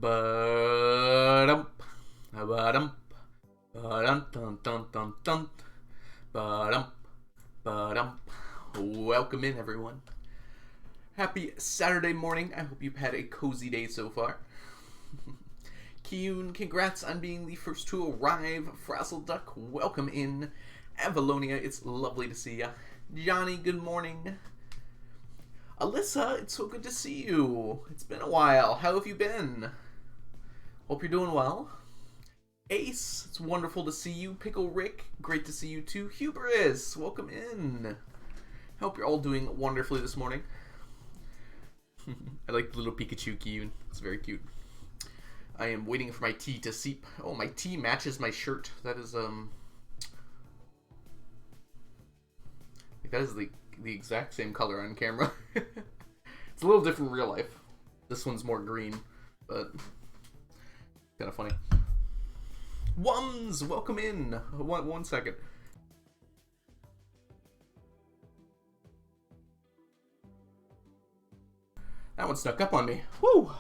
Ba-dum, ba-dum, ba-dum, dun, dun, dun, dun, ba-dum, ba-dum. Welcome in, everyone. Happy Saturday morning. I hope you've had a cozy day so far. Kiyun, congrats on being the first to arrive. Frazzle Duck, welcome in. Avalonia, it's lovely to see ya. Johnny, good morning. Alyssa, it's so good to see you. It's been a while. How have you been? Hope you're doing well. Ace, it's wonderful to see you. Pickle Rick, great to see you too. Hubris, welcome in. Hope you're all doing wonderfully this morning. I like the little Pikachu Kiyun. It's very cute. I am waiting for my tea to seep. Oh, my tea matches my shirt. That is the exact same color on camera. It's a little different in real life. This one's more green, but kind of funny. Wums, welcome in. One second. That one snuck up on me. Woo!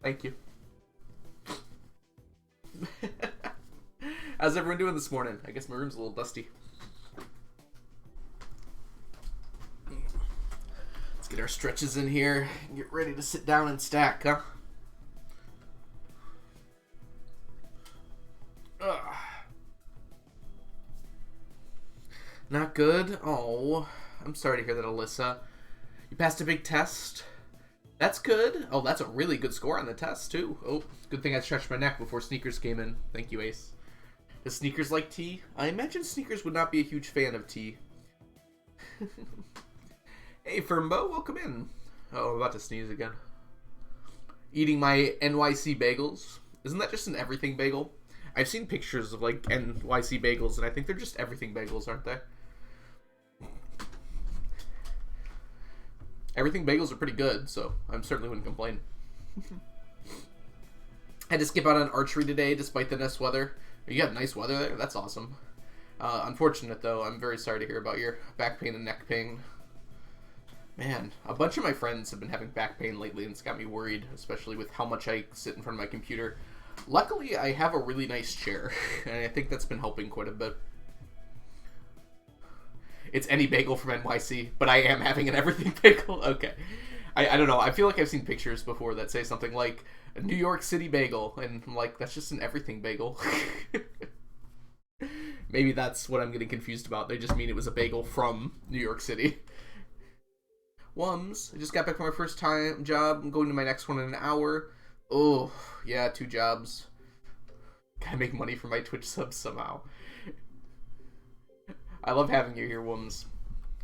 Thank you. How's everyone doing this morning? I guess my room's a little dusty. Let's get our stretches in here and get ready to sit down and stack, huh? Ugh. Not good? Oh, I'm sorry to hear that, Alyssa. You passed a big test? That's good. Oh, that's a really good score on the test, too. Oh, good thing I stretched my neck before Sneakers came in. Thank you, Ace. Does Sneakers like tea? I imagine Sneakers would not be a huge fan of tea. Hey, Firmbo, welcome in. Oh, I'm about to sneeze again. Eating my NYC bagels. Isn't that just an everything bagel? I've seen pictures of, like, NYC bagels, and I think they're just everything bagels, aren't they? Everything bagels are pretty good, so I certainly wouldn't complain. I had to skip out on archery today, despite the nice weather. You got nice weather there? That's awesome. Unfortunate, though. I'm very sorry to hear about your back pain and neck pain. Man, a bunch of my friends have been having back pain lately, and it's got me worried, especially with how much I sit in front of my computer. Luckily, I have a really nice chair, and I think that's been helping quite a bit. It's any bagel from NYC, but I am having an everything bagel. Okay. I don't know. I feel like I've seen pictures before that say something like a New York City bagel, and I'm like, that's just an everything bagel. Maybe that's what I'm getting confused about. They just mean it was a bagel from New York City. Wums, I just got back from my first time job. I'm going to my next one in an hour. Oh, yeah, 2 jobs. Gotta make money for my Twitch subs somehow. I love having you here, Wums.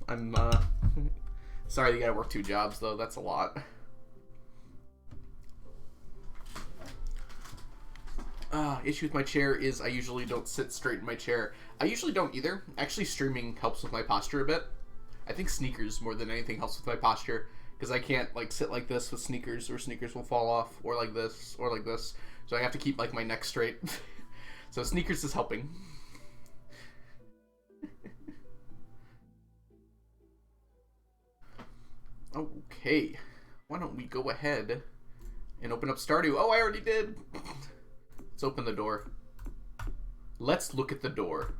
I'm, sorry you gotta work 2 jobs, though. That's a lot. Issue with my chair is I usually don't sit straight in my chair. I usually don't either. Actually, streaming helps with my posture a bit. I think Sneakers, more than anything, helps with my posture. Because I can't, like, sit like this with Sneakers, or Sneakers will fall off, or like this, or like this. So I have to keep, like, my neck straight. So Sneakers is helping. Okay, why don't we go ahead and open up Stardew? Oh, I already did. Let's open the door. Let's look at the door.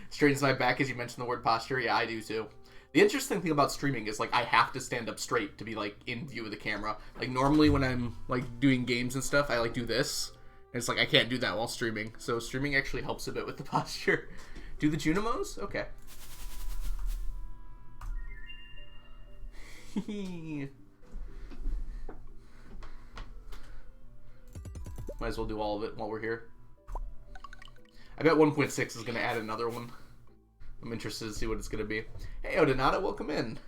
Straightens my back as you mentioned the word posture. Yeah, I do too. The interesting thing about streaming is, like, I have to stand up straight to be, like, in view of the camera. Like, normally when I'm, like, doing games and stuff, I, like, do this. And it's like, I can't do that while streaming. So streaming actually helps a bit with the posture. Do the Junimos? Okay. Might as well do all of it while we're here. I bet 1.6 is going to add another one. I'm interested to see what it's going to be. Hey, Odinata, welcome in.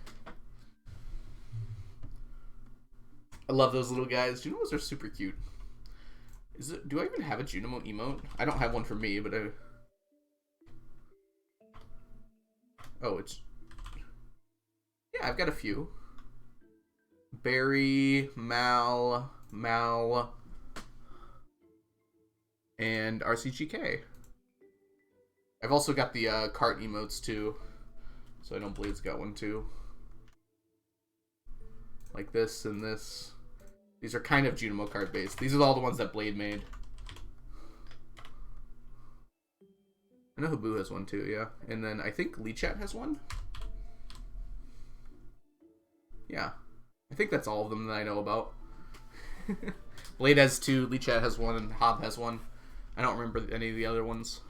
I love those little guys. Junimos are super cute. Do I even have a Junimo emote? I don't have one for me, but I... Oh, it's... Yeah, I've got a few. Barry, Mal, and RCGK. I've also got the cart emotes too. So I know Blade's got one too. Like this and this. These are kind of Junimo card based. These are all the ones that Blade made. I know Habu has one too, yeah. And then I think Lechat has one. Yeah. I think that's all of them that I know about. Blade has two, Lechat has one, and Hob has one. I don't remember any of the other ones.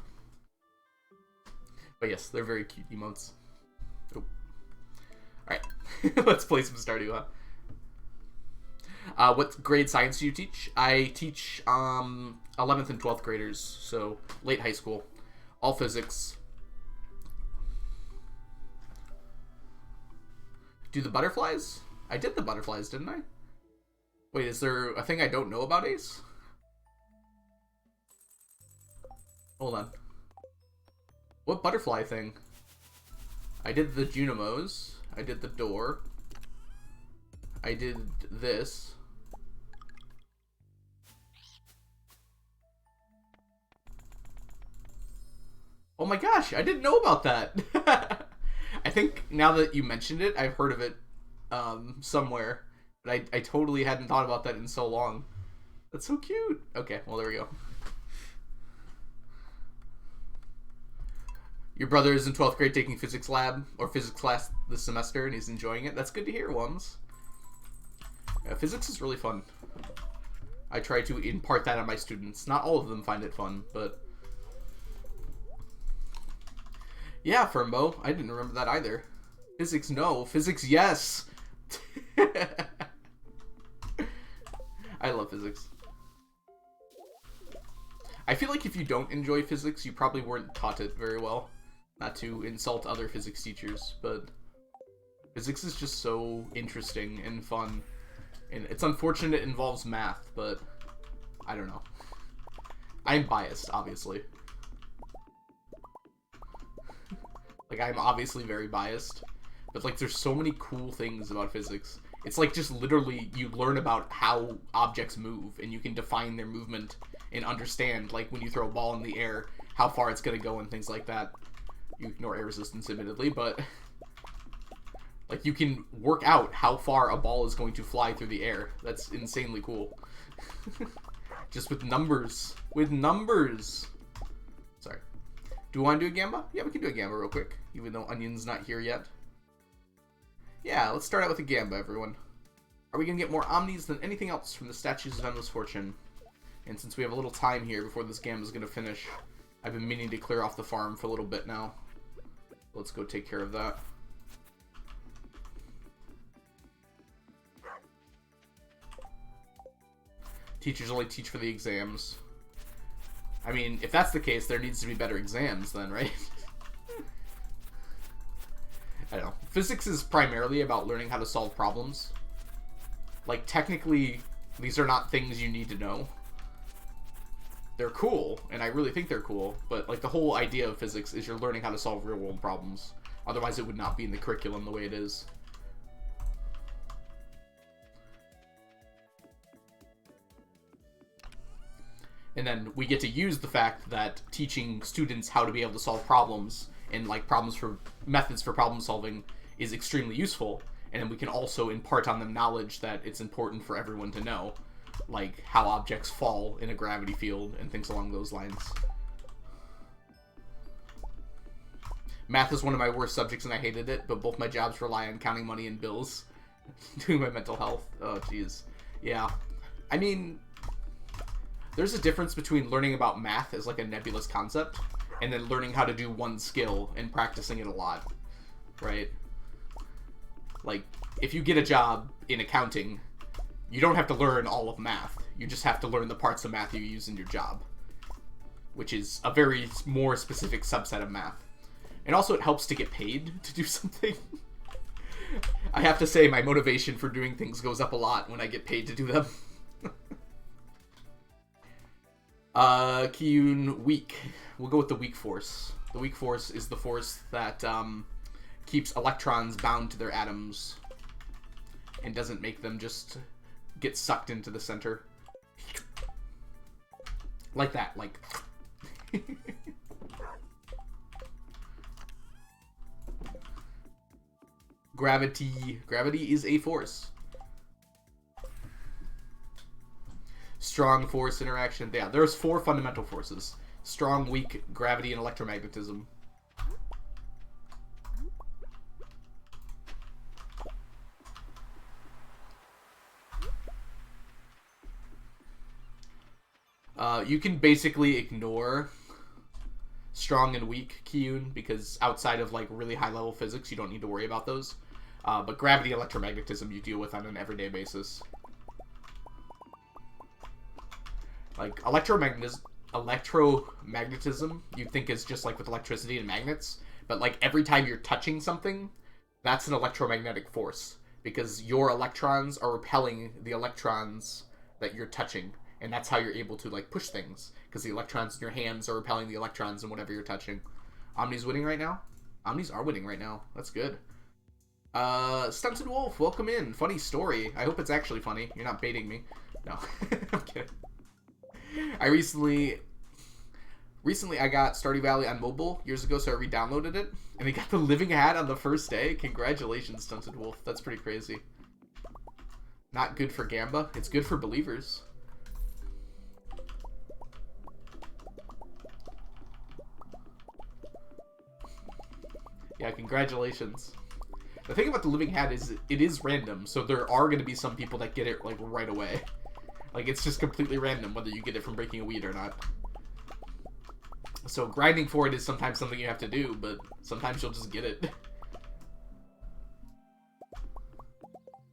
But yes, they're very cute emotes. Oh. Alright. Let's play some Stardew, huh? What grade science do you teach? I teach 11th and 12th graders, so late high school. All physics. Do the butterflies? I did the butterflies, didn't I? Wait, is there a thing I don't know about Ace? Hold on. What butterfly thing? I did the Junimos. I did the door. I did this. Oh my gosh, I didn't know about that. I think now that you mentioned it, I've heard of it somewhere. But I totally hadn't thought about that in so long. That's so cute. Okay, well, there we go. Your brother is in 12th grade taking physics lab or physics class this semester, and he's enjoying it. That's good to hear, Wums. Yeah, physics is really fun. I try to impart that on my students. Not all of them find it fun, but... Yeah, Firmbo. I didn't remember that either. Physics, no. Physics, yes. I love physics. I feel like if you don't enjoy physics, you probably weren't taught it very well. Not to insult other physics teachers, but physics is just so interesting and fun. And it's unfortunate it involves math, but I don't know. I'm biased, obviously. Like, I'm obviously very biased, but, like, there's so many cool things about physics. It's like just literally you learn about how objects move, and you can define their movement and understand, like, when you throw a ball in the air, how far it's going to go and things like that. You ignore air resistance, admittedly, but, like, you can work out how far a ball is going to fly through the air. That's insanely cool. Just with numbers. With numbers! Sorry. Do we want to do a Gamba? Yeah, we can do a Gamba real quick, even though Onion's not here yet. Yeah, let's start out with a Gamba, everyone. Are we going to get more Omnis than anything else from the Statues of Endless Fortune? And since we have a little time here before this Gamba is going to finish, I've been meaning to clear off the farm for a little bit now. Let's go take care of that. Teachers only teach for the exams. I mean, if that's the case, there needs to be better exams then, right? I don't know. Physics is primarily about learning how to solve problems. Like, technically, these are not things you need to know. They're cool, and I really think they're cool, but, like, the whole idea of physics is you're learning how to solve real-world problems. Otherwise, it would not be in the curriculum the way it is. And then we get to use the fact that teaching students how to be able to solve problems and, like, methods for problem solving is extremely useful. And then we can also impart on them knowledge that it's important for everyone to know, like how objects fall in a gravity field and things along those lines. Math is one of my worst subjects and I hated it, but both my jobs rely on counting money and bills. Doing my mental health. Oh, jeez. Yeah. I mean, there's a difference between learning about math as like a nebulous concept and then learning how to do one skill and practicing it a lot, right? Like, if you get a job in accounting, you don't have to learn all of math. You just have to learn the parts of math you use in your job, which is a very more specific subset of math. And also it helps to get paid to do something. I have to say my motivation for doing things goes up a lot when I get paid to do them. Kiyun, weak. We'll go with the weak force. The weak force is the force that keeps electrons bound to their atoms and doesn't make them just get sucked into the center. Like that, like... Gravity. Gravity is a force. Strong force interaction. Yeah, there's 4 fundamental forces. Strong, weak, gravity, and electromagnetism. You can basically ignore strong and weak Kiyun because outside of like really high level physics, you don't need to worry about those. But gravity, electromagnetism, you deal with on an everyday basis. Like electromagnetism, you think is just like with electricity and magnets, but like every time you're touching something, that's an electromagnetic force because your electrons are repelling the electrons that you're touching. And that's how you're able to, like, push things. Because the electrons in your hands are repelling the electrons in whatever you're touching. Omni's winning right now? Omnis are winning right now. That's good. Stunted Wolf, welcome in. Funny story. I hope it's actually funny. You're not baiting me. No. I'm kidding. I recently I got Stardew Valley on mobile years ago, so I re-downloaded it. And I got the living hat on the first day. Congratulations, Stunted Wolf. That's pretty crazy. Not good for Gamba. It's good for believers. Yeah, congratulations. The thing about the living hat is it is random, so there are going to be some people that get it like right away. Like it's just completely random whether you get it from breaking a weed or not. So grinding for it is sometimes something you have to do, but sometimes you'll just get it.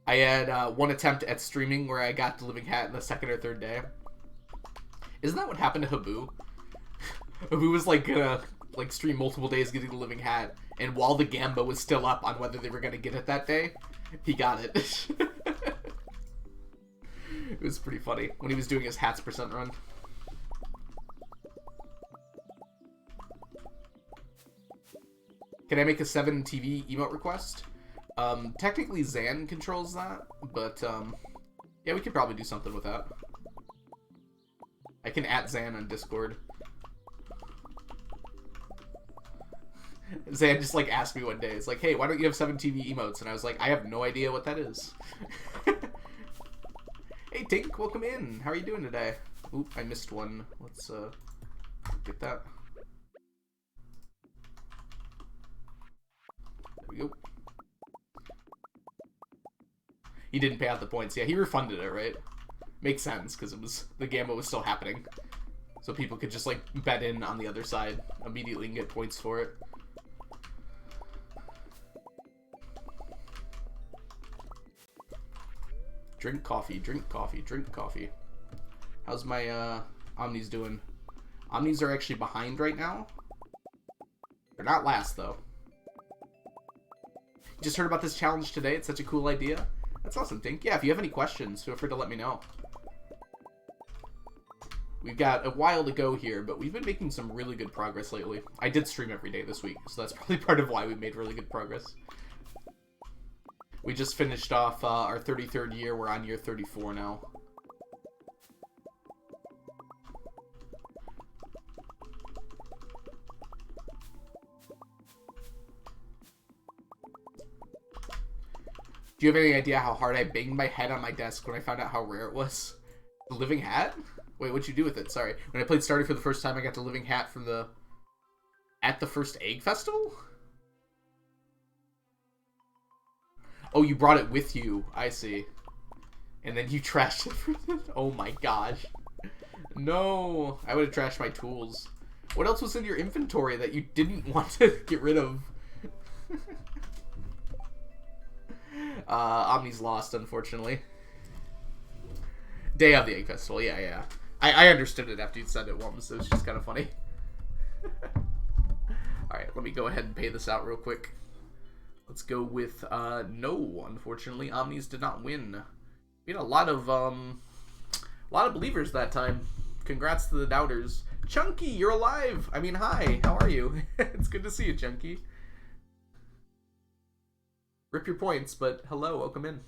I had one attempt at streaming where I got the living hat in the 2nd or 3rd day. Isn't that what happened to Habu? Habu was like gonna stream multiple days getting the living hat, and while the Gamba was still up on whether they were gonna get it that day, he got it. It was pretty funny when he was doing his hats % run. Can I make a 7 TV emote request? Technically Zan controls that, but yeah, we could probably do something with that. I can @ Zan on Discord. Zan just like asked me one day, it's like, hey, why don't you have 7 TV emotes? And I was like, I have no idea what that is. Hey Tink, welcome in. How are you doing today? Oop, I missed one. Let's get that. There we go. He didn't pay out the points. Yeah, he refunded it, right? Makes sense, because the Gamba was still happening. So people could just like bet in on the other side immediately and get points for it. Drink coffee, drink coffee, drink coffee. How's my Omnis doing? Omnis are actually behind right now. They're not last, though. You just heard about this challenge today? It's such a cool idea. That's awesome, Dink. Yeah, if you have any questions, feel free to let me know. We've got a while to go here, but we've been making some really good progress lately. I did stream every day this week, so that's probably part of why we made really good progress. We just finished off our 33rd year. We're on year 34 now. Do you have any idea how hard I banged my head on my desk when I found out how rare it was? The living hat? Wait, what'd you do with it? Sorry. When I played Stardew for the first time, I got the living hat from at the first egg festival? Oh, you brought it with you. I see. And then you trashed it. Oh my gosh. No. I would have trashed my tools. What else was in your inventory that you didn't want to get rid of? Omni's lost, unfortunately. Day of the Egg Festival. Yeah. I understood it after you said it once. It was just kind of funny. Alright, let me go ahead and pay this out real quick. Let's go with, no, unfortunately, Omnis did not win. We had a lot of believers that time. Congrats to the doubters. Chunky, you're alive! I mean, hi, how are you? It's good to see you, Chunky. Rip your points, but hello, welcome in.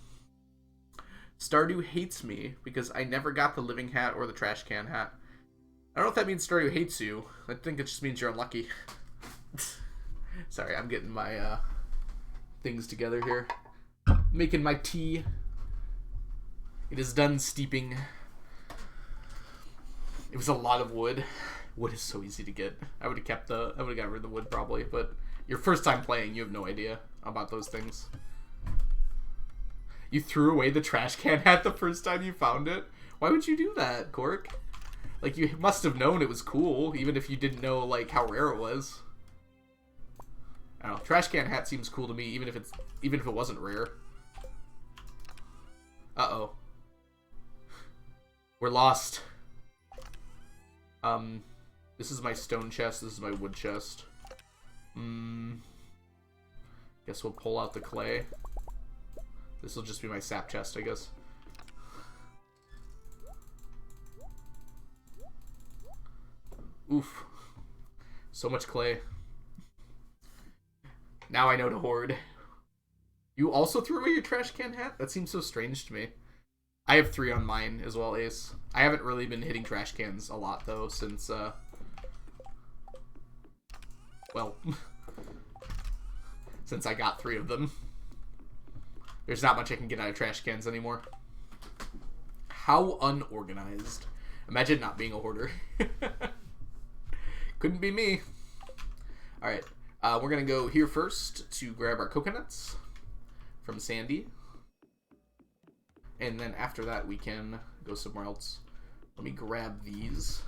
Stardew hates me because I never got the living hat or the trash can hat. I don't know if that means Stardew hates you. I think it just means you're unlucky. Sorry, I'm getting my, things together here. Making my tea. It is done steeping. It was a lot of wood. Wood is so easy to get. I would have got rid of the wood probably, but your first time playing, you have no idea about those things. You threw away the trash can hat the first time you found it? Why would you do that, Cork? Like, you must have known it was cool, even if you didn't know, like, how rare it was. I don't know. Trash can hat seems cool to me, even if it wasn't rare. Uh-oh. We're lost. This is my stone chest, this is my wood chest. Guess we'll pull out the clay. This will just be my sap chest, I guess. Oof. So much clay. Now I know to hoard. You also threw away your trash can hat? That seems so strange to me. I have 3 on mine as well, Ace. I haven't really been hitting trash cans a lot, though, since, well, since I got 3 of them. There's not much I can get out of trash cans anymore. How unorganized. Imagine not being a hoarder. Couldn't be me. Alright, we're gonna go here first to grab our coconuts from Sandy. And then after that, we can go somewhere else. Let me grab these.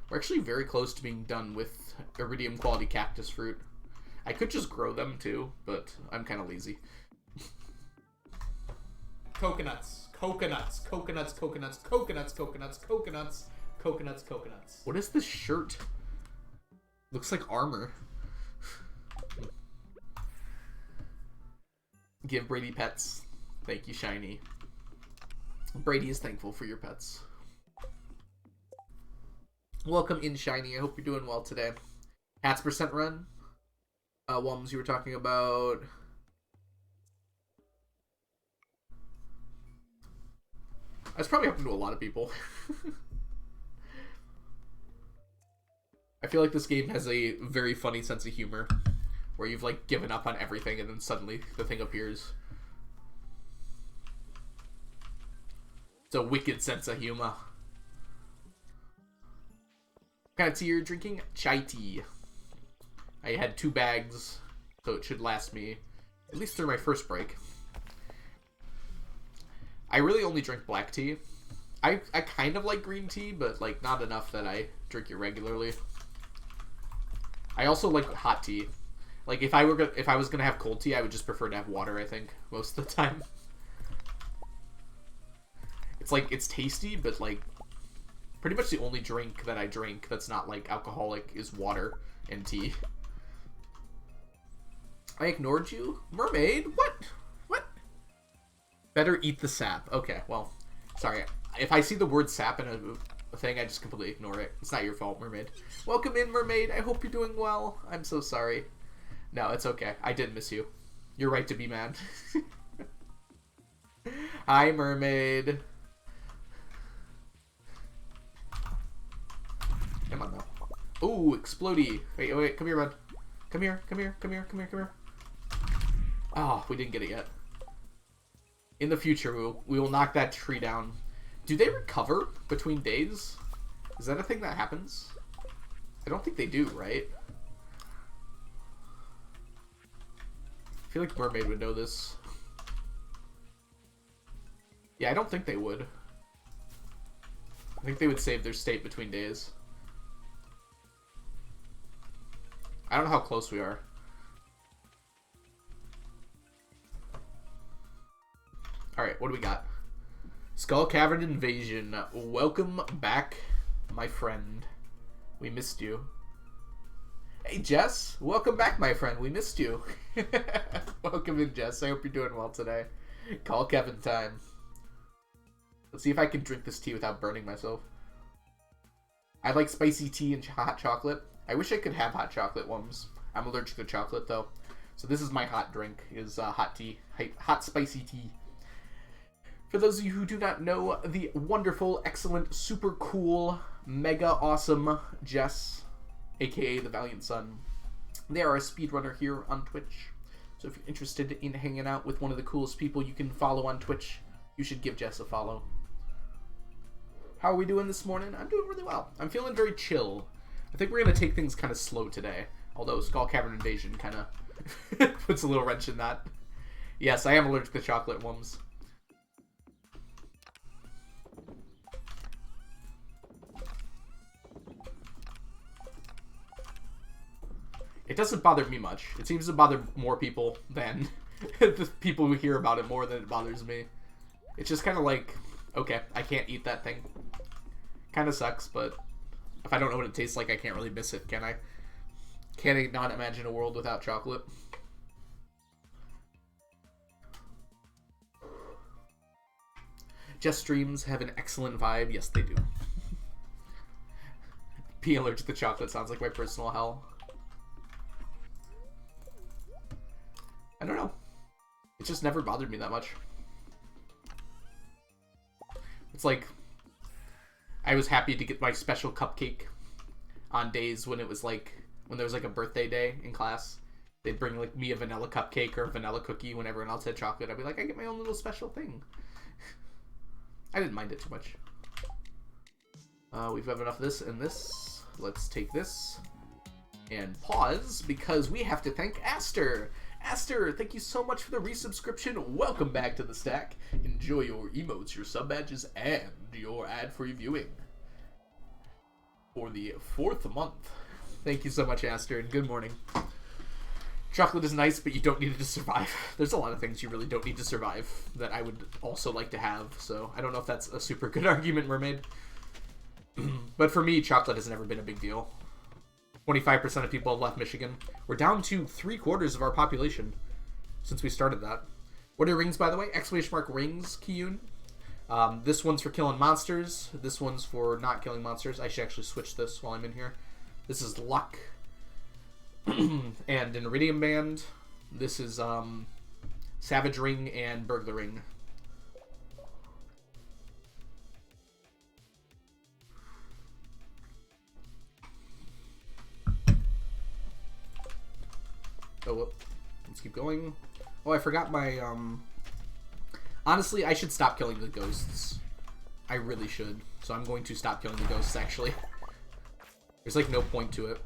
We're actually very close to being done with iridium quality cactus fruit. I could just grow them too, but I'm kind of lazy. Coconuts, coconuts, coconuts, coconuts, coconuts, coconuts, coconuts, coconuts, coconuts. What is this shirt? Looks like armor. Give Brady pets. Thank you, Shiny. Brady is thankful for your pets. Welcome in, Shiny. I hope you're doing well today. Hats percent run. Wums, you were talking about. That's probably happened to a lot of people. I feel like this game has a very funny sense of humor, where you've like given up on everything and then suddenly the thing appears. It's a wicked sense of humor. What kind of tea you're drinking? Chai tea. I had 2 bags, so it should last me at least through my first break. I really only drink black tea. I kind of like green tea, but like not enough that I drink it regularly. I also like hot tea. Like if I was gonna have cold tea, I would just prefer to have water, I think, most of the time. It's like, it's tasty, but like pretty much the only drink that I drink that's not like alcoholic is water and tea. I ignored you? Mermaid? What? What? Better eat the sap. Okay, well, sorry. If I see the word sap in a thing, I just completely ignore it. It's not your fault, Mermaid. Welcome in, Mermaid. I hope you're doing well. I'm so sorry. No, it's okay. I did miss you. You're right to be mad. Hi, Mermaid. Come on now. Ooh, explodey. Wait, wait, come here, bud. Come here, come here, come here, come here, come here. Oh, we didn't get it yet. In the future, we will knock that tree down. Do they recover between days? Is that a thing that happens? I don't think they do, right? I feel like Mermaid would know this. Yeah, I don't think they would. I think they would save their state between days. I don't know how close we are. Alright, what do we got? Skull Cavern Invasion. Welcome back, my friend. We missed you. Hey, Jess. Welcome back, my friend. We missed you. Welcome in, Jess. I hope you're doing well today. Call Kevin time. Let's see if I can drink this tea without burning myself. I like spicy tea and hot chocolate. I wish I could have hot chocolate ones. I'm allergic to chocolate, though. So this is my hot drink, is hot tea. Hot spicy tea. For those of you who do not know, the wonderful, excellent, super cool, mega awesome Jess, aka the Valiant Sun. They are a speedrunner here on Twitch. So if you're interested in hanging out with one of the coolest people you can follow on Twitch, you should give Jess a follow. How are we doing this morning? I'm doing really well. I'm feeling very chill. I think we're going to take things kind of slow today. Although Skull Cavern Invasion kind of puts a little wrench in that. Yes, I am allergic to chocolate worms. It doesn't bother me much. It seems to bother more people than the people who hear about it more than it bothers me. It's just kind of like, okay, I can't eat that thing. Kind of sucks, but if I don't know what it tastes like, I can't really miss it, can I? Can I not imagine a world without chocolate? Jess streams have an excellent vibe. Yes, they do. Being allergic to chocolate sounds like my personal hell. I don't know. It just never bothered me that much. It's like I was happy to get my special cupcake on days when it was like when there was like a birthday day in class. They'd bring like me a vanilla cupcake or a vanilla cookie when everyone else had chocolate. I'd be like, I get my own little special thing. I didn't mind it too much. We've got enough of this and this. Let's take this and pause because we have to thank Aster. Aster, thank you so much for the resubscription. Welcome back to the stack. Enjoy your emotes, your sub badges, and your ad-free viewing for the 4th month. Thank you so much, Aster, and good morning. Chocolate is nice, but you don't need it to survive. There's a lot of things you really don't need to survive that I would also like to have, so I don't know if that's a super good argument, Mermaid. But for me, chocolate has never been a big deal. 25% of people have left Michigan. We're down to 3/4 of our population since we started that. What are rings, by the way? Exclamation mark rings, Kiyun. This one's for killing monsters. This one's for not killing monsters. I should actually switch this while I'm in here. This is luck. And an iridium band. This is savage ring and burglar ring. Oh, let's keep going. Oh, I forgot my, honestly, I should stop killing the ghosts. I really should. So I'm going to stop killing the ghosts, actually. There's, like, no point to it.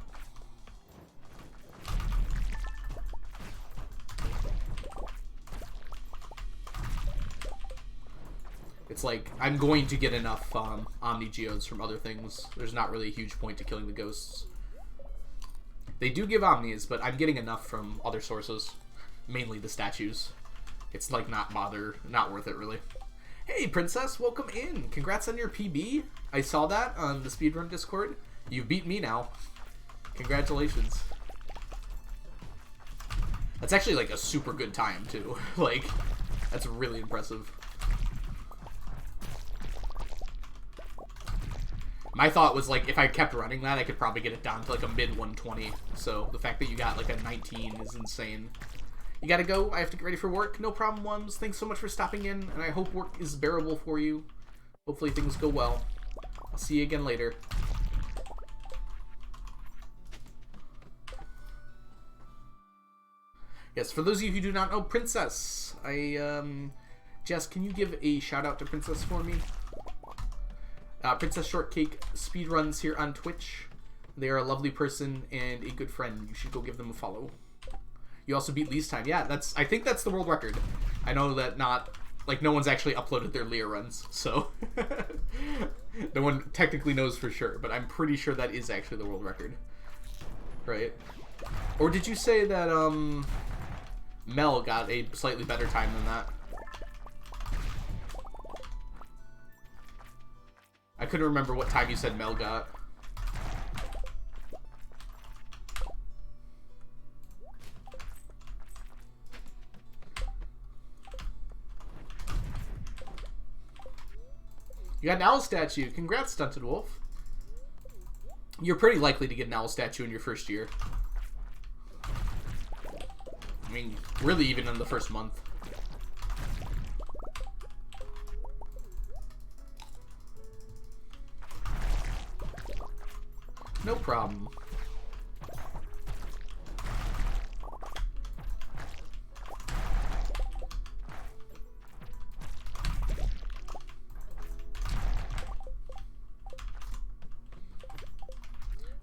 It's like, I'm going to get enough, Omni Geodes from other things. There's not really a huge point to killing the ghosts. They do give Omnis, but I'm getting enough from other sources. Mainly the statues. It's like not worth it really. Hey Princess, welcome in. Congrats on your PB. I saw that on the Speedrun Discord. You beat me now. Congratulations. That's actually like a super good time too. Like, that's really impressive. My thought was, like, if I kept running that, I could probably get it down to, like, a mid-120. So, the fact that you got, like, a 19 is insane. You gotta go. I have to get ready for work. No problem, Wums. Thanks so much for stopping in, and I hope work is bearable for you. Hopefully things go well. I'll see you again later. Yes, for those of you who do not know, Princess. Jess, can you give a shout-out to Princess for me? Princess Shortcake speedruns here on Twitch. They are a lovely person and a good friend. You should go give them a follow. You also beat Lee's time. Yeah, I think that's the world record. I know that no one's actually uploaded their Leah runs, so no one technically knows for sure, but I'm pretty sure that is actually the world record. Right? Or did you say that Mel got a slightly better time than that? I couldn't remember what time you said Mel got. You got an owl statue. Congrats, Stunted Wolf. You're pretty likely to get an owl statue in your first year. I mean, really even in the first month. No problem.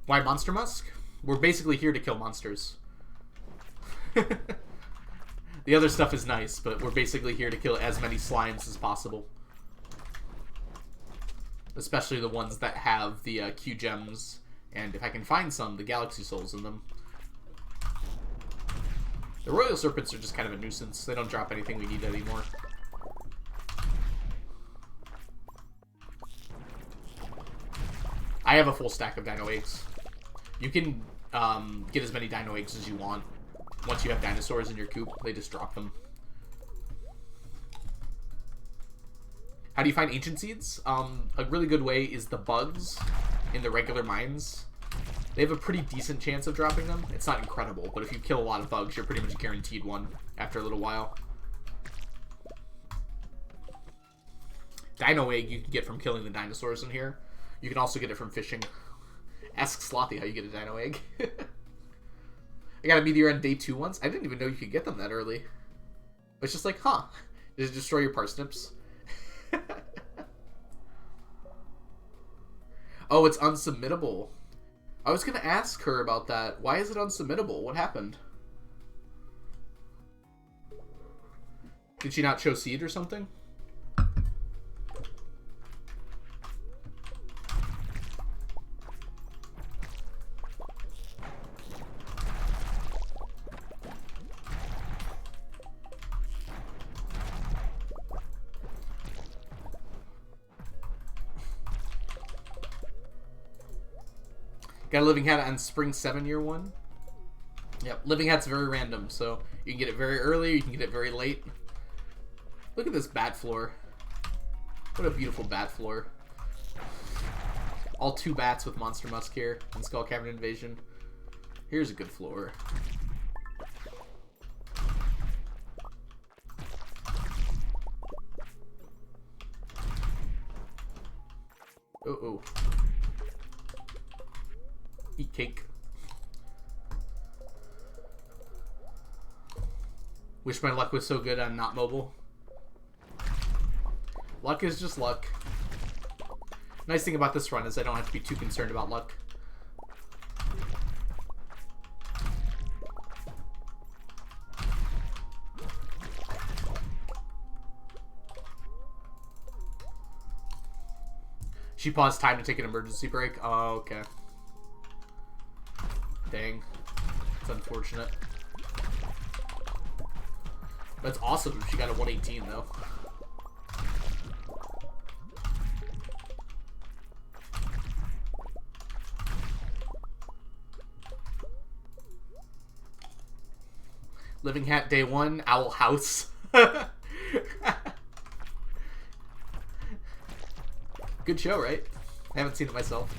Why Monster Musk? We're basically here to kill monsters. The other stuff is nice, but we're basically here to kill as many slimes as possible. Especially the ones that have the Q gems, and if I can find some, the galaxy souls in them. The royal serpents are just kind of a nuisance. They don't drop anything we need anymore. I have a full stack of dino eggs. You can get as many dino eggs as you want. Once you have dinosaurs in your coop, they just drop them. How do you find ancient seeds? A really good way is the bugs in the regular mines. They have a pretty decent chance of dropping them. It's not incredible, but if you kill a lot of bugs, you're pretty much guaranteed one after a little while. Dino egg you can get from killing the dinosaurs in here. You can also get it from fishing. Ask Slothy how you get a dino egg. I got a meteor on day 2 once. I didn't even know you could get them that early. It's just like, huh. Does it destroy your parsnips? Oh, it's unsubmittable. I was going to ask her about that. Why is it unsubmittable? What happened? Did she not show seed or something? Got a living hat on spring 7 year 1. Yep, living hat's very random, so you can get it very early, you can get it very late. Look at this bat floor. What a beautiful bat floor. All 2 bats with Monster Musk here in Skull Cavern Invasion. Here's a good floor. Uh-oh. Eat cake. Wish my luck was so good on not mobile. Luck is just luck. Nice thing about this run is I don't have to be too concerned about luck. She paused time to take an emergency break. Oh, okay. Dang. It's unfortunate. That's awesome. She got a 118, though. Living hat day 1, Owl House. Good show, right? I haven't seen it myself.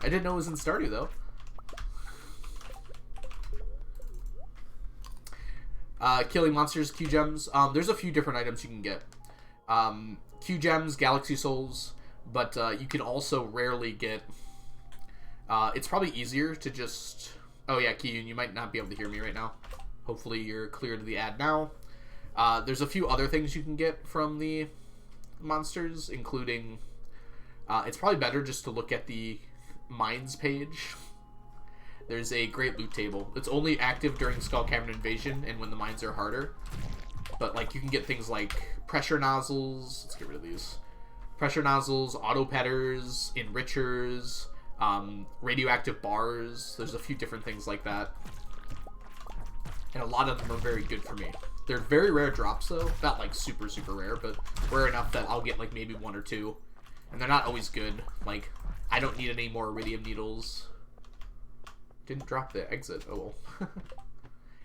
I didn't know it was in Stardew, though. Killing monsters, Q gems. There's a few different items you can get. Q gems, galaxy souls, but you can also rarely get... it's probably easier to just... Oh yeah, Kiyun, you might not be able to hear me right now. Hopefully you're clear to the ad now. There's a few other things you can get from the monsters, including... it's probably better just to look at the mines page. There's a great loot table. It's only active during Skull Cavern Invasion and when the mines are harder. But, like, you can get things like pressure nozzles. Let's get rid of these. Pressure nozzles, auto petters, enrichers, radioactive bars. There's a few different things like that. And a lot of them are very good for me. They're very rare drops, though. Not, like, super, super rare, but rare enough that I'll get, like, maybe 1 or 2. And they're not always good. Like, I don't need any more iridium needles. Didn't drop the exit. Oh, well.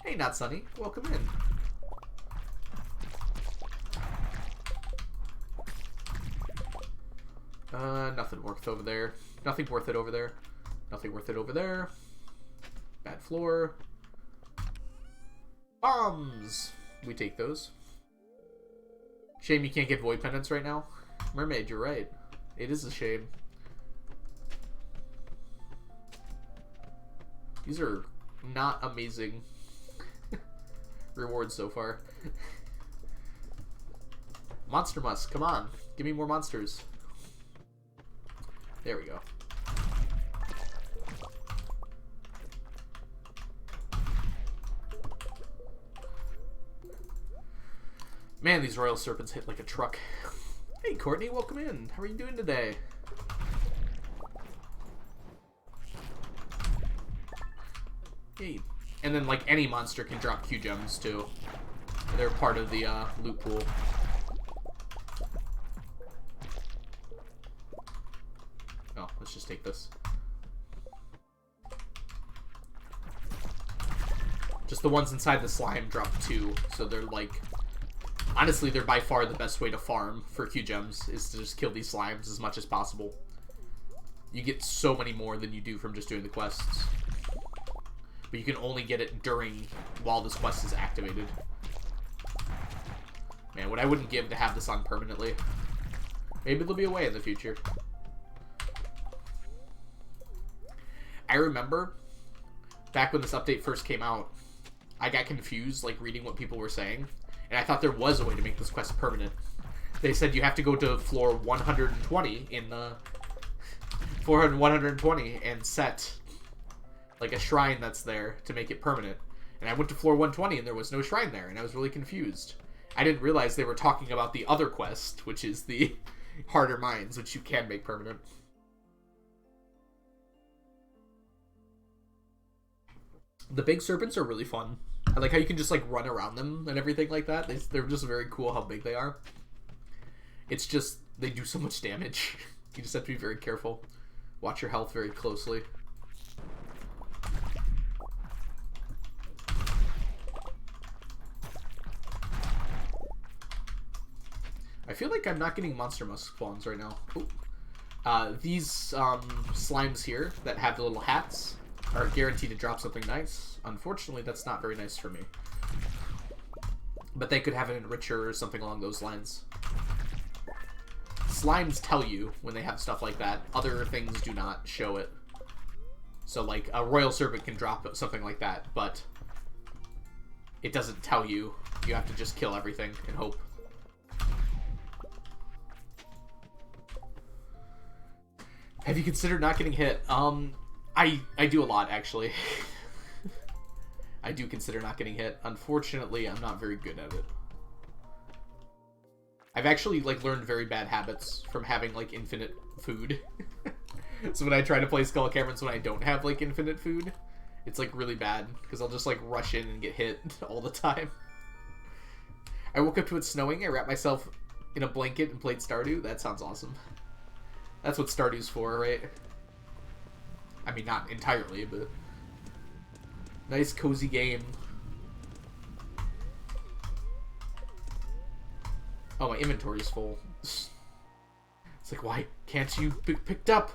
Hey, Not Sunny. Welcome in. Nothing worth over there. Nothing worth it over there. Nothing worth it over there. Bad floor. Bombs! We take those. Shame you can't get void pendants right now. Mermaid, you're right. It is a shame. These are not amazing rewards so far. Monster Musk, come on. Give me more monsters. There we go. Man, these royal serpents hit like a truck. Hey, Courtney, welcome in. How are you doing today? Hey. And then, like, any monster can drop Q gems, too. They're part of the loot pool. Oh, let's just take this. Just the ones inside the slime drop 2, so they're like... Honestly, they're by far the best way to farm for Q gems, is to just kill these slimes as much as possible. You get so many more than you do from just doing the quests. But you can only get it while this quest is activated. Man, what I wouldn't give to have this on permanently. Maybe there'll be a way in the future. I remember, back when this update first came out, I got confused, like, reading what people were saying. And I thought there was a way to make this quest permanent. They said you have to go to floor 120 in the... 120 and set, like, a shrine that's there to make it permanent. And I went to floor 120 and there was no shrine there, and I was really confused. I didn't realize they were talking about the other quest, which is the harder mines, which you can make permanent. The big serpents are really fun. I like how you can just, like, run around them and everything like that. They're just very cool how big they are. It's just, they do so much damage. You just have to be very careful. Watch your health very closely. I feel like I'm not getting monster musk spawns right now. These slimes here that have the little hats are guaranteed to drop something nice. Unfortunately, that's not very nice for me. But they could have an enricher or something along those lines. Slimes tell you when they have stuff like that. Other things do not show it. So, like, a royal serpent can drop something like that, but it doesn't tell you. You have to just kill everything and hope. Have you considered not getting hit? I do a lot, actually. I do consider not getting hit. Unfortunately, I'm not very good at it. I've actually, like, learned very bad habits from having, like, infinite food. So when I try to play Skull Caverns when I don't have, like, infinite food, it's, like, really bad. Because I'll just, like, rush in and get hit all the time. I woke up to it snowing. I wrapped myself in a blanket and played Stardew. That sounds awesome. That's what Stardew's for, right? I mean, not entirely, but... Nice, cozy game. Oh, my inventory's full. It's like, why can't you be picked up?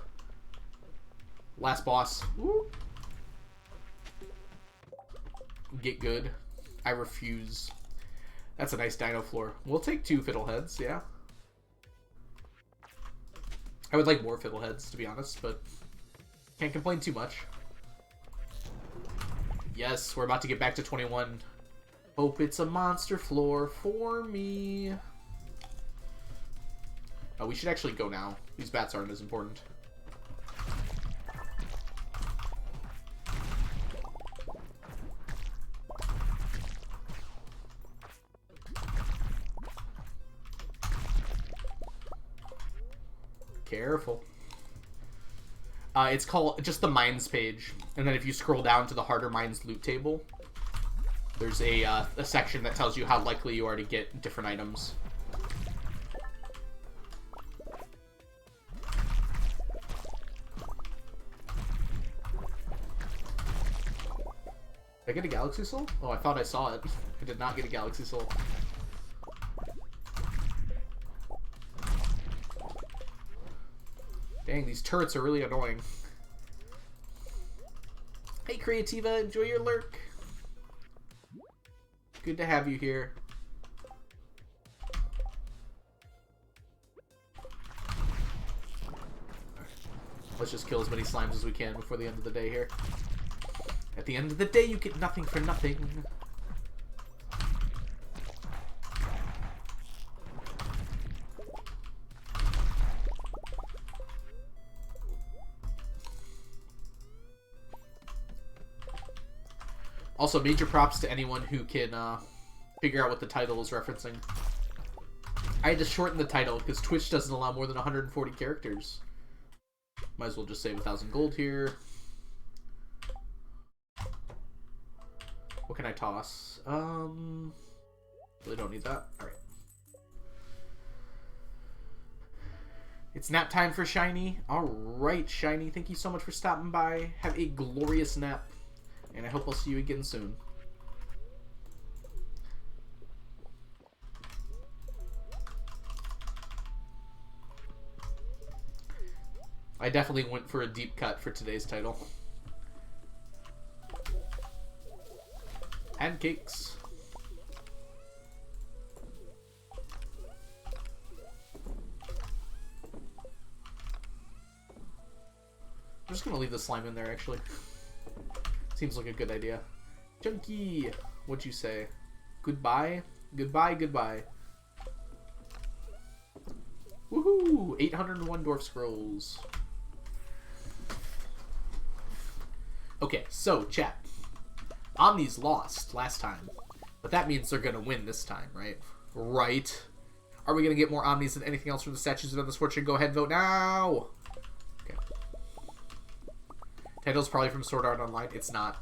Last boss. Woo. Get good. I refuse. That's a nice dino floor. We'll take 2 fiddleheads, yeah. I would like more fiddleheads, to be honest, but can't complain too much. Yes, we're about to get back to 21. Hope it's a monster floor for me. Oh, we should actually go now. These bats aren't as important. Careful. It's called just the mines page, and then if you scroll down to the harder mines loot table, there's a section that tells you how likely you are to get different items. Did I get a galaxy soul? Oh, I thought I saw it. I did not get a galaxy soul. Dang, these turrets are really annoying. Hey, Creativa, enjoy your lurk. Good to have you here. Let's just kill as many slimes as we can before the end of the day here. At the end of the day, you get nothing for nothing. Also, major props to anyone who can figure out what the title is referencing. I had to shorten the title because Twitch doesn't allow more than 140 characters. Might as well just save 1,000 gold here. What can I toss? Really don't need that. Alright. It's nap time for Shiny. Alright, Shiny. Thank you so much for stopping by. Have a glorious nap. And I hope I'll see you again soon. I definitely went for a deep cut for today's title. Pancakes. I'm just gonna leave the slime in there, actually. Seems like a good idea. Chunky! What'd you say? Goodbye? Goodbye, goodbye. Woohoo! 801 Dwarf Scrolls. Okay, so, chat. Omni's lost last time, but that means they're gonna win this time, right? Right. Are we gonna get more Omnis than anything else from the statues of the Scorching? Go ahead, vote now! Okay. Title's probably from Sword Art Online. It's not.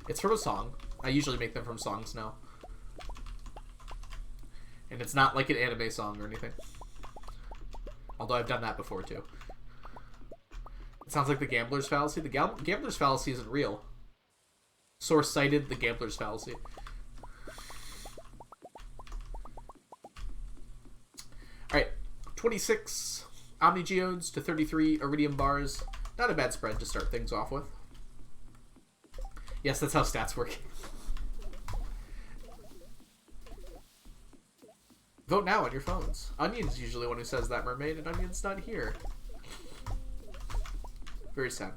It's from a song. I usually make them from songs now. And it's not like an anime song or anything. Although I've done that before, too. It sounds like the Gambler's Fallacy. The Gambler's Fallacy isn't real. Source cited the Gambler's Fallacy. Alright, 26 Omni Geodes to 33 Iridium Bars. Not a bad spread to start things off with. Yes, that's how stats work. Vote now on your phones. Onion's usually one who says that, Mermaid, and Onion's not here. Very sad.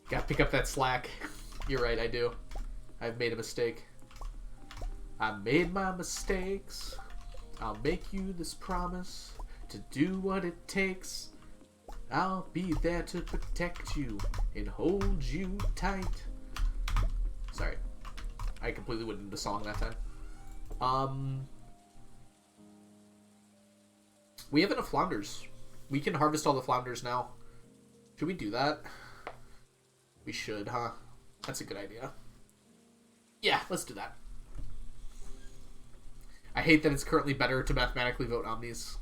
Gotta pick up that slack. You're right, I do. I've made a mistake. I made my mistakes. I'll make you this promise to do what it takes. I'll be there to protect you and hold you tight. Sorry. I completely went into song that time. We have enough flounders. We can harvest all the flounders now. Should we do that? We should, huh? That's a good idea. Yeah, let's do that. I hate that it's currently better to mathematically vote Omnis.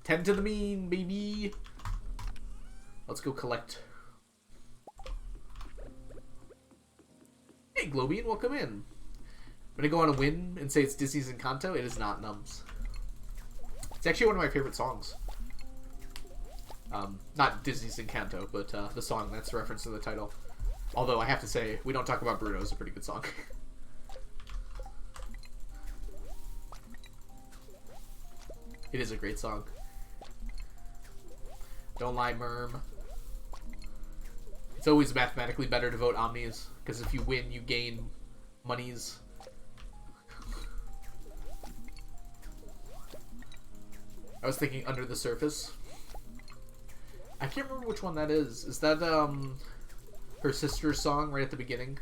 10 to the mean, baby! Let's go collect. Hey, Globian, welcome in. I'm gonna go on a win and say it's Disney's Encanto. It is not Nums. It's actually one of my favorite songs. Not Disney's Encanto, but the song that's referenced in the title. Although I have to say, We Don't Talk About Bruno is a pretty good song. It is a great song. Don't lie, Merm. It's always mathematically better to vote Omnis, because if you win, you gain monies. I was thinking Under the Surface. I can't remember which one that is. Is that, her sister's song right at the beginning?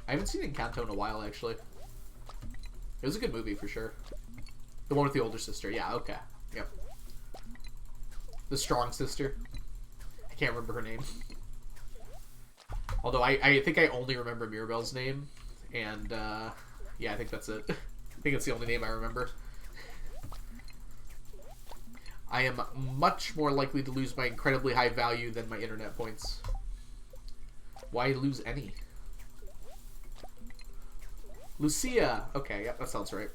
I haven't seen Encanto in a while, actually. It was a good movie, for sure. The one with the older sister. Yeah, okay. Yep. The strong sister. I can't remember her name. Although I think I only remember Mirabelle's name. And, yeah, I think that's it. I think it's the only name I remember. I am much more likely to lose my incredibly high value than my internet points. Why lose any? Lucia! Okay, yep, that sounds right.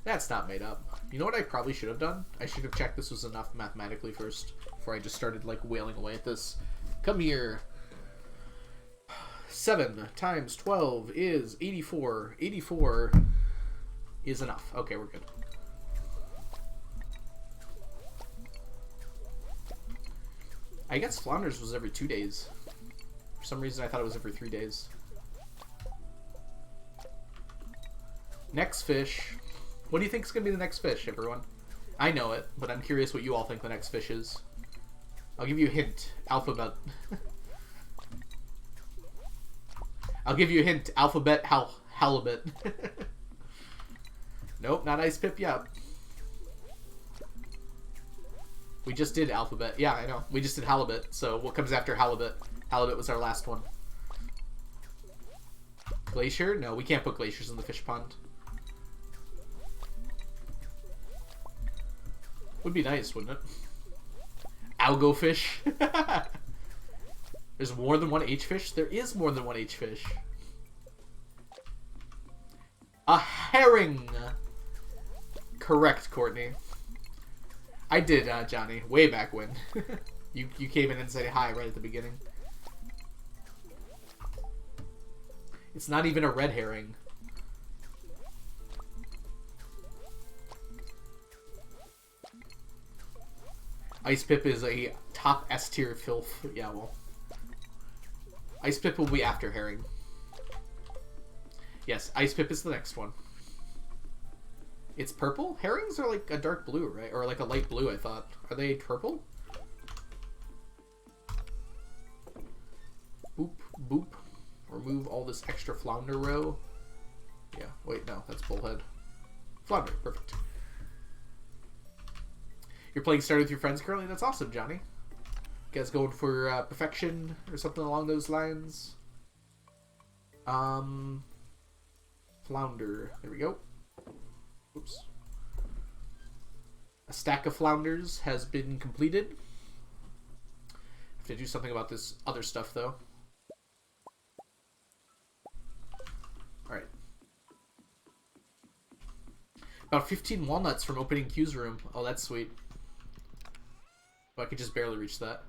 That's not made up. You know what I probably should have done? I should have checked this was enough mathematically first, before I just started, like, wailing away at this. Come here. 7 times 12 is 84. 84 is enough. Okay, we're good. I guess Flounders was every 2 days. For some reason I thought it was every 3 days. Next fish. What do you think is going to be the next fish, everyone? I know it, but I'm curious what you all think the next fish is. I'll give you a hint. Alphabet. I'll give you a hint. Alphabet halibut. Nope, not ice pip yet. We just did alphabet. Yeah, I know. We just did halibut. So what comes after halibut? Halibut was our last one. Glacier? No, we can't put glaciers in the fish pond. Would be nice, wouldn't it? Algo fish. There's more than one H fish? There is more than one H fish. A herring. Correct, Courtney. I did, Johnny. Way back when. You came in and said hi right at the beginning. It's not even a red herring. Ice Pip is a top S tier filth. Yeah, well. Ice Pip will be after herring. Yes, Ice Pip is the next one. It's purple? Herrings are like a dark blue, right? Or like a light blue, I thought. Are they purple? Boop, boop. Remove all this extra flounder row. Yeah, wait, no, that's bullhead. Flounder, perfect. You're playing Stardew with your friends currently? That's awesome, Johnny. You guys going for perfection or something along those lines? Flounder. There we go. Oops. A stack of flounders has been completed. Have to do something about this other stuff, though. Alright. About 15 walnuts from opening Q's room. Oh, that's sweet. Oh, I could just barely reach that.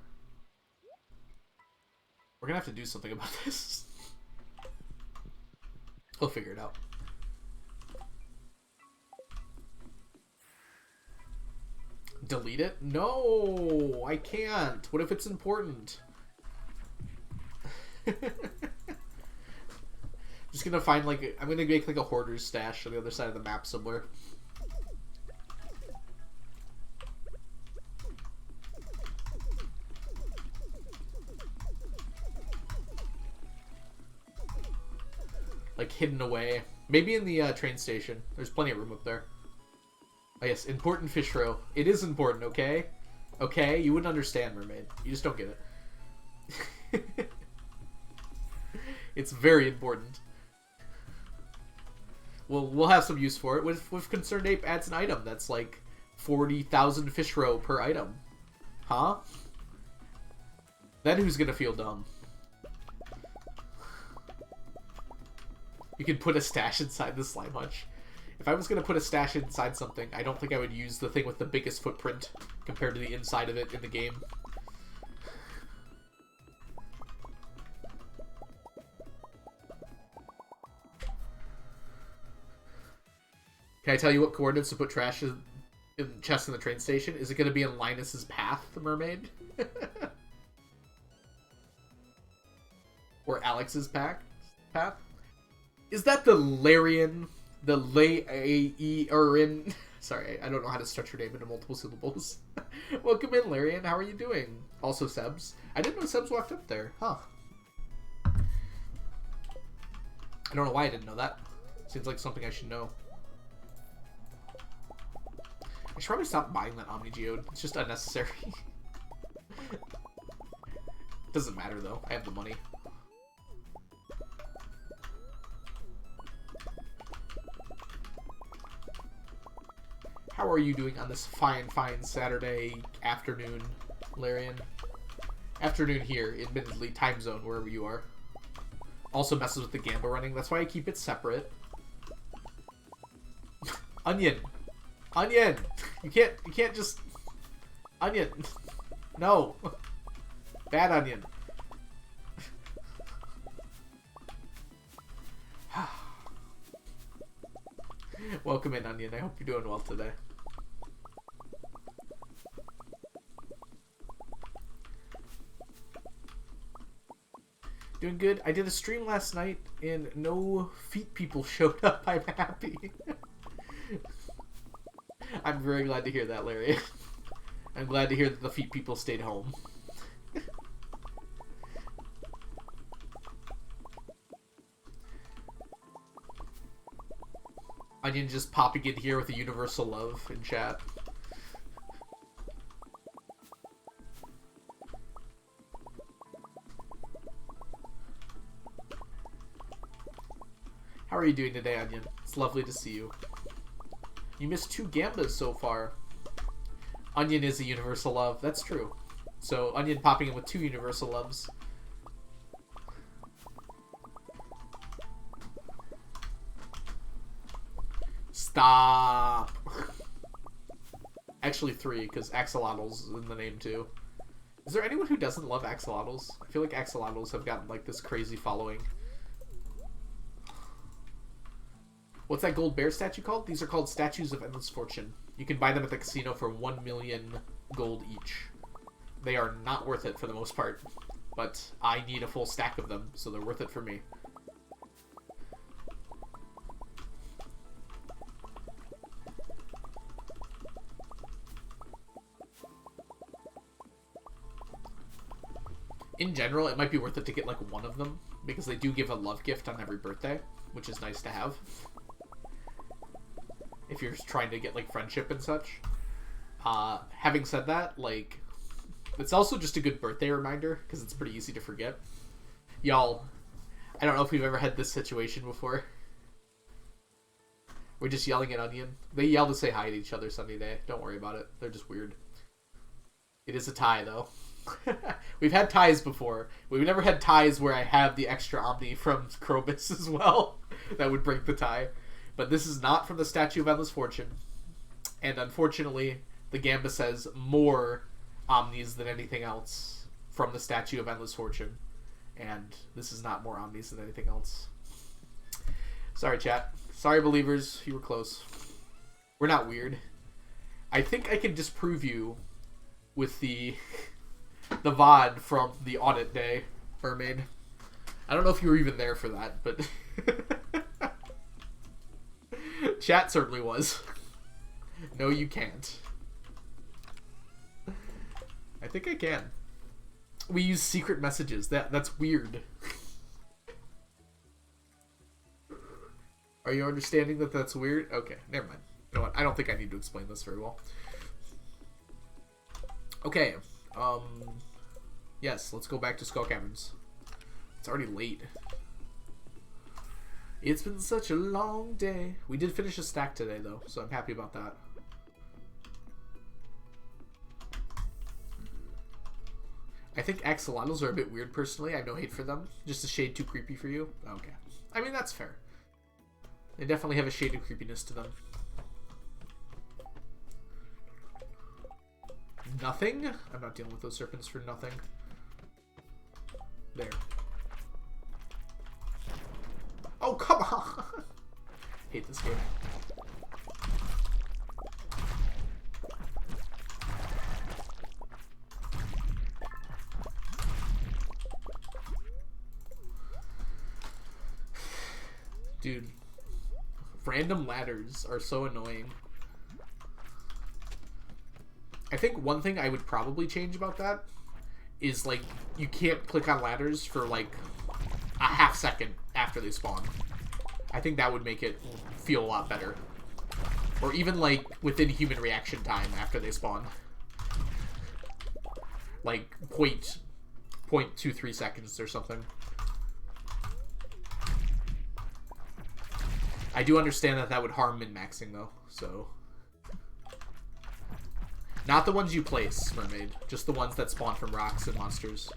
We're gonna have to do something about this. We'll figure it out. Delete it? No, I can't. What if it's important? Just gonna find like I'm gonna make like a hoarder's stash on the other side of the map somewhere. Like hidden away. Maybe in the train station. There's plenty of room up there. Oh yes, important fish row. It is important, okay? Okay? You wouldn't understand, mermaid. You just don't get it. It's very important. We'll have some use for it. With Concerned Ape adds an item that's like 40,000 fish row per item. Huh? Then who's gonna feel dumb? You can put a stash inside the slime hutch. If I was going to put a stash inside something, I don't think I would use the thing with the biggest footprint compared to the inside of it in the game. Can I tell you what coordinates to put trash in chests in the train station? Is it going to be in Linus's path, the mermaid? Or Alex's path? Is that the Larian? The Lay-A-E-R-in? Sorry, I don't know how to structure name into multiple syllables. Welcome in, Larian. How are you doing? Also, Sebs. I didn't know Sebs walked up there. Huh. I don't know why I didn't know that. Seems like something I should know. I should probably stop buying that Omni Geode. It's just unnecessary. Doesn't matter, though. I have the money. How are you doing on this fine Saturday afternoon, Larian? Afternoon here, admittedly, time zone, wherever you are. Also messes with the gamble running. That's why I keep it separate. Onion! Onion! You can't just... Onion! No! Bad onion. Welcome in, Onion. I hope you're doing well today. Doing good. I did a stream last night and no feet people showed up. I'm happy. I'm very glad to hear that, Larry. I'm glad to hear that the feet people stayed home. Onion just popping in here with a universal love in chat. How are you doing today, Onion? It's lovely to see you. You missed 2 Gambas so far. Onion is a universal love. That's true. So, Onion popping in with 2 universal loves. Stop! Actually 3, because axolotls in the name too. Is there anyone who doesn't love axolotls? I feel like axolotls have gotten like this crazy following. What's that gold bear statue called? These are called Statues of Endless Fortune. You can buy them at the casino for 1 million gold each. They are not worth it for the most part, but I need a full stack of them, so they're worth it for me. In general, it might be worth it to get like 1 of them, because they do give a love gift on every birthday, which is nice to have. If you're trying to get like friendship and such. Having said that, like, it's also just a good birthday reminder because it's pretty easy to forget. Y'all, I don't know if we've ever had this situation before. We're just yelling at Onion. They yell to say hi to each other Sunny Day. Don't worry about it. They're just weird. It is a tie though. We've had ties before. We've never had ties where I have the extra Omni from Krobus as well. That would break the tie. But this is not from the Statue of Endless Fortune. And unfortunately, the Gamba says more Omnis than anything else from the Statue of Endless Fortune. And this is not more Omnis than anything else. Sorry, chat. Sorry, believers. You were close. We're not weird. I think I can disprove you with the VOD from the audit day, Mermaid. I don't know if you were even there for that, but... Chat certainly was. No, you can't. I think I can. We use secret messages. That's weird. Are you understanding that that's weird? Okay, never mind. You know what? I don't think I need to explain this very well. Okay. Yes, let's go back to Skull Caverns. It's already late. It's been such a long day. We did finish a stack today, though, so I'm happy about that. I think axolotls are a bit weird, personally. I have no hate for them. Just a shade too creepy for you? Okay. I mean, that's fair. They definitely have a shade of creepiness to them. Nothing? I'm not dealing with those serpents for nothing. There. Oh, come on! Hate this game. Dude, random ladders are so annoying. I think one thing I would probably change about that is, like, you can't click on ladders for, like, a half second after they spawn. I think that would make it feel a lot better. Or even, like, within human reaction time after they spawn. Like, 0.23 seconds or something. I do understand that that would harm min-maxing, though, so... Not the ones you place, Mermaid. Just the ones that spawn from rocks and monsters.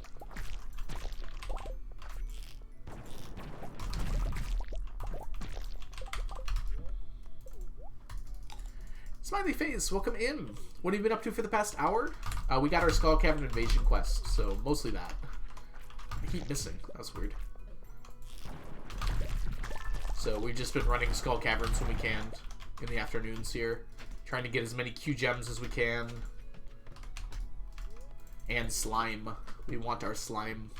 Smiley Face, welcome in. What have you been up to for the past hour? We got our Skull Cavern Invasion quest, so mostly that. I keep missing. That's weird. So we've just been running Skull Caverns when we can in the afternoons here. Trying to get as many Q gems as we can. And slime. We want our slime.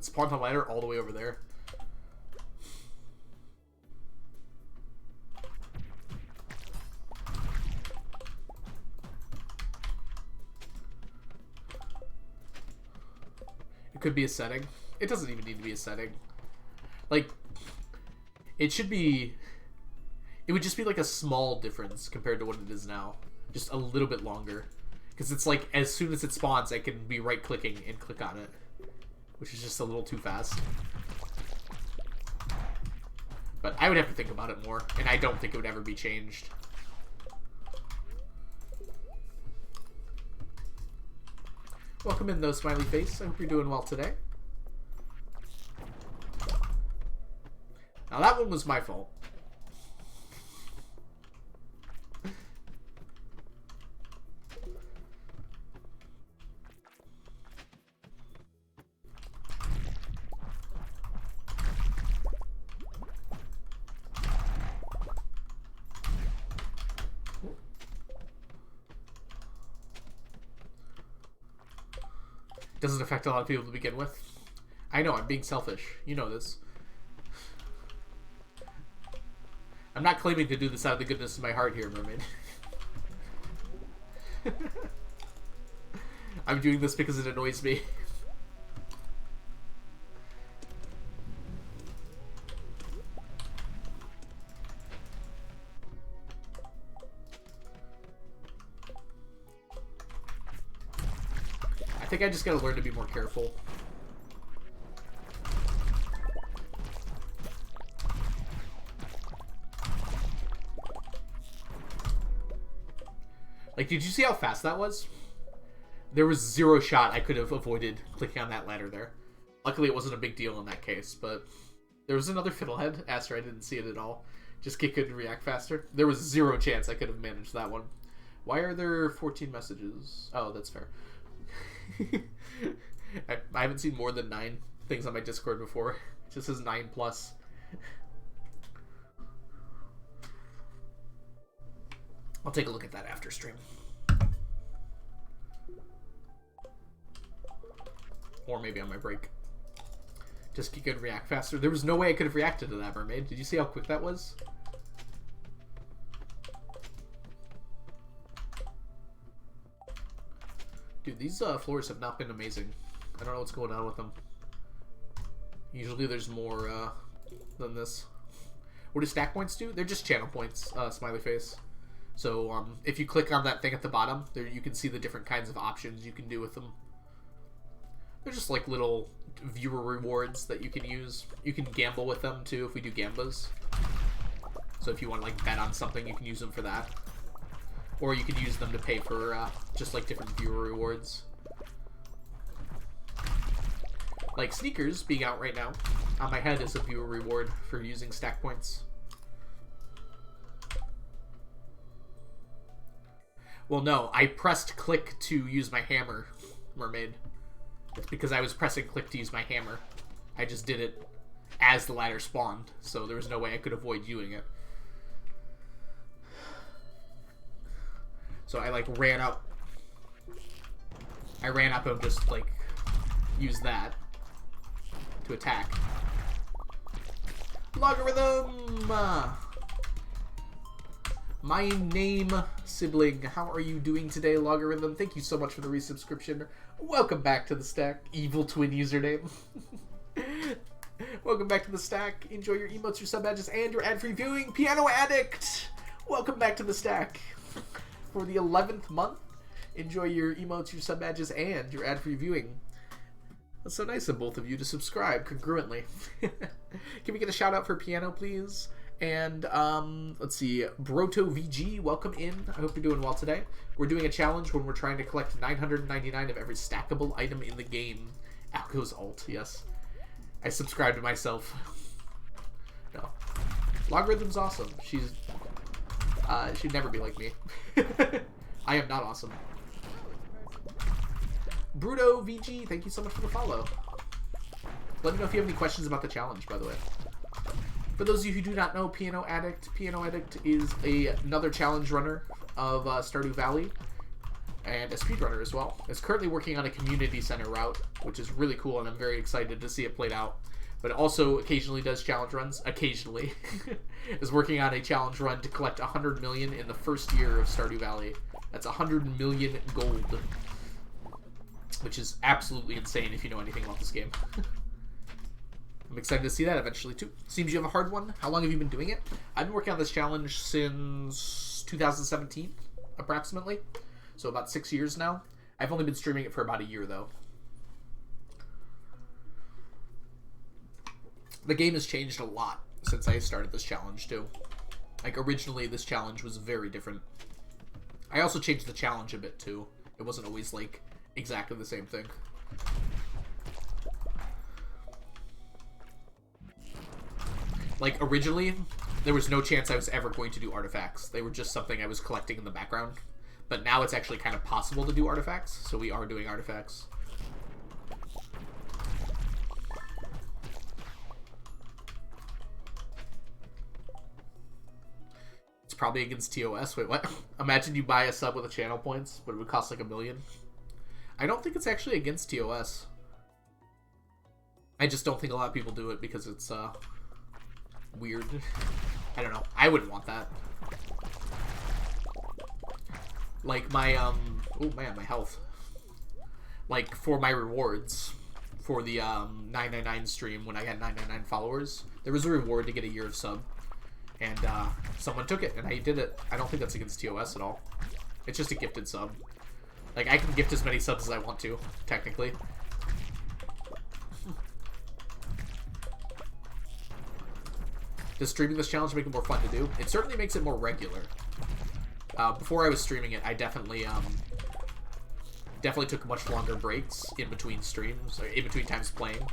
It spawned a ladder all the way over there. It could be a setting. It doesn't even need to be a setting. Like, it should be... It would just be like a small difference compared to what it is now. Just a little bit longer. Because it's like, as soon as it spawns, I can be right-clicking and click on it. Which is just a little too fast. But I would have to think about it more. And I don't think it would ever be changed. Welcome in, though, Smiley Face. I hope you're doing well today. Now, that one was my fault. Doesn't affect a lot of people to begin with. I know, I'm being selfish. You know this. I'm not claiming to do this out of the goodness of my heart here, Mermaid. I'm doing this because it annoys me. I think I just gotta learn to be more careful. Like, did you see how fast that was? There was zero shot I could have avoided clicking on that ladder there. Luckily, it wasn't a big deal in that case, but there was another fiddlehead. Aster, I didn't see it at all. Just get good and react faster. There was zero chance I could have managed that one. Why are there 14 messages? Oh, that's fair. I haven't seen more than 9 things on my Discord before. It just says 9+. I'll take a look at that after stream. Or maybe on my break. Just get good and react faster. There was no way I could have reacted to that, Mermaid. Did you see how quick that was? Dude, these floors have not been amazing. I don't know what's going on with them. Usually there's more than this. What do stack points do? They're just channel points, Smiley Face. So if you click on that thing at the bottom, there you can see the different kinds of options you can do with them. They're just like little viewer rewards that you can use. You can gamble with them too if we do gambas. So if you want to like bet on something, you can use them for that. Or you can use them to pay for just like different viewer rewards. Like sneakers being out right now on my head is a viewer reward for using stack points. Well, no, I pressed click to use my hammer, Mermaid. It's because I was pressing click to use my hammer. I just did it as the ladder spawned, so there was no way I could avoid doing it. So I like ran up. I ran up and just like used that to attack. Logarithm! My name, sibling. How are you doing today, Logarithm? Thank you so much for the resubscription. Welcome back to the stack. Evil twin username. Welcome back to the stack. Enjoy your emotes, your sub badges, and your ad-free viewing. Piano Addict! Welcome back to the stack. For the 11th month, enjoy your emotes, your sub badges, and your ad-free viewing. That's so nice of both of you to subscribe congruently. Can we get a shout out for Piano, please? And let's see, Broto VG, welcome in. I hope you're doing well today. We're doing a challenge when we're trying to collect 999 of every stackable item in the game. Out goes alt, yes. I subscribe to myself. No. Logarithm's awesome. She'd never be like me. I am not awesome. Bruto VG, thank you so much for the follow. Let me know if you have any questions about the challenge, by the way. For those of you who do not know Piano Addict is another challenge runner of Stardew Valley. and a speedrunner as well. It's currently working on a community center route, which is really cool, and I'm very excited to see it played out. But it also occasionally does challenge runs. Occasionally. Is working on a challenge run to collect 100 million in the first year of Stardew Valley. That's 100 million gold. Which is absolutely insane if you know anything about this game. I'm excited to see that eventually, too. Seems you have a hard one. How long have you been doing it? I've been working on this challenge since 2017, approximately. So about 6 years now. I've only been streaming it for about a year, though. The game has changed a lot since I started this challenge, too. Like, originally, this challenge was very different. I also changed the challenge a bit, too. It wasn't always, like, exactly the same thing. Like, originally, there was no chance I was ever going to do artifacts. They were just something I was collecting in the background. But now it's actually kind of possible to do artifacts, so we are doing artifacts. It's probably against TOS. Wait, what? Imagine you buy a sub with a channel points, but it would cost like $1 million. I don't think it's actually against TOS. I just don't think a lot of people do it because it's, weird. I don't know. I wouldn't want that. Like, my, oh man, my health. Like, for my rewards, for the, 999 stream, when I had 999 followers, there was a reward to get a year of sub. And, someone took it, and I did it. I don't think that's against TOS at all. It's just a gifted sub. Like, I can gift as many subs as I want to, technically. Does streaming this challenge make it more fun to do? It certainly makes it more regular. Before I was streaming it, I definitely took much longer breaks in between streams, or in between times playing.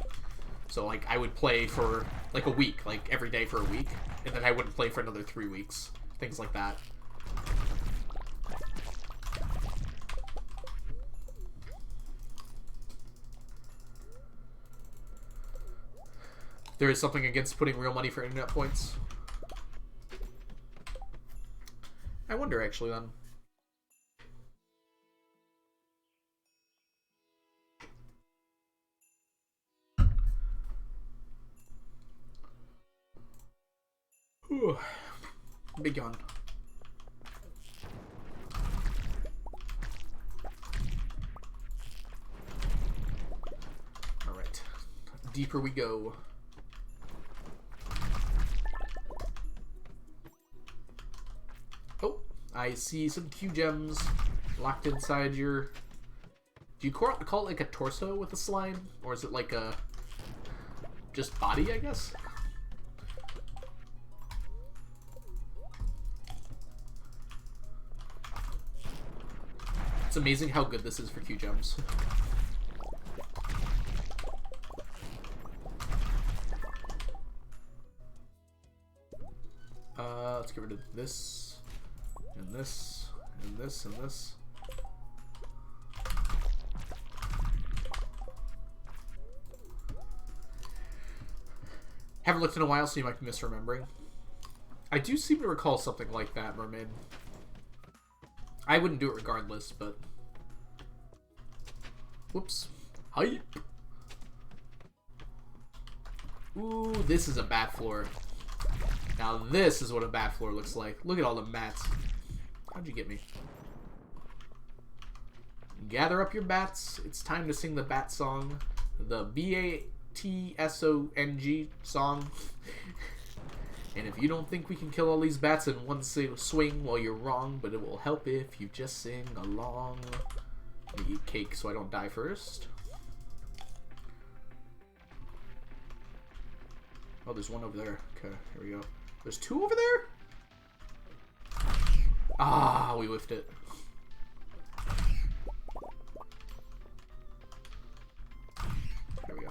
So, like, I would play for, like, a week, like, every day for a week, and then I wouldn't play for another 3 weeks. Things like that. There is something against putting real money for internet points. I wonder, actually, then. Whew. Big yawn. Alright. Deeper we go. Oh, I see some Q gems locked inside your... Do you call it like a torso with a slime? Or is it like a... just body, I guess? It's amazing how good this is for Q gems. Let's get rid of this, and this, and this, and this. Haven't looked in a while, so you might be misremembering. I do seem to recall something like that, Mermaid. I wouldn't do it regardless, but... Whoops. Hype! Ooh, this is a bat floor. Now this is what a bat floor looks like. Look at all the mats. How'd you get me? Gather up your bats. It's time to sing the bat song. The B-A-T-S-O-N-G song. And if you don't think we can kill all these bats in one swing, well, you're wrong, but it will help if you just sing along. Let me eat cake so I don't die first. Oh, there's one over there. Okay, here we go. There's 2 over there? Ah, we whiffed it. There we go.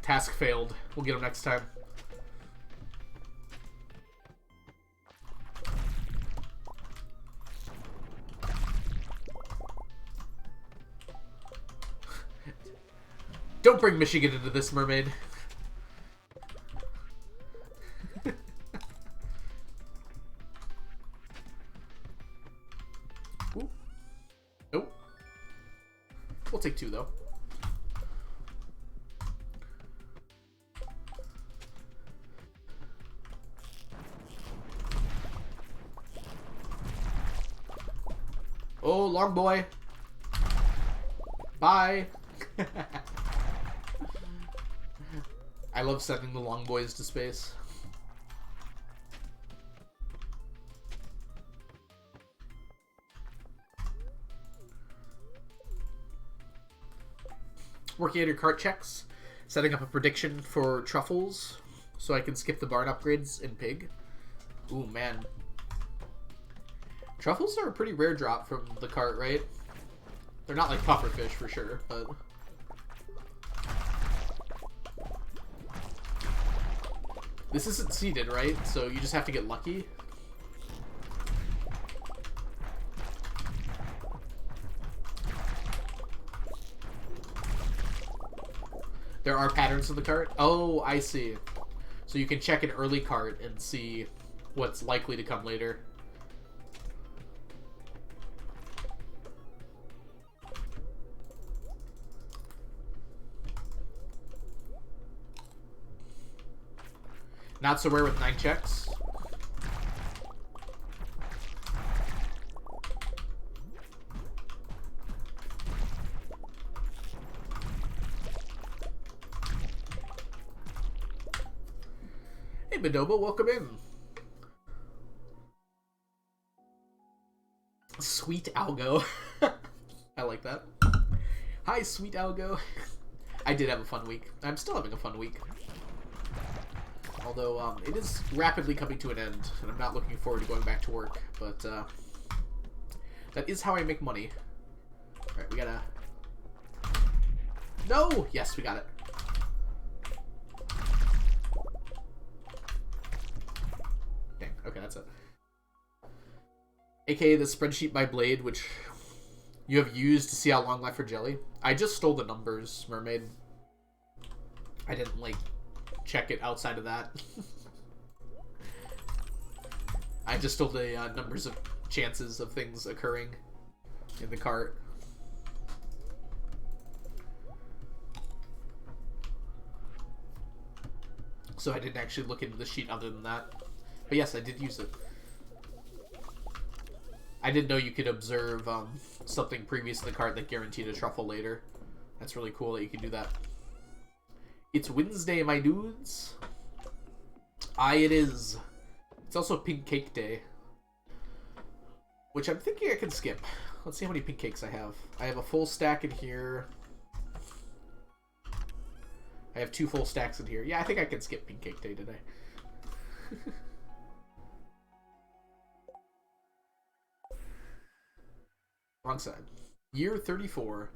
Task failed. We'll get him next time. Don't bring Michigan into this, Mermaid. take 2 though. Oh, long boy. Bye. I love sending the long boys to space. Working on your cart checks. Setting up a prediction for truffles so I can skip the barn upgrades in pig. Ooh, man. Truffles are a pretty rare drop from the cart, right? They're not like pufferfish for sure, but... This isn't seeded, right? So you just have to get lucky. There are patterns of the cart? Oh, I see. So you can check an early cart and see what's likely to come later. Not so rare with 9 checks. Hey, Madoba, welcome in. Sweet Algo. I like that. Hi, Sweet Algo. I did have a fun week. I'm still having a fun week. Although, it is rapidly coming to an end, and I'm not looking forward to going back to work, but, that is how I make money. Alright, we gotta... No! Yes, we got it. Dang, okay, that's it. AKA the spreadsheet by Blade, which you have used to see how long left for jelly. I just stole the numbers, Mermaid. I didn't, like... check it outside of that. I just stole the numbers of chances of things occurring in the cart. So I didn't actually look into the sheet other than that. But yes, I did use it. I didn't know you could observe something previous in the cart that guaranteed a truffle later. That's really cool that you can do that. It's Wednesday, my dudes. Aye, it is. It's also Pink Cake Day. Which I'm thinking I can skip. Let's see how many pink cakes I have. I have a full stack in here. I have 2 full stacks in here. Yeah, I think I can skip Pink Cake Day today. Wrong side. Year 34.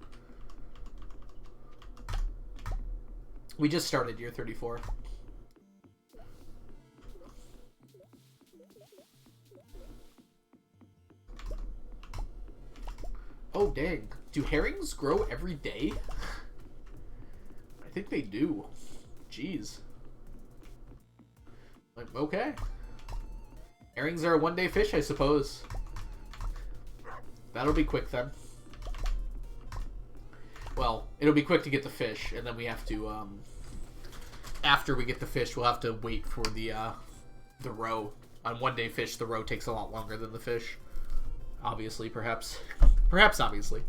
We just started year 34. Oh, dang. Do herrings grow every day? I think they do. Jeez. Like, okay. Herrings are a one-day fish, I suppose. That'll be quick, then. Well, it'll be quick to get the fish, and then we have to, after we get the fish, we'll have to wait for the roe. On one-day fish, the roe takes a lot longer than the fish. Obviously, perhaps. Perhaps, obviously.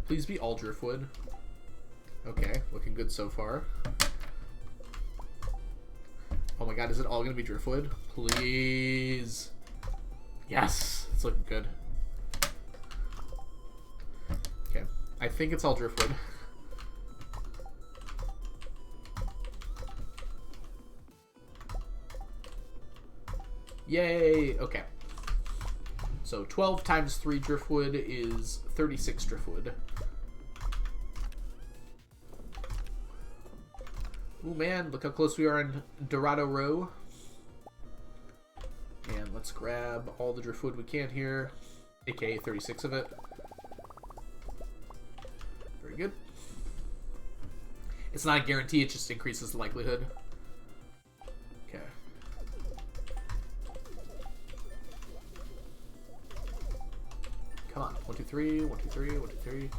Please be all driftwood. Okay, looking good so far. Oh my god, is it all gonna be driftwood? Please. Yes, it's looking good. Okay, I think it's all driftwood. Yay! Okay. So 12 times 3 driftwood is 36 driftwood. Ooh man, look how close we are in Dorado Row. And let's grab all the driftwood we can here, aka 36 of it. Very good. It's not a guarantee, it just increases the likelihood. Okay. 1, 2, 3, 1, 2, 3, 1, 2, 3.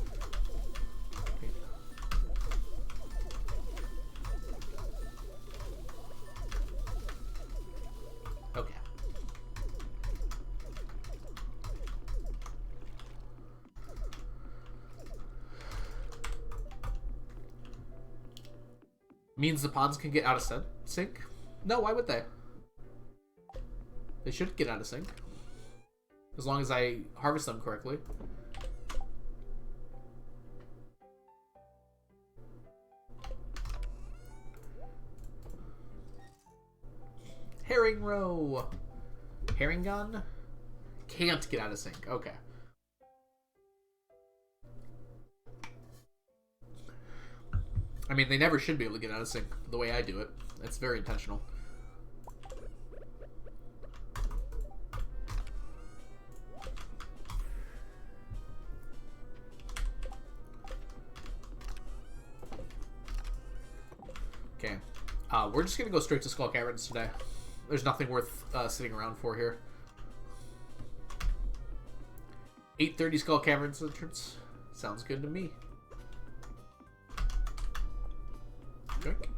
Okay. Means the ponds can get out of sync? No, why would they? They should get out of sync. As long as I harvest them correctly. Herring row. Herring gun? Can't get out of sync. Okay. I mean, they never should be able to get out of sync the way I do it. It's very intentional. Okay. We're just going to go straight to Skull Caverns today. There's nothing worth sitting around for here. 8:30 Skull Caverns entrance. Sounds good to me. Drink.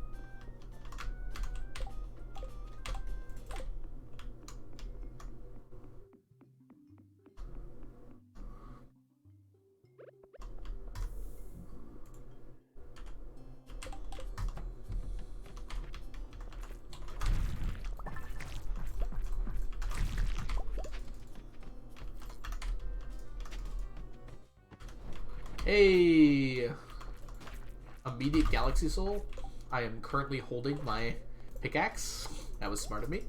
Hey! Immediate Galaxy Soul. I am currently holding my pickaxe. That was smart of me.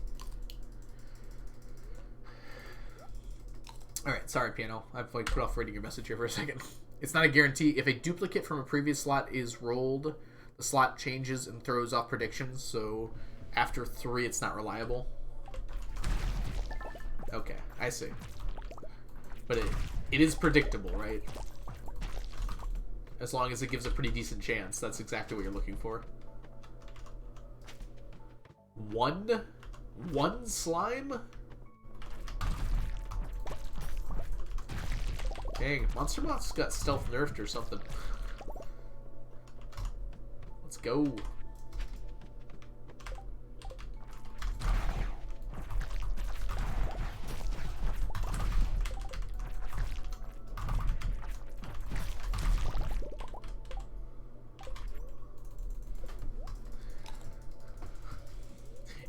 Alright, sorry, Piano. I've like put off reading your message here for a second. It's not a guarantee. If a duplicate from a previous slot is rolled, the slot changes and throws off predictions, so after 3 it's not reliable. Okay, I see. But it is predictable, right? As long as it gives a pretty decent chance. That's exactly what you're looking for. One slime? Dang, Monster Moth's got stealth nerfed or something. Let's go.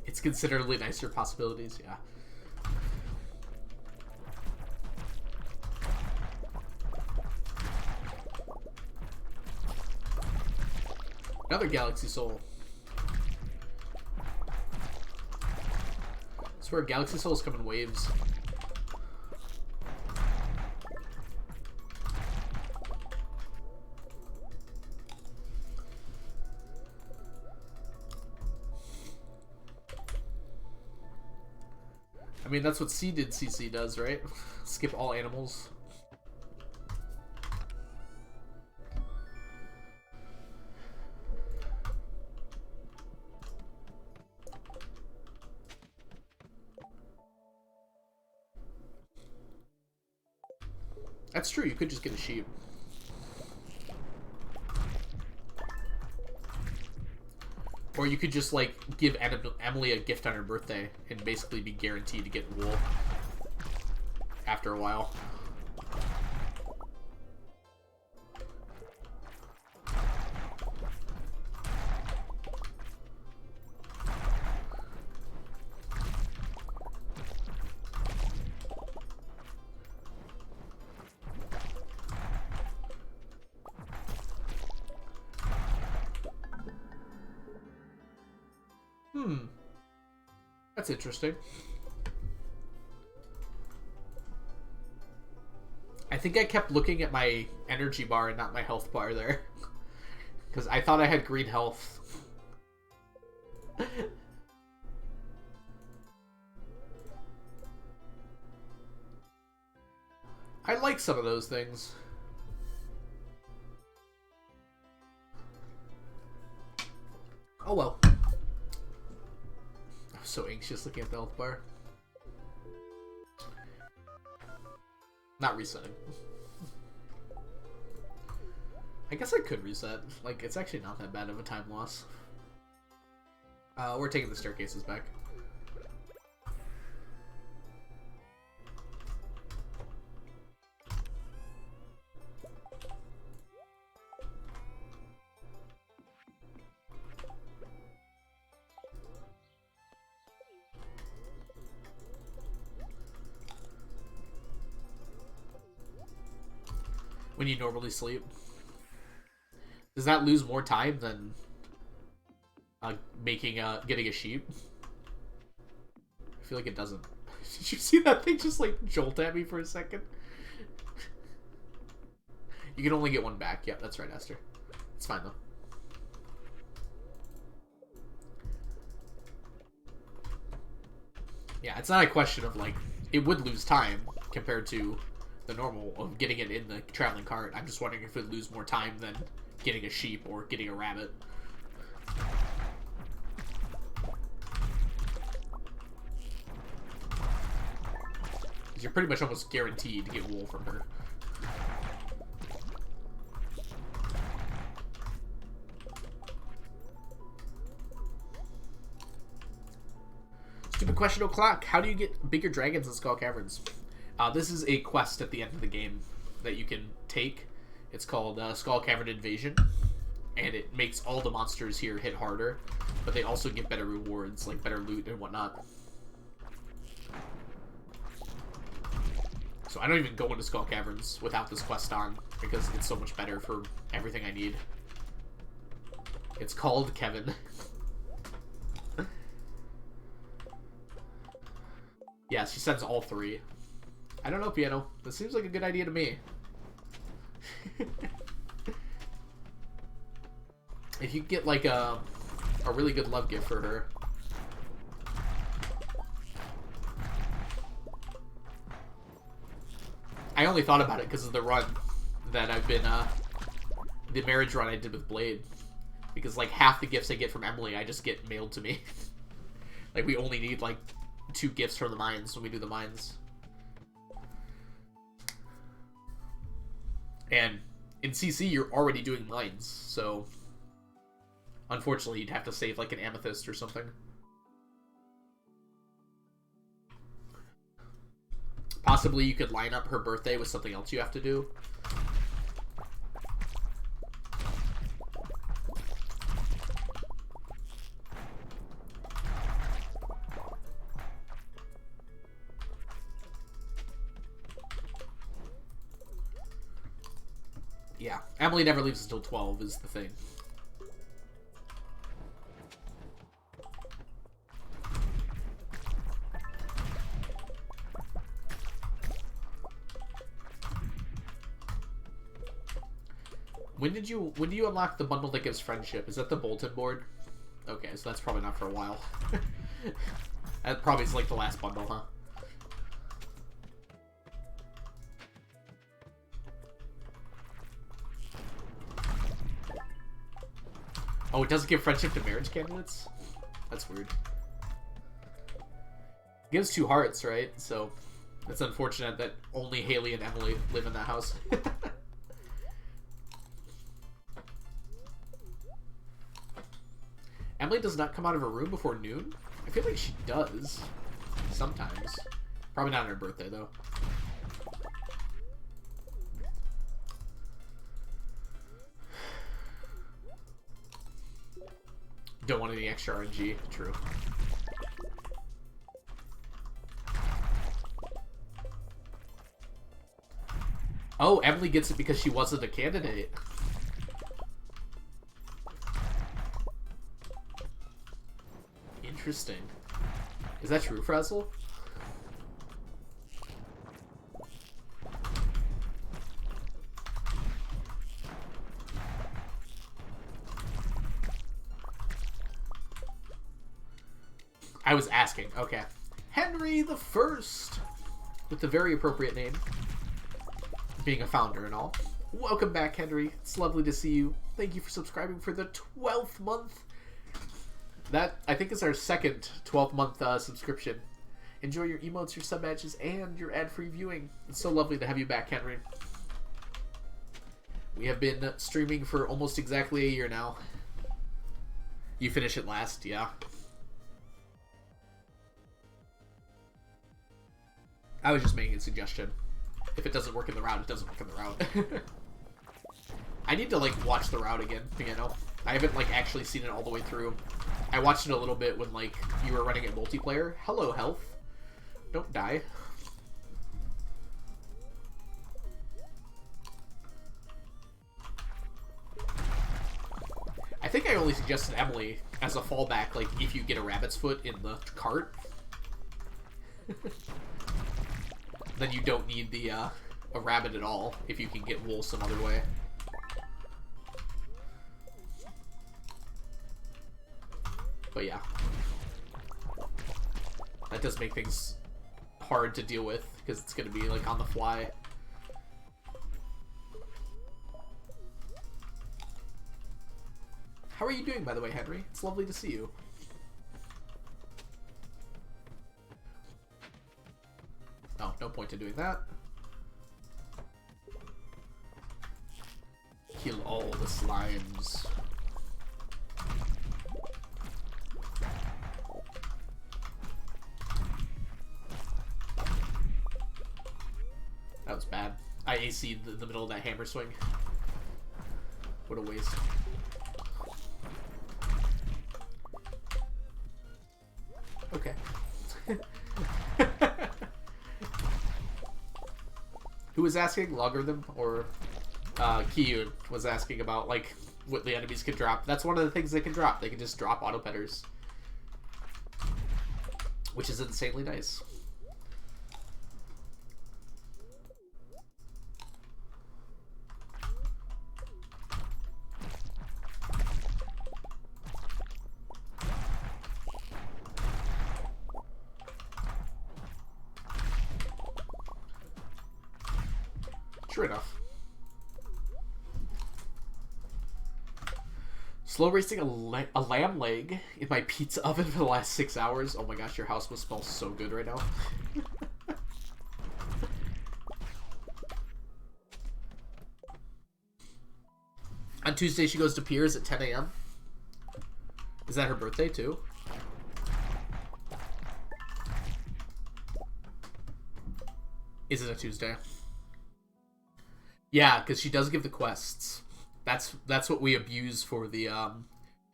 It's considerably nicer possibilities, yeah. Another Galaxy Soul. I swear Galaxy Souls come in waves. I mean, that's what Seeded CC does, right? Skip all animals. That's true, you could just get a sheep. Or you could just, like, give Emily a gift on her birthday and basically be guaranteed to get wool after a while. That's interesting. I think I kept looking at my energy bar and not my health bar there. Because I thought I had green health. I like some of those things. Oh well. I'm so anxious looking at the health bar. Not resetting. I guess I could reset. Like, it's actually not that bad of a time loss. We're taking the staircases back. When you normally sleep. Does that lose more time than getting a sheep? I feel like it doesn't. Did you see that thing just like jolt at me for a second? You can only get one back. Yep, that's right, Esther. It's fine though. Yeah, it's not a question of like it would lose time compared to the normal of getting it in the traveling cart. I'm just wondering if it would lose more time than getting a sheep or getting a rabbit. Because you're pretty much almost guaranteed to get wool from her. Stupid question o'clock. How do you get bigger dragons in Skull Caverns? This is a quest at the end of the game that you can take. It's called Skull Cavern Invasion, and it makes all the monsters here hit harder, but they also get better rewards, like better loot and whatnot. So I don't even go into Skull Caverns without this quest on, because it's so much better for everything I need. It's called Kevin. Yeah, she sends all three. I don't know, Piano. This seems like a good idea to me. If you get like a really good love gift for her. I only thought about it because of the run that I've been, the marriage run I did with Blade. Because like half the gifts I get from Emily, I just get mailed to me. Like we only need like 2 gifts from the mines when we do the mines. And in CC, you're already doing mines, so unfortunately, you'd have to save like an amethyst or something. Possibly you could line up her birthday with something else you have to do. Yeah, Emily never leaves until 12 is the thing. When do you unlock the bundle that gives friendship? Is that the bulletin board? Okay, so that's probably not for a while. That probably is like the last bundle, huh? Oh, it doesn't give friendship to marriage candidates? That's weird. It gives 2 hearts, right? So it's unfortunate that only Haley and Emily live in that house. Emily does not come out of her room before noon? I feel like she does. Sometimes. Probably not on her birthday, though. Don't want any extra RNG. True. Oh, Emily gets it because she wasn't a candidate. Interesting. Is that true, Frazzle? I was asking. Okay. Henry the First, with the very appropriate name, being a founder and all. Welcome back, Henry. It's lovely to see you. Thank you for subscribing for the 12th month. That, I think, is our second 12-month subscription. Enjoy your emotes, your sub matches, and your ad-free viewing. It's so lovely to have you back, Henry. We have been streaming for almost exactly a year now. You finish it last, yeah. I was just making a suggestion. If it doesn't work in the route, it doesn't work in the route. I need to, like, watch the route again, you know? I haven't, like, actually seen it all the way through. I watched it a little bit when, like, you were running it multiplayer. Hello, health. Don't die. I think I only suggested Emily as a fallback, like, if you get a rabbit's foot in the cart. Then you don't need the, a rabbit at all, if you can get wool some other way. But yeah. That does make things hard to deal with, because it's going to be, like, on the fly. How are you doing, by the way, Henry? It's lovely to see you. Oh, no point in doing that. Kill all the slimes. That was bad. I AC'd the middle of that hammer swing. What a waste. Okay. Who was asking? Logarithm or Kiyun was asking about, like, what the enemies can drop. That's one of the things they can drop. They can just drop auto petters, which is insanely nice. Sure enough. Slow roasting a lamb leg in my pizza oven for the last 6 hours. Oh my gosh, your house must smell so good right now. On Tuesday, she goes to Piers at 10 a.m. Is that her birthday, too? Is it a Tuesday? Yeah, because she does give the quests. That's what we abuse for the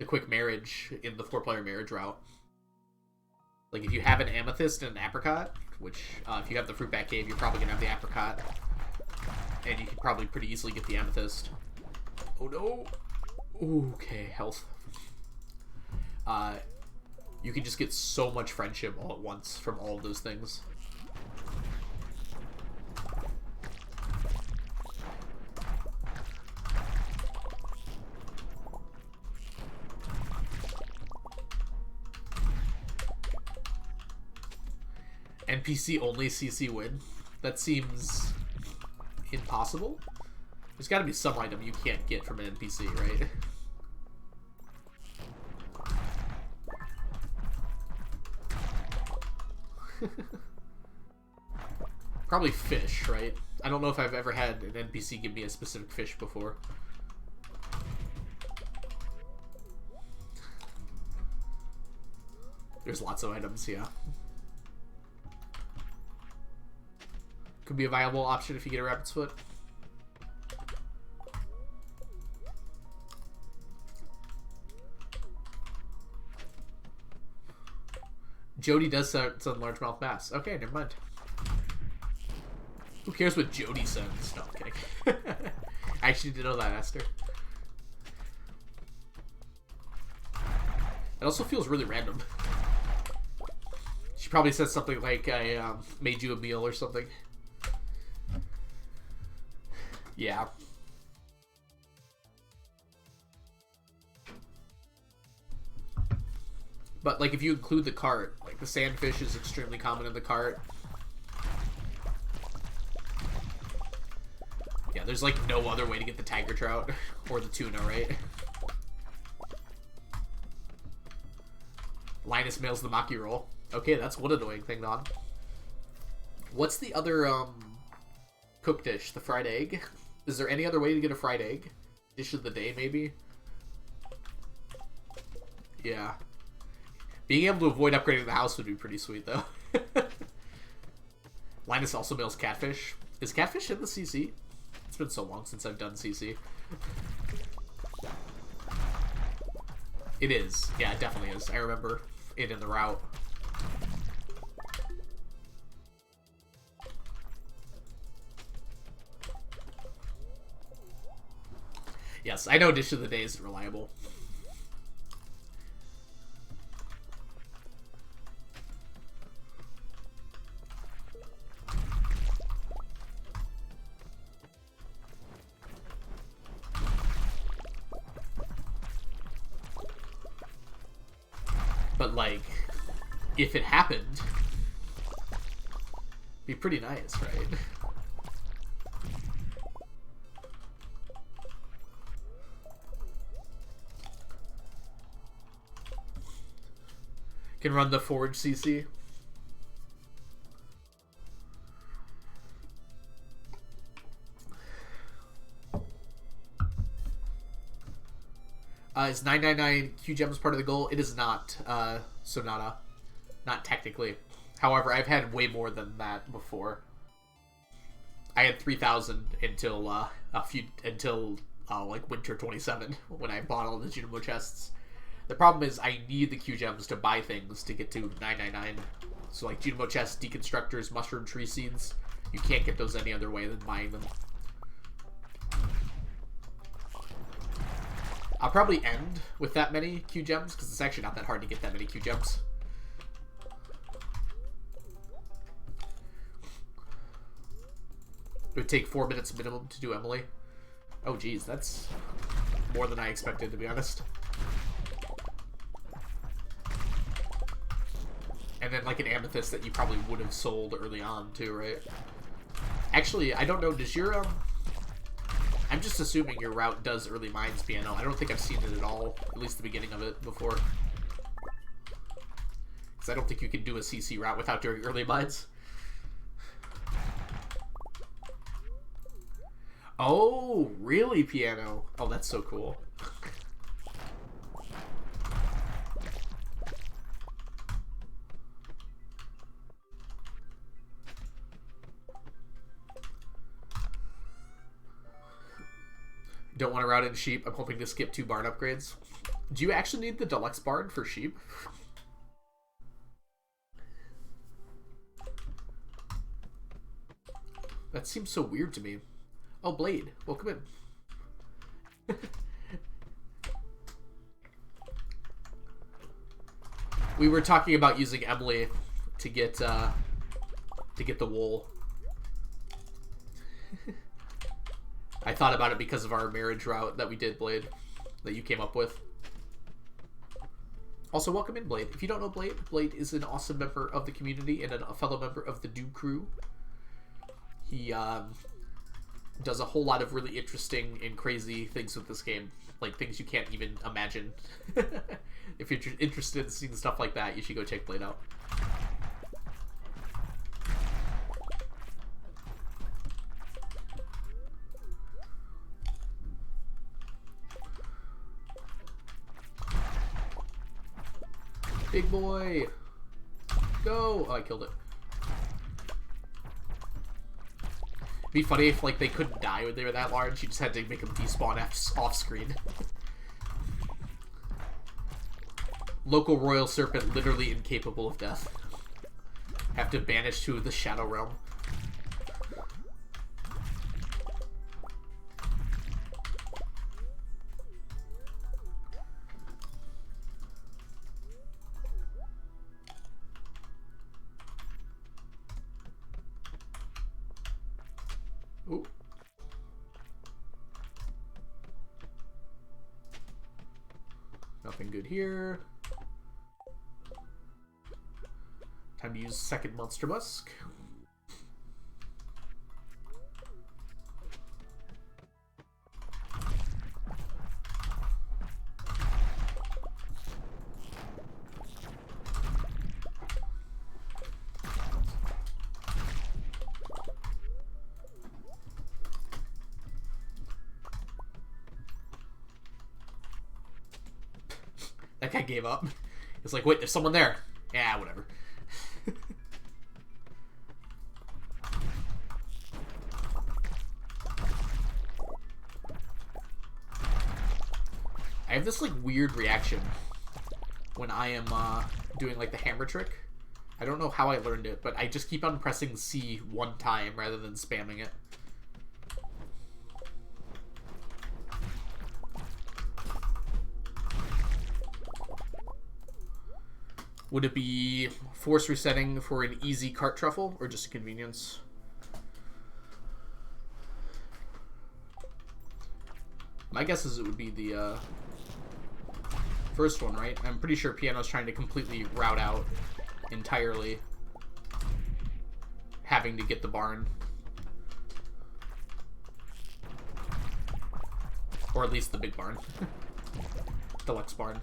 quick marriage in the 4-player marriage route. Like, if you have an amethyst and an apricot, which if you have the fruit bat cave, you're probably gonna have the apricot, and you can probably pretty easily get the amethyst. Oh no! Okay, health. You can just get so much friendship all at once from all of those things. NPC only CC win? That seems impossible. There's got to be some item you can't get from an NPC, right? Probably fish, right? I don't know if I've ever had an NPC give me a specific fish before. There's lots of items, yeah. Could be a viable option if you get a rabbit's foot. Jody does sound largemouth bass. Okay, never mind. Who cares what Jody says? No, I'm kidding. I actually didn't know that, Esther. It also feels really random. She probably says something like, I made you a meal or something. Yeah. But, like, if you include the cart, like, the sandfish is extremely common in the cart. Yeah, there's, like, no other way to get the tiger trout. Or the tuna, right? Linus mails the maki roll. Okay, that's one annoying thing, Don. What's the other, cooked dish? The fried egg? Is there any other way to get a fried egg? Dish of the day, maybe? Yeah. Being able to avoid upgrading the house would be pretty sweet, though. Linus also mills catfish. Is catfish in the CC? It's been so long since I've done CC. It is. Yeah, it definitely is. I remember it in the route. Yes, I know Dish of the Day isn't reliable. But, like, if it happened, it'd be pretty nice, right? Can run the Forge CC. Is 999 Q gems part of the goal? It is not, Sonata. Not technically. However, I've had way more than that before. I had 3,000 until like winter 27 when I bought all the Junimo chests. The problem is I need the Q gems to buy things to get to 999. So like Junimo chests, deconstructors, mushroom tree seeds, you can't get those any other way than buying them. I'll probably end with that many Q gems because it's actually not that hard to get that many Q gems. It would take 4 minutes minimum to do Emily. Oh geez, that's more than I expected, to be honest. And then like an amethyst that you probably would have sold early on too, right? Actually, I don't know, does your I'm just assuming your route does early mines piano. I don't think I've seen it at all, at least the beginning of it before. Because I don't think you can do a CC route without doing early mines. Oh, really, piano? Oh, that's so cool. Don't want to route in sheep. I'm hoping to skip 2 barn upgrades. Do you actually need the deluxe barn for sheep? That seems so weird to me. Oh, Blade, welcome in. We were talking about using Emily to get the wool. I thought about it because of our marriage route that we did, Blade, that you came up with. Also, welcome in, Blade. If you don't know Blade, Blade is an awesome member of the community and a fellow member of the Do crew. He does a whole lot of really interesting and crazy things with this game, like things you can't even imagine. If you're interested in seeing stuff like that, you should go check Blade out. Big boy! Go! Oh, I killed it. It'd be funny if like they couldn't die when they were that large. You just had to make them despawn off screen. Local royal serpent, literally incapable of death. Have to banish to the Shadow Realm. Ooh. Nothing good here. Time to use second Monster Musk. That guy gave up. It's like, wait, there's someone there. Yeah, whatever. I have this like weird reaction when I am doing like the hammer trick. I don't know how I learned it, but I just keep on pressing C one time rather than spamming it. Would it be force resetting for an easy cart truffle or just a convenience? My guess is it would be the first one, right? I'm pretty sure Piano's trying to completely route out entirely, having to get the barn. Or at least the big barn. Deluxe barn.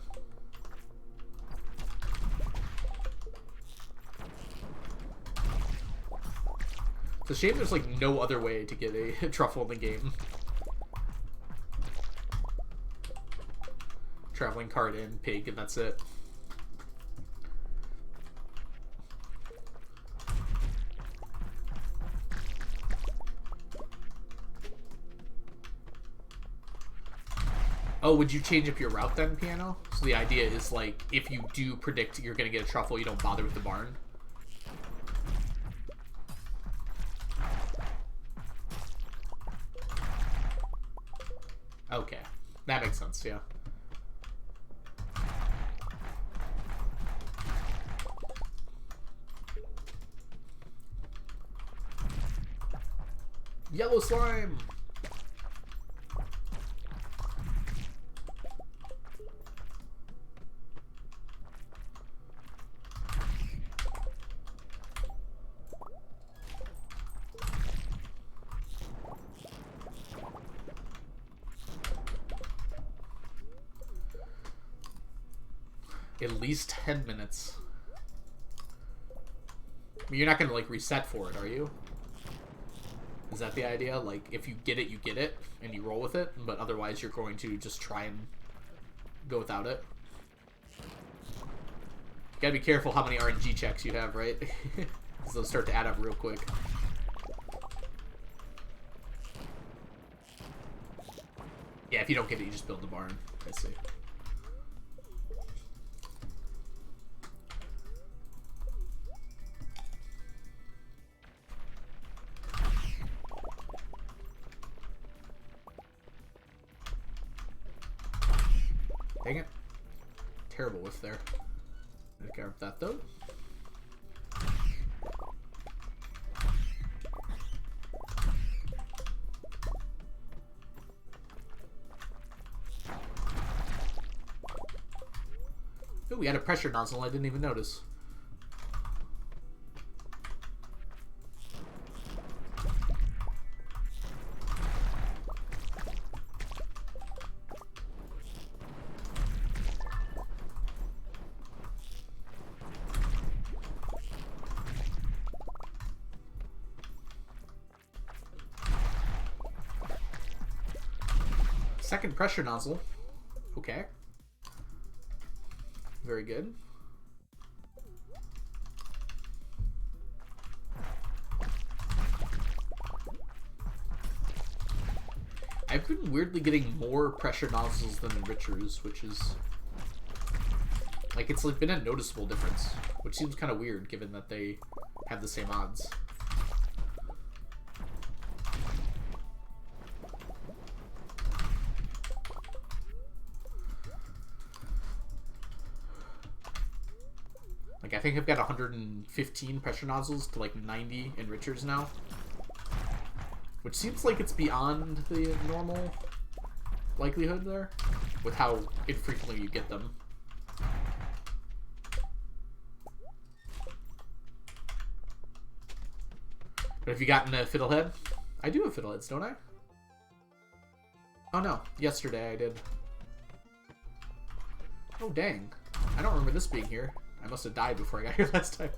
It's a shame there's like no other way to get a truffle in the game. Traveling cart in, pig, and that's it. Oh, would you change up your route then, Piano? So the idea is like, if you do predict you're gonna get a truffle, you don't bother with the barn. Okay, that makes sense, yeah. Yellow slime! At least 10 minutes. I mean, you're not gonna, like, reset for it, are you? Is that the idea? Like, if you get it, you get it, and you roll with it, but otherwise you're going to just try and go without it? You gotta be careful how many RNG checks you have, right? Because those start to add up real quick. Yeah, if you don't get it, you just build the barn. I see. Dang it. Terrible whiff there. Gonna grab that though. Ooh, we had a pressure nozzle I didn't even notice. Second pressure nozzle. Okay. Very good. I've been weirdly getting more pressure nozzles than enrichers, which is... like, it's like been a noticeable difference, which seems kind of weird given that they have the same odds. Like, I think I've got 115 pressure nozzles to like 90 enrichers now. Which seems like it's beyond the normal likelihood there, with how infrequently you get them. But have you gotten a fiddlehead? I do have fiddleheads, don't I? Oh no, yesterday I did. Oh dang. I don't remember this being here. I must have died before I got here last time.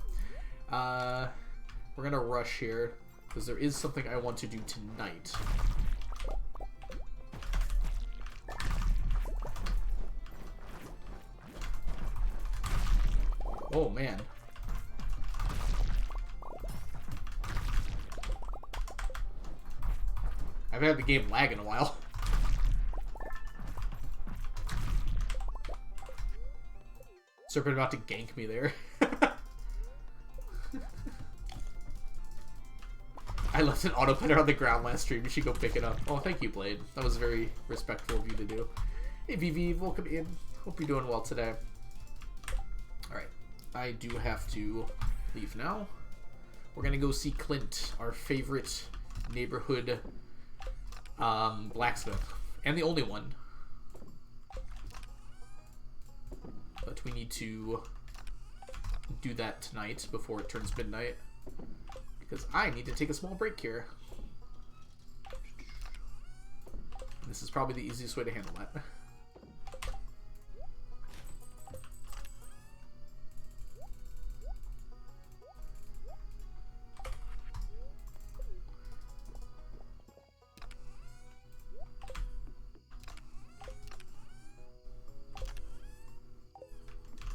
We're gonna rush here, because there is something I want to do tonight. Oh, man. I haven't had the game lag in a while. Serpent about to gank me there. I left an auto cutter on the ground last stream. You should go pick it up. Oh, thank you, Blade. That was very respectful of you to do. Hey, VV, welcome in. Hope you're doing well today. Alright. I do have to leave now. We're going to go see Clint, our favorite neighborhood blacksmith. And the only one. But we need to do that tonight before it turns midnight. Because I need to take a small break here. This is probably the easiest way to handle that.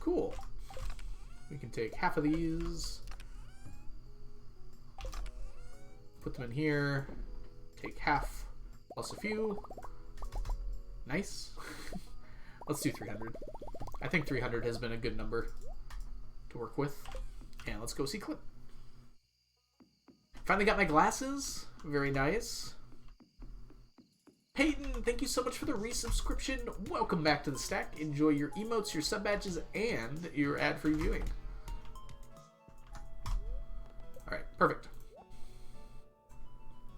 Cool. We can take half of these. Put them in here. Take half plus a few. Nice. Let's do 300. I think 300 has been a good number to work with. And let's go see Clint. Finally got my glasses. Very nice. Peyton, thank you so much for the resubscription. Welcome back to the stack. Enjoy your emotes, your sub badges, and your ad-free viewing. Alright, perfect.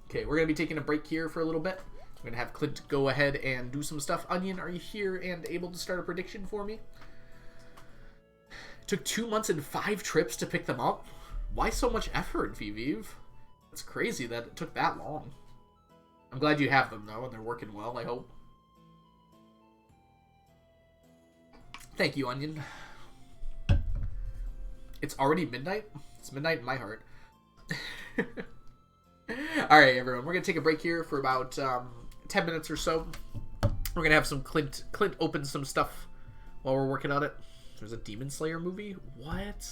Okay, we're going to be taking a break here for a little bit. I'm going to have Clint go ahead and do some stuff. Onion, are you here and able to start a prediction for me? It took 2 months and 5 trips to pick them up. Why so much effort, Viviv? It's crazy that it took that long. I'm glad you have them, though, and they're working well, I hope. Thank you, Onion. It's already midnight? It's midnight in my heart. Alright, everyone. We're going to take a break here for about 10 minutes or so. We're going to have some Clint open some stuff while we're working on it. There's a Demon Slayer movie? What?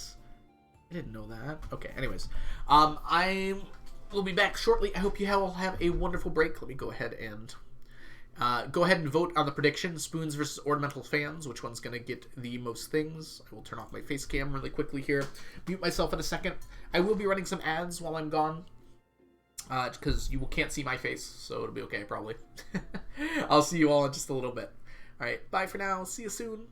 I didn't know that. Okay, anyways. I will be back shortly. I hope you all have a wonderful break. Let me go ahead and vote on the prediction. Spoons versus ornamental fans. Which one's going to get the most things? I will turn off my face cam really quickly here. Mute myself in a second. I will be running some ads while I'm gone. Because you can't see my face, so it'll be okay, probably. I'll see you all in just a little bit. Alright, bye for now. See you soon.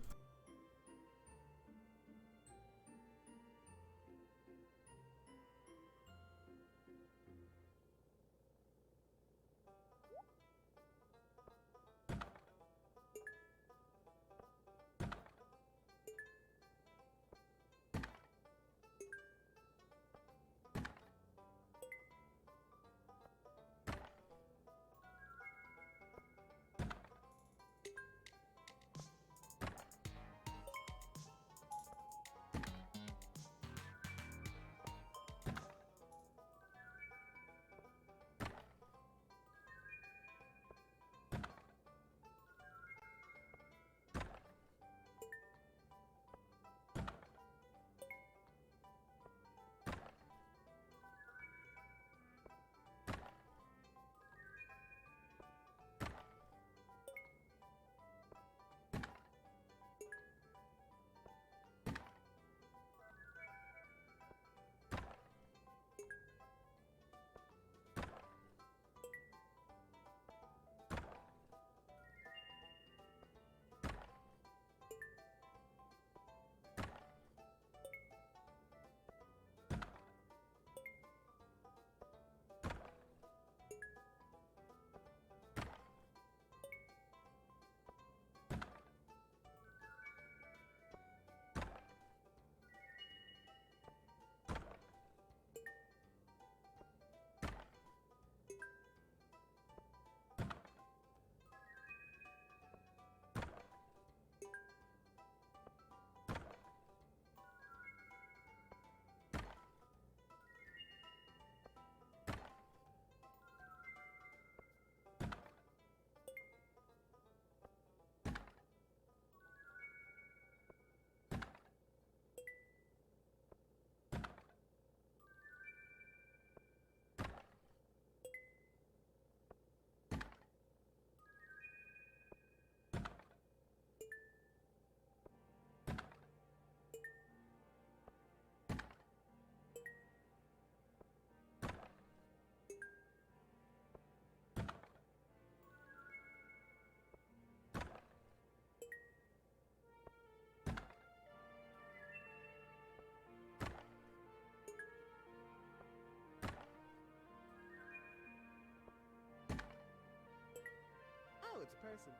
person.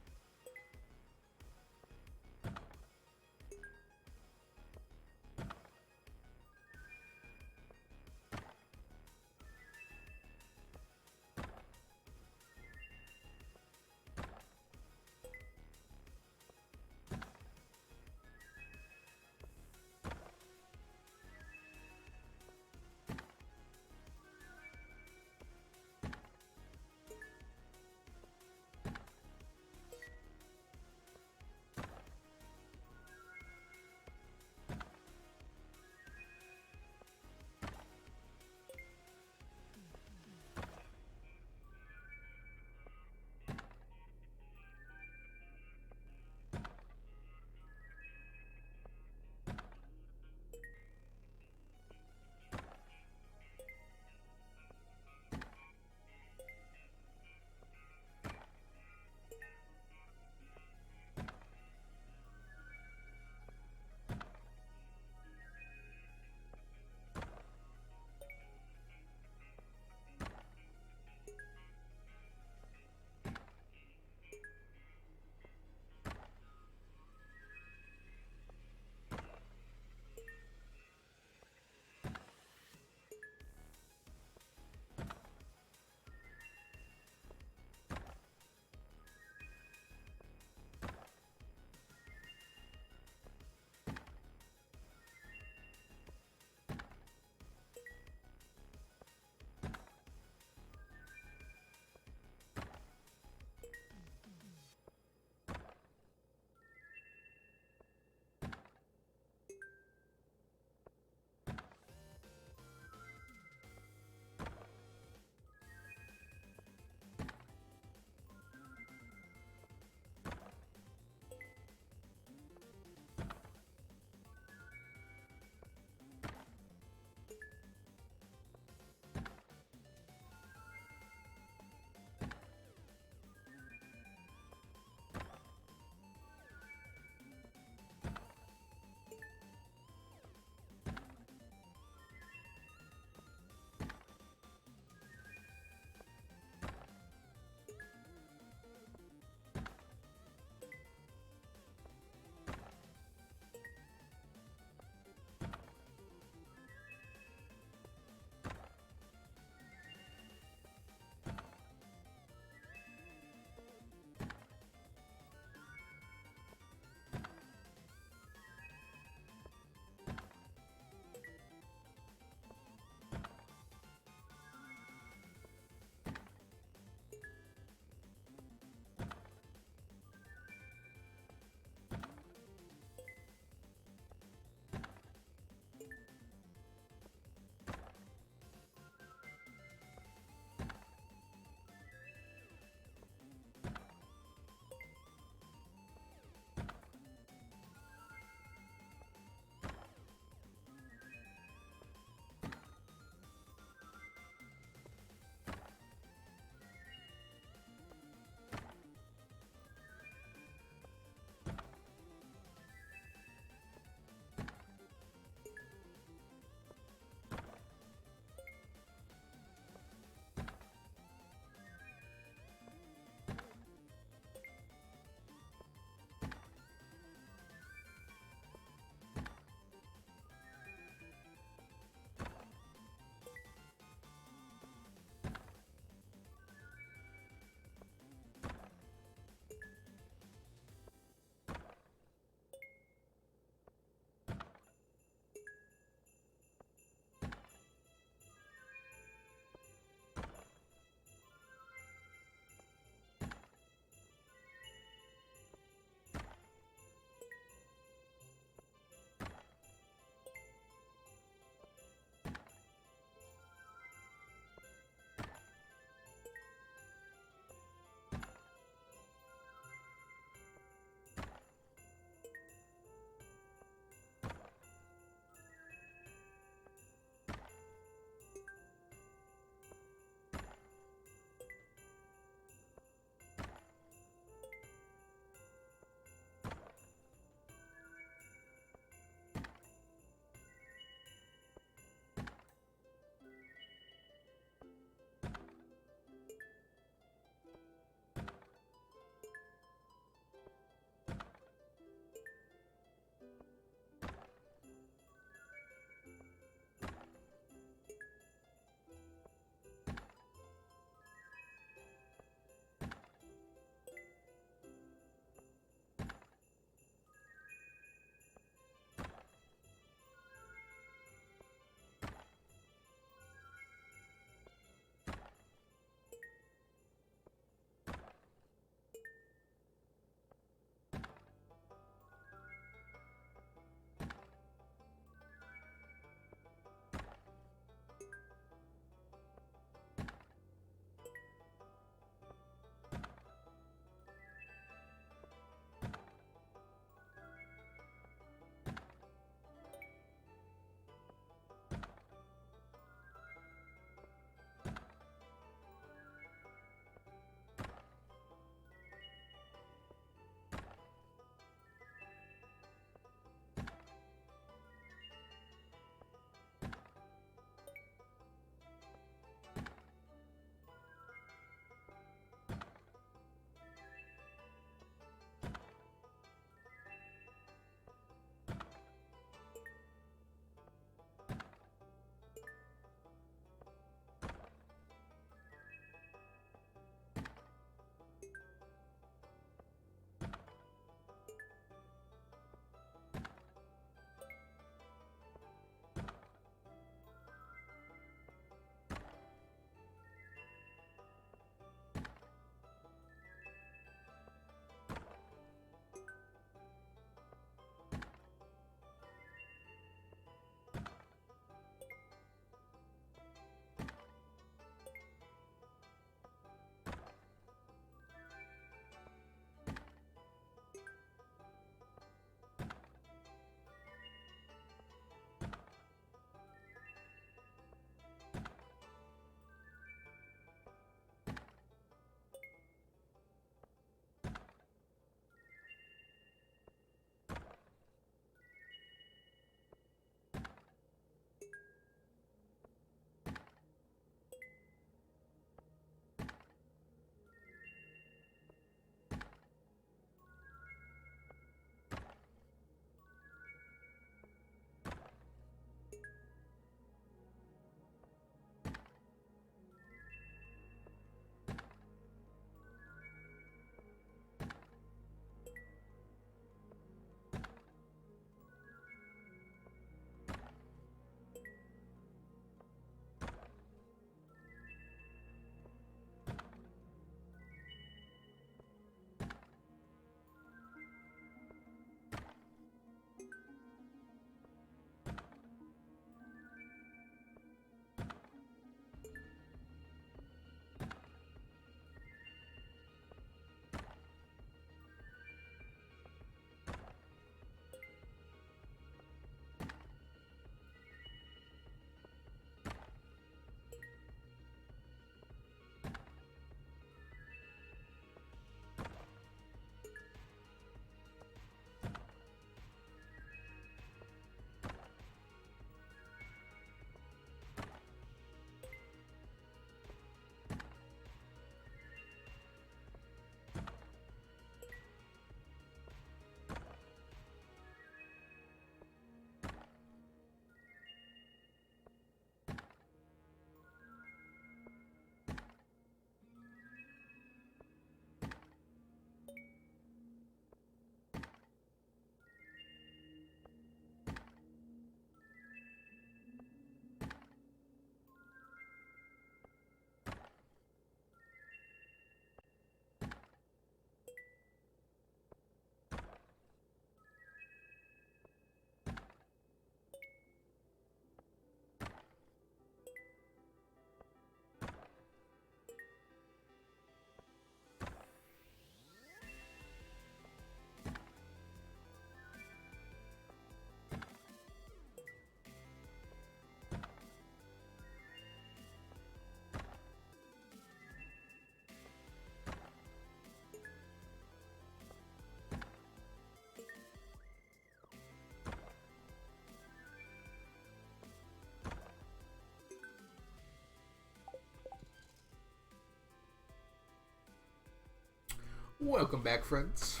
Welcome back, friends.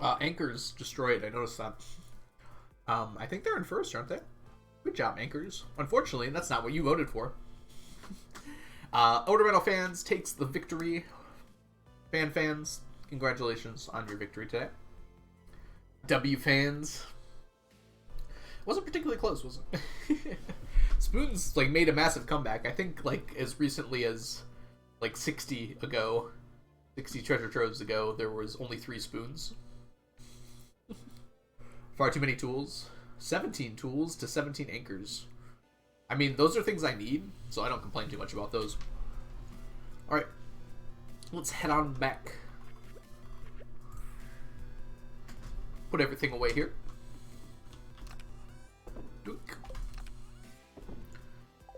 Anchors destroyed. I noticed that. I think they're in first, aren't they? Good job, Anchors. Unfortunately, that's not what you voted for. Odor Metal Fans takes the victory. Fans, congratulations on your victory today. W Fans. Wasn't particularly close, was it? Spoons like made a massive comeback. I think like as recently as like 60 treasure troves ago, there was only 3 spoons. Far too many tools. 17 tools to 17 anchors. I mean, those are things I need, so I don't complain too much about those. Alright. Let's head on back. Put everything away here. Dook.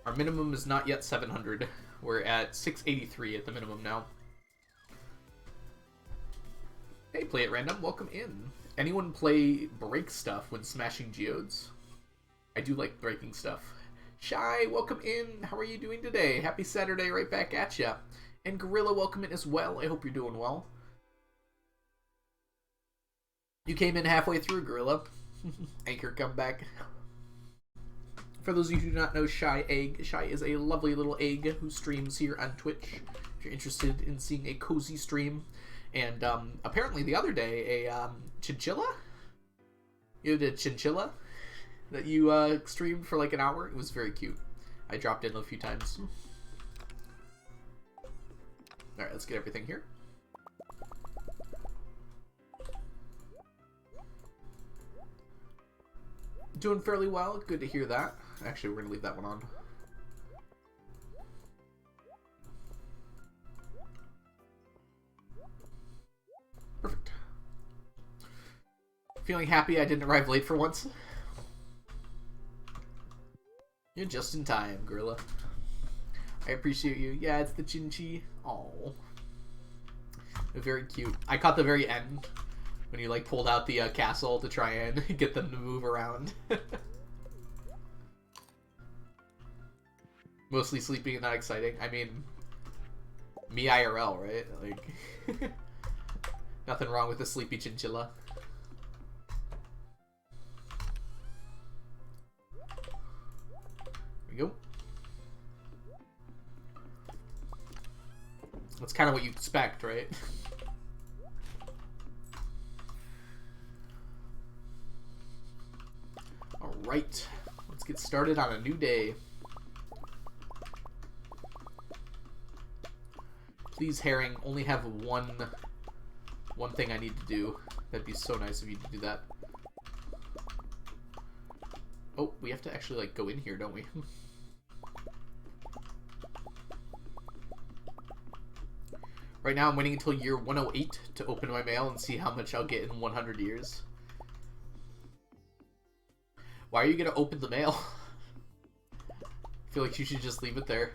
Our minimum is not yet 700. We're at 683 at the minimum now. Hey, Play at Random, welcome in. Anyone play break stuff when smashing geodes? I do like breaking stuff. Shy, welcome in. How are you doing today? Happy Saturday right back at ya. And Gorilla, welcome in as well. I hope you're doing well. You came in halfway through, Gorilla. Anchor comeback. For those of you who do not know Shy Egg, Shy is a lovely little egg who streams here on Twitch. If you're interested in seeing a cozy stream. And apparently the other day, a chinchilla? You had a chinchilla that you streamed for like an hour. It was very cute. I dropped in a few times. Alright, let's get everything here. Doing fairly well. Good to hear that. Actually, we're going to leave that one on. Perfect. Feeling happy I didn't arrive late for once. You're just in time, Gorilla. I appreciate you. Yeah, it's the Chinchi. Oh, very cute. I caught the very end when you like pulled out the castle to try and get them to move around. Mostly sleeping and not exciting. I mean, me IRL, right? Like, nothing wrong with a sleepy chinchilla. There we go. That's kind of what you expect, right? Alright, let's get started on a new day. Please, Herring, only have one thing I need to do. That'd be so nice of you to do that. Oh, we have to actually, like, go in here, don't we? Right now, I'm waiting until year 108 to open my mail and see how much I'll get in 100 years. Why are you gonna open the mail? I feel like you should just leave it there.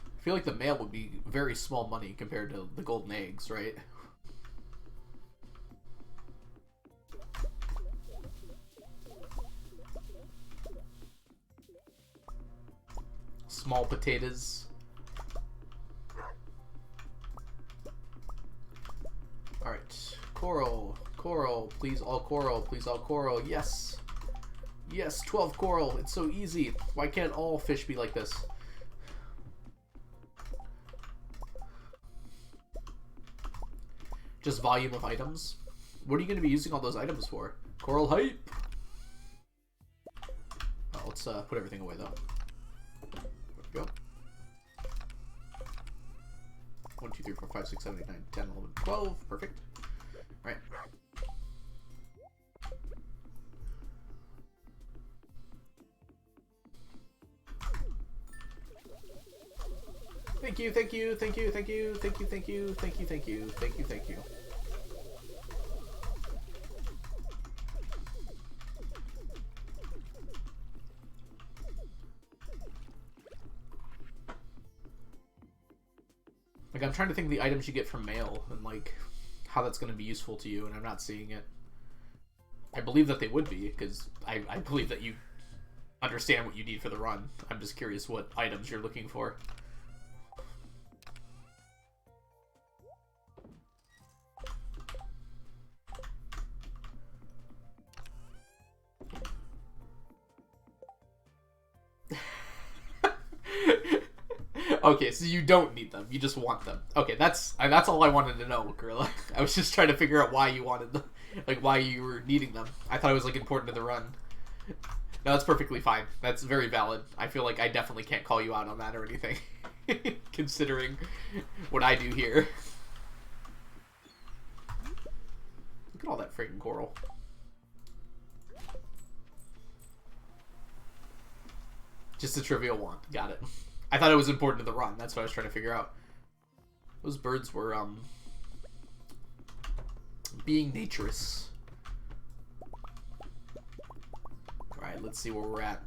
I feel like the mail would be very small money compared to the golden eggs, right? Small potatoes. Alright. Coral. Coral. Please all coral. Please all coral. Yes. Yes, 12 coral. It's so easy. Why can't all fish be like this? Just volume of items. What are you going to be using all those items for? Coral hype! Oh, let's put everything away, though. There we go. 1, 2, 3, 4, 5, 6, 7, 8, 9, 10, 11, 12. Perfect. Alright. Thank you, thank you, thank you, thank you, thank you, thank you, thank you, thank you, thank you, thank you. I I'm trying to think of the items you get from mail and, like, how that's going to be useful to you, and I'm not seeing it. I believe that they would be, because I believe that you understand what you need for the run. I'm just curious what items you're looking for. Okay, so you don't need them. You just want them. Okay, that's all I wanted to know, Gorilla. I was just trying to figure out why you wanted them. Like, why you were needing them. I thought it was, like, important to the run. No, that's perfectly fine. That's very valid. I feel like I definitely can't call you out on that or anything. Considering what I do here. Look at all that freaking coral. Just a trivial want. Got it. I thought it was important to the run. That's what I was trying to figure out. Those birds were, being naturous. Alright, let's see where we're at.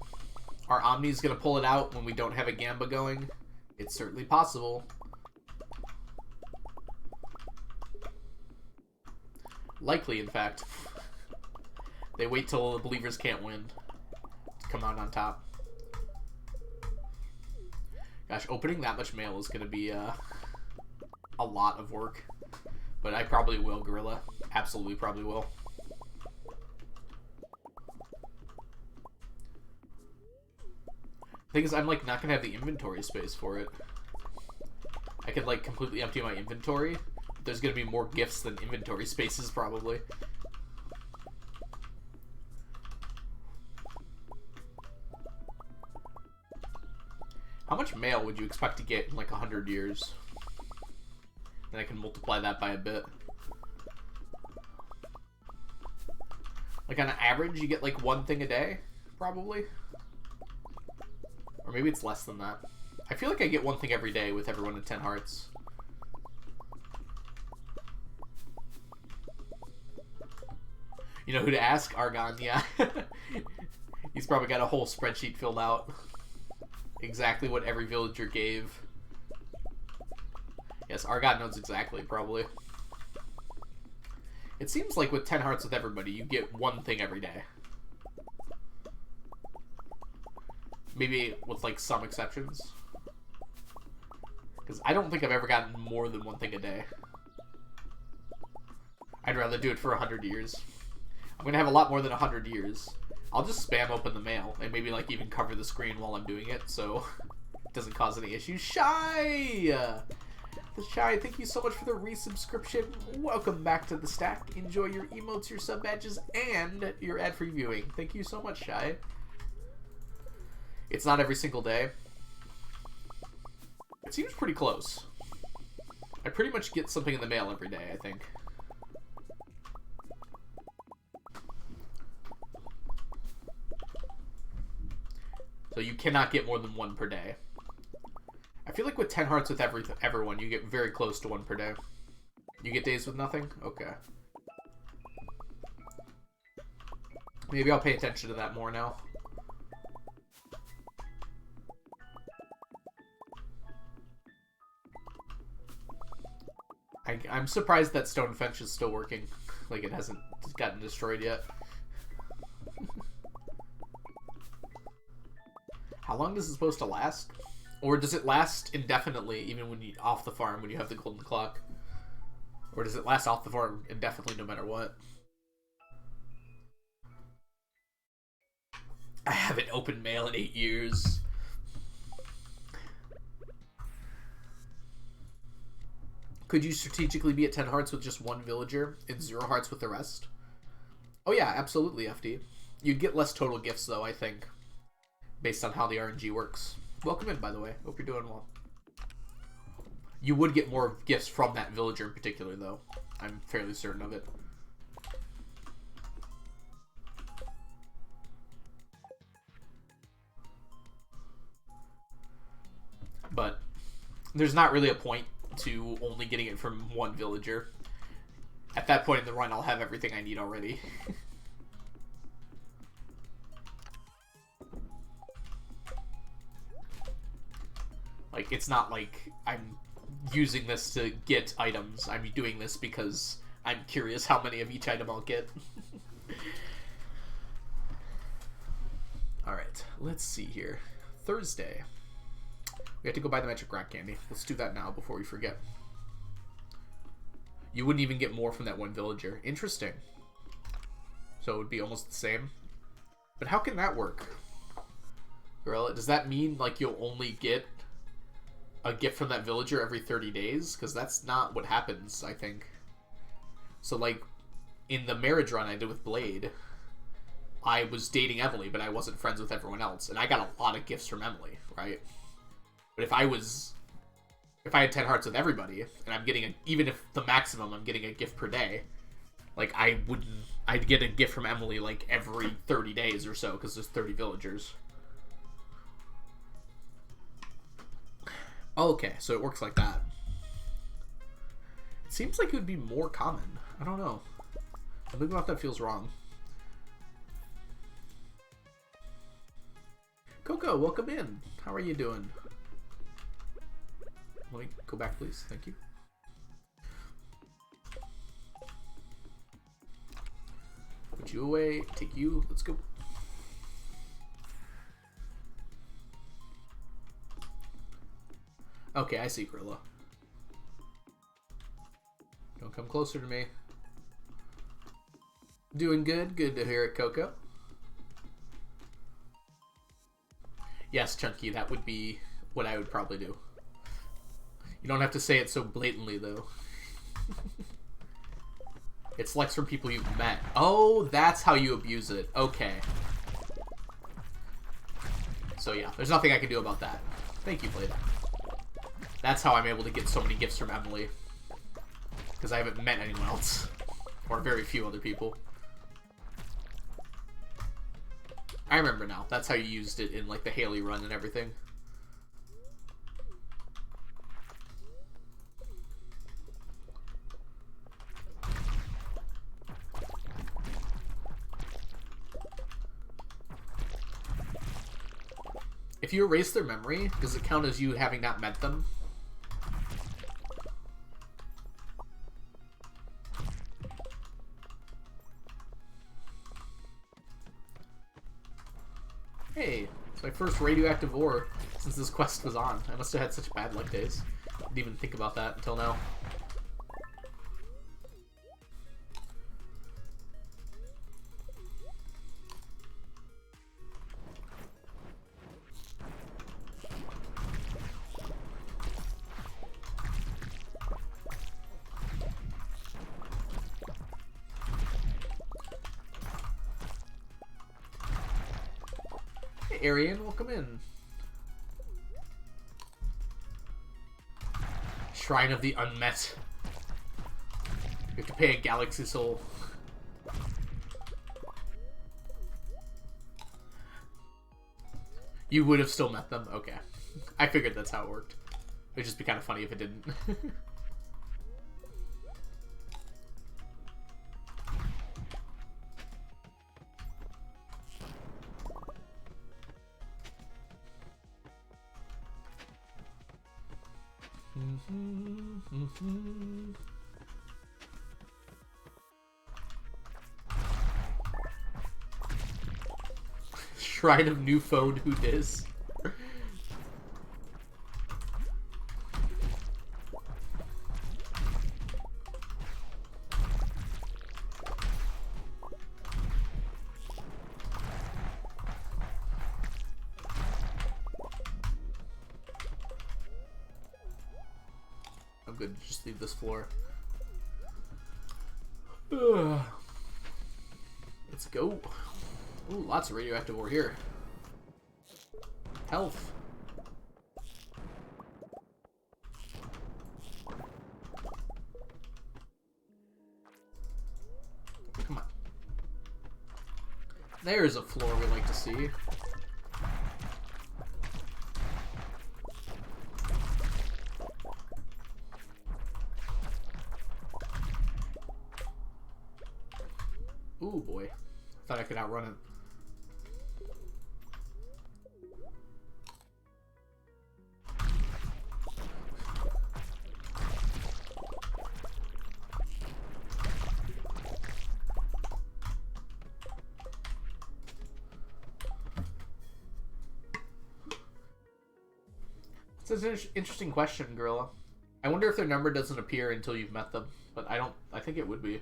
Are Omni's gonna pull it out when we don't have a Gamba going? It's certainly possible. Likely, in fact. They wait till the believers can't win to come out on top. Gosh, opening that much mail is going to be a lot of work. But I probably will, Gorilla. Absolutely probably will. The thing is, I'm, like, not going to have the inventory space for it. I could, like, completely empty my inventory. But there's going to be more gifts than inventory spaces, probably. How much mail would you expect to get in, like, 100 years? Then I can multiply that by a bit. Like, on an average, you get, like, one thing a day, probably? Or maybe it's less than that. I feel like I get one thing every day with everyone at 10 hearts. You know who to ask? Argon, yeah. He's probably got a whole spreadsheet filled out. Exactly what every villager gave. Yes, Argon knows exactly, probably. It seems like with 10 hearts with everybody, you get one thing every day. Maybe with, like, some exceptions. Because I don't think I've ever gotten more than one thing a day. I'd rather do it for 100 years. I'm going to have a lot more than 100 years. I'll just spam open the mail and maybe, like, even cover the screen while I'm doing it so it doesn't cause any issues. Shy! The Shy, thank you so much for the resubscription. Welcome back to the stack. Enjoy your emotes, your sub badges, and your ad-free viewing. Thank you so much, Shy. It's not every single day. It seems pretty close. I pretty much get something in the mail every day, I think. So you cannot get more than one per day. I feel like with 10 hearts with everyone, you get very close to one per day. You get days with nothing? Okay. Maybe I'll pay attention to that more now. I'm surprised that stone fence is still working. Like, it hasn't gotten destroyed yet. How long is it supposed to last? Or does it last indefinitely even when you off the farm when you have the golden clock? Or does it last off the farm indefinitely no matter what? I haven't opened mail in 8 years. Could you strategically be at 10 hearts with just one villager and 0 hearts with the rest? Oh yeah, absolutely, FD. You'd get less total gifts though, I think. Based on how the RNG works. Welcome in, by the way. Hope you're doing well. You would get more gifts from that villager in particular, though. I'm fairly certain of it. But there's not really a point to only getting it from one villager. At that point in the run, I'll have everything I need already. Like, it's not like I'm using this to get items. I'm doing this because I'm curious how many of each item I'll get. Alright, let's see here. Thursday. We have to go buy the magic rock candy. Let's do that now before we forget. You wouldn't even get more from that one villager. Interesting. So it would be almost the same. But how can that work? Gorilla, does that mean like you'll only get a gift from that villager every 30 days? Because that's not what happens, I think. So like in the marriage run I did with Blade, I was dating Emily, but I wasn't friends with everyone else. And I got a lot of gifts from Emily, right? But if I had 10 hearts with everybody, and I'm getting even if the maximum I'm getting a gift per day, like I'd get a gift from Emily like every 30 days or so because there's 30 villagers. Okay, so it works like that. It seems like it would be more common. I don't know. Something about that feels wrong. Coco, welcome in. How are you doing? Let me go back, please. Thank you. Put you away. Take you. Let's go. Okay, I see Gorilla. Don't come closer to me. Doing good. Good to hear it, Coco. Yes, Chunky, that would be what I would probably do. You don't have to say it so blatantly, though. It's likes from people you've met. Oh, that's how you abuse it. Okay. So yeah, there's nothing I can do about that. Thank you, Blade. That's how I'm able to get so many gifts from Emily. Because I haven't met anyone else. Or very few other people. I remember now. That's how you used it in like the Haley run and everything. If you erase their memory, does it count as you having not met them? Hey, it's my first radioactive ore since this quest was on. I must have had such bad luck days. Didn't even think about that until now. Arian, welcome in. Shrine of the Unmet. You have to pay a galaxy soul. You would have still met them? Okay. I figured that's how it worked. It'd just be kind of funny if it didn't. Shrine of New Phone, who dis? I'm good. Just leave this floor. Ugh. Let's go. Ooh, lots of radioactive ore here. Health. Come on. There's a floor we like to see. Ooh, boy. Thought I could outrun it. It's an interesting question, Gorilla. I wonder if their number doesn't appear until you've met them, but I don't. I think it would be.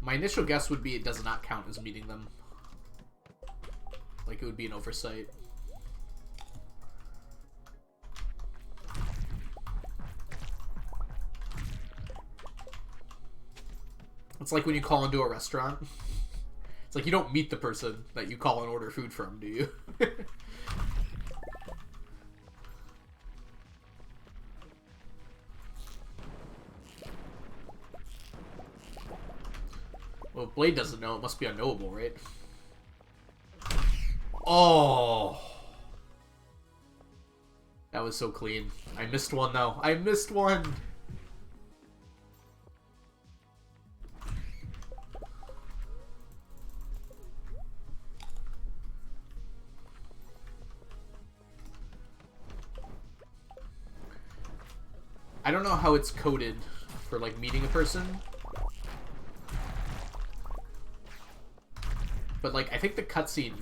My initial guess would be it does not count as meeting them. Like it would be an oversight. It's like when you call into a restaurant. It's like you don't meet the person that you call and order food from, do you? Well, if Blade doesn't know, it must be unknowable, right? Oh! That was so clean. I missed one, though. I missed one! I don't know how it's coded for, like, meeting a person. But, like, I think the cutscene,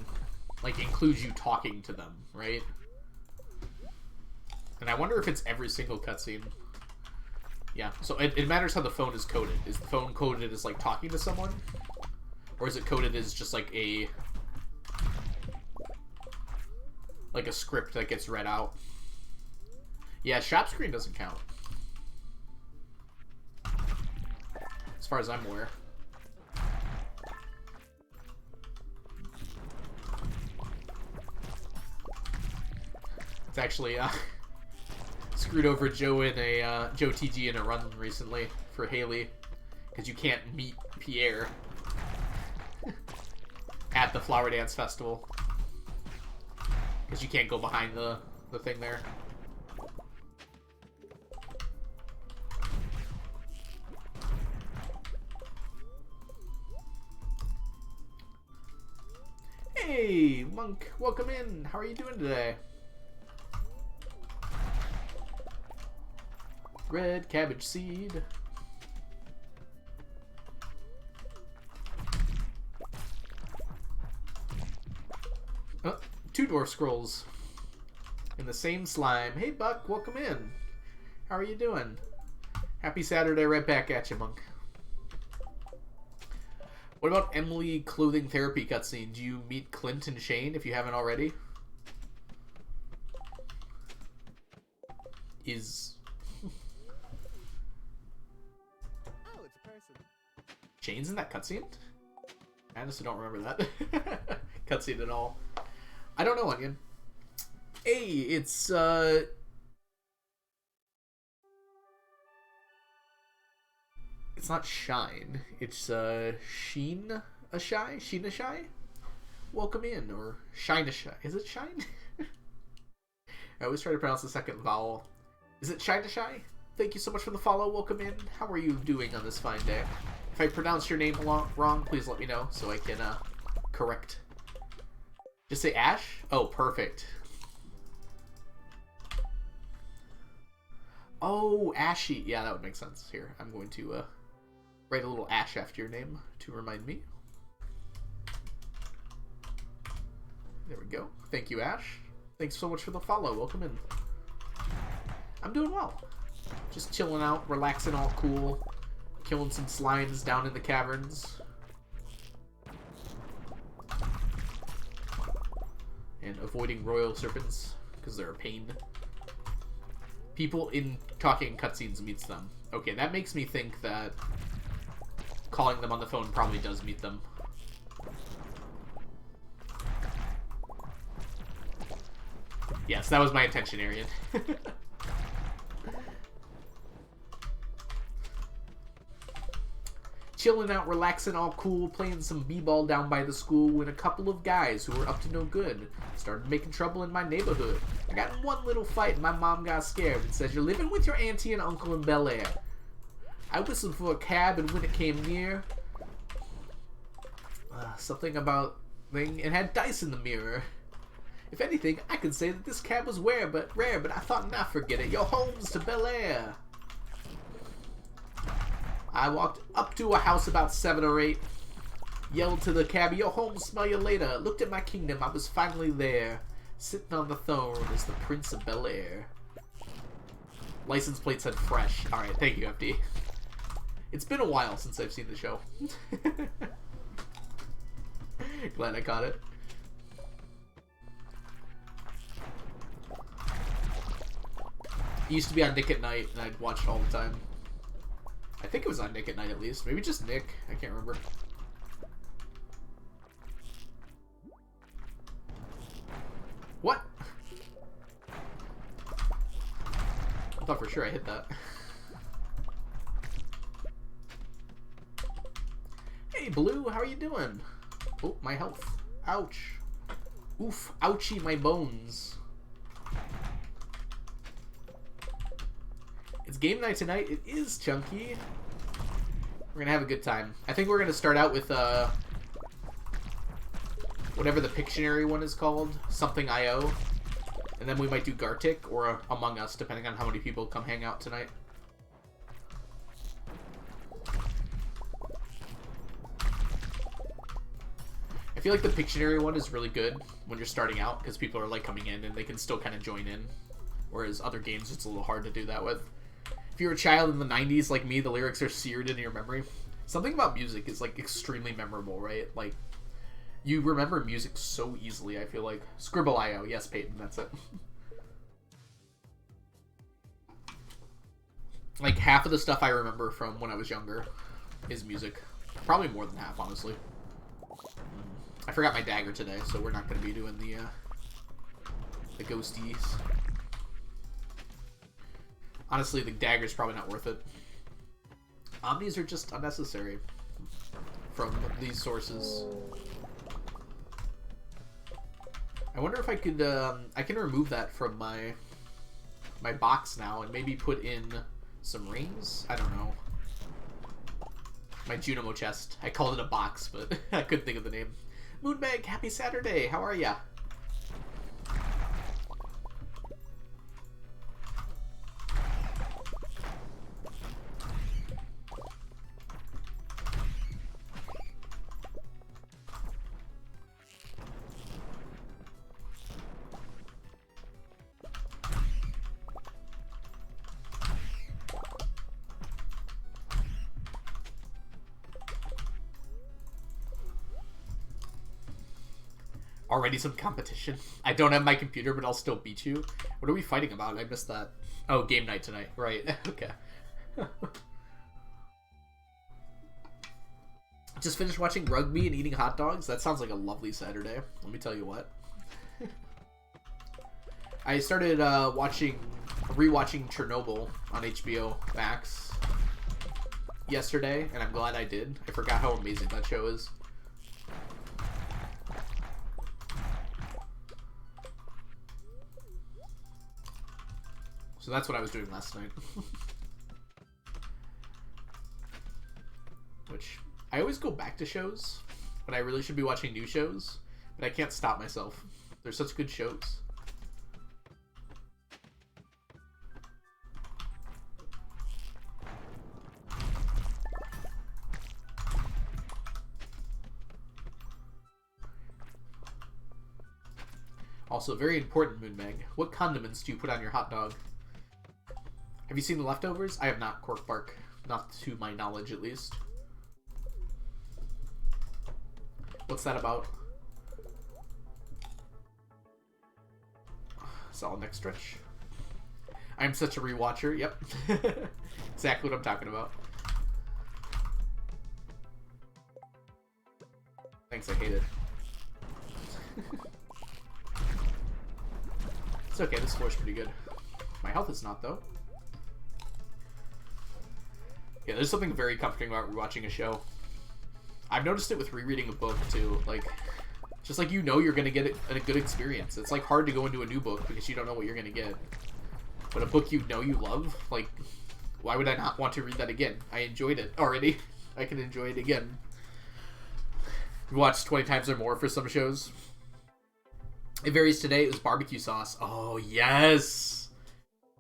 like, includes you talking to them, right? And I wonder if it's every single cutscene. Yeah, so it matters how the phone is coded. Is the phone coded as, like, talking to someone? Or is it coded as just, like, a script that gets read out? Yeah, shop screen doesn't count. As far as I'm aware. It's actually screwed over Joe in a Joe TG in a run recently for Haley because you can't meet Pierre at the Flower Dance Festival because you can't go behind the thing there. Hey, Monk, welcome in. How are you doing today? Red cabbage seed. Oh, 2 dwarf scrolls in the same slime. Hey, Buck, welcome in. How are you doing? Happy Saturday, right back at you, Monk. What about Emily clothing therapy cutscene? Do you meet Clint and Shane if you haven't already? Shane's in that cutscene? I honestly don't remember that cutscene at all. I don't know, Onion. Hey, it's it's not Shine. It's Sheen a Shy? Sheen a Shy? Welcome in, or Shine a Shy. Is it Shine? I always try to pronounce the second vowel. Is it Shine a Shy? Thank you so much for the follow. Welcome in. How are you doing on this fine day? If I pronounce your name wrong, please let me know so I can correct. Just say Ash? Oh, perfect. Oh, Ashy. Yeah, that would make sense. Here, I'm going to write a little Ash after your name to remind me. There we go. Thank you, Ash. Thanks so much for the follow. Welcome in. I'm doing well. Just chilling out, relaxing, all cool. Killing some slimes down in the caverns. And avoiding royal serpents, because they're a pain. People in talking cutscenes meets them. Okay, that makes me think that calling them on the phone probably does meet them. Yes, that was my intention, Arian. Chilling out, relaxing, all cool, playing some b-ball down by the school when a couple of guys who were up to no good started making trouble in my neighborhood. I got in one little fight and my mom got scared and says, "You're living with your auntie and uncle in Bel Air." I whistled for a cab and when it came near, something about thing, it had dice in the mirror. If anything, I could say that this cab was rare, but I thought, nah, forget it. Yo, home's to Bel Air. I walked up to a house about 7 or 8. Yelled to the cabbie, "Yo, home, smell you later." Looked at my kingdom, I was finally there. Sitting on the throne as the Prince of Bel-Air. License plate said fresh. Alright, thank you, FD. It's been a while since I've seen the show. Glad I caught it. It used to be on Nick at Night, and I'd watch it all the time. I think it was on Nick at Night at least. Maybe just Nick. I can't remember. What? I thought for sure I hit that. Hey, Blue, how are you doing? Oh, my health. Ouch. Oof, ouchie, my bones. It's game night tonight. It is, Chunky. We're gonna have a good time. I think we're gonna start out with, whatever the Pictionary one is called. Something IO. And then we might do Gartic or Among Us, depending on how many people come hang out tonight. I feel like the Pictionary one is really good when you're starting out, because people are like coming in and they can still kind of join in. Whereas other games, it's a little hard to do that with. If you're a child in the 90s like me, the lyrics are seared into your memory. Something about music is like extremely memorable, right? Like, you remember music so easily, I feel like. Scribble.io. Yes, Peyton, that's it. Like, half of the stuff I remember from when I was younger is music. Probably more than half, honestly. I forgot my dagger today, so we're not going to be doing the ghosties. Honestly, the dagger's probably not worth it. Omnis are just unnecessary from these sources. I wonder if I could, I can remove that from my box now and maybe put in some rings? I don't know. My Junimo chest. I called it a box, but I couldn't think of the name. Moonbag, happy Saturday. How are ya? Already some competition. I don't have my computer, but I'll still beat you. What are we fighting about? I missed that. Oh, game night tonight. Right. Okay. Just finished watching rugby and eating hot dogs. That sounds like a lovely Saturday. Let me tell you what. I started rewatching Chernobyl on HBO Max yesterday, and I'm glad I did. I forgot how amazing that show is. So that's what I was doing last night. Which, I always go back to shows, but I really should be watching new shows, but I can't stop myself. They're such good shows. Also, very important, Moonbag. What condiments do you put on your hot dog? Have you seen The Leftovers? I have not, Cork Bark. Not to my knowledge, at least. What's that about? Solid next stretch. I'm such a rewatcher. Yep. Exactly what I'm talking about. Thanks, I hate it. It's okay, this floor's pretty good. My health is not, though. Yeah, there's something very comforting about rewatching a show. I've noticed it with rereading a book, too. Like, just like you're gonna get a good experience. It's, like, hard to go into a new book because you don't know what you're gonna get. But a book you love, like, why would I not want to read that again? I enjoyed it already. I can enjoy it again. We watched 20 times or more for some shows. It varies today. It was barbecue sauce. Oh, yes!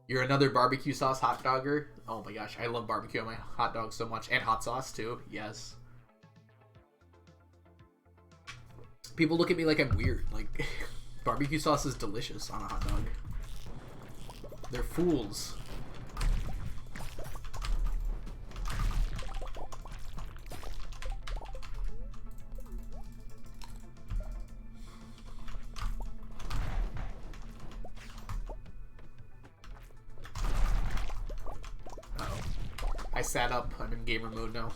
You're another barbecue sauce hot dogger? Oh my gosh, I love barbecue on my hot dog so much. And hot sauce, too. Yes. People look at me like I'm weird. Like, barbecue sauce is delicious on a hot dog. They're fools. I sat up. I'm in gamer mode now.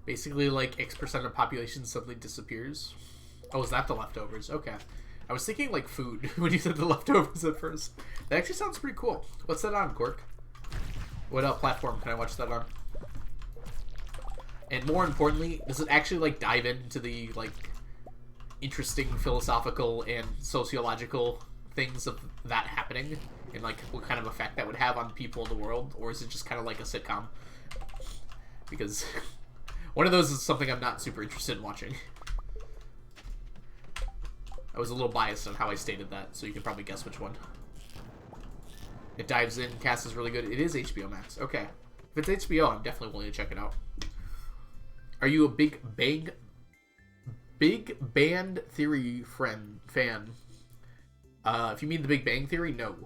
Basically, like, X% of population suddenly disappears. Oh, is that the leftovers? Okay. I was thinking, like, food when you said the leftovers at first. That actually sounds pretty cool. What's that on, Cork? What platform can I watch that on? And more importantly, does it actually, like, dive into the, like, interesting philosophical and sociological things of that happening? And, like, what kind of effect that would have on people in the world? Or is it just kind of like a sitcom? Because one of those is something I'm not super interested in watching. I was a little biased on how I stated that, so you can probably guess which one. It dives in, cast is really good. It is HBO Max. Okay. If it's HBO, I'm definitely willing to check it out. Are you a Big Band Theory fan? If you mean the Big Bang Theory, no.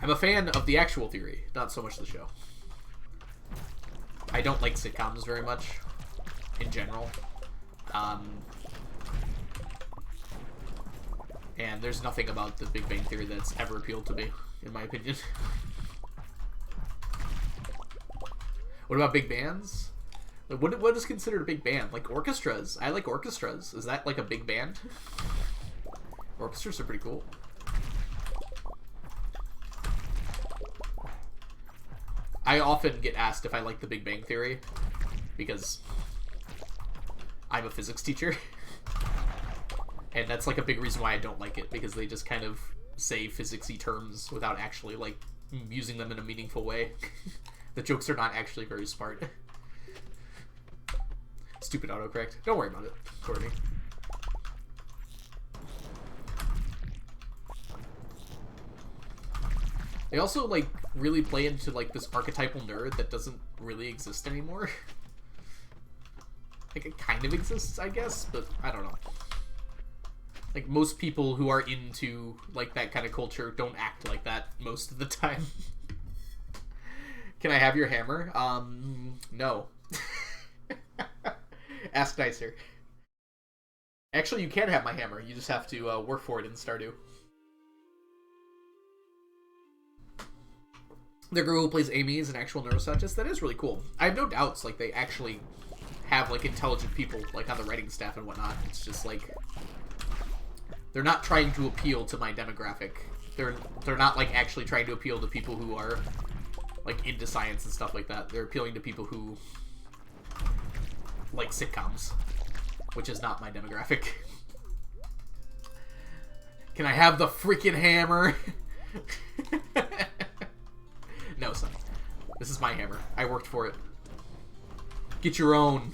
I'm a fan of the actual theory, not so much the show. I don't like sitcoms very much, in general. And there's nothing about the Big Bang Theory that's ever appealed to me, in my opinion. What about big bands? Like, what is considered a big band? Like orchestras. I like orchestras. Is that like a big band? Orchestras are pretty cool. I often get asked if I like the Big Bang Theory because I'm a physics teacher. And that's like a big reason why I don't like it, because they just kind of say physicsy terms without actually like using them in a meaningful way. The jokes are not actually very smart. Stupid autocorrect. Don't worry about it, Courtney. They also like really play into like this archetypal nerd that doesn't really exist anymore. Like it kind of exists, I guess, but I don't know. Like most people who are into like that kind of culture don't act like that most of the time. Can I have your hammer? No. Ask nicer. Actually, you can have my hammer. You just have to work for it in Stardew. The girl who plays Amy is an actual neuroscientist. That is really cool. I have no doubts. Like they actually have like intelligent people like on the writing staff and whatnot. It's just like they're not trying to appeal to my demographic. They're not like actually trying to appeal to people who are like into science and stuff like that. They're appealing to people who like sitcoms, which is not my demographic. Can I have the freaking hammer? No, son. This is my hammer. I worked for it. Get your own.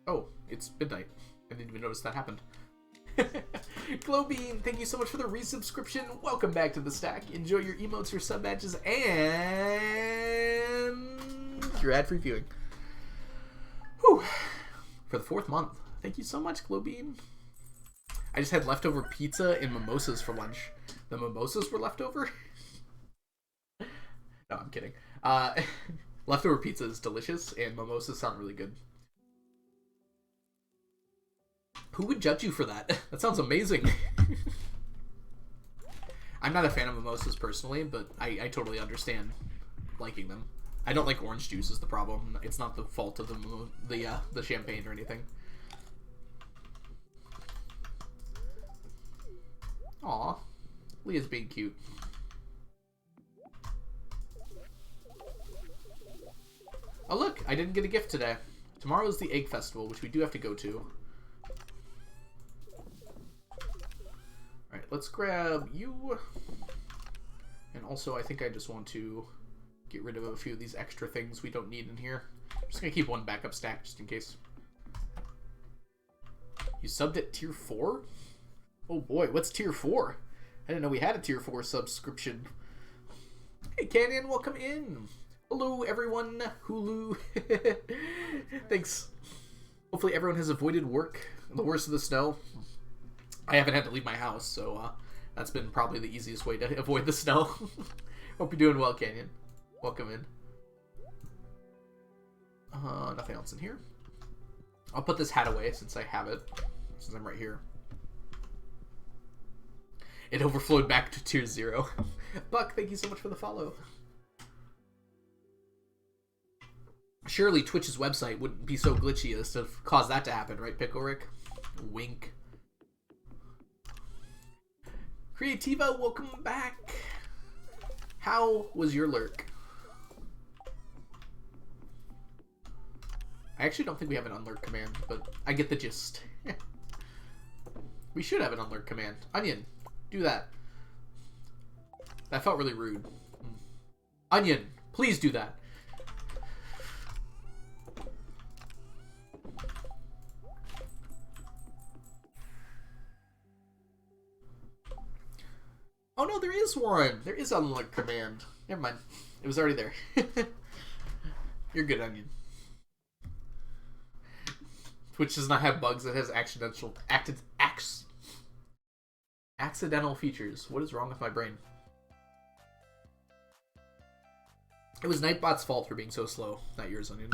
Oh, it's midnight. I didn't even notice that happened. Glowbean, thank you so much for the resubscription. Welcome back to the stack. Enjoy your emotes, your sub badges, and your ad-free viewing. Whew. For the 4th month. Thank you so much, Glowbean. I just had leftover pizza and mimosas for lunch. The mimosas were leftover? No, I'm kidding. Leftover pizza is delicious, and mimosas sound really good. Who would judge you for that? That sounds amazing. I'm not a fan of mimosas personally, but I totally understand liking them. I don't like orange juice is the problem. It's not the fault of the champagne or anything. Aw, Leah's being cute. Oh look, I didn't get a gift today. Tomorrow's the Egg Festival, which we do have to go to. Alright, let's grab you. And also, I think I just want to get rid of a few of these extra things we don't need in here. I'm just going to keep one backup stack, just in case. You subbed at Tier 4? Oh boy, what's Tier 4? I didn't know we had a Tier 4 subscription. Hey, Canyon, welcome in. Hello, everyone. Hulu. Thanks. Hopefully everyone has avoided work in the worst of the snow. I haven't had to leave my house, so that's been probably the easiest way to avoid the snow. Hope you're doing well, Canyon. Welcome in. Nothing else in here. I'll put this hat away since I have it, since I'm right here. It overflowed back to Tier 0. Buck, thank you so much for the follow. Surely Twitch's website wouldn't be so glitchy as to cause that to happen, right, Pickle Rick? Wink. Creativa, welcome back. How was your lurk? I actually don't think we have an unlurk command, but I get the gist. We should have an unlurk command. Onion, do that. That felt really rude. Onion, please do that. Oh no, there is one. There is unlurk command. Never mind. It was already there. You're good, Onion. Twitch does not have bugs. It has accidental features. What is wrong with my brain? It was Nightbot's fault for being so slow. Not yours, Onion.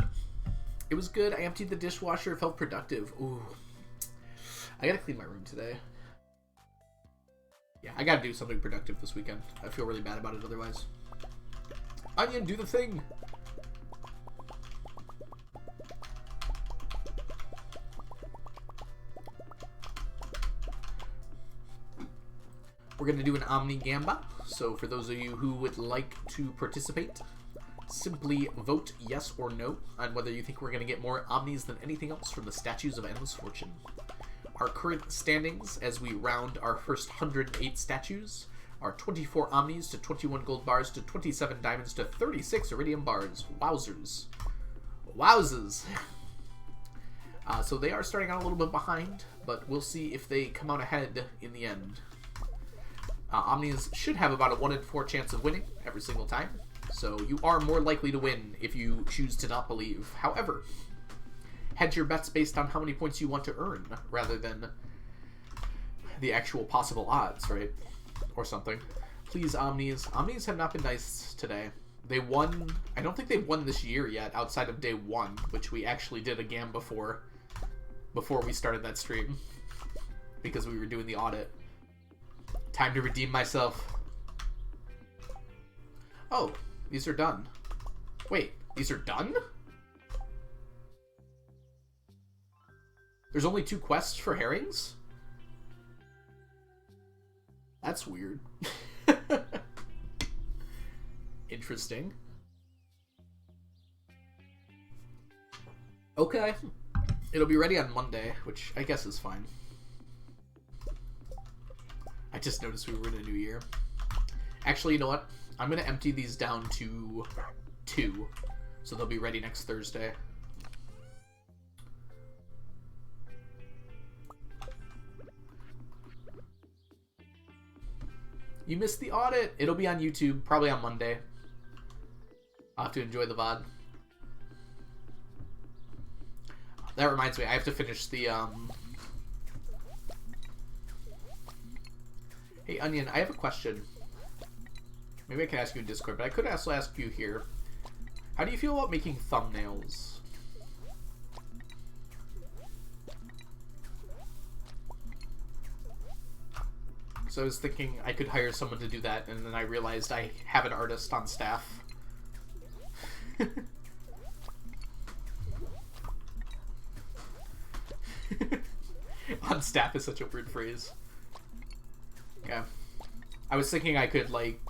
It was good. I emptied the dishwasher. It felt productive. Ooh. I gotta clean my room today. Yeah, I gotta do something productive this weekend. I feel really bad about it otherwise. Onion, do the thing! We're gonna do an Omni Gamba. So for those of you who would like to participate, simply vote yes or no on whether you think we're gonna get more Omnis than anything else from the Statues of Endless Fortune. Our current standings as we round our first 108 statues are 24 Omnis to 21 gold bars to 27 diamonds to 36 iridium bars. Wowzers. Wowzers. So they are starting out a little bit behind, but we'll see if they come out ahead in the end. Omnis should have about a 1 in 4 chance of winning every single time, so you are more likely to win if you choose to not believe. However, hedge your bets based on how many points you want to earn, rather than the actual possible odds, right? Or something. Please, Omnis. Omnis have not been nice today. They won... I don't think they've won this year yet, outside of day 1, which we actually did a gam before we started that stream, because we were doing the audit. Time to redeem myself. Oh, these are done. Wait, these are done? There's only 2 quests for herrings? That's weird. Interesting. Okay. It'll be ready on Monday, which I guess is fine. I just noticed we were in a new year. Actually, you know what? I'm going to empty these down to 2, so they'll be ready next Thursday. You missed the audit. It'll be on YouTube, probably on Monday. I'll have to enjoy the VOD. That reminds me, I have to finish the, Hey, Onion, I have a question. Maybe I can ask you in Discord, but I could also ask you here. How do you feel about making thumbnails? So I was thinking I could hire someone to do that, and then I realized I have an artist on staff. On staff is such a weird phrase. Yeah. I was thinking I could, like,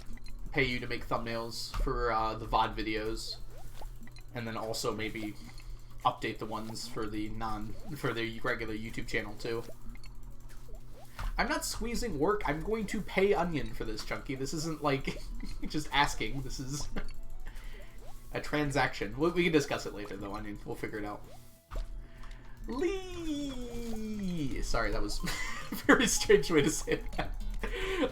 pay you to make thumbnails for the VOD videos, and then also maybe update the ones for the regular YouTube channel too. I'm not squeezing work. I'm going to pay Onion for this, Chunky. This isn't like just asking. This is a transaction. We can discuss it later, though, Onion. We'll figure it out. Lee! Sorry, that was a very strange way to say that.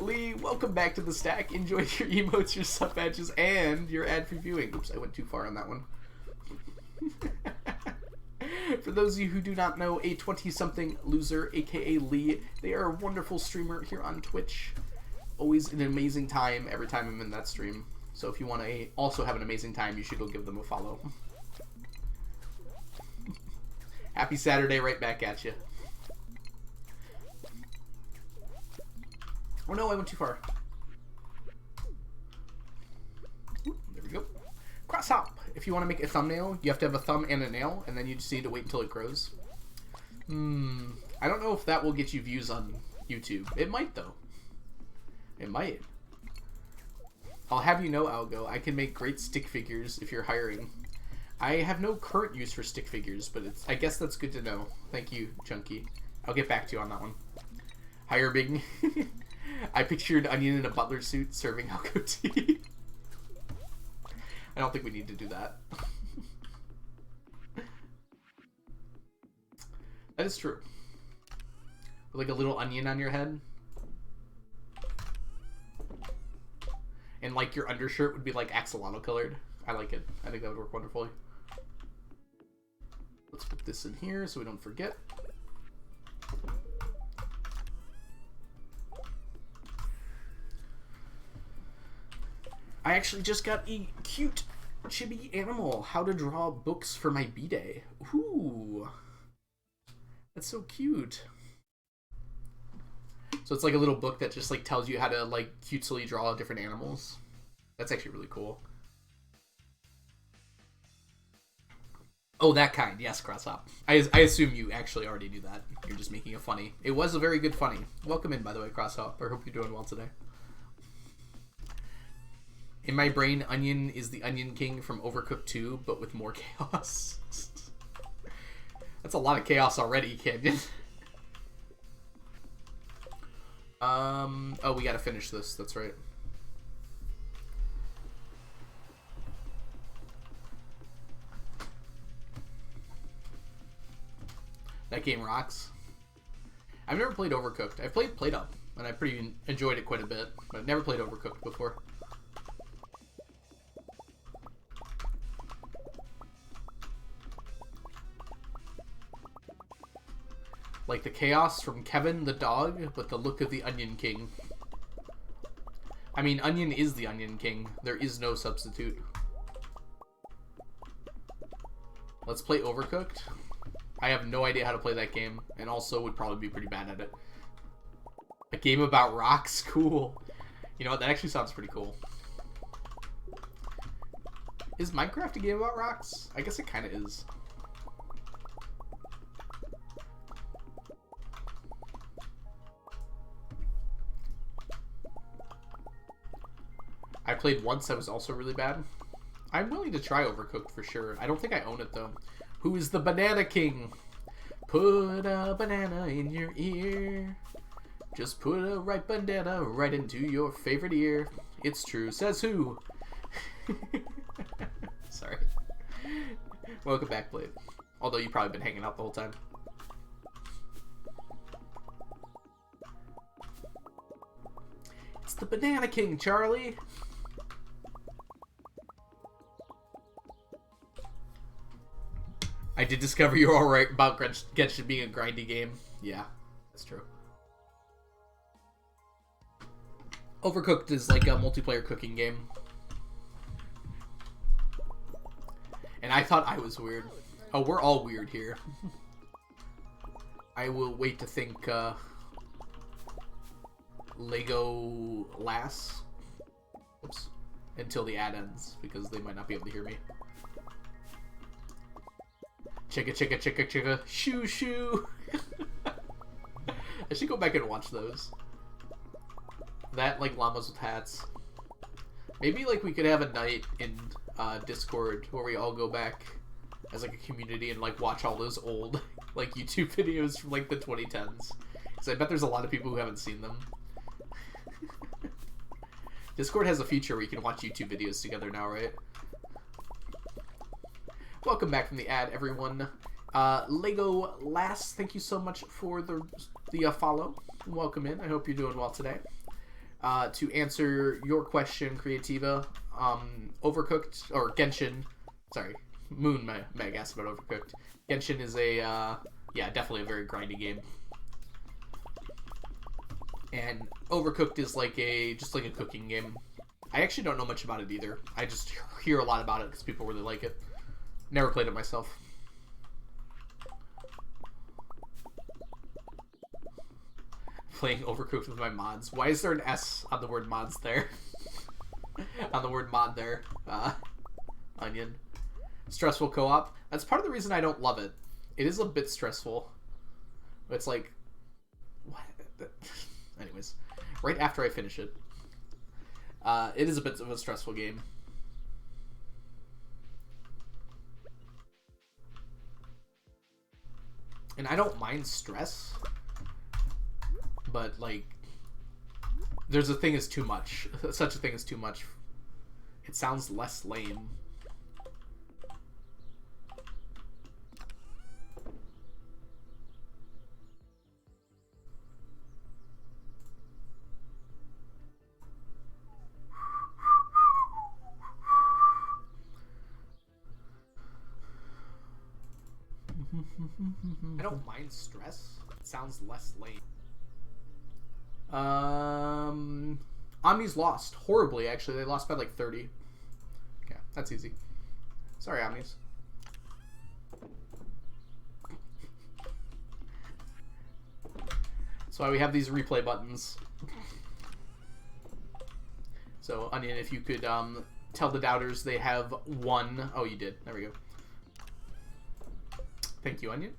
Lee, welcome back to the stack. Enjoy your emotes, your sub badges, and your ad-free viewing. Oops, I went too far on that one. For those of you who do not know, a 20-something loser, aka Lee, they are a wonderful streamer here on Twitch. Always an amazing time every time I'm in that stream. So if you want to also have an amazing time, you should go give them a follow. Happy Saturday, right back at you. Oh no, I went too far. Ooh, there we go. Cross hop. If you want to make a thumbnail, you have to have a thumb and a nail, and then you just need to wait until it grows. I don't know if that will get you views on YouTube. It might, though. It might. I'll have you know, Algo, I can make great stick figures if you're hiring. I have no current use for stick figures, but I guess that's good to know. Thank you, Chunky. I'll get back to you on that one. Hire Big. I pictured Onion in a butler suit serving Algo tea. I don't think we need to do that. That is true. With like a little onion on your head. And like your undershirt would be like axolotl colored. I like it. I think that would work wonderfully. Let's put this in here so we don't forget. I actually just got a cute chibi animal. How to draw books for my B-Day. Ooh. That's so cute. So it's like a little book that just like tells you how to like cutesily draw different animals. That's actually really cool. Oh, that kind. Yes, Crosshop. I assume you actually already knew that. You're just making a funny. It was a very good funny. Welcome in, by the way, Crosshop. I hope you're doing well today. In my brain, Onion is the Onion King from Overcooked 2, but with more chaos. That's a lot of chaos already, Canyon. Oh, we gotta finish this. That's right. That game rocks. I've never played Overcooked. I've played Played Up, and I pretty enjoyed it quite a bit, but I've never played Overcooked before. Like the chaos from Kevin the dog, but the look of the Onion King. I mean, Onion is the Onion King. There is no substitute. Let's play Overcooked. I have no idea how to play that game, and also would probably be pretty bad at it. A game about rocks? Cool. You know what? That actually sounds pretty cool. Is Minecraft a game about rocks? I guess it kind of is. I played once, that was also really bad. I'm willing to try Overcooked for sure. I don't think I own it though. Who is the Banana King? Put a banana in your ear. Just put a ripe banana right into your favorite ear. It's true, says who? Sorry. Welcome back, Blade. Although you've probably been hanging out the whole time. It's the Banana King, Charlie. I did discover you're alright about Genshin being a grindy game. Yeah, that's true. Overcooked is like a multiplayer cooking game. And I thought I was weird. Oh, we're all weird here. I will wait to think Lego Lass. Oops. Until the ad ends, because they might not be able to hear me. Chicka, chicka, chicka, chicka. Shoo, shoo. I should go back and watch those. That, like, llamas with hats. Maybe, like, we could have a night in Discord where we all go back as like a community and like watch all those old like YouTube videos from like the 2010s. Because I bet there's a lot of people who haven't seen them. Discord has a feature where you can watch YouTube videos together now, right? Welcome back from the ad, everyone. Lego Lass, thank you so much for the follow. Welcome in. I hope you're doing well today. To answer your question, Creativa, Overcooked, or Genshin, sorry, Moon Meg asked about Overcooked. Genshin is a, yeah, definitely a very grindy game. And Overcooked is like just like a cooking game. I actually don't know much about it either. I just hear a lot about it because people really like it. Never played it myself. Playing Overcooked with my mods. Why is there an S on the word mods there? On the word mod there. Onion. Stressful co-op. That's part of the reason I don't love it. It is a bit stressful. It's like... What? Anyways. Right after I finish it. It is a bit of a stressful game. And I don't mind stress. But, like, there's a thing as too much. Such a thing as too much. It sounds less lame. I don't mind stress. It sounds less lame. Omni's lost horribly. Actually, they lost by like 30. Yeah, that's easy. Sorry, Omnis. That's why we have these replay buttons. So, Onion, if you could tell the doubters they have one. Oh, you did. There we go. Thank you, Onion.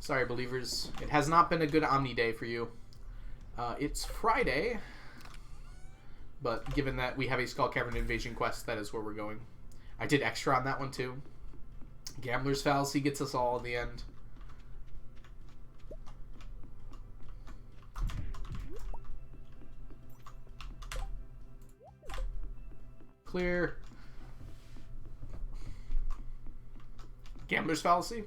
Sorry, believers. It has not been a good Omni day for you. It's Friday, but given that we have a Skull Cavern Invasion quest, that is where we're going. I did extra on that one, too. Gambler's Fallacy gets us all in the end. Clear. Gambler's Fallacy?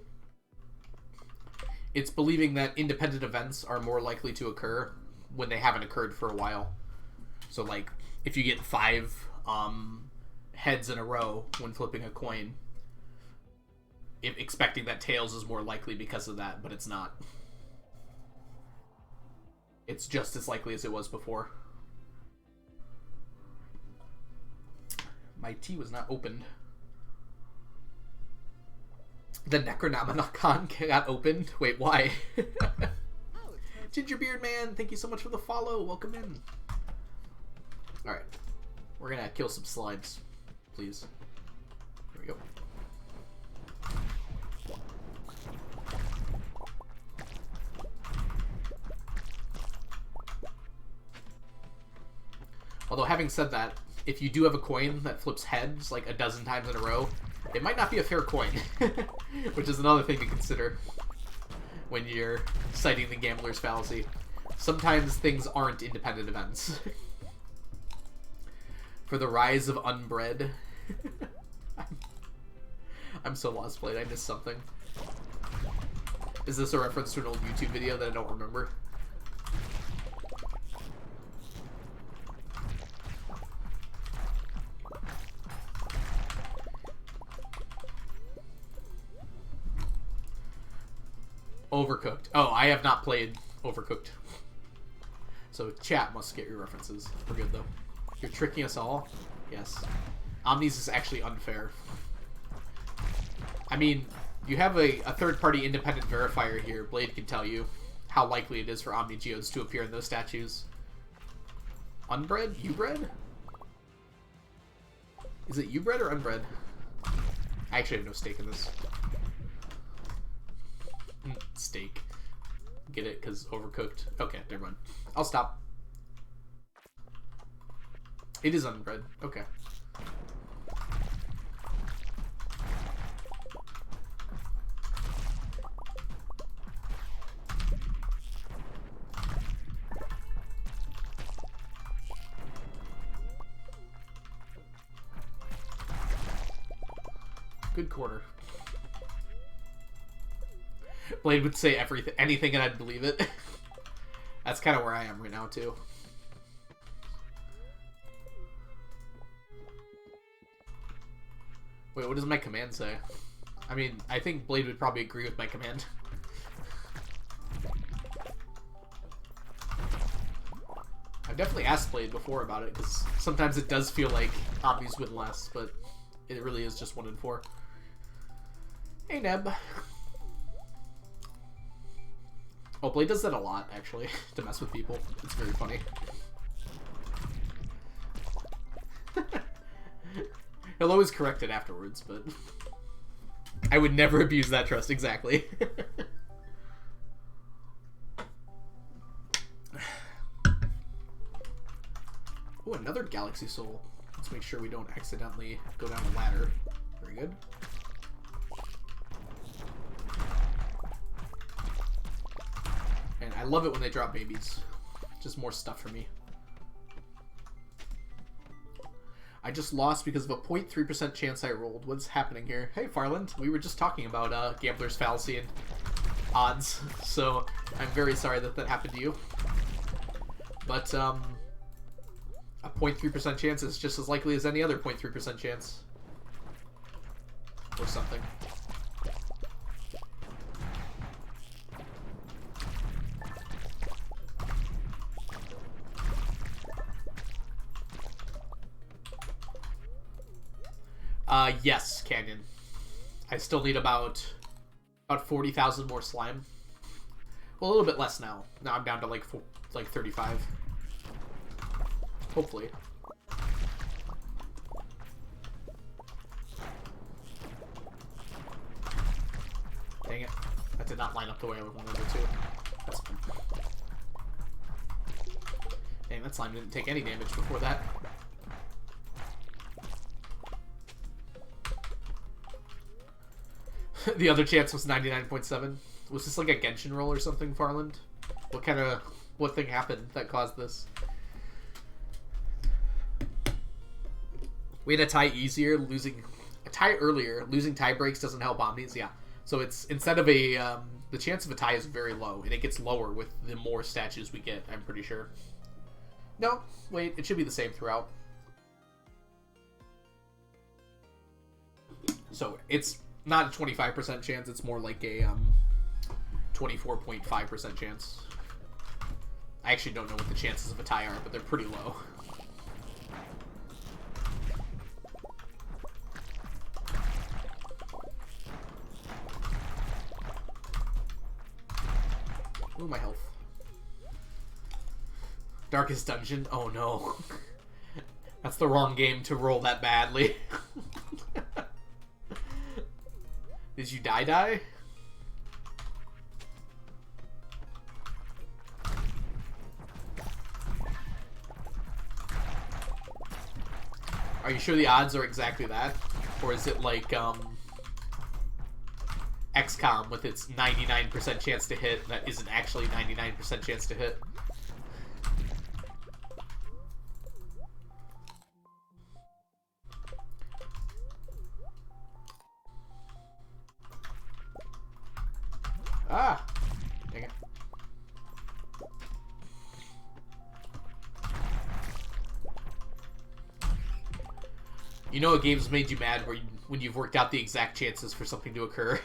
It's believing that independent events are more likely to occur when they haven't occurred for a while. So, like, if you get 5 heads in a row when flipping a coin, expecting that tails is more likely because of that, but it's not. It's just as likely as it was before. My tea was not opened. The Necronomicon got opened? Wait, why? Gingerbeard Man, thank you so much for the follow. Welcome in. Alright. We're gonna kill some slimes, please. Here we go. Although, having said that, if you do have a coin that flips heads like a dozen times in a row, it might not be a fair coin, which is another thing to consider when you're citing the Gambler's Fallacy. Sometimes things aren't independent events. For the rise of Unbred. I'm so lost played, I missed something. Is this a reference to an old YouTube video that I don't remember? Overcooked. Oh, I have not played Overcooked. So chat must get your references. We're good though. You're tricking us all? Yes. Omnis is actually unfair. I mean, you have a third-party independent verifier here. Blade can tell you how likely it is for Omni Geodes to appear in those statues. Unbred? Ubred? Is it Ubred or Unbred? I actually have no stake in this. Steak. Get it? Because Overcooked. Okay, never mind. I'll stop. It is Unbred. Okay. Good corner. Blade would say anything, and I'd believe it. That's kind of where I am right now, too. Wait, what does my command say? I mean, I think Blade would probably agree with my command. I've definitely asked Blade before about it, because sometimes it does feel like obbies win less, but it really is just 1 in 4. Hey, Neb. Oh, Blade does that a lot, actually, to mess with people. It's very funny. He'll always correct it afterwards, but I would never abuse that trust, exactly. Oh, another Galaxy Soul. Let's make sure we don't accidentally go down the ladder. Very good. And I love it when they drop babies. Just more stuff for me. I just lost because of a 0.3% chance I rolled. What's happening here? Hey, Farland. We were just talking about Gambler's Fallacy and odds. So I'm very sorry that that happened to you. But, a 0.3% chance is just as likely as any other 0.3% chance. Or something. Yes, Canyon. I still need about 40,000 more slime. Well, a little bit less now. Now I'm down to like 35. Hopefully. Dang it. That did not line up the way I wanted it to. That's fine. Dang, that slime didn't take any damage before that. The other chance was 99.7. Was this like a Genshin roll or something, Farland? What thing happened that caused this? We had a tie easier, losing a tie earlier. Losing tie breaks doesn't help omnis, yeah. So it's instead of a the chance of a tie is very low, and it gets lower with the more statues we get, I'm pretty sure. No, wait, it should be the same throughout. So it's not a 25% chance, it's more like a 24.5% chance. I actually don't know what the chances of a tie are, but they're pretty low. Ooh, my health. Darkest Dungeon? Oh no. That's the wrong game to roll that badly. Did you die? Are you sure the odds are exactly that? Or is it like, XCOM with its 99% chance to hit that isn't actually 99% chance to hit? Ah! Dang it. You know a game's made you mad when you've worked out the exact chances for something to occur.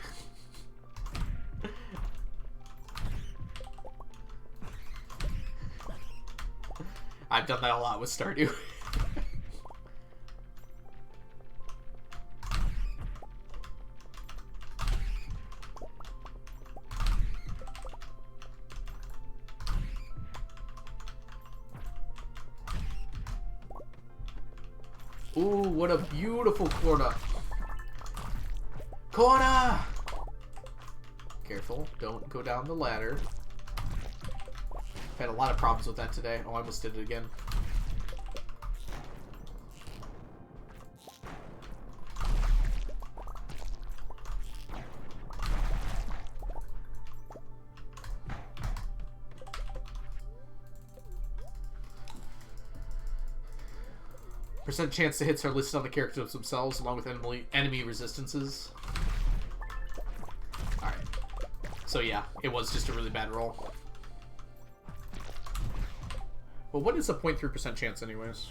I've done that a lot with Stardew. Ooh, what a beautiful corner. Corner! Careful, don't go down the ladder. I've had a lot of problems with that today. Oh, I almost did it again. Percent chance to hits are listed on the characters themselves, along with enemy resistances. Alright. So yeah, it was just a really bad roll. Well, what is a 0.3% chance anyways?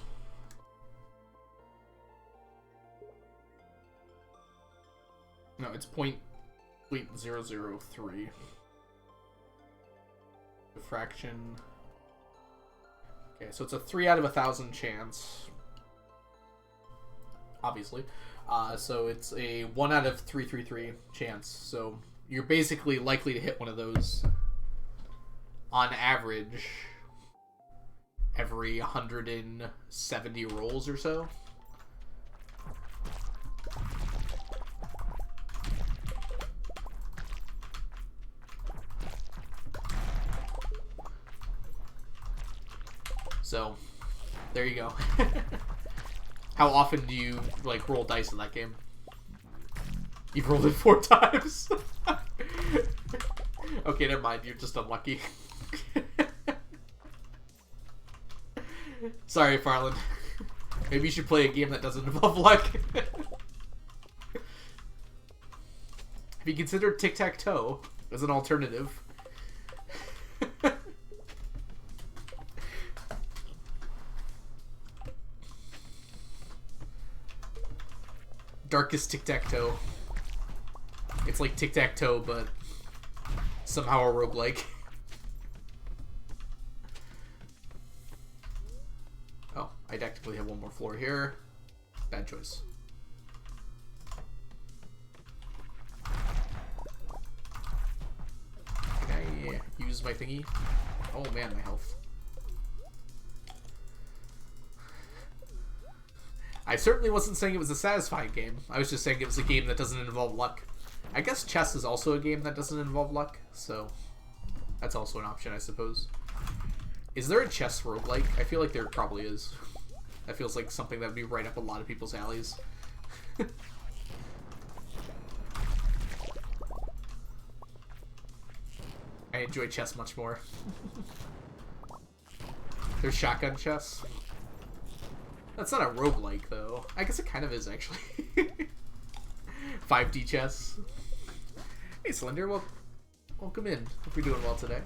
No, it's 0.003. Diffraction. Okay, so it's a 3 out of 1,000 chance. Obviously. So it's a 1 out of 333 chance. So you're basically likely to hit one of those on average every 170 rolls or so. So, there you go. How often do you, like, roll dice in that game? You've rolled it 4 times? Okay, never mind. You're just unlucky. Sorry, Farland. Maybe you should play a game that doesn't involve luck. Have you considered tic-tac-toe as an alternative? Darkest tic-tac-toe. It's like tic-tac-toe, but somehow a roguelike. Oh, I technically have one more floor here. Bad choice. Can I use my thingy? Oh man, my health. I certainly wasn't saying it was a satisfying game. I was just saying it was a game that doesn't involve luck. I guess chess is also a game that doesn't involve luck, so that's also an option, I suppose. Is there a chess roguelike? I feel like there probably is. That feels like something that would be right up a lot of people's alleys. I enjoy chess much more. There's shotgun chess. That's not a roguelike, though. I guess it kind of is, actually. 5D chess. Hey, Slender, well, welcome in. Hope you're doing well today.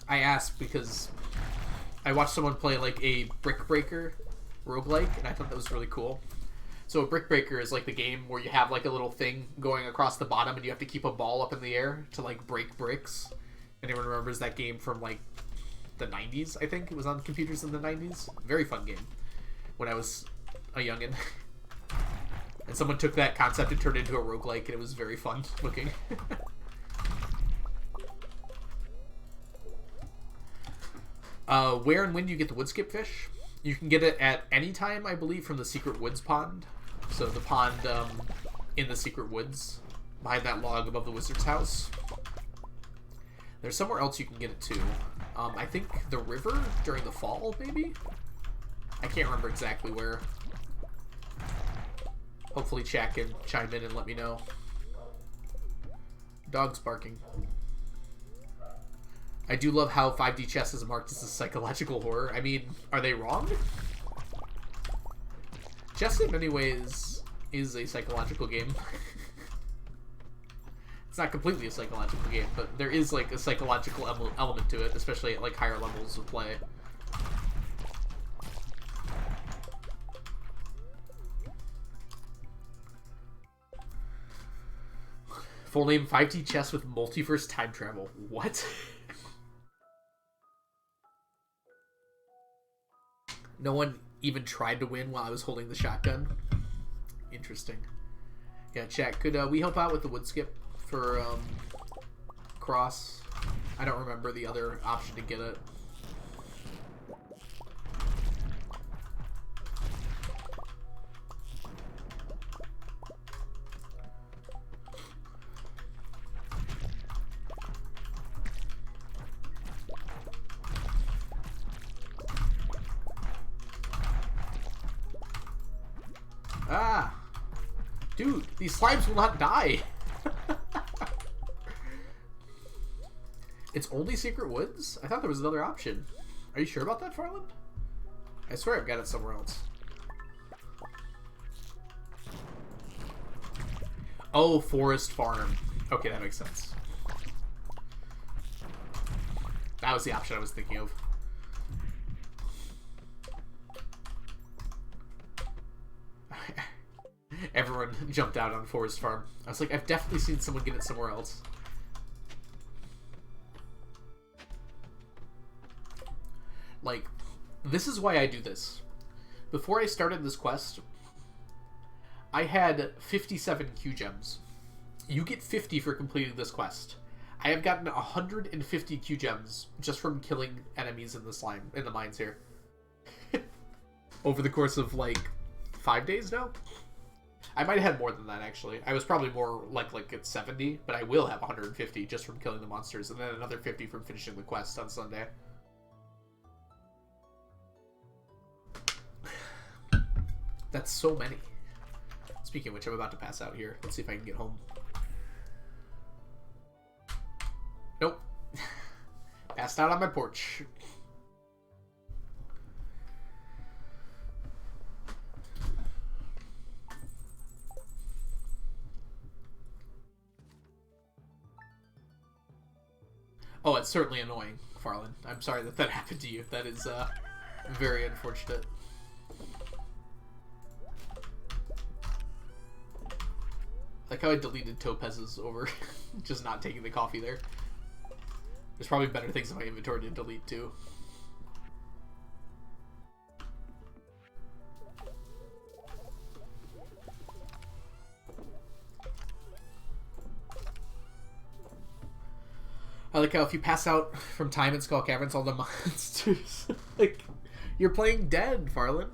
I asked because I watched someone play, like, a Brick Breaker roguelike, and I thought that was really cool. So a Brick Breaker is, like, the game where you have, like, a little thing going across the bottom, and you have to keep a ball up in the air to, like, break bricks. Anyone remembers that game from, like, the 90s, I think? It was on computers in the 90s. Very fun game when I was a youngin'. And someone took that concept and turned it into a roguelike, and it was very fun looking. Where and when do you get the woodskip fish? You can get it at any time, I believe, from the Secret Woods pond. So the pond in the Secret Woods, behind that log above the wizard's house. There's somewhere else you can get it too. I think the river during the fall, maybe? I can't remember exactly where. Hopefully chat can chime in and let me know. Dog's barking. I do love how 5D chess is marked as a psychological horror. I mean, are they wrong? Chess in many ways is a psychological game. It's not completely a psychological game, but there is like a psychological element to it, especially at like higher levels of play. Full name 5D chess with multiverse time travel. What? No one even tried to win while I was holding the shotgun. Interesting. Yeah, chat, could we help out with the woodskip for cross? I don't remember the other option to get it. Ah! Dude, these slimes will not die! It's only Secret Woods? I thought there was another option. Are you sure about that, Farland? I swear I've got it somewhere else. Oh, Forest Farm. Okay, that makes sense. That was the option I was thinking of. Everyone jumped out on Forest Farm. I was like, I've definitely seen someone get it somewhere else. Like, this is why I do this. Before I started this quest, I had 57 Q gems. You get 50 for completing this quest. I have gotten 150 Q gems just from killing enemies in the mines here. Over the course of like 5 days now. I might have had more than that actually. I was probably more like at 70, but I will have 150 just from killing the monsters, and then another 50 from finishing the quest on Sunday. That's so many. Speaking of which, I'm about to pass out here. Let's see if I can get home. Nope. Passed out on my porch. Oh, it's certainly annoying, Farland. I'm sorry that happened to you. That is very unfortunate. Like how I deleted Topez's over just not taking the coffee there. There's probably better things in my inventory to delete too. I like how if you pass out from time in Skull Caverns, all the monsters like you're playing dead, Farland.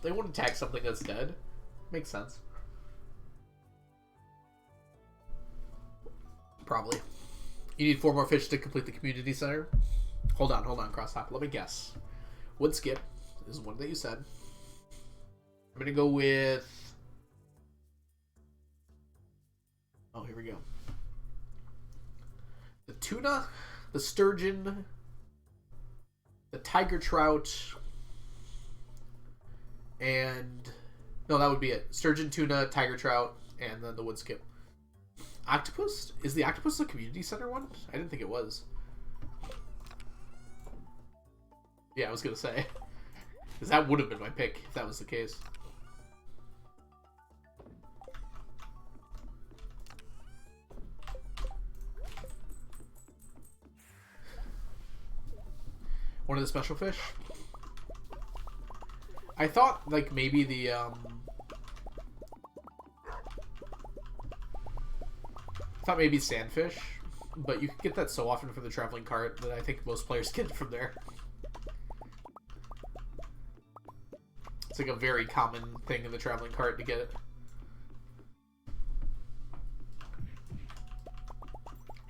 They won't attack something that's dead. Makes sense. Probably. You need 4 more fish to complete the community center. Hold on, Crosshop. Let me guess. Wood skip is one that you said. I'm gonna go with. Oh, here we go. The tuna, the sturgeon, the tiger trout, and no, that would be it. Sturgeon, tuna, tiger trout, and then the wood skip. Octopus? Is the octopus the community center one? I didn't think it was. Yeah, I was gonna say. Because that would have been my pick if that was the case. One of the special fish? I thought, like, maybe the, I thought maybe sandfish, but you can get that so often from the traveling cart that I think most players get it from there. It's like a very common thing in the traveling cart to get it.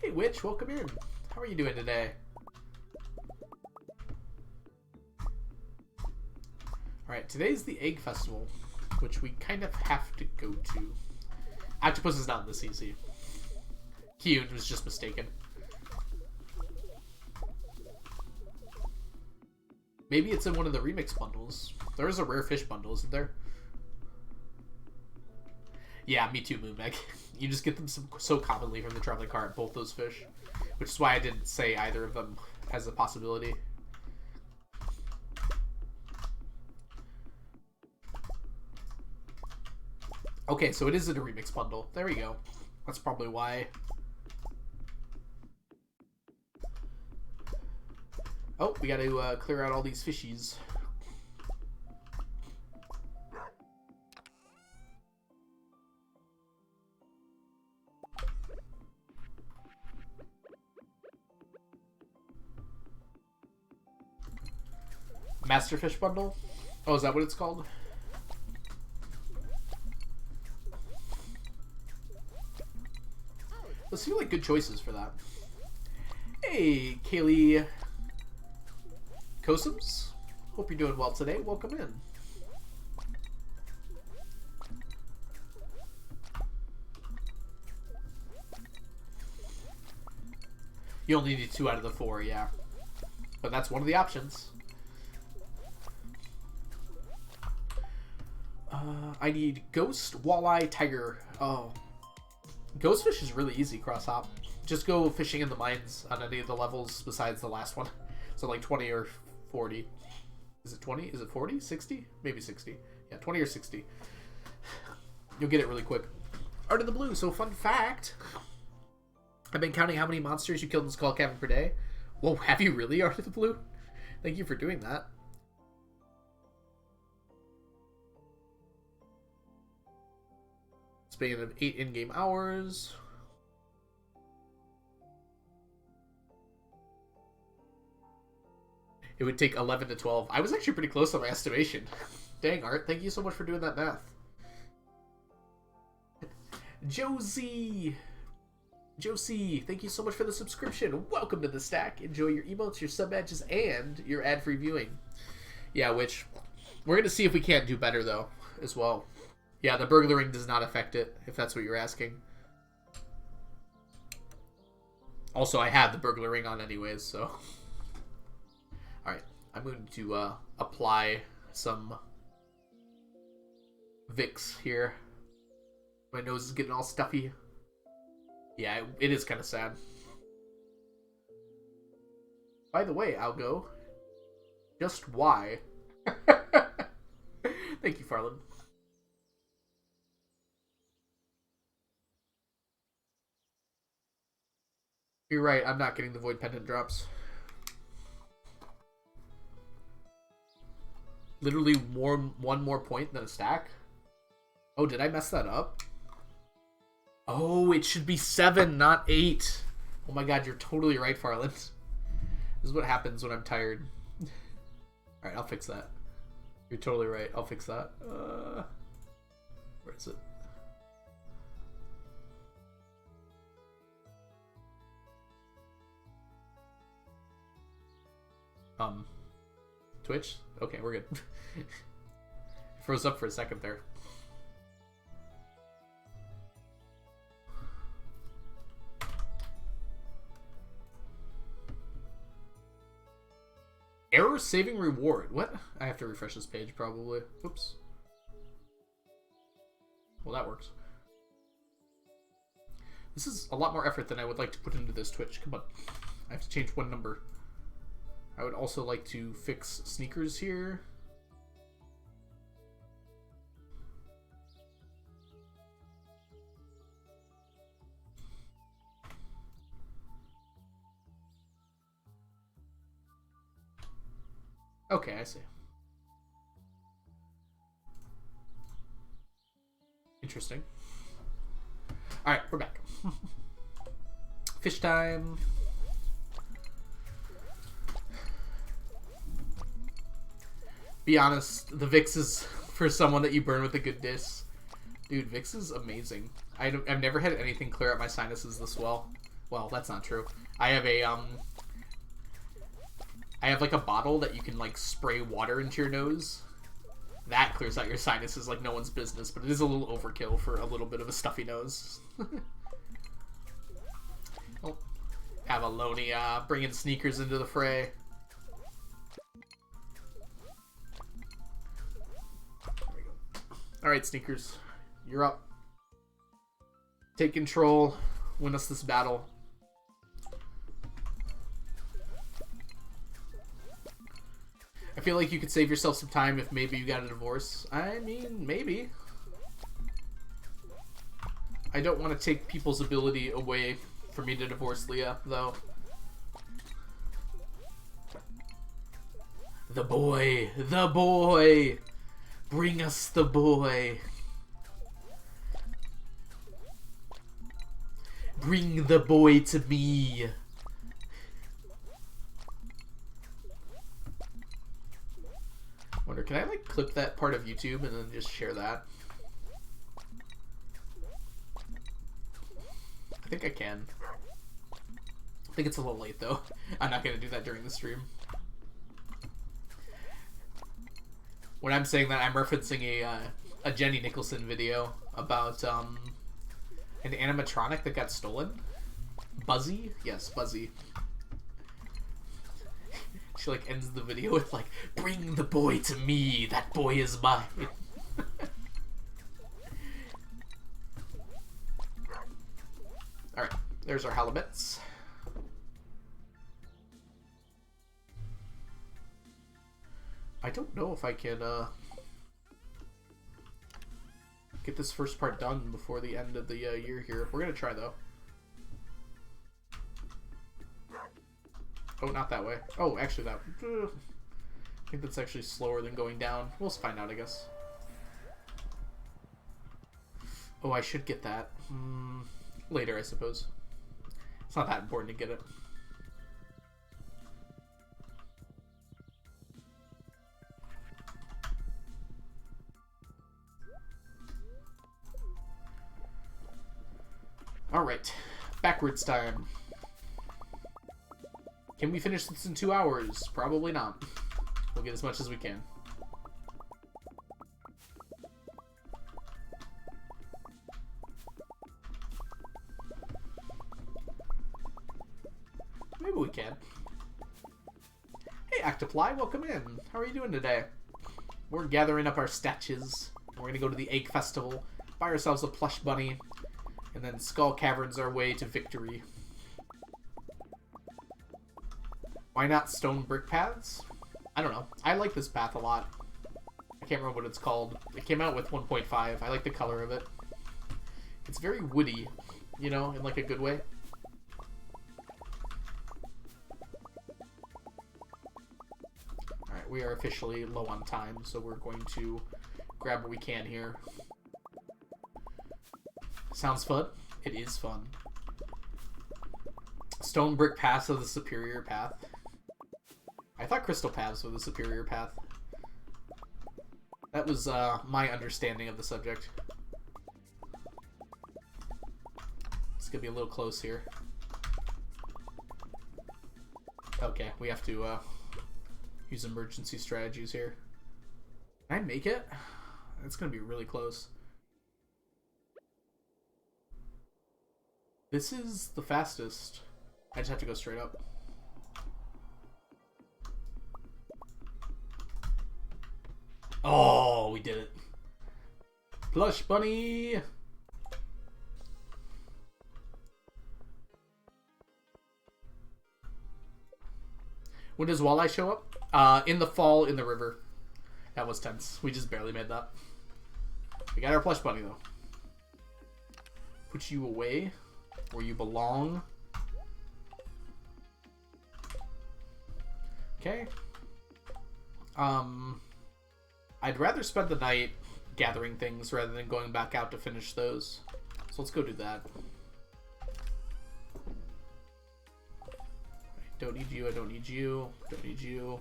Hey Witch, welcome in. How are you doing today? Alright, today's the Egg Festival, which we kind of have to go to. Octopus is not in the CC. Kyun was just mistaken. Maybe it's in one of the remix bundles. There is a rare fish bundle, isn't there? Yeah, me too, Moonmeg. You just get them so commonly from the traveling cart, both those fish. Which is why I didn't say either of them as a possibility. Okay, so it is in a remix bundle. There we go. That's probably why. Oh, we got to clear out all these fishies. Masterfish bundle? Oh, is that what it's called? Those seem like good choices for that. Hey, Kaylee Kosums. Hope you're doing well today. Welcome in. You only need 2 out of the 4, yeah. But that's one of the options. I need ghost, walleye, tiger. Oh. Ghost fish is really easy cross-hop. Just go fishing in the mines on any of the levels besides the last one. So like 20 or 40. Is it 20? Is it 40? 60? Maybe 60. Yeah, 20 or 60. You'll get it really quick. Art of the Blue. So fun fact. I've been counting how many monsters you killed in Skull Cabin per day. Whoa, have you really, Art of the Blue? Thank you for doing that. Span of 8 in-game hours. It would take 11 to 12. I was actually pretty close on my estimation. Dang, Art. Thank you so much for doing that math. Josie, thank you so much for the subscription. Welcome to the stack. Enjoy your emotes, your sub badges, and your ad-free viewing. Yeah, which we're going to see if we can't do better, though, as well. Yeah, the burglaring does not affect it, if that's what you're asking. Also, I had the burglar ring on anyways, so... Alright, I'm going to apply some Vicks here. My nose is getting all stuffy. Yeah, it is kind of sad. By the way, Algo, just why? Thank you, Farland. You're right, I'm not getting the Void Pendant drops. Literally one more point than a stack? Oh, did I mess that up? Oh, it should be 7, not 8. Oh my god, you're totally right, Farland. This is what happens when I'm tired. Alright, I'll fix that. You're totally right, I'll fix that. Where is it? Twitch? Okay, we're good. Froze up for a second there. Error saving reward. What? I have to refresh this page probably. Oops. Well, that works. This is a lot more effort than I would like to put into this Twitch. Come on. I have to change one number. I would also like to fix sneakers here. Okay, I see. Interesting. Alright, we're back. Fish time. Be honest, the Vicks is for someone that you burn with a good diss. Dude, Vicks is amazing. I've never had anything clear out my sinuses this well. Well, that's not true. I have like a bottle that you can like spray water into your nose. That clears out your sinuses like no one's business, but it is a little overkill for a little bit of a stuffy nose. Oh, Avalonia bringing sneakers into the fray. Alright, Sneakers. You're up. Take control. Win us this battle. I feel like you could save yourself some time if maybe you got a divorce. I mean, maybe. I don't want to take people's ability away for me to divorce Leah, though. The boy! The boy! Bring us the boy! Bring the boy to me! Wonder, can I like clip that part of YouTube and then just share that? I think I can. I think it's a little late though. I'm not gonna do that during the stream. When I'm saying that, I'm referencing a Jenny Nicholson video about an animatronic that got stolen. Buzzy? Yes, Buzzy. She like ends the video with like, "Bring the boy to me. That boy is mine." All right, there's our halibuts. I don't know if I can get this first part done before the end of the year here. We're gonna try though. Oh, not that way. Oh, actually that. I think that's actually slower than going down. We'll find out, I guess. Oh, I should get that. Later, I suppose. It's not that important to get it. Alright. Backwards time. Can we finish this in 2 hours? Probably not. We'll get as much as we can. Maybe we can. Hey, Octoply, welcome in. How are you doing today? We're gathering up our statches. We're gonna go to the Egg Festival, buy ourselves a plush bunny, and then Skull Caverns our way to victory. Why not stone brick paths? I don't know. I like this path a lot. I can't remember what it's called. It came out with 1.5. I like the color of it. It's very woody, you know, in like a good way. Alright, we are officially low on time, so we're going to grab what we can here. Sounds fun? It is fun. Stone brick paths are the superior path. I thought crystal paths were the superior path. That was my understanding of the subject. It's gonna be a little close here. Okay, we have to use emergency strategies here. Can I make it? It's gonna be really close. This is the fastest. I just have to go straight up. Oh, we did it. Plush bunny. When does Walleye show up? In the fall in the river. That was tense. We just barely made that. We got our plush bunny though. Put you away where you belong. Okay. I'd rather spend the night gathering things rather than going back out to finish those. So let's go do that. I don't need you, I don't need you, don't need you.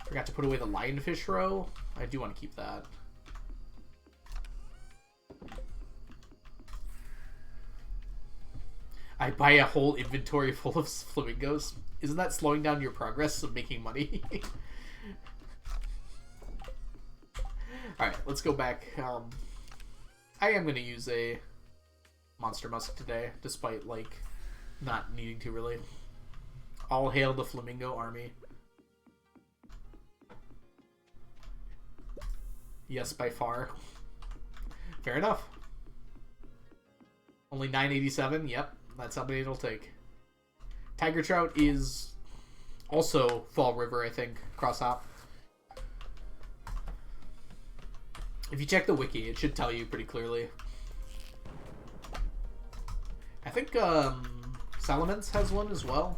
Forgot to put away the lionfish roe. I do want to keep that. I buy a whole inventory full of flamingos. Isn't that slowing down your progress of making money? Alright, let's go back. I am going to use a Monster Musk today, despite, like, not needing to, really. All hail the Flamingo Army. Yes, by far. Fair enough. Only 987? Yep, that's how many it'll take. Tiger Trout is also Fall River, I think, cross-hop. If you check the wiki, it should tell you pretty clearly. I think Salamence has one as well.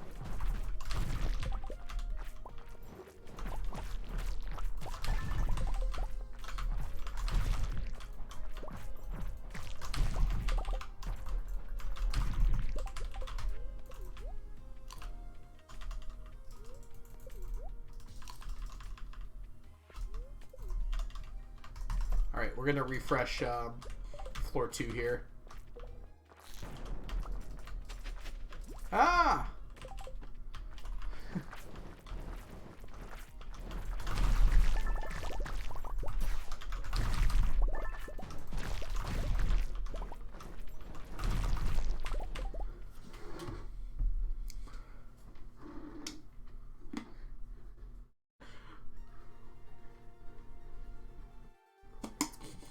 Alright, we're gonna refresh floor 2 here. Ah!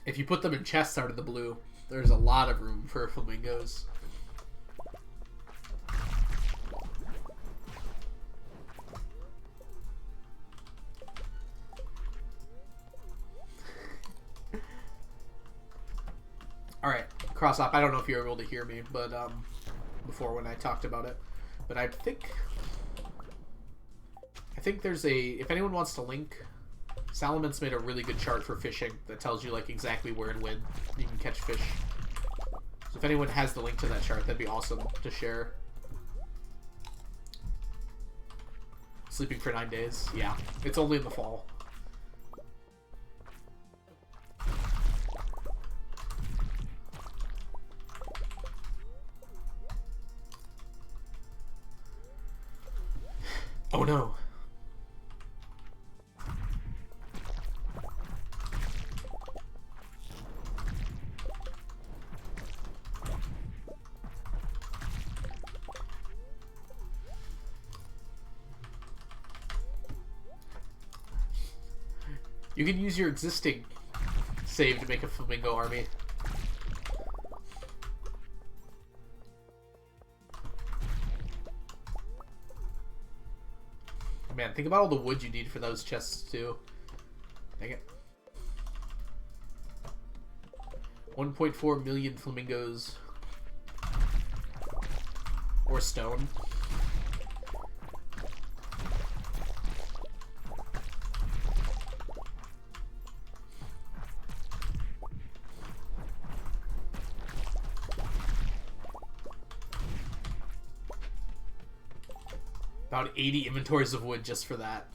If you put them in chests out of the blue, there's a lot of room for flamingos. Alright, cross off. I don't know if you were able to hear me, but before when I talked about it. But I think there's a, if anyone wants to link, Salamon's made a really good chart for fishing that tells you like exactly where and when you can catch fish. So if anyone has the link to that chart, that'd be awesome to share. Sleeping for 9 days. Yeah, it's only in the fall. Oh no. You can use your existing save to make a flamingo army. Man, think about all the wood you need for those chests too. Dang it. 1.4 million flamingos. Or stone. About 80 inventories of wood just for that.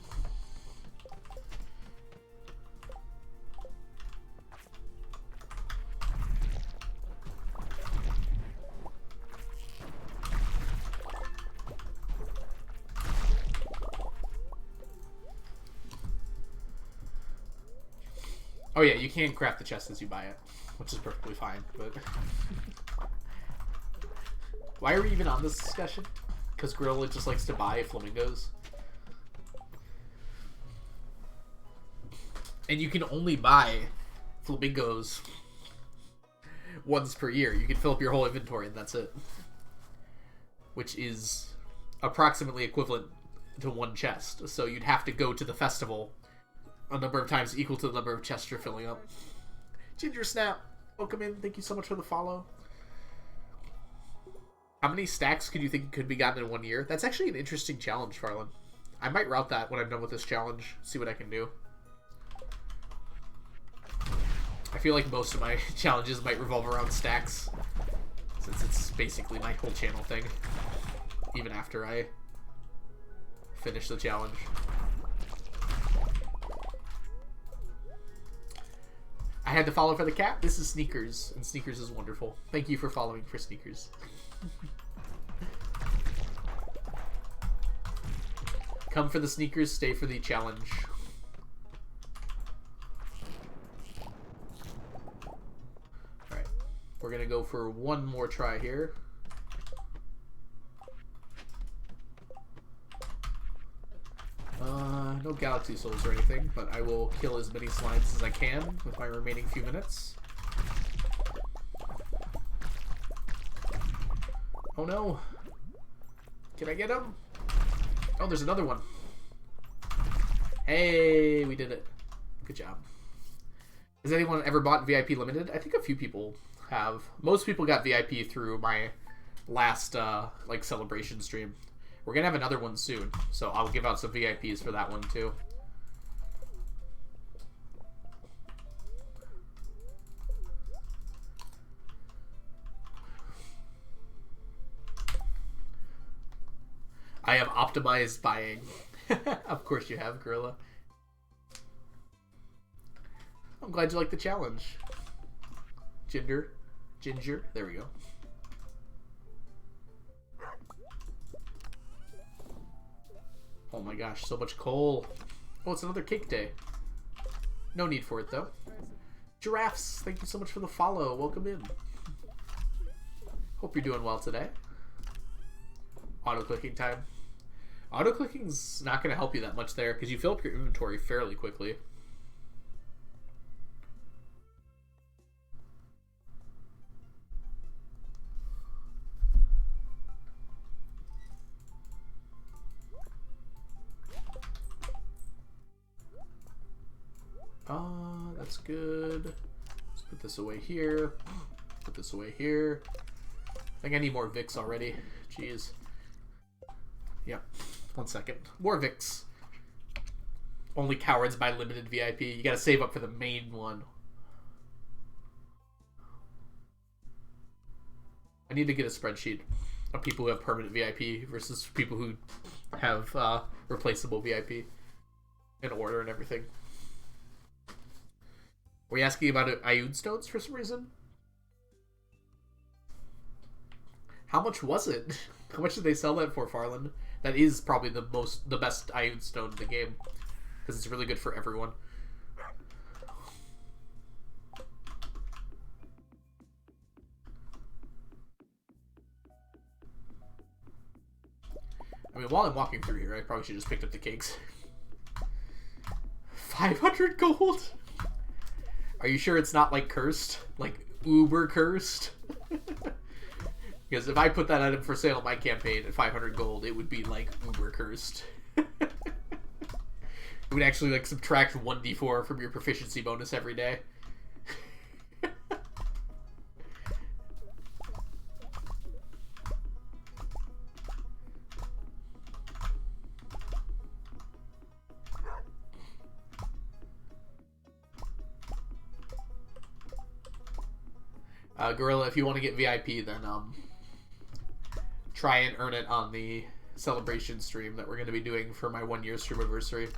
Oh yeah, you can craft the chest as you buy it, which is perfectly fine, but... Why are we even on this discussion? Because Gorilla just likes to buy flamingos. And you can only buy flamingos once per year. You can fill up your whole inventory and that's it. Which is approximately equivalent to one chest. So you'd have to go to the festival a number of times equal to the number of chests you're filling up. Ginger Snap, welcome in. Thank you so much for the follow. How many stacks could you think could be gotten in 1 year? That's actually an interesting challenge, Farland. I might route that when I'm done with this challenge. See what I can do. I feel like most of my challenges might revolve around stacks, since it's basically my whole channel thing, even after I finish the challenge. I had to follow for the cat. This is Sneakers, and Sneakers is wonderful. Thank you for following for Sneakers. Come for the sneakers, stay for the challenge. Alright, we're gonna go for one more try here. No galaxy souls or anything, but I will kill as many slimes as I can with my remaining few minutes. Oh no! Can I get him? Oh, there's another one. Hey, we did it. Good job. Has anyone ever bought VIP Limited? I think a few people have. Most people got VIP through my last like celebration stream. We're gonna have another one soon, so I'll give out some VIPs for that one too. I have optimized buying. Of course you have, Gorilla. I'm glad you like the challenge. Ginger. There we go. Oh my gosh, so much coal. Oh, it's another cake day. No need for it, though. Giraffes, thank you so much for the follow. Welcome in. Hope you're doing well today. Auto-clicking time. Auto-clicking's not going to help you that much there, because you fill up your inventory fairly quickly. That's good. Let's put this away here. Put this away here. I think I need more Vicks already. Jeez. Yep. 1 second. More Vicks. Only cowards buy limited VIP. You gotta save up for the main one. I need to get a spreadsheet of people who have permanent VIP versus people who have replaceable VIP in order and everything. Were you asking about Ioun stones for some reason? How much was it? How much did they sell that for, Farland? That is probably the best Ioun stone in the game because it's really good for everyone. I mean, while I'm walking through here, I probably should have just picked up the cakes. 500 gold? Are you sure it's not, like, cursed? Like, uber cursed? Because if I put that item for sale in my campaign at 500 gold, it would be, like, uber cursed. It would actually, like, subtract 1d4 from your proficiency bonus every day. Gorilla, if you want to get VIP, then try and earn it on the celebration stream that we're going to be doing for my 1 year stream anniversary.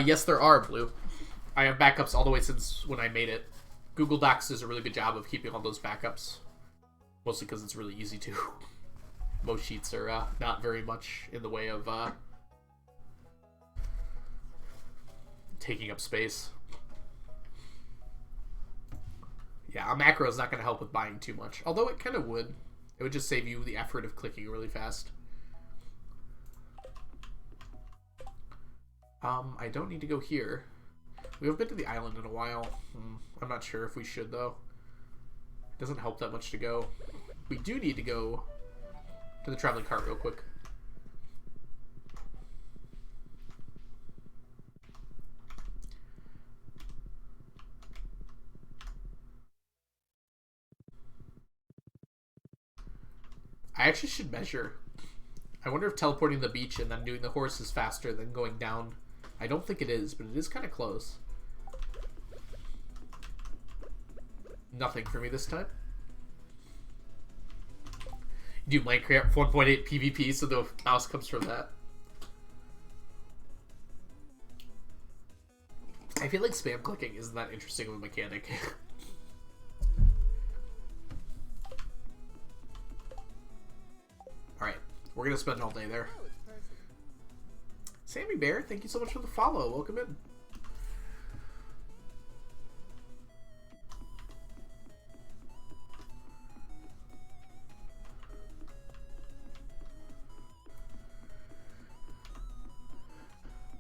Yes, there are, Blue. I have backups all the way since when I made it. Google Docs does a really good job of keeping all those backups. Mostly because it's really easy to. Most sheets are not very much in the way of taking up space. Yeah, a macro is not going to help with buying too much. Although it kind of would. It would just save you the effort of clicking really fast. I don't need to go here. We haven't been to the island in a while. I'm not sure if we should, though. It doesn't help that much to go. We do need to go to the traveling cart real quick. I actually should measure. I wonder if teleporting to the beach and then doing the horse is faster than going down. I don't think it is, but it is kind of close. Nothing for me this time. Do Minecraft 1.8 PvP so the mouse comes from that. I feel like spam clicking isn't that interesting of a mechanic. Alright, we're gonna spend all day there. Sammy Bear, thank you so much for the follow. Welcome in.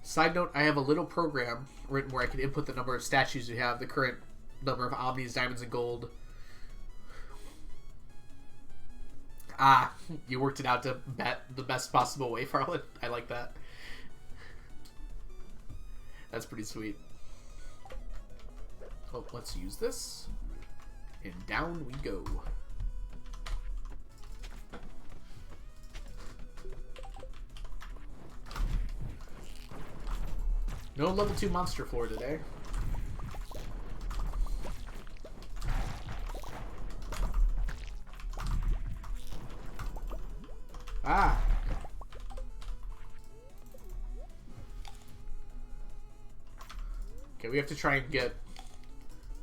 Side note, I have a little program written where I can input the number of statues you have, the current number of omnis, diamonds, and gold. Ah, you worked it out to bet the best possible way, Farland. I like that. That's pretty sweet. Oh, let's use this. And down we go. No level 2 monster floor today. Ah. Okay, we have to try and get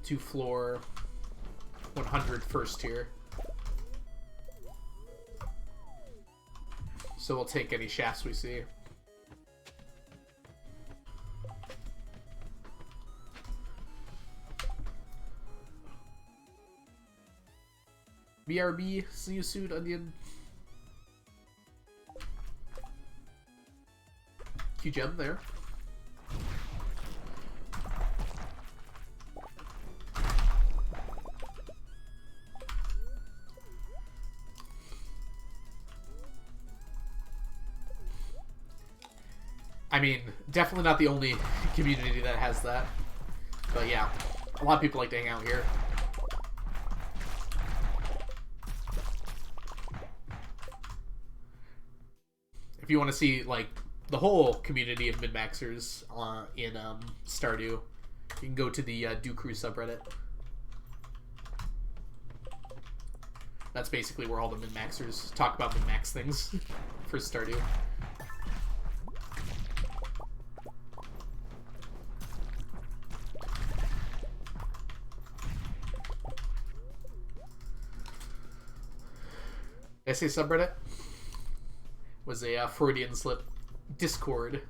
to floor 100 first here. So we'll take any shafts we see. BRB, see you soon, Onion. Q gem there. I mean, definitely not the only community that has that. But yeah, a lot of people like to hang out here. If you want to see, like, the whole community of min-maxers in Stardew, you can go to the Do Crew subreddit. That's basically where all the min-maxers talk about min-max things for Stardew. Did I say subreddit? Was a Freudian slip. Discord.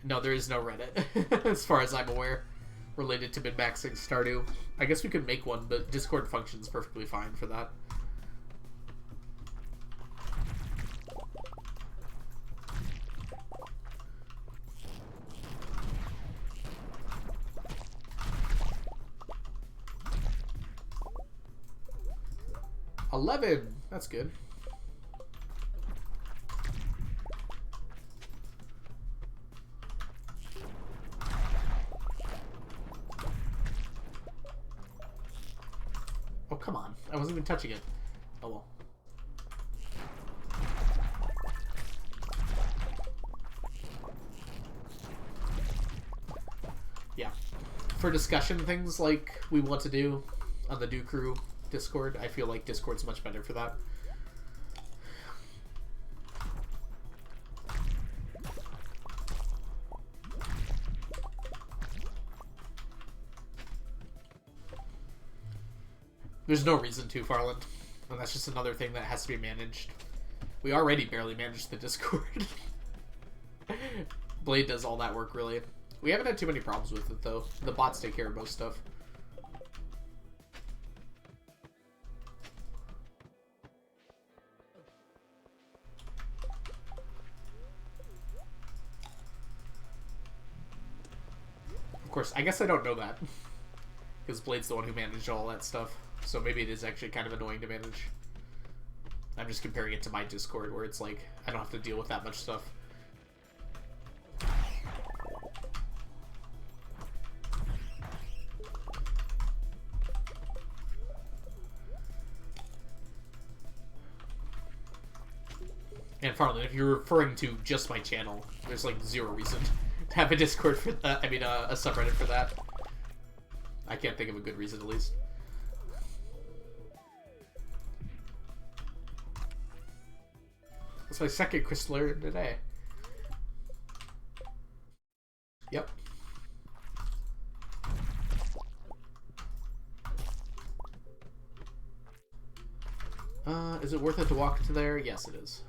No, there is no Reddit, as far as I'm aware, related to min-maxing Stardew. I guess we could make one, but Discord functions perfectly fine for that. $11. That's good. Oh, come on. I wasn't even touching it. Oh, well. Yeah. For discussion things like we want to do on the Do Crew Discord, I feel like Discord's much better for that. There's no reason to, Farland. And that's just another thing that has to be managed. We already barely managed the Discord. Blade does all that work, really. We haven't had too many problems with it, though. The bots take care of most stuff. Of course, I guess I don't know that. Because Blade's the one who managed all that stuff. So maybe it is actually kind of annoying to manage. I'm just comparing it to my Discord, where it's like, I don't have to deal with that much stuff. And Farland, if you're referring to just my channel, there's like zero reason to have a Discord for that. I mean, a subreddit for that. I can't think of a good reason, at least. That's my second crystallarium today. Yep. Is it worth it to walk to there? Yes, it is.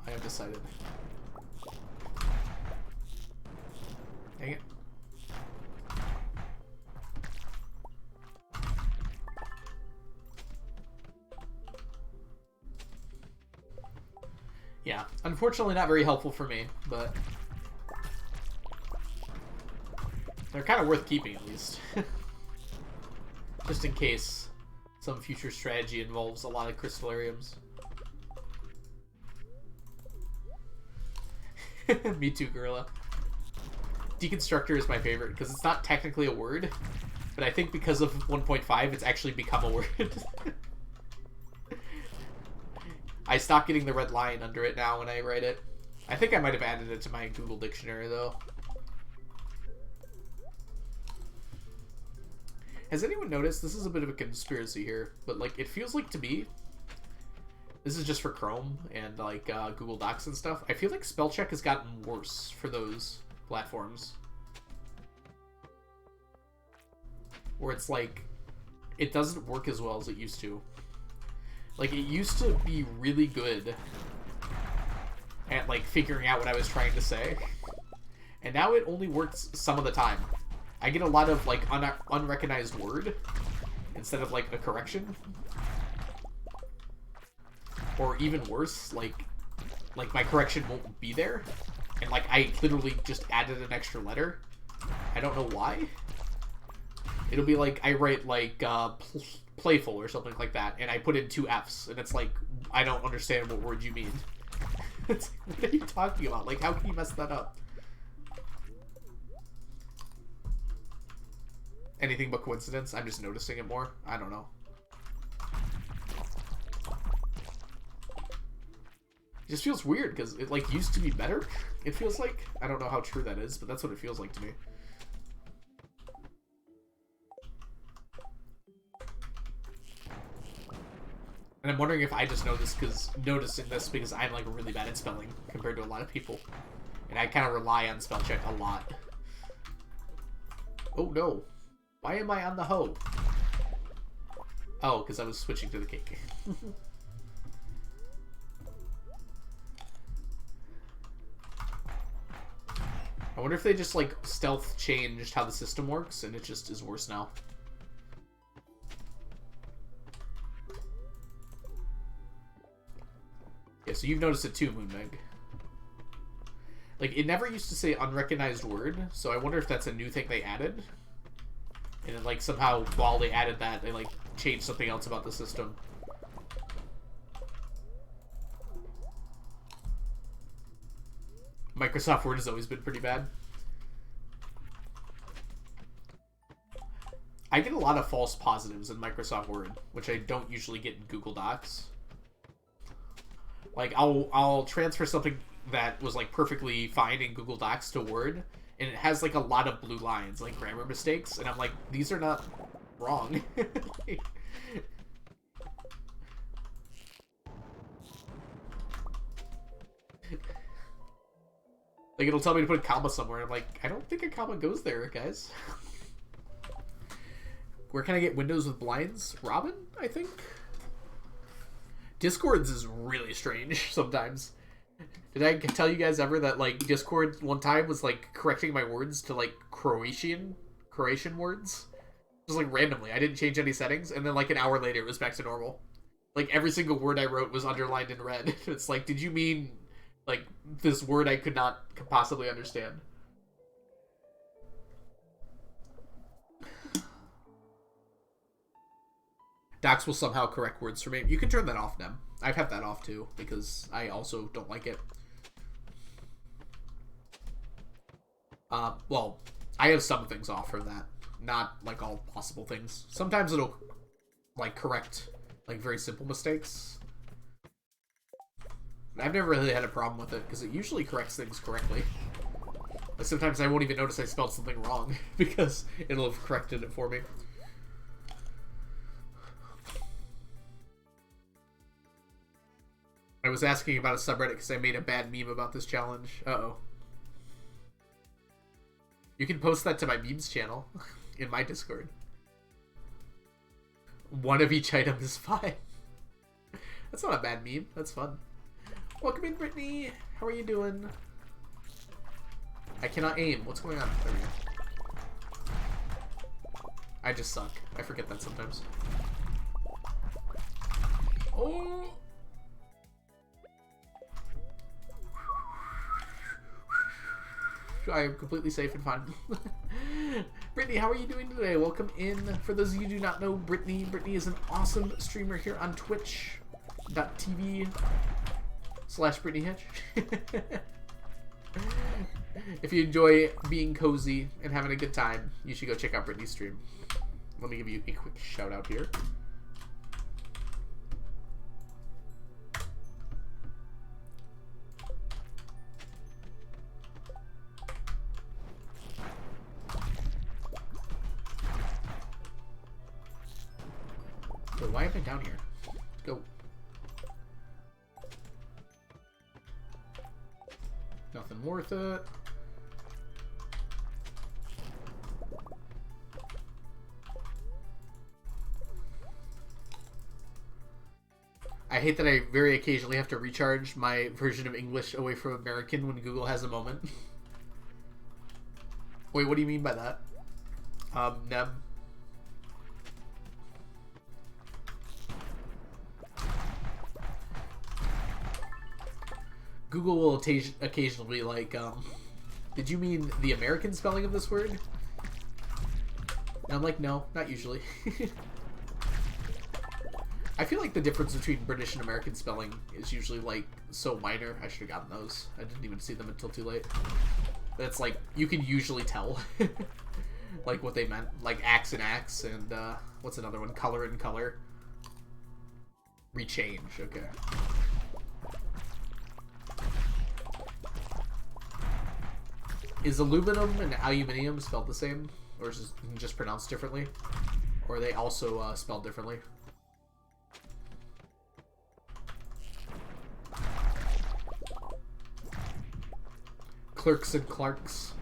I have decided. Dang it. Yeah, unfortunately not very helpful for me, but they're kind of worth keeping at least. Just in case some future strategy involves a lot of crystallariums. Me too, Gorilla. Deconstructor is my favorite because it's not technically a word, but I think because of 1.5 it's actually become a word. I stopped getting the red line under it now when I write it. I think I might have added it to my Google Dictionary, though. Has anyone noticed? This is a bit of a conspiracy here, but like it feels like to me, this is just for Chrome and like Google Docs and stuff. I feel like spell check has gotten worse for those platforms. Where it's like, it doesn't work as well as it used to. Like, it used to be really good at, like, figuring out what I was trying to say. And now it only works some of the time. I get a lot of, like, unrecognized word instead of, like, a correction. Or even worse, like my correction won't be there. And, like, I literally just added an extra letter. I don't know why. It'll be like, I write, like, playful or something like that, and I put in 2 F's, and it's like, I don't understand what word you mean. It's like, what are you talking about? Like, how can you mess that up? Anything but coincidence? I'm just noticing it more. I don't know. It just feels weird because it like used to be better. It feels like. I don't know how true that is, but that's what it feels like to me. And I'm wondering if I just noticing this because I'm like really bad at spelling compared to a lot of people. And I kind of rely on spell check a lot. Oh no. Why am I on the hoe? Oh, because I was switching to the cake. I wonder if they just like stealth changed how the system works and it just is worse now. Yeah, so you've noticed it too, Moonmeg. Like, it never used to say unrecognized word, so I wonder if that's a new thing they added. And then, like, somehow, while they added that, they, like, changed something else about the system. Microsoft Word has always been pretty bad. I get a lot of false positives in Microsoft Word, which I don't usually get in Google Docs. Like, I'll transfer something that was, like, perfectly fine in Google Docs to Word, and it has, like, a lot of blue lines, like grammar mistakes, and I'm like, these are not wrong. Like, it'll tell me to put a comma somewhere, and I'm like, I don't think a comma goes there, guys. Where can I get windows with blinds? Robin, I think? Discord's is really strange sometimes. Did I tell you guys ever that, like, Discord one time was, like, correcting my words to, like, Croatian words? Just, like, randomly. I didn't change any settings, and then, like, an hour later, it was back to normal. Like, every single word I wrote was underlined in red. It's like, did you mean, like, this word I could not possibly understand? Docs will somehow correct words for me. You can turn that off, Nem. I'd have that off, too, because I also don't like it. Well, I have some things off for that. Not, like, all possible things. Sometimes it'll, like, correct, like, very simple mistakes. I've never really had a problem with it, because it usually corrects things correctly. But sometimes I won't even notice I spelled something wrong, because it'll have corrected it for me. I was asking about a subreddit because I made a bad meme about this challenge. Uh-oh. You can post that to my memes channel in my Discord. One of each item is fine. That's not a bad meme. That's fun. Welcome in, Brittany. How are you doing? I cannot aim. What's going on? There we go. I just suck. I forget that sometimes. Oh! I am completely safe and fine. Brittany, how are you doing today? Welcome in. For those of you who do not know Brittany, Brittany is an awesome streamer here on twitch.tv/Brittany Hitch. If you enjoy being cozy and having a good time, you should go check out Brittany's stream. Let me give you a quick shout out here. Wait, why am I down here? Go. Nothing worth it. I hate that I very occasionally have to recharge my version of English away from American when Google has a moment. Wait, what do you mean by that? Neb. Google will occasionally like, did you mean the American spelling of this word? And I'm like, no, not usually. I feel like the difference between British and American spelling is usually like so minor. I should have gotten those. I didn't even see them until too late. That's like you can usually tell like what they meant, like axe and axe, and what's another one? Color and color. Rechange. Okay. Is aluminum and aluminium spelled the same, or is it just pronounced differently, or are they also spelled differently? Clerks and Clarks.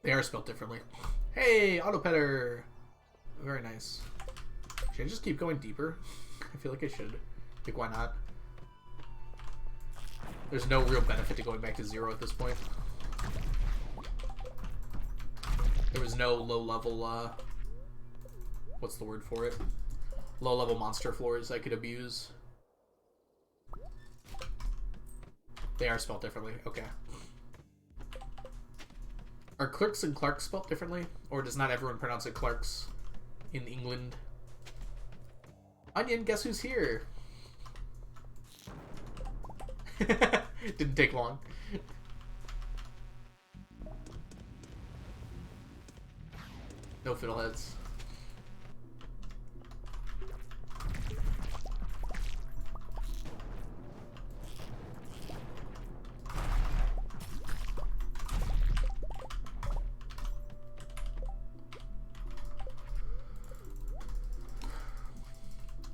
They are spelled differently. Hey, Autopetter! Very nice. Should I just keep going deeper? I feel like I should. Like, why not? There's no real benefit to going back to 0 at this point. There was no low-level, what's the word for it? Low-level monster floors I could abuse. They are spelled differently. Okay. Are Clerks and Clarks spelled differently? Or does not everyone pronounce it Clarks in England? Onion, guess who's here? Didn't take long. No fiddleheads.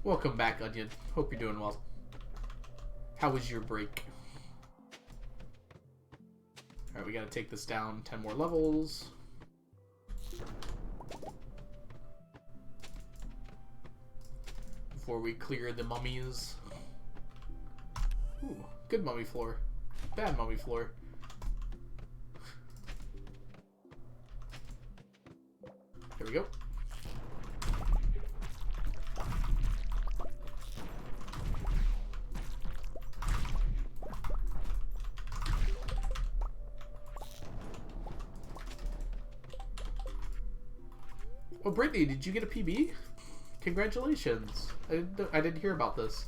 Welcome back, Onion. Hope you're doing well. How was your break? Alright, we gotta take this down 10 more levels. Before we clear the mummies. Ooh, good mummy floor. Bad mummy floor. There we go. Oh, Brittany, did you get a PB? Congratulations. I didn't hear about this.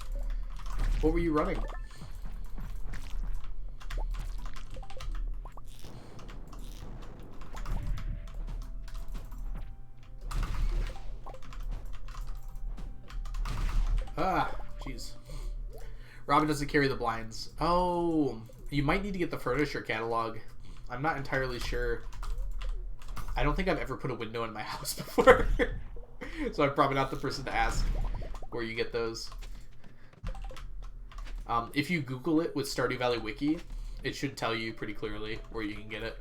What were you running? Ah, jeez. Robin doesn't carry the blinds. Oh, you might need to get the furniture catalog. I'm not entirely sure. I don't think I've ever put a window in my house before. So I'm probably not the person to ask where you get those. If you Google it with Stardew Valley Wiki, it should tell you pretty clearly where you can get it.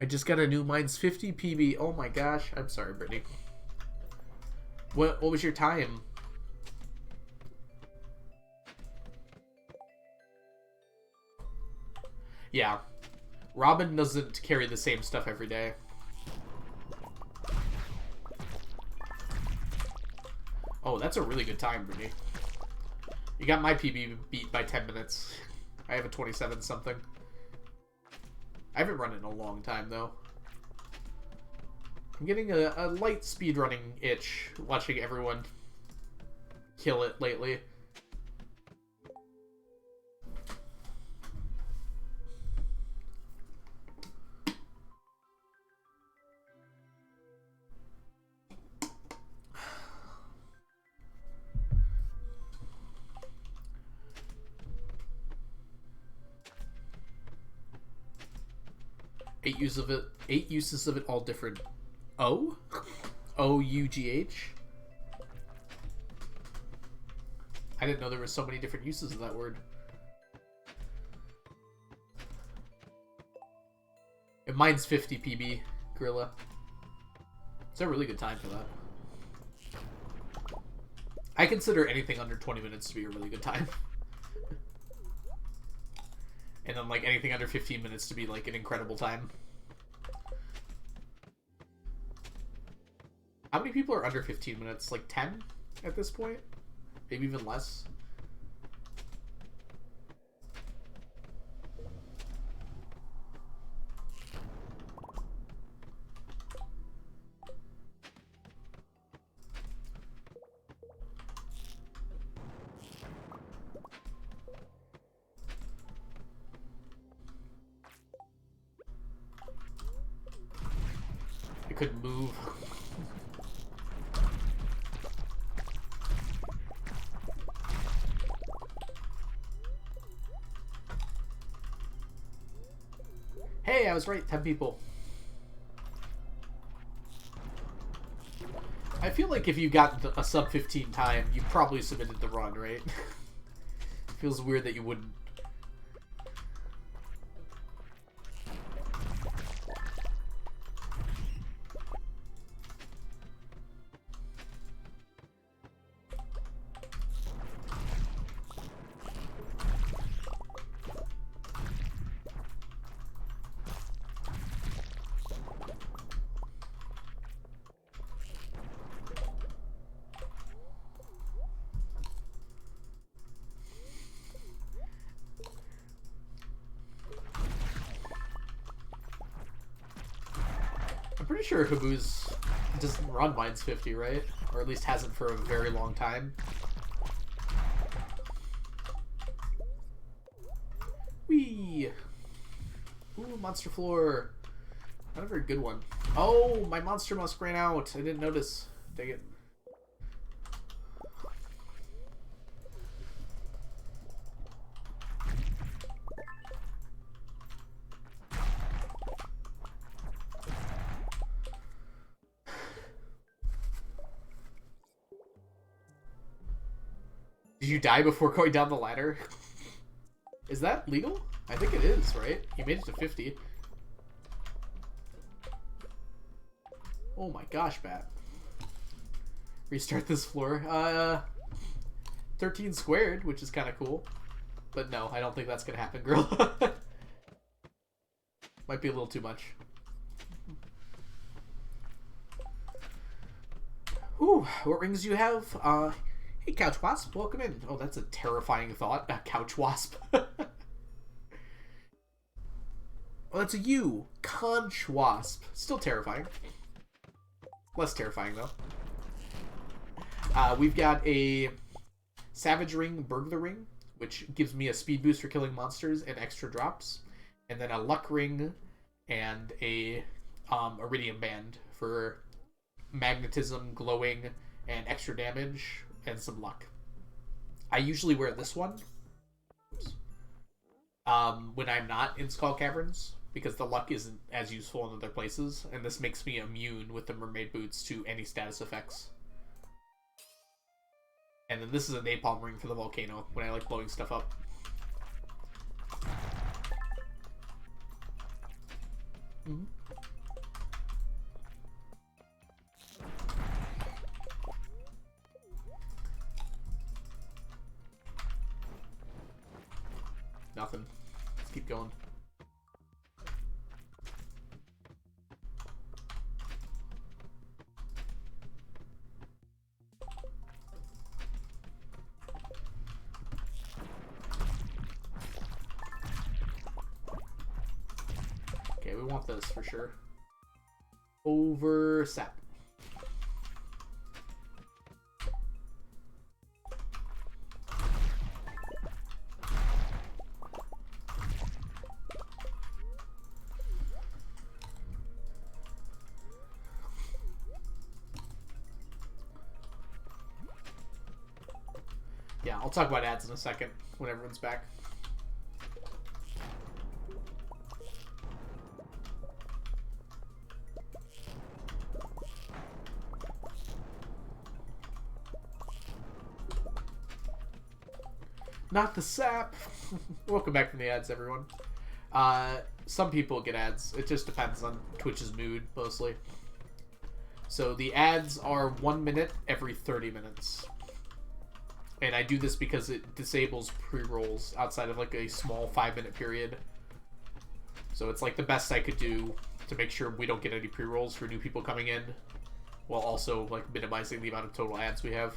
I just got a new mine's 50 PB. Oh my gosh. I'm sorry, Brittany. What was your time? Yeah. Robin doesn't carry the same stuff every day. Oh, that's a really good time, Brittany. You got my PB beat by 10 minutes. I have a 27 something. I haven't run it in a long time, though. I'm getting a light speedrunning itch watching everyone kill it lately. Eight uses of it, all different. O-U-G-H? I didn't know there were so many different uses of that word. And mine's 50 PB, Gorilla. It's a really good time for that. I consider anything under 20 minutes to be a really good time. And then, like, anything under 15 minutes to be, like, an incredible time. How many people are under 15 minutes? Like 10 at this point? Maybe even less. I couldn't move. Hey, I was right. 10 people. I feel like if you got a sub 15 time, you probably submitted the run, right? Feels weird that you wouldn't. I'm pretty sure Habu's doesn't run Mines 50, right? Or at least hasn't for a very long time. Whee! Ooh, Monster Floor. Not a very good one. Oh, my Monster Musk ran out. I didn't notice. Dang it. Did you die before going down the ladder? Is that legal? I think it is, right? You made it to 50. Oh my gosh, Bat. Restart this floor. 13 squared, which is kind of cool. But no, I don't think that's going to happen, girl. Might be a little too much. Ooh, what rings do you have? Hey, Couch Wasp, welcome in. Oh, that's a terrifying thought. Couch Wasp. Oh, that's a U. Conch Wasp. Still terrifying. Less terrifying, though. We've got a Savage Ring, Burglar Ring, which gives me a speed boost for killing monsters and extra drops. And then a Luck Ring and a Iridium Band for magnetism, glowing, and extra damage, and some luck. I usually wear this one when I'm not in Skull Caverns, because the luck isn't as useful in other places, and this makes me immune with the mermaid boots to any status effects. And then this is a napalm ring for the volcano, when I like blowing stuff up. Mm-hmm. Nothing. Let's keep going. Okay, we want this for sure. Over sap. Yeah, I'll talk about ads in a second when everyone's back. Not the sap. Welcome back from the ads, everyone. Some people get ads. It just depends on Twitch's mood, mostly. So the ads are 1 minute every 30 minutes. And I do this because it disables pre-rolls outside of like a small 5-minute period. So it's like the best I could do to make sure we don't get any pre-rolls for new people coming in. while also like minimizing the amount of total ads we have.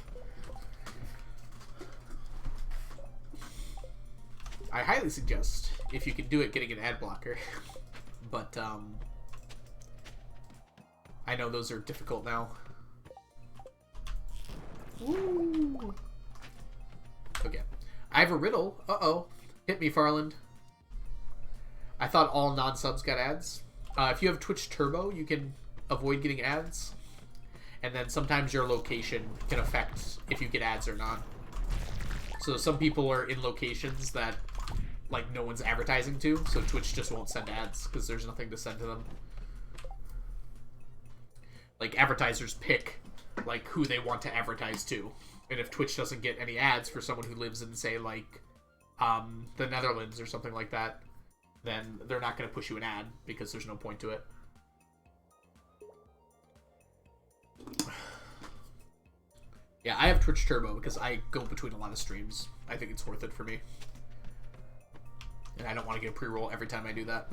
I highly suggest, if you can do it, getting an ad blocker. But I know those are difficult now. Woo! Okay. I have a riddle. Uh-oh. Hit me, Farland. I thought all non-subs got ads. If you have Twitch Turbo, you can avoid getting ads. And then sometimes your location can affect if you get ads or not. So some people are in locations that like no one's advertising to, so Twitch just won't send ads because there's nothing to send to them. Like advertisers pick like who they want to advertise to. And if Twitch doesn't get any ads for someone who lives in, say, like the Netherlands or something like that, then they're not going to push you an ad because there's no point to it. Yeah, I have Twitch Turbo because I go between a lot of streams. I think it's worth it for me. And I don't want to get a pre-roll every time I do that.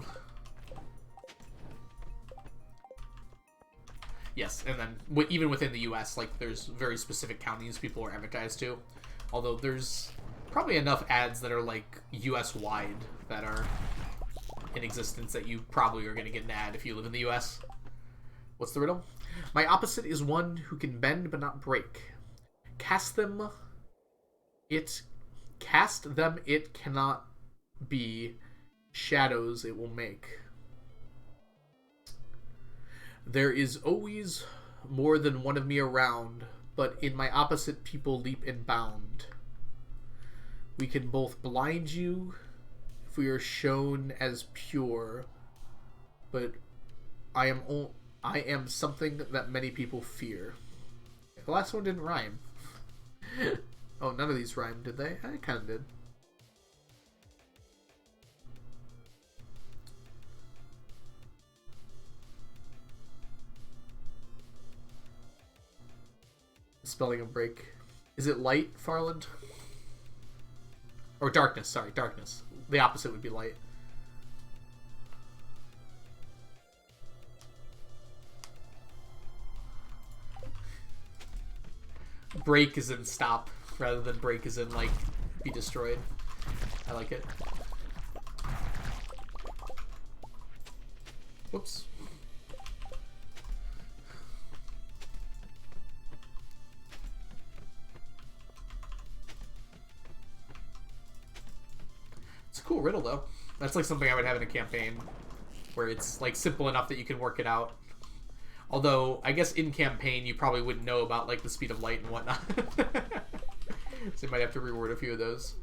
Yes, and then even within the US, like, there's very specific counties people are advertised to. Although there's probably enough ads that are, like, US-wide that are in existence that you probably are going to get an ad if you live in the US. What's the riddle? My opposite is one who can bend but not break. Cast them, it cannot be. Shadows it will make. There is always more than one of me around, but in my opposite people leap and bound. We can both blind you if we are shown as pure, but I am something that many people fear. The last one didn't rhyme. Oh, none of these rhymed, did they? I kind of did. Spelling a break. Is it light, Farland? Or darkness, sorry, darkness. The opposite would be light. Break is in stop, rather than break is in, like, be destroyed. I like it. Whoops. It's a cool riddle, though. That's like something I would have in a campaign, where it's, like, simple enough that you can work it out. Although, I guess in campaign, you probably wouldn't know about, like, the speed of light and whatnot. So you might have to reword a few of those.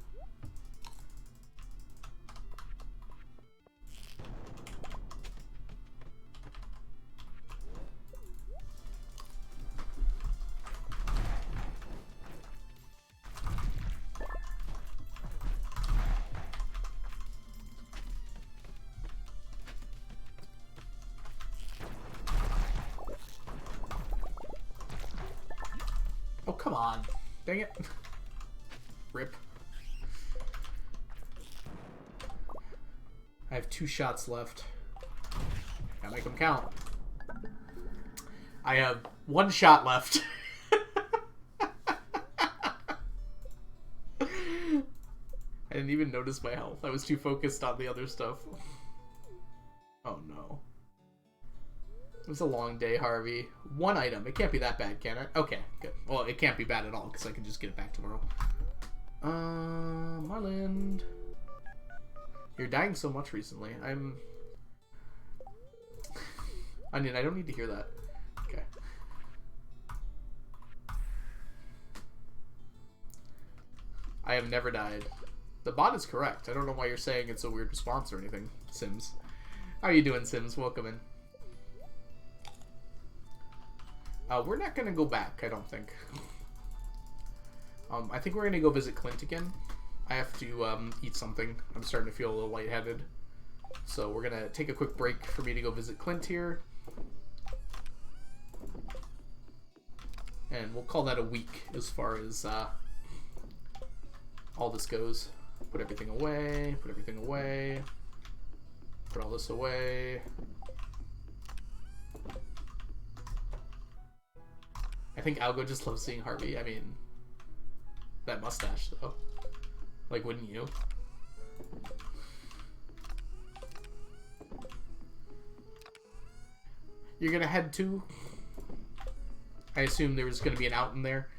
Oh, come on. Dang it. Rip. I have 2 shots left. Gotta make them count. I have 1 shot left. I didn't even notice my health. I was too focused on the other stuff. Oh no. It was a long day, Harvey. 1 item. It can't be that bad, can it? Okay, good. Well, it can't be bad at all, because I can just get it back tomorrow. Marland. You're dying so much recently. Onion, I don't need to hear that. Okay. I have never died. The bot is correct. I don't know why you're saying it's a weird response or anything, Sims. How are you doing, Sims? Welcome in. We're not going to go back, I don't think. I think we're going to go visit Clint again. I have to eat something. I'm starting to feel a little lightheaded. So we're going to take a quick break for me to go visit Clint here. And we'll call that a week as far as all this goes. Put everything away, put everything away. Put all this away. think Algo just loves seeing Harvey. I mean, that mustache, though. Like, wouldn't you? You're gonna head to... I assume there was gonna be an out in there.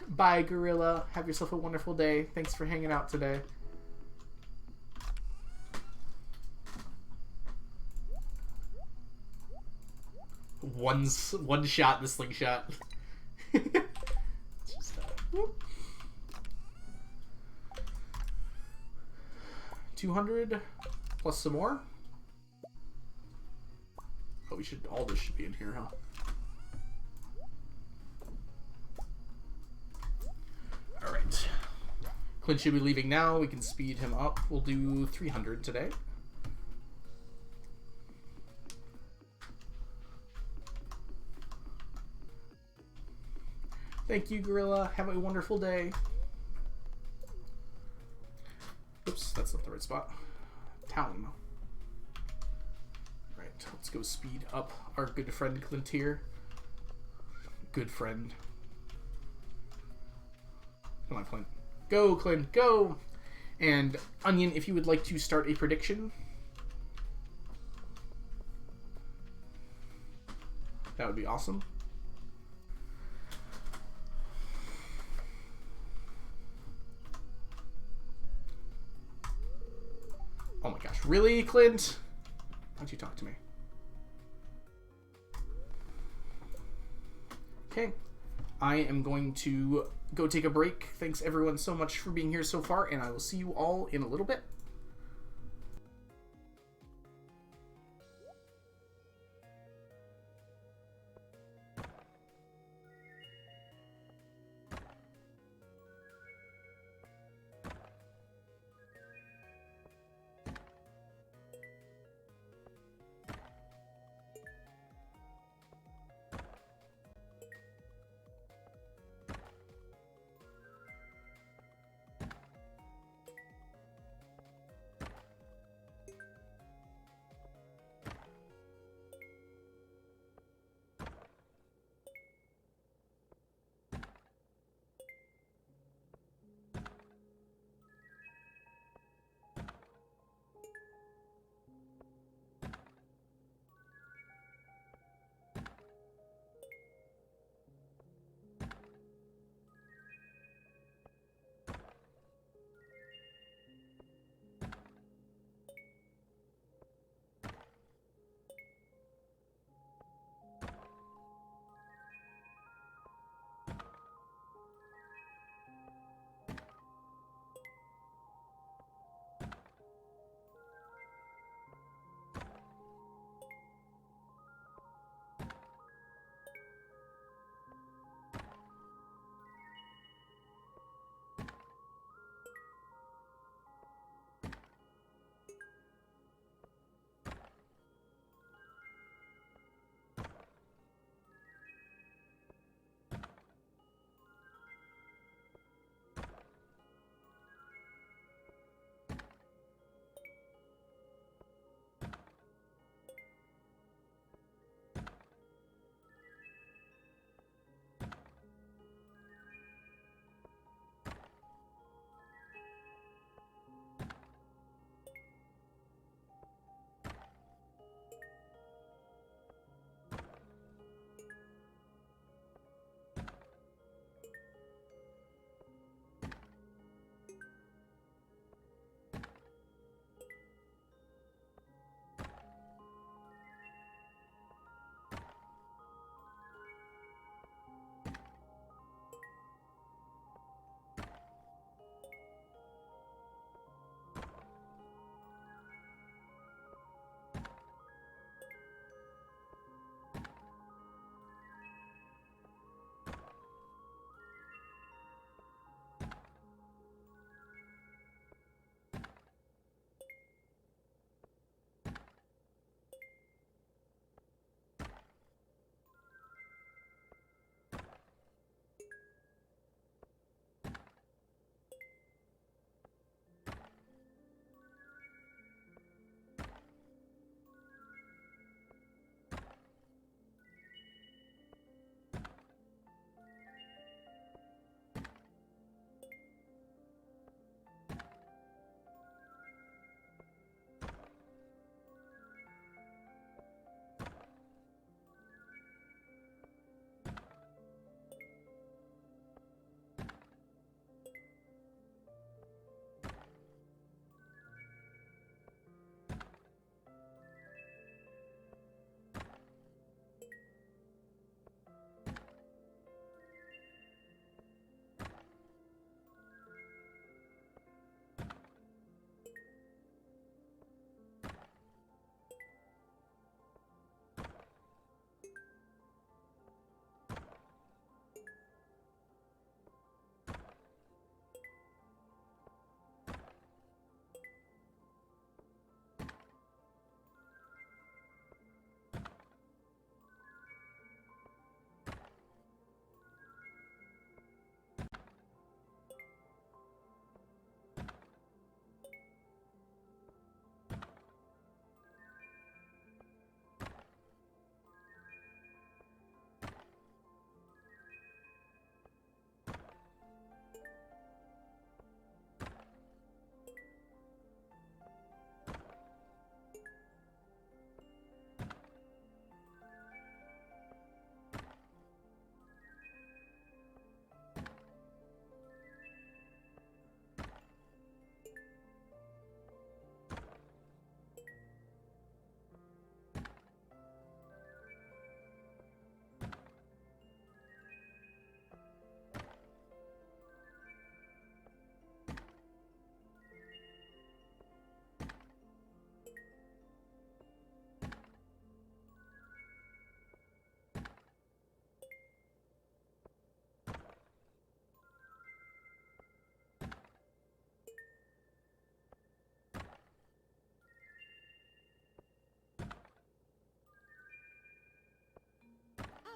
Bye, Gorilla. Have yourself a wonderful day. Thanks for hanging out today. One shot, the slingshot. Just, whoop. 200 plus some more. Oh, all this should be in here, huh? All right. Clint should be leaving now. We can speed him up. We'll do 300 today. Thank you, Gorilla. Have a wonderful day. Oops, that's not the right spot. Town. Right, let's go speed up our good friend Clint here. Good friend. Come on, Clint. Go, Clint, go! And, Onion, if you would like to start a prediction, that would be awesome. Oh my gosh, really, Clint? Why'd you talk to me? Okay, I am going to go take a break. Thanks everyone so much for being here so far, and I will see you all in a little bit.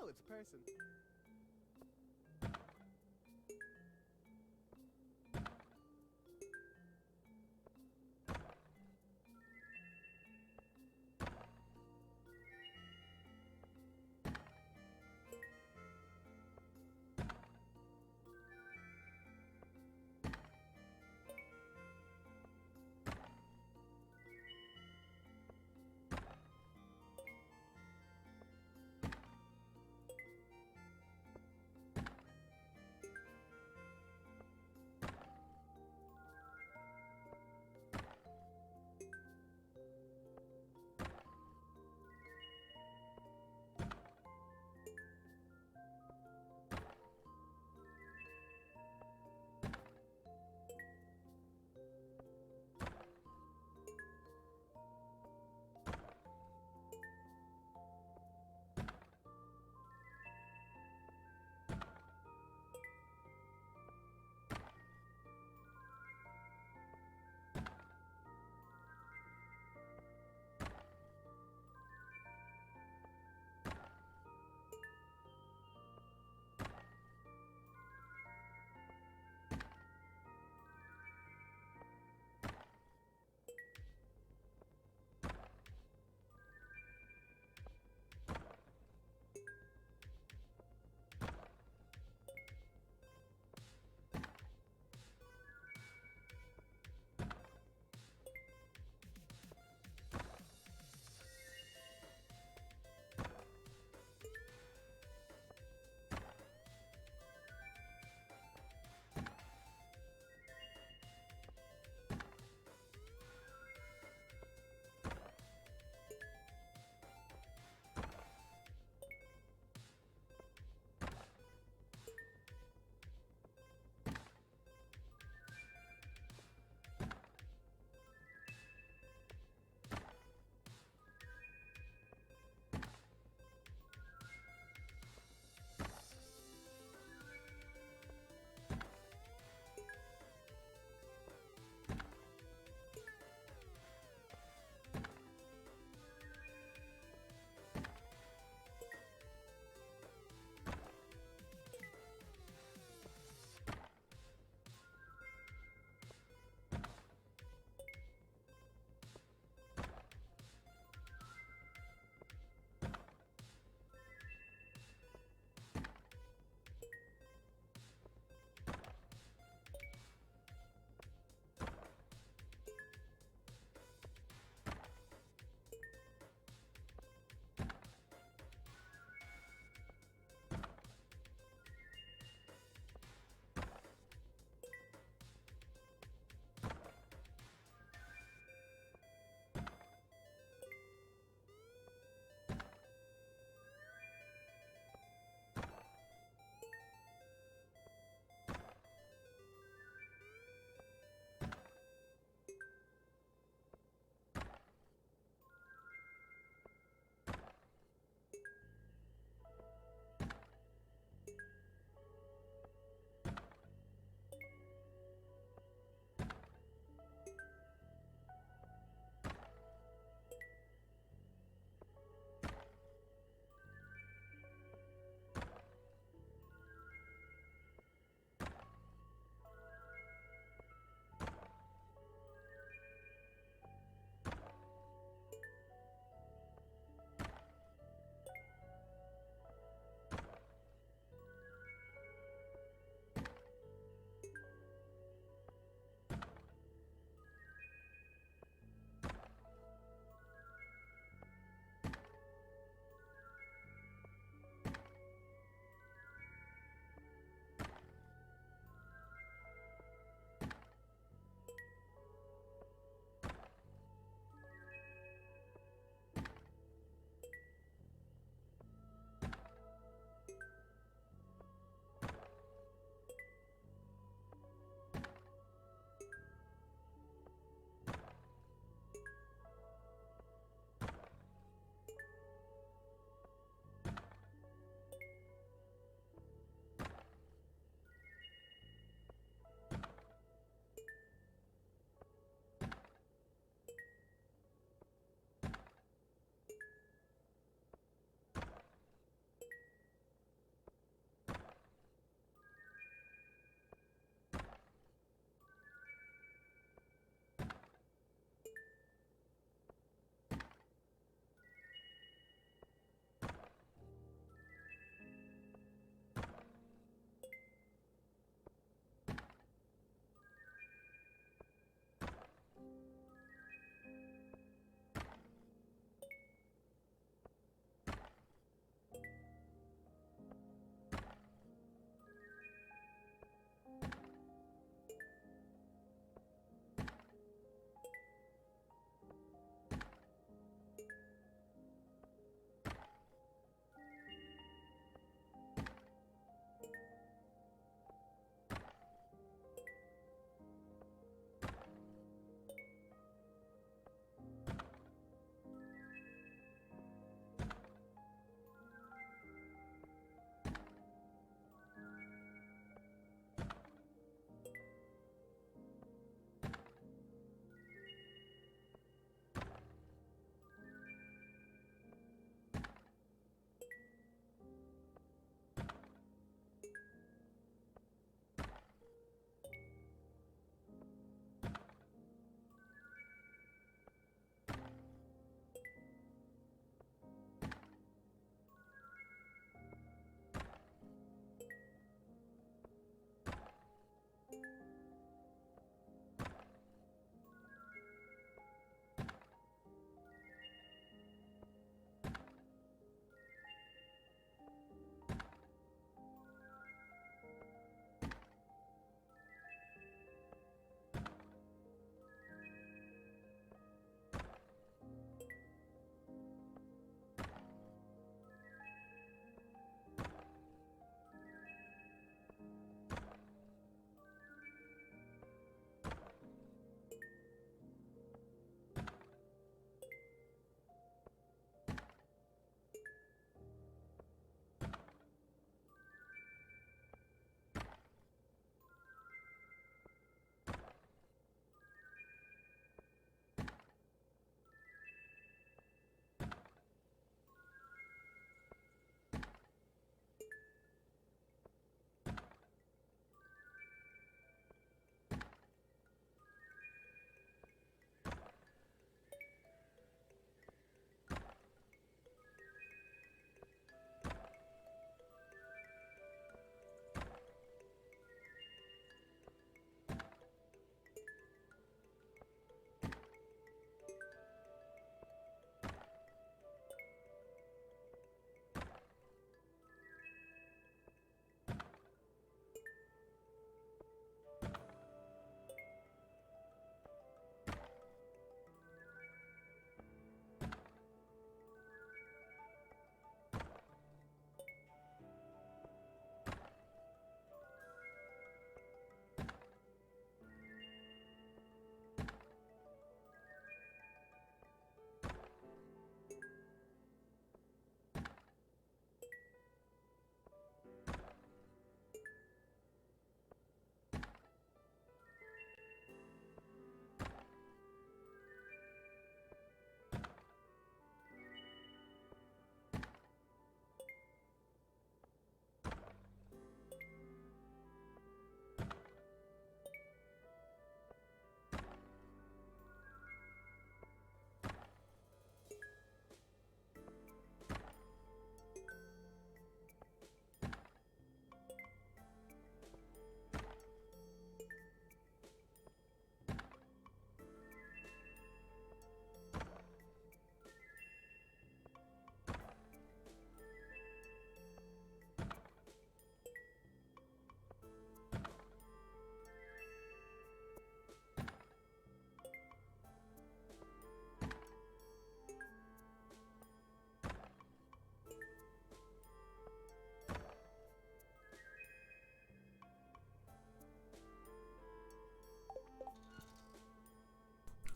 it's a person.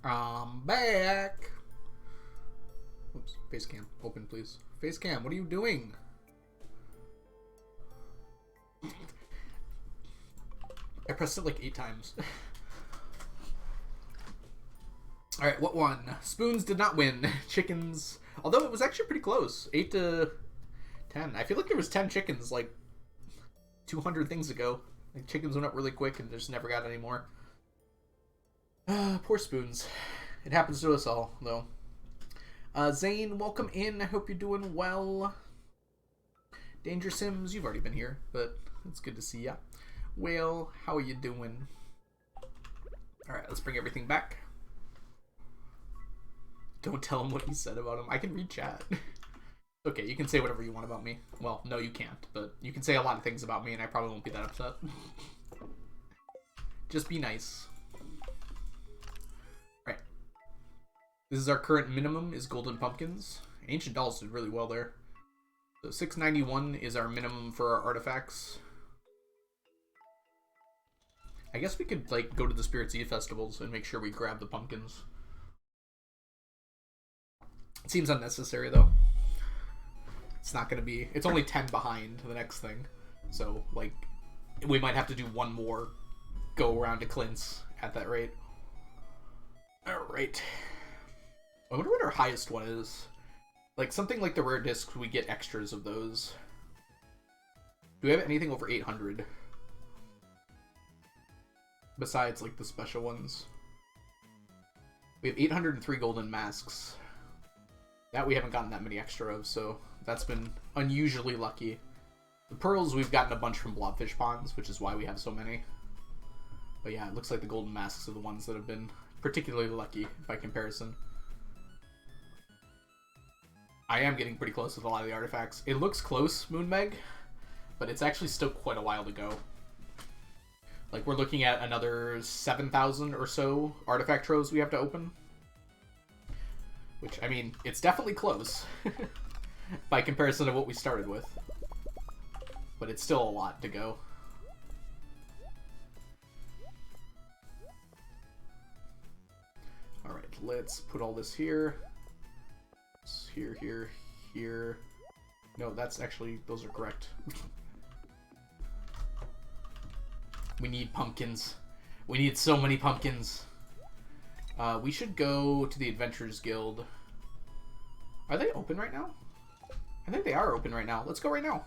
I'm back. Oops, face cam. Open, please. Face cam, what are you doing? I pressed it like 8 times. Alright, what won? Spoons did not win. Chickens, although it was actually pretty close. 8 to 10. I feel like there was 10 chickens like 200 things ago. Like, chickens went up really quick and just never got any more. Poor Spoons. It happens to us all, though. Zane, welcome in. I hope you're doing well. Danger Sims, you've already been here, but it's good to see ya. Well, how are you doing? Alright, let's bring everything back. Don't tell him what he said about him. I can read chat. Okay, you can say whatever you want about me. Well, no, you can't, but you can say a lot of things about me, and I probably won't be that upset. Just be nice. Right. This is our current minimum, is golden pumpkins. Ancient Dolls did really well there. So 691 is our minimum for our artifacts. I guess we could, like, go to the Spirit Seed festivals and make sure we grab the pumpkins. It seems unnecessary, though. It's not going to be... It's only 10 behind the next thing. So, like, we might have to do one more go around to Clint's at that rate. Alright. I wonder what our highest one is. Like, something like the rare discs, we get extras of those. Do we have anything over 800? Besides, like, the special ones. We have 803 golden masks. That we haven't gotten that many extra of, so that's been unusually lucky. The pearls, we've gotten a bunch from blobfish ponds, which is why we have so many. But yeah, it looks like the golden masks are the ones that have been particularly lucky by comparison. I am getting pretty close with a lot of the artifacts. It looks close, Moonmeg, but it's actually still quite a while to go. Like, we're looking at another 7,000 or so artifact troves we have to open. Which, I mean, it's definitely close by comparison to what we started with. But it's still a lot to go. Alright, let's put all this here. Here, here, here. No, that's actually, those are correct. We need pumpkins. We need so many pumpkins. We should go to the Adventurers Guild. Are they open right now? I think they are open right now. Let's go right now.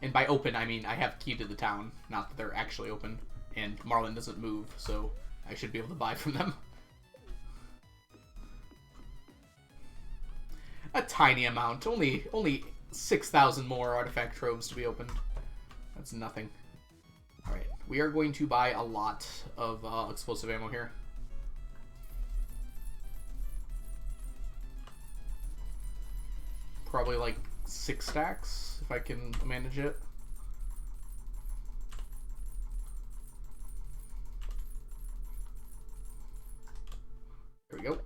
And by open, I mean I have key to the town. Not that they're actually open. And Marlin doesn't move, so I should be able to buy from them. A tiny amount. Only 6,000 more artifact troves to be opened. That's nothing. Alright, we are going to buy a lot of explosive ammo here. Probably like 6 stacks, if I can manage it. There we go.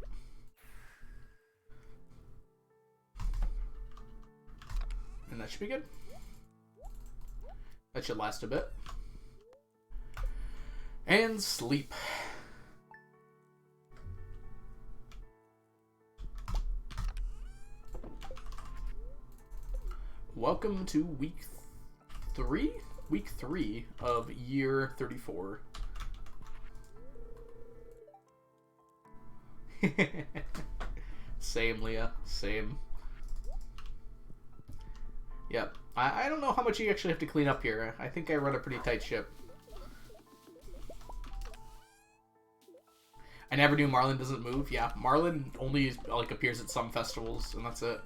And that should be good. That should last a bit. And sleep. Welcome to week 3? Week 3 of year 34. Same, Leah. Same. Yep. I don't know how much you actually have to clean up here. I think I run a pretty tight ship. I never knew Marlin doesn't move. Yeah, Marlin only like appears at some festivals, and that's it.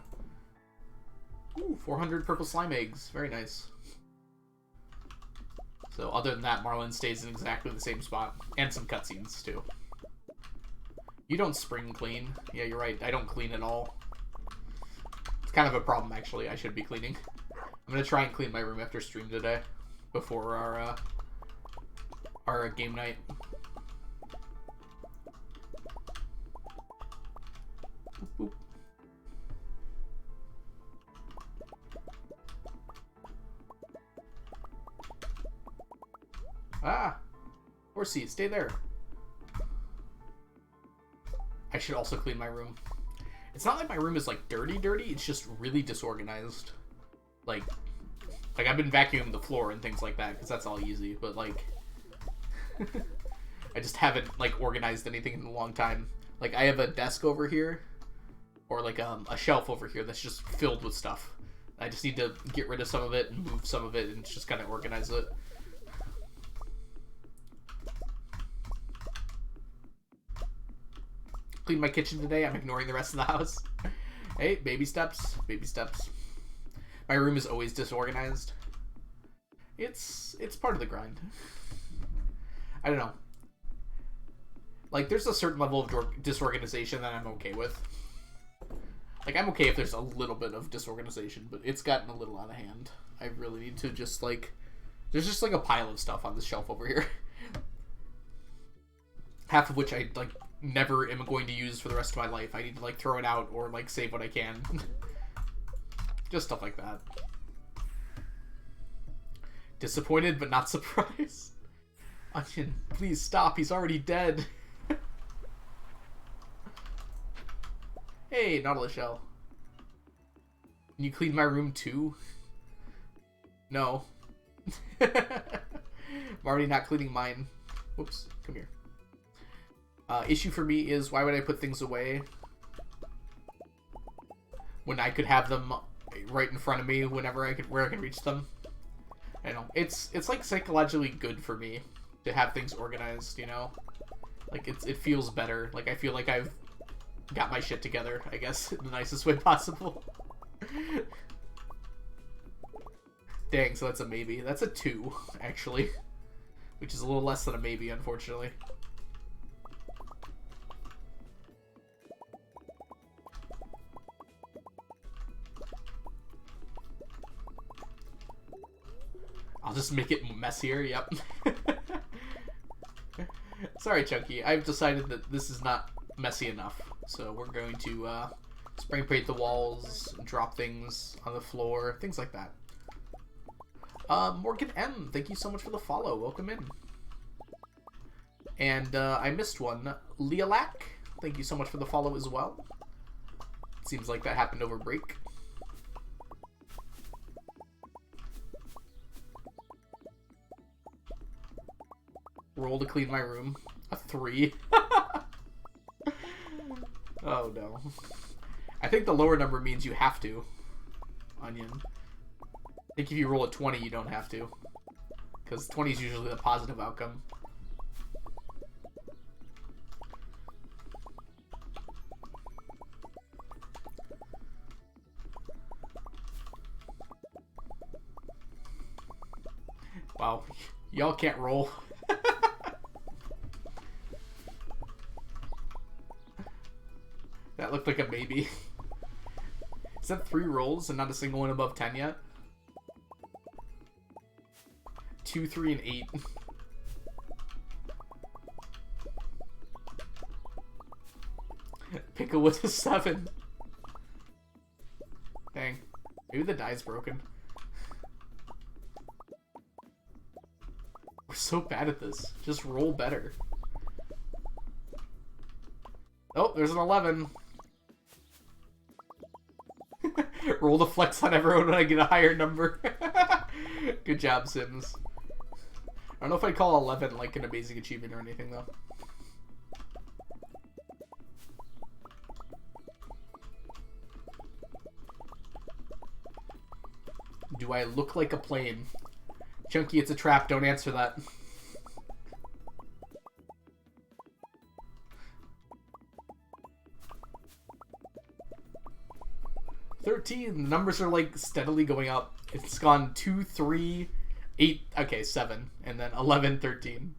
Ooh, 400 purple slime eggs. Very nice. So other than that, Marlin stays in exactly the same spot. And some cutscenes, too. You don't spring clean. Yeah, you're right. I don't clean at all. It's kind of a problem, actually. I should be cleaning. I'm going to try and clean my room after stream today. Before our game night. Boop, boop. Ah! Horsey, stay there. I should also clean my room. It's not like my room is like dirty, it's just really disorganized. Like I've been vacuuming the floor and things like that because that's all easy, but like I just haven't like organized anything in a long time. Like I have a desk over here, or like a shelf over here that's just filled with stuff. I just need to get rid of some of it and move some of it and just kind of organize it. Clean my kitchen today. I'm ignoring the rest of the house. Hey, baby steps, baby steps. My room is always disorganized. It's part of the grind. I don't know. Like, there's a certain level of disorganization that I'm okay with. Like, I'm okay if there's a little bit of disorganization, but it's gotten a little out of hand. I really need to just, like... There's just, like, a pile of stuff on this shelf over here. Half of which I, like, never am going to use for the rest of my life. I need to, like, throw it out or, like, save what I can. Just stuff like that. Disappointed, but not surprised. Onion, please stop. He's already dead. Hey, Nautilus Shell. Can you clean my room too? No. I'm already not cleaning mine. Whoops, come here. Issue for me is, why would I put things away when I could have them right in front of me whenever where I can reach them? I know. It's like psychologically good for me to have things organized, you know? Like it feels better. Like I feel like I've got my shit together, I guess, in the nicest way possible. Dang, so that's a maybe. That's a 2, actually. Which is a little less than a maybe, unfortunately. I'll just make it messier, yep. Sorry, Chunky. I've decided that this is not messy enough. So we're going to spray paint the walls, drop things on the floor, things like that. Morgan M, thank you so much for the follow. Welcome in. And I missed one. Lealac, thank you so much for the follow as well. Seems like that happened over break. Roll to clean my room. A 3. Oh no. I think the lower number means you have to. Onion. I think if you roll a 20, you don't have to. Because 20 is usually the positive outcome. Wow. Y'all can't roll. That looked like a maybe. Is that 3 rolls and not a single one above 10 yet? 2, 3, and 8. Pickle with a 7. Dang. Maybe the die's broken. We're so bad at this. Just roll better. Oh, there's an 11. Roll the flex on everyone when I get a higher number. Good job, Sims. I don't know if I'd call 11 like an amazing achievement or anything, though. Do I look like a plane? Chunky, it's a trap. Don't answer that. The numbers are like steadily going up. It's gone 2, 3, 8, okay, 7, and then 11, 13.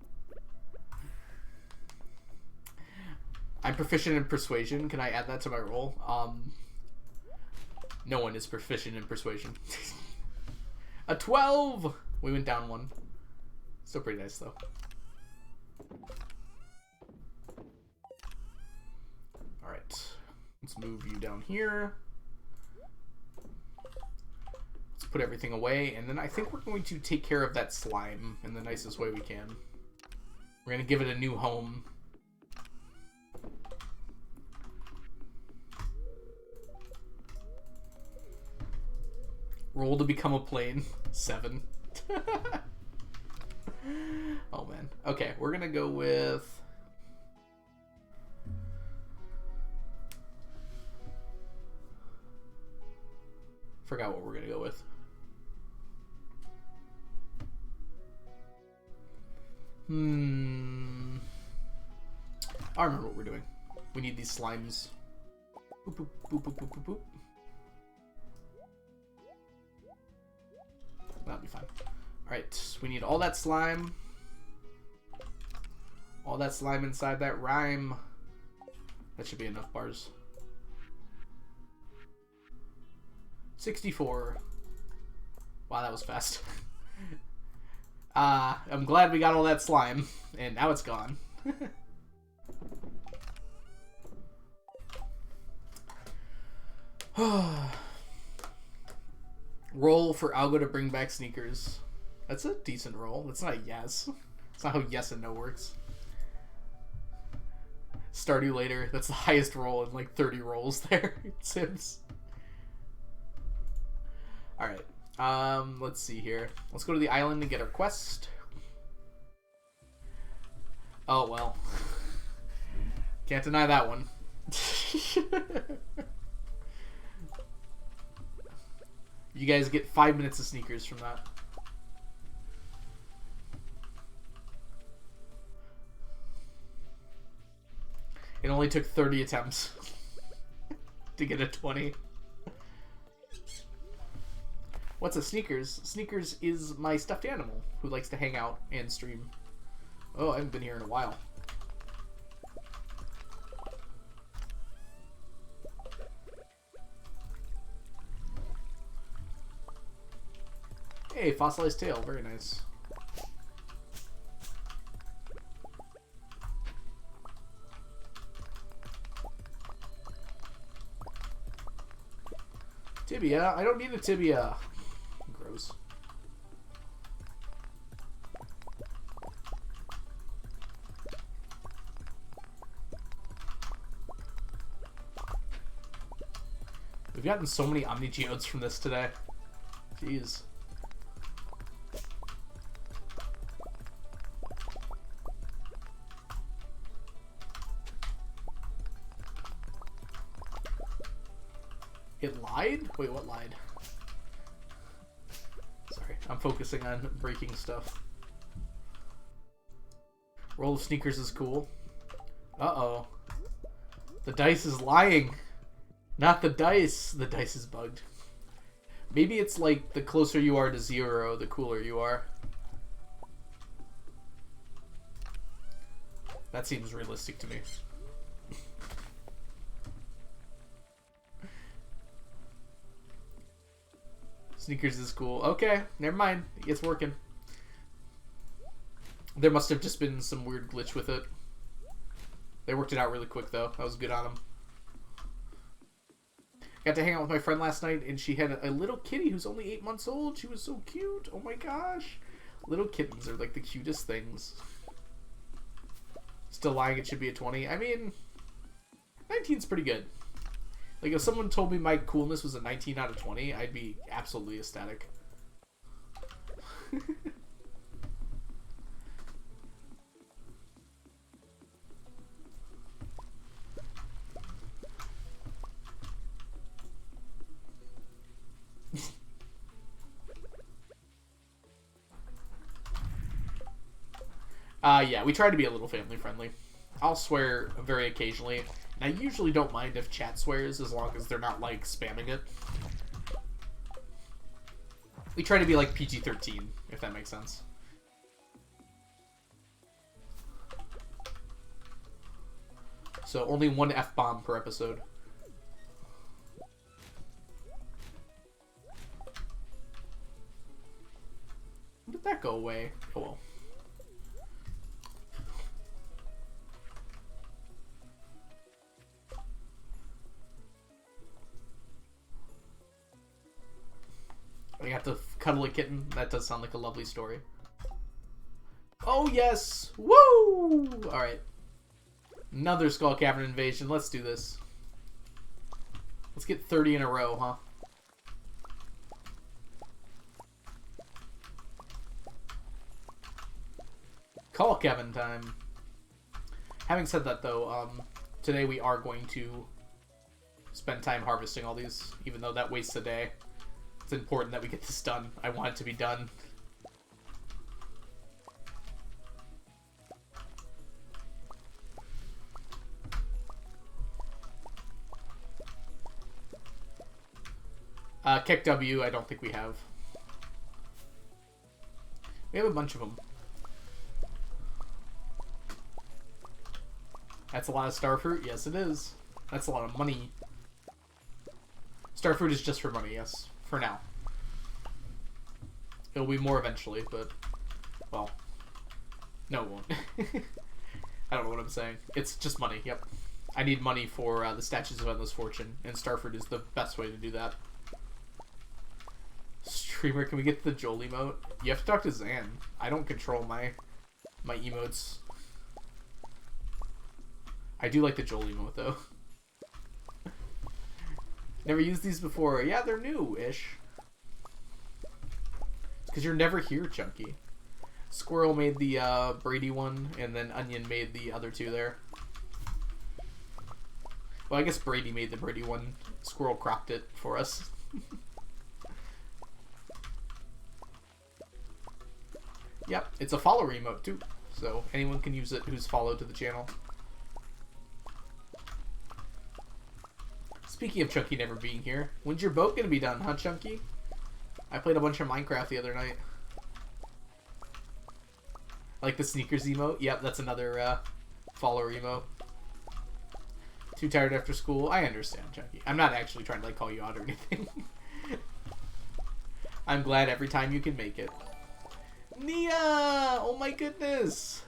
I'm proficient in persuasion. Can I add that to my roll? No one is proficient in persuasion. A 12! We went down 1. Still pretty nice, though. Alright. Let's move you down here. Put everything away, and then I think we're going to take care of that slime in the nicest way we can. We're gonna give it a new home. Roll to become a plane. 7. Oh man. Okay, we're gonna go with... Forgot what we're gonna go with. I remember what we're doing. We need these slimes. Boop, boop, boop, boop, boop, boop, boop. That'll be fine. Alright, we need all that slime. All that slime inside that rhyme. That should be enough bars. 64. Wow, that was fast. I'm glad we got all that slime, and now it's gone. Roll for Algo to bring back sneakers. That's a decent roll. That's not a yes. That's not how yes and no works. Stardew later. That's the highest roll in like 30 rolls there. Sims. Alright. Let's see here. Let's go to the island and get our quest. Oh, well. Can't deny that one. You guys get 5 minutes of sneakers from that. It only took 30 attempts to get a 20. What's a Sneakers? Sneakers is my stuffed animal who likes to hang out and stream. Oh, I haven't been here in a while. Hey, fossilized tail. Very nice. Tibia? I don't need a tibia. Gross. We've gotten so many Omni Geodes from this today. Jeez. It lied? Wait, what lied? Sorry, I'm focusing on breaking stuff. Roll of Sneakers is cool. Uh-oh. The dice is lying. Not the dice. The dice is bugged. Maybe it's like the closer you are to 0, the cooler you are. That seems realistic to me. Sneakers is cool. Okay, never mind. It's working. There must have just been some weird glitch with it. They worked it out really quick, though. That was good on them. Got to hang out with my friend last night, and she had a little kitty who's only 8 months old. She was so cute. Oh my gosh. Little kittens are like the cutest things. Still lying it should be a 20. I mean, 19's pretty good. Like, if someone told me my coolness was a 19 out of 20, I'd be absolutely ecstatic. Yeah, we try to be a little family friendly. I'll swear very occasionally, and I usually don't mind if chat swears as long as they're not, like, spamming it. We try to be, like, PG-13, if that makes sense. So only one F-bomb per episode. When did that go away? Oh well. We have to cuddle a kitten. That does sound like a lovely story. Oh yes! Woo! Woo! Alright. Another Skull Cavern invasion. Let's do this. Let's get 30 in a row, huh? Call Kevin time. Having said that, though, today we are going to spend time harvesting all these, even though that wastes a day. It's important that we get this done. I want it to be done. Kick W, I don't think we have. We have a bunch of them. That's a lot of starfruit? Yes, it is. That's a lot of money. Starfruit is just for money, yes. For now. It'll be more eventually, but... Well. No, it won't. I don't know what I'm saying. It's just money, yep. I need money for the Statues of Endless Fortune, and starfruit is the best way to do that. Streamer, can we get the Joel emote? You have to talk to Zan. I don't control my emotes. I do like the Joel emote, though. Never used these before. Yeah, they're new-ish. It's because you're never here, Chunky. Squirrel made the Brady one, and then Onion made the other two there. Well, I guess Brady made the Brady one. Squirrel cropped it for us. Yep, it's a follower emote too, so anyone can use it who's followed to the channel. Speaking of Chunky never being here, when's your boat gonna be done, huh, Chunky? I played a bunch of Minecraft the other night. Like the sneakers emote? Yep, that's another follower emote. Too tired after school? I understand, Chunky. I'm not actually trying to like call you out or anything. I'm glad every time you can make it. Nia! Oh my goodness!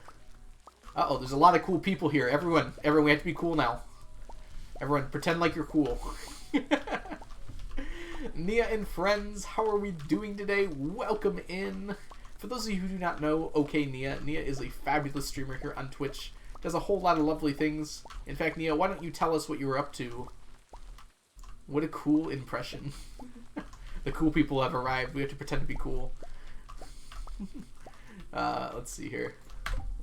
Uh-oh, there's a lot of cool people here. Everyone, we have to be cool now. Everyone, pretend like you're cool. Nia and friends, how are we doing today? Welcome in. For those of you who do not know, okay, Nia is a fabulous streamer here on Twitch. Does a whole lot of lovely things. In fact, Nia, why don't you tell us what you were up to? What a cool impression. The cool people have arrived. We have to pretend to be cool. Let's see here.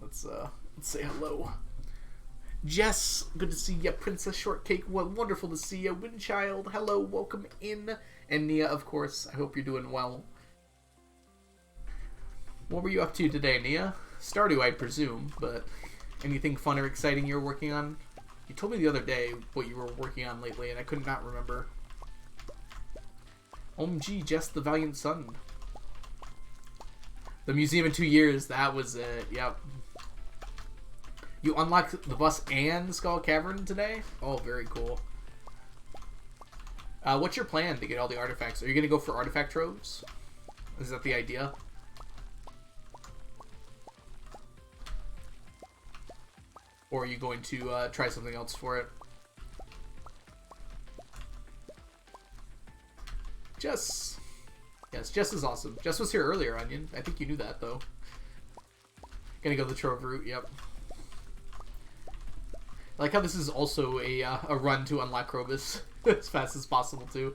Let's say hello. Jess, good to see ya. Princess Shortcake, wonderful to see ya. Windchild, hello, welcome in. And Nia, of course, I hope you're doing well. What were you up to today, Nia? Stardew, I presume, but anything fun or exciting you're working on? You told me the other day what you were working on lately, and I could not remember. OMG, Jess the Valiant Son. The museum in 2 years, that was it, yep. You unlocked the bus and Skull Cavern today? Oh, very cool. What's your plan to get all the artifacts? Are you going to go for artifact troves? Is that the idea? Or are you going to try something else for it? Jess. Yes, Jess is awesome. Jess was here earlier, Onion. I think you knew that, though. Gonna go the Trove route, yep. I like how this is also a run to unlock Krobus as fast as possible, too.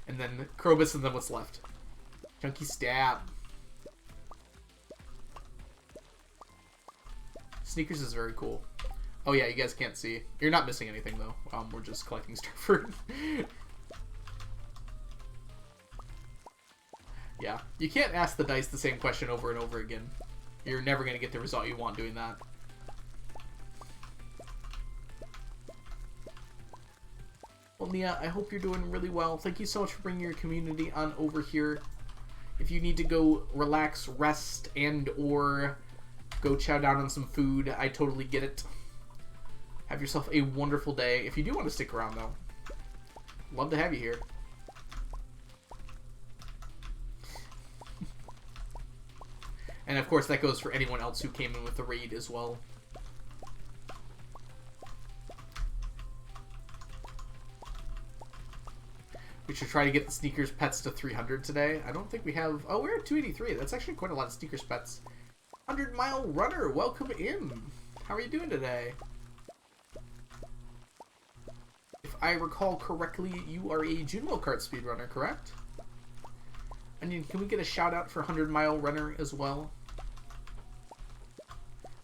And then Krobus and then what's left. Chunky Stab. Sneakers is very cool. Oh yeah, you guys can't see. You're not missing anything, though. We're just collecting Starfruit. Yeah, you can't ask the dice the same question over and over again. You're never going to get the result you want doing that. Well, Nia, I hope you're doing really well. Thank you so much for bringing your community on over here. If you need to go relax, rest, and or go chow down on some food, I totally get it. Have yourself a wonderful day. If you do want to stick around, though, love to have you here. And of course, that goes for anyone else who came in with the raid as well. We should try to get the sneakers pets to 300 today. I don't think we have... Oh, we're at 283. That's actually quite a lot of sneakers pets. 100-mile runner, welcome in. How are you doing today? If I recall correctly, you are a Junimo Kart speedrunner, correct? Onion, can we get a shout out for 100 Mile Runner as well?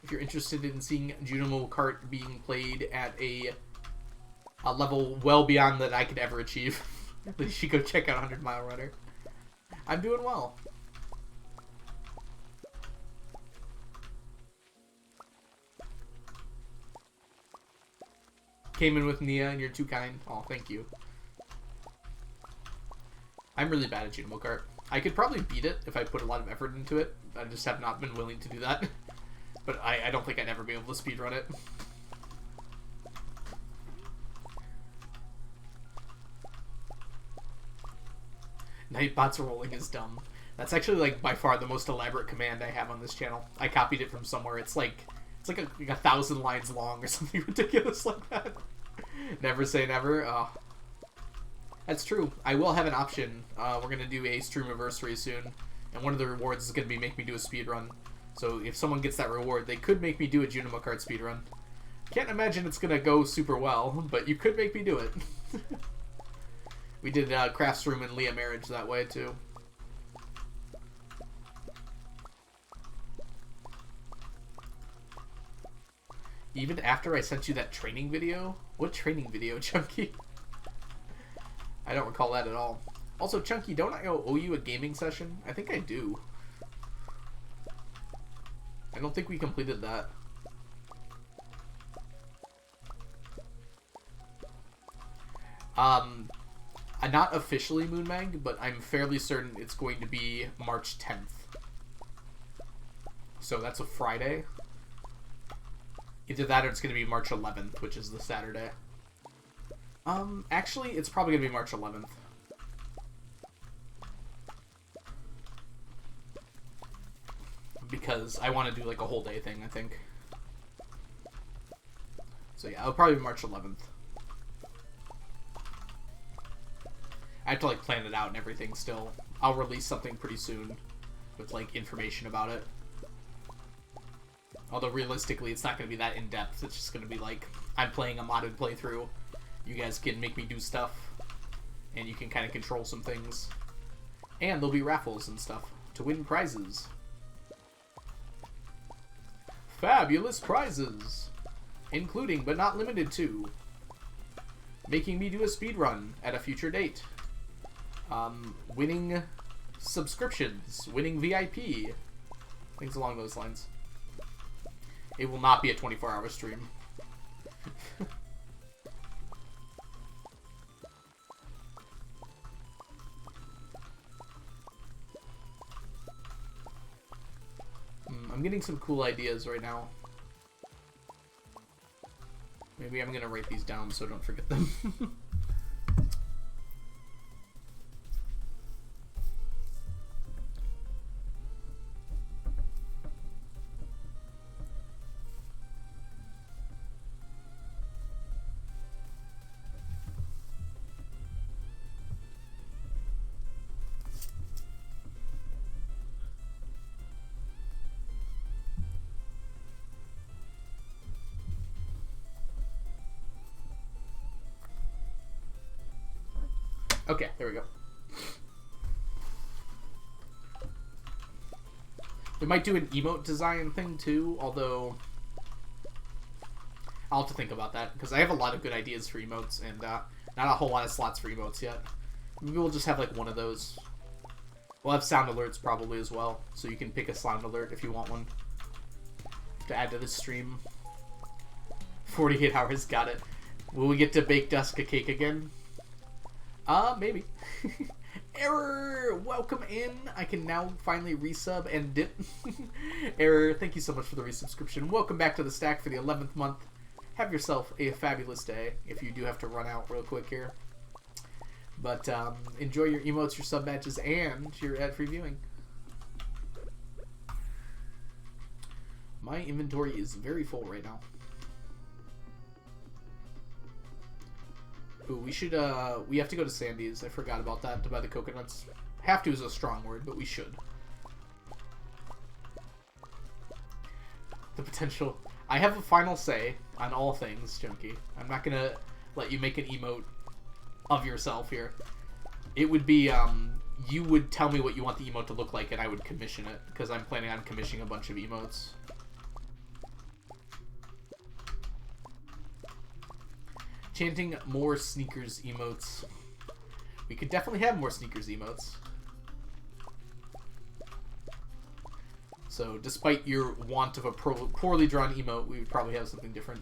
If you're interested in seeing Junimo Kart being played at a level well beyond that I could ever achieve, then you should go check out 100 Mile Runner. I'm doing well. Came in with Nia, and you're too kind. Oh, thank you. I'm really bad at Junimo Kart. I could probably beat it if I put a lot of effort into it. I just have not been willing to do that. But I don't think I'd ever be able to speedrun it. Nightbots rolling is dumb. That's actually like by far the most elaborate command I have on this channel. I copied it from somewhere. It's like a 1,000 lines long or something ridiculous like that. Never say never. That's true. I will have an option. We're going to do a stream anniversary soon, and one of the rewards is going to be make me do a speedrun. So if someone gets that reward, they could make me do a Junimo Kart speedrun. Can't imagine it's going to go super well, but you could make me do it. We did Craft's Room and Leah Marriage that way, too. Even after I sent you that training video? What training video, Chunky? I don't recall that at all. Also, Chunky, don't I owe you a gaming session? I think I do. I don't think we completed that. I'm not officially Moonmag, but I'm fairly certain it's going to be March 10th. So that's a Friday. Either that or it's going to be March 11th, which is the Saturday. Actually, it's probably going to be March 11th. Because I want to do like a whole day thing, I think. So yeah, it'll probably be March 11th. I have to like plan it out and everything still. I'll release something pretty soon with like information about it. Although realistically, it's not going to be that in-depth. It's just going to be like, I'm playing a modded playthrough. You guys can make me do stuff. And you can kind of control some things. And there'll be raffles and stuff to win prizes. Fabulous prizes! Including, but not limited to, making me do a speedrun at a future date. Winning subscriptions. Winning VIP. Things along those lines. It will not be a 24-hour stream. I'm getting some cool ideas right now. Maybe I'm gonna write these down so I don't forget them. Okay, there we go. We might do an emote design thing too, although I'll have to think about that, because I have a lot of good ideas for emotes, and not a whole lot of slots for emotes yet. Maybe we'll just have like one of those. We'll have sound alerts probably as well, so you can pick a sound alert if you want one to add to this stream. 48 hours, got it. Will we get to bake Dusk a cake again? Maybe. Error! Welcome in! I can now finally resub and dip. Error, thank you so much for the resubscription. Welcome back to the stack for the 11th month. Have yourself a fabulous day, if you do have to run out real quick here. But, enjoy your emotes, your sub matches, and your ad-free viewing. My inventory is very full right now. Ooh, we should, we have to go to Sandy's. I forgot about that, to buy the coconuts. Have to is a strong word, but we should. The potential. I have a final say on all things, Junkie. I'm not gonna let you make an emote of yourself here. It would be, you would tell me what you want the emote to look like, and I would commission it, because I'm planning on commissioning a bunch of emotes. Chanting more sneakers emotes. We could definitely have more sneakers emotes. So, despite your want of a poorly drawn emote, we would probably have something different.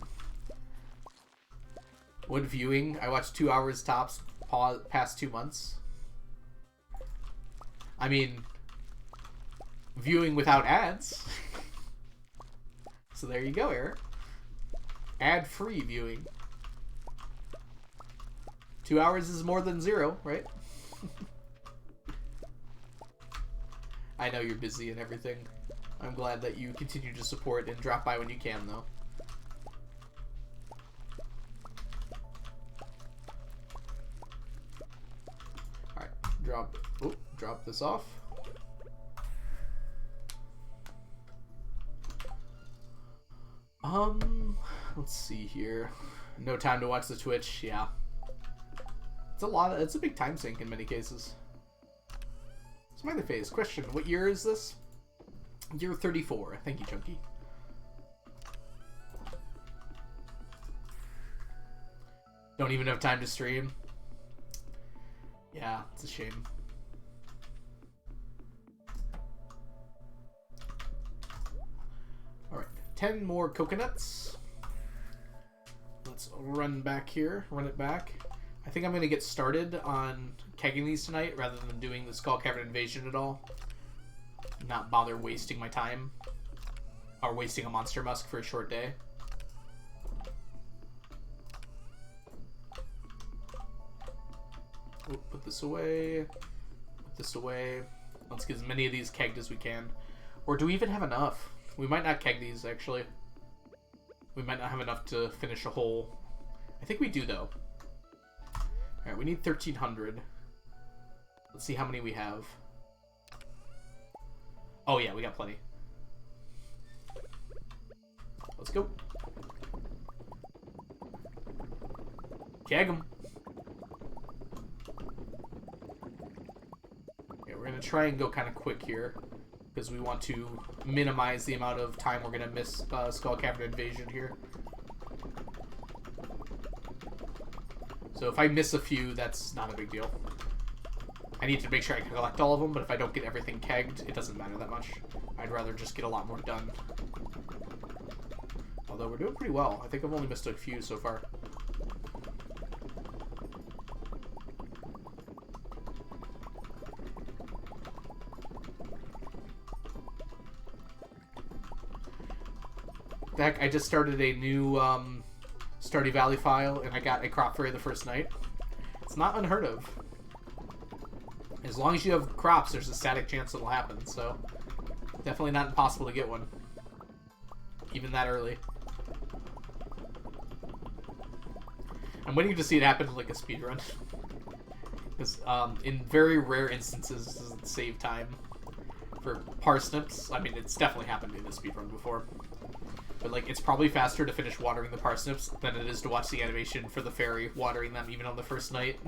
What viewing? I watched 2 hours tops past 2 months. I mean, viewing without ads. So there you go, Eric. Ad-free viewing. 2 hours is more than 0, right? I know you're busy and everything. I'm glad that you continue to support and drop by when you can, though. Alright, drop this off. Let's see here. No time to watch the Twitch, yeah. It's a big time sink in many cases. Smiley face. Question, what year is this? Year 34. Thank you, Chunky. Don't even have time to stream. Yeah, it's a shame. Alright, 10 more coconuts. Let's run back here. Run it back. I think I'm going to get started on kegging these tonight rather than doing the Skull Cavern Invasion at all. Not bother wasting my time. Or wasting a Monster Musk for a short day. Oh, put this away. Put this away. Let's get as many of these kegged as we can. Or do we even have enough? We might not keg these, actually. We might not have enough to finish a whole. I think we do, though. Alright, we need 1,300. Let's see how many we have. Oh yeah, we got plenty. Let's go. Keg 'em. Okay, we're gonna try and go kind of quick here, because we want to minimize the amount of time we're gonna miss Skull Cavern Invasion here. So if I miss a few, that's not a big deal. I need to make sure I can collect all of them, but if I don't get everything kegged, it doesn't matter that much. I'd rather just get a lot more done. Although we're doing pretty well. I think I've only missed a few so far. Heck, I just started a new Stardew Valley file, and I got a crop fairy the first night. It's not unheard of. As long as you have crops, there's a static chance it'll happen, so definitely not impossible to get one. Even that early. I'm waiting to see it happen like a speedrun. Because in very rare instances, this doesn't save time. For parsnips, I mean, it's definitely happened in a speedrun before. But, like, it's probably faster to finish watering the parsnips than it is to watch the animation for the fairy watering them even on the first night.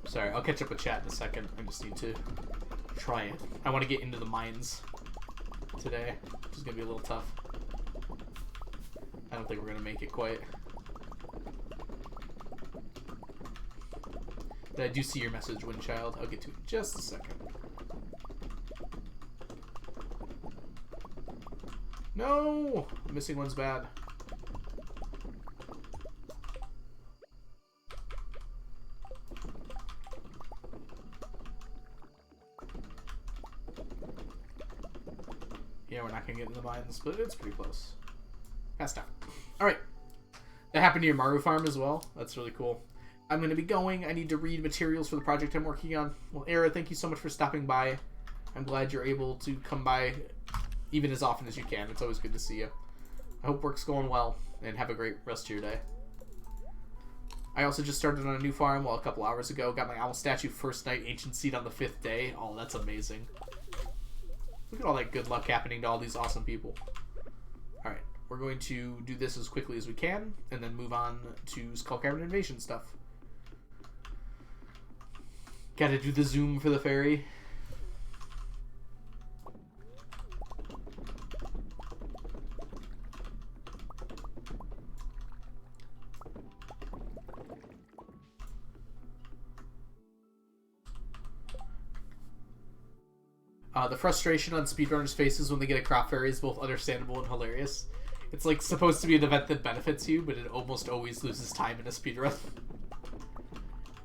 Sorry, I'll catch up with chat in a second. I just need to try it. I want to get into the mines today, which is going to be a little tough. I don't think we're going to make it quite. But I do see your message, Windchild. I'll get to it in just a second. No! The missing one's bad. Yeah, we're not going to get in the mines, but it's pretty close. Fast out. Alright. That happened to your Maru farm as well. That's really cool. I'm going to be going. I need to read materials for the project I'm working on. Well, Era, thank you so much for stopping by. I'm glad you're able to come by even as often as you can. It's always good to see you. I hope work's going well, and have a great rest of your day. I also just started on a new farm, a couple hours ago. Got my owl statue first night, ancient seed on the 5th day. Oh, that's amazing. Look at all that good luck happening to all these awesome people. Alright, we're going to do this as quickly as we can, and then move on to Skull Cavern Invasion stuff. Gotta do the zoom for the fairy. The frustration on speedrunners' faces when they get a crop fairy is both understandable and hilarious. It's like supposed to be an event that benefits you, but it almost always loses time in a speedrun.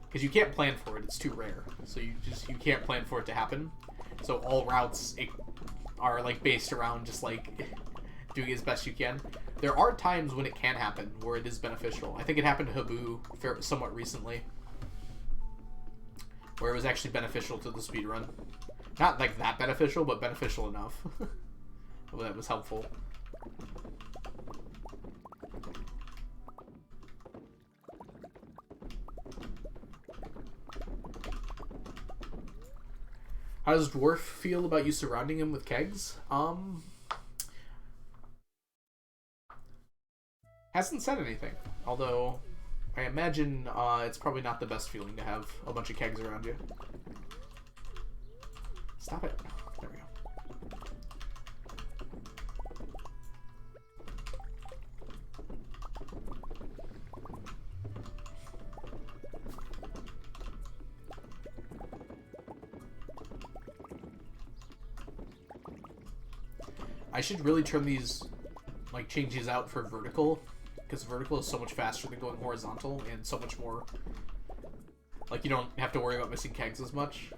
Because you can't plan for it, it's too rare. So you can't plan for it to happen. So all routes are like based around just like doing as best you can. There are times when it can happen where it is beneficial. I think it happened to Habu somewhat recently, where it was actually beneficial to the speedrun. Not like that beneficial, but beneficial enough. Well, that was helpful. How does Dwarf feel about you surrounding him with kegs? Hasn't said anything. Although, I imagine it's probably not the best feeling to have a bunch of kegs around you. Stop it. There we go. I should really turn these, like, change these out for vertical, because vertical is so much faster than going horizontal, and so much more, like, you don't have to worry about missing kegs as much.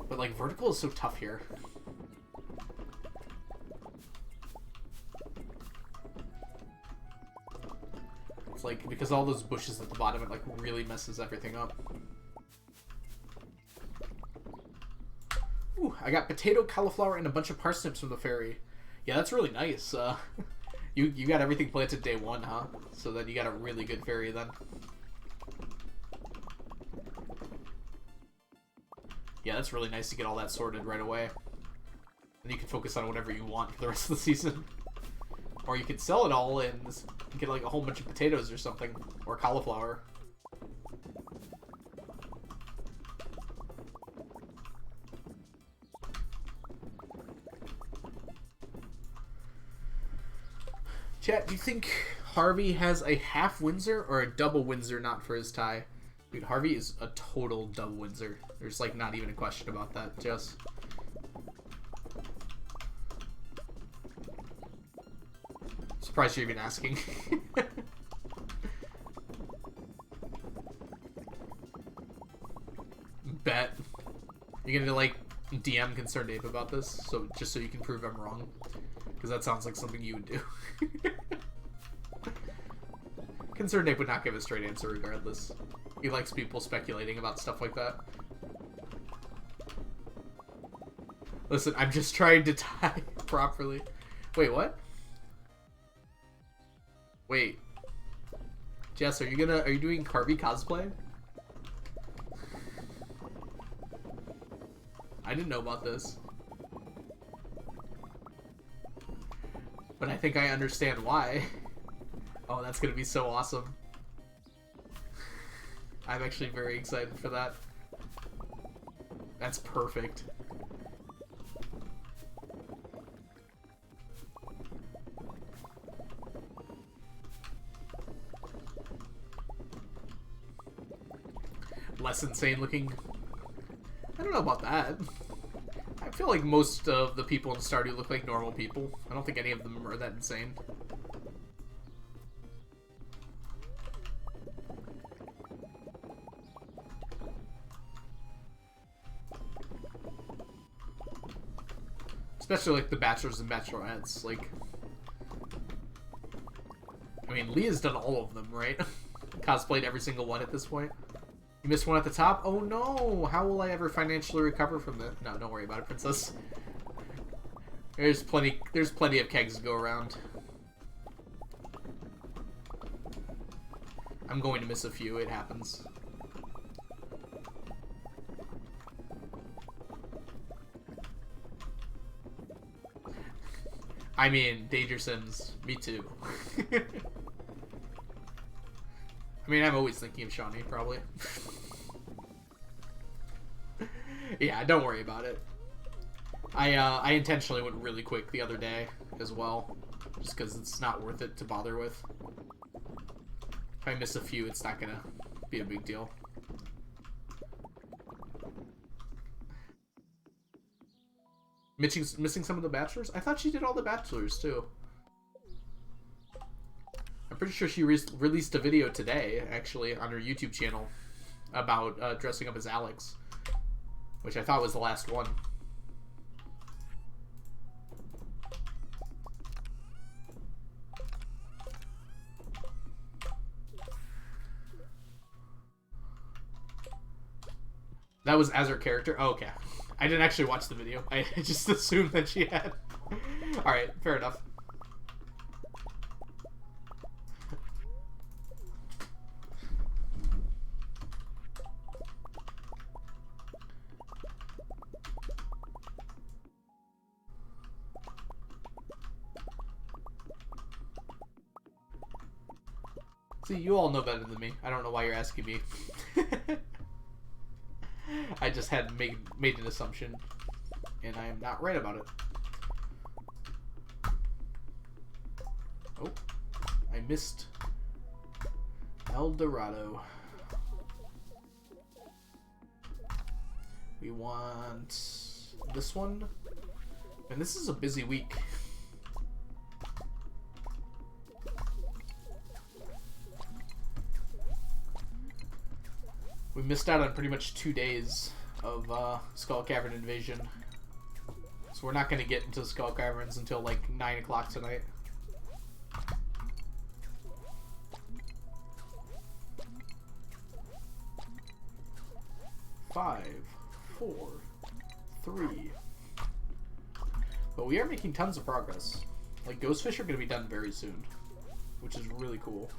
But, like, vertical is so tough here. It's like, because all those bushes at the bottom, it, like, really messes everything up. Ooh, I got potato, cauliflower, and a bunch of parsnips from the fairy. Yeah, that's really nice. You got everything planted day one, huh? So then you got a really good fairy then. Yeah, that's really nice to get all that sorted right away. And you can focus on whatever you want for the rest of the season. Or you could sell it all and get like a whole bunch of potatoes or something. Or cauliflower. Chat, do you think Harvey has a half Windsor or a double Windsor knot for his tie? Dude, Harvey is a total double Windsor. There's, like, not even a question about that, Jess. Surprised you're even asking. Bet. You're gonna, like, DM Concerned Ape about this, so just so you can prove I'm wrong. Because that sounds like something you would do. Concerned Ape would not give a straight answer regardless. He likes people speculating about stuff like that. Listen, I'm just trying to tie properly. Wait, what? Wait. Jess, are you doing Harvey cosplay? I didn't know about this. But I think I understand why. Oh, that's gonna be so awesome. I'm actually very excited for that. That's perfect. Less insane looking. I don't know about that. I feel like most of the people in Stardew look like normal people. I don't think any of them are that insane. Especially, like, the bachelors and bachelorettes, like... I mean, Leah's done all of them, right? cosplayed every single one at this point. You missed one at the top? Oh no! How will I ever financially recover from this? No, don't worry about it, princess. There's plenty of kegs to go around. I'm going to miss a few, it happens. I mean, Danger Sims, me too. I mean, I'm always thinking of Shawnee, probably. Yeah, don't worry about it. I intentionally went really quick the other day as well, just because it's not worth it to bother with. If I miss a few, it's not gonna be a big deal. Missing some of the bachelors? I thought she did all the bachelors too. I'm pretty sure she released a video today, actually, on her YouTube channel about dressing up as Alex, which I thought was the last one. That was as her character? Oh, okay. I didn't actually watch the video. I just assumed that she had. Alright, fair enough. See, you all know better than me. I don't know why you're asking me. I just had made an assumption, and I am not right about it. Oh, I missed El Dorado. We want this one, and this is a busy week. We missed out on pretty much 2 days of Skull Cavern Invasion. So we're not going to get into the Skull Caverns until like 9 o'clock tonight. Five, 4, 3. But we are making tons of progress. Like, Ghostfish are going to be done very soon, which is really cool.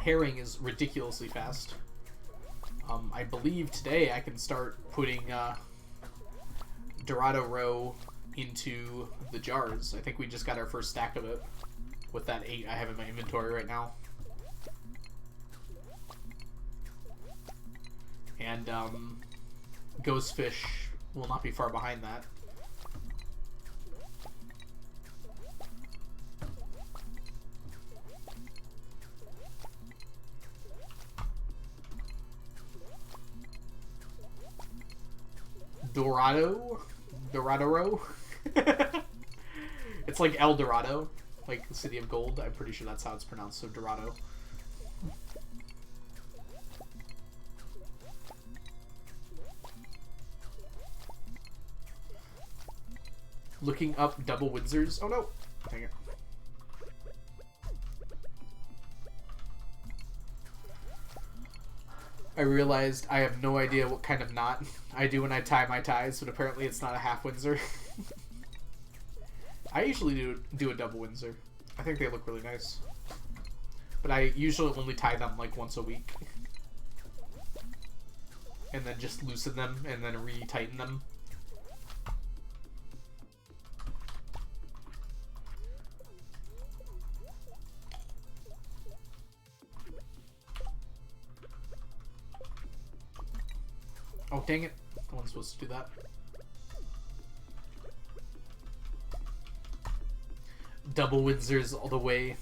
Herring is ridiculously fast. I believe today I can start putting Dorado Row into the jars. I think we just got our first stack of it with that 8 I have in my inventory right now. And Ghostfish will not be far behind that. Dorado Row. It's like El Dorado, like the city of gold. I'm pretty sure that's how it's pronounced, so Dorado. Looking up double Windsors. Oh no! Dang it. I realized I have no idea what kind of knot I do when I tie my ties, but apparently it's not a half Windsor. I usually do a double Windsor. I think they look really nice. But I usually only tie them like once a week. And then just loosen them and then re-tighten them. Oh, dang it. I wasn't supposed to do that. Double Windsors all the way.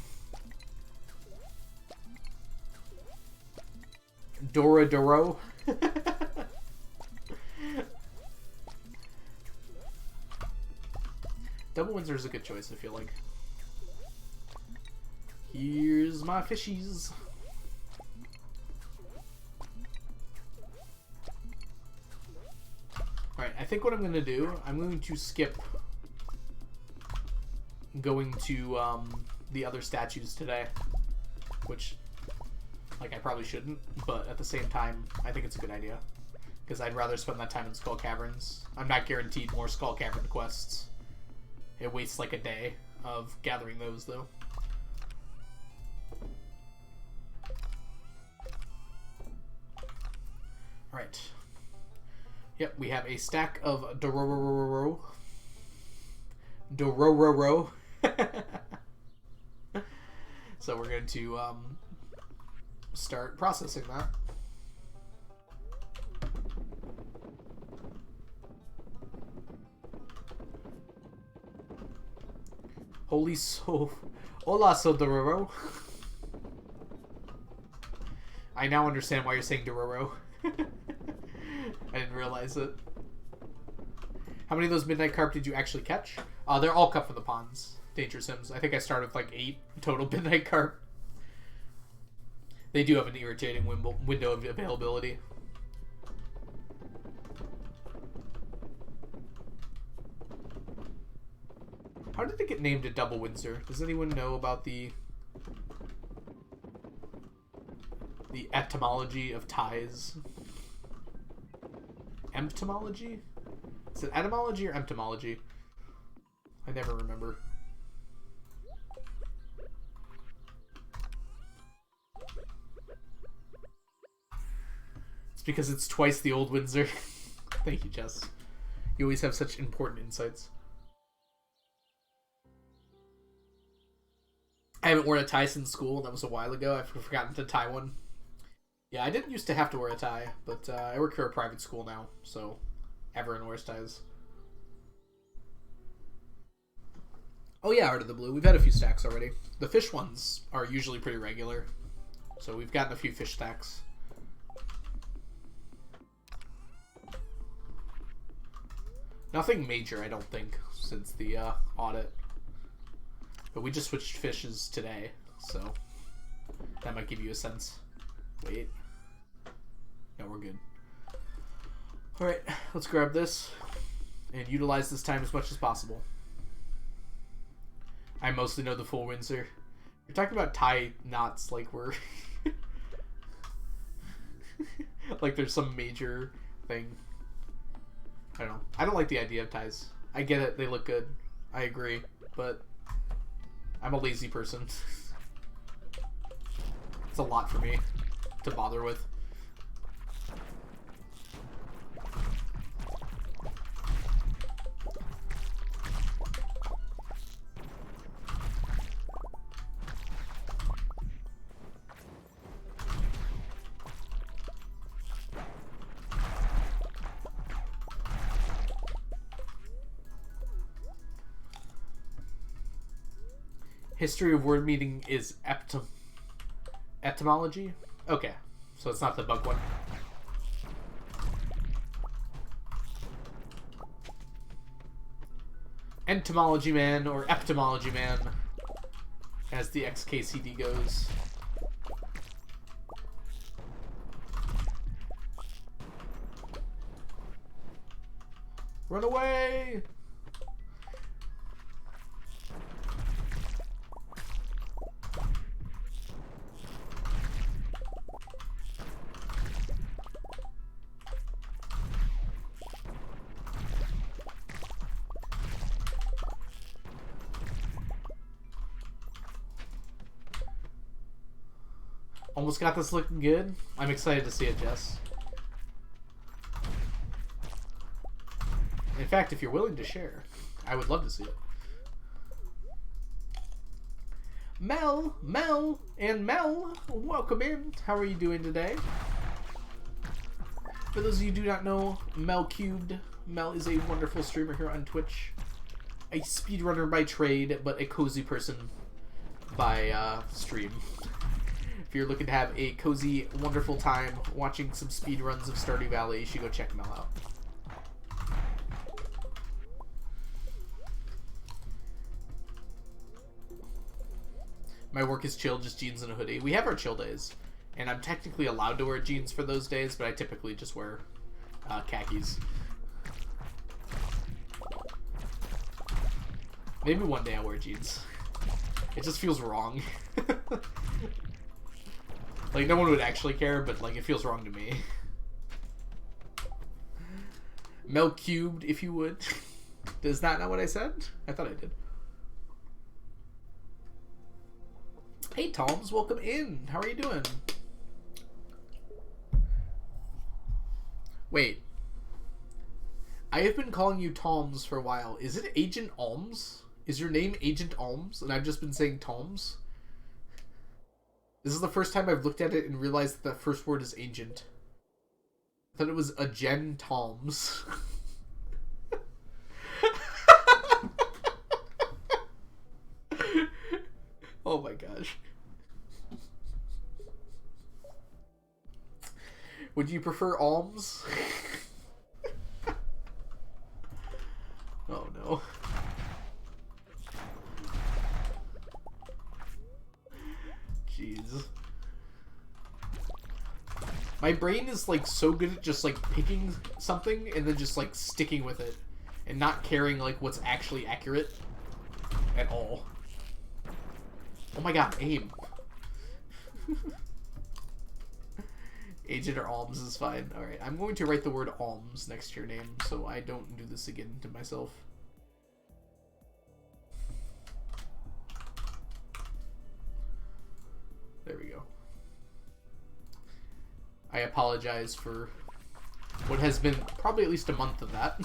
Doro. Double Windsor is a good choice, I feel like. Here's my fishies. Alright, I think what I'm going to do, I'm going to skip going to the other statues today, which, like, I probably shouldn't, but at the same time, I think it's a good idea. Because I'd rather spend that time in Skull Caverns. I'm not guaranteed more Skull Cavern quests. It wastes like a day of gathering those, though. Alright. Yep, we have a stack of Dororo. So we're going to start processing that. Holy so... Hola, so Dororo. I now understand why you're saying Dororo. I didn't realize it. How many of those Midnight Carp did you actually catch? They're all cut from the ponds. Danger Sims. I think I started with like 8 total Midnight Carp. They do have an irritating window of availability. How did it get named a Double Windsor? Does anyone know about the etymology of ties? Emptomology? Is it etymology or emptomology? I never remember. It's because it's twice the old Windsor. Thank you, Jess. You always have such important insights. I haven't worn a tie since school. That was a while ago. I've forgotten to tie one. Yeah, I didn't used to have to wear a tie, but I work for a private school now, so everyone wears ties. Oh yeah, Art of the Blue. We've had a few stacks already. The fish ones are usually pretty regular, so we've gotten a few fish stacks. Nothing major, I don't think, since the audit. But we just switched fishes today, so that might give you a sense. Wait. No, we're good. Alright, let's grab this and utilize this time as much as possible. I mostly know the full Windsor. You're talking about tie knots like we're... like there's some major thing. I don't know. I don't like the idea of ties. I get it, they look good. I agree, but I'm a lazy person. It's a lot for me to bother with. History of word meaning is etymology? Okay, so it's not the bug one. Entomology man, or eptomology man, as the XKCD goes. Run away! Almost got this looking good. I'm excited to see it, Jess. In fact, if you're willing to share, I would love to see it. Mel, welcome in. How are you doing today? For those of you who do not know, Mel Cubed. Mel is a wonderful streamer here on Twitch. A speedrunner by trade, but a cozy person by stream. If you're looking to have a cozy, wonderful time watching some speedruns of Stardew Valley, you should go check Mel out. My work is chill, just jeans and a hoodie. We have our chill days, and I'm technically allowed to wear jeans for those days, but I typically just wear khakis. Maybe one day I'll wear jeans. It just feels wrong. Like, no one would actually care, but, like, it feels wrong to me. Milk cubed, if you would. Is that not what I said? I thought I did. Hey, Toms, welcome in. How are you doing? Wait. I have been calling you Toms for a while. Is it Agent Alms? Is your name Agent Alms? And I've just been saying Toms? This is the first time I've looked at it and realized that the first word is agent. I thought it was a Jen Toms. Oh my gosh. Would you prefer alms? Oh no. Jeez. My brain is like so good at just like picking something and then just like sticking with it and not caring like what's actually accurate at all. Oh my god, aim. Agent or alms is fine. Alright, I'm going to write the word alms next to your name so I don't do this again to myself. There we go. I apologize for what has been probably at least a month of that.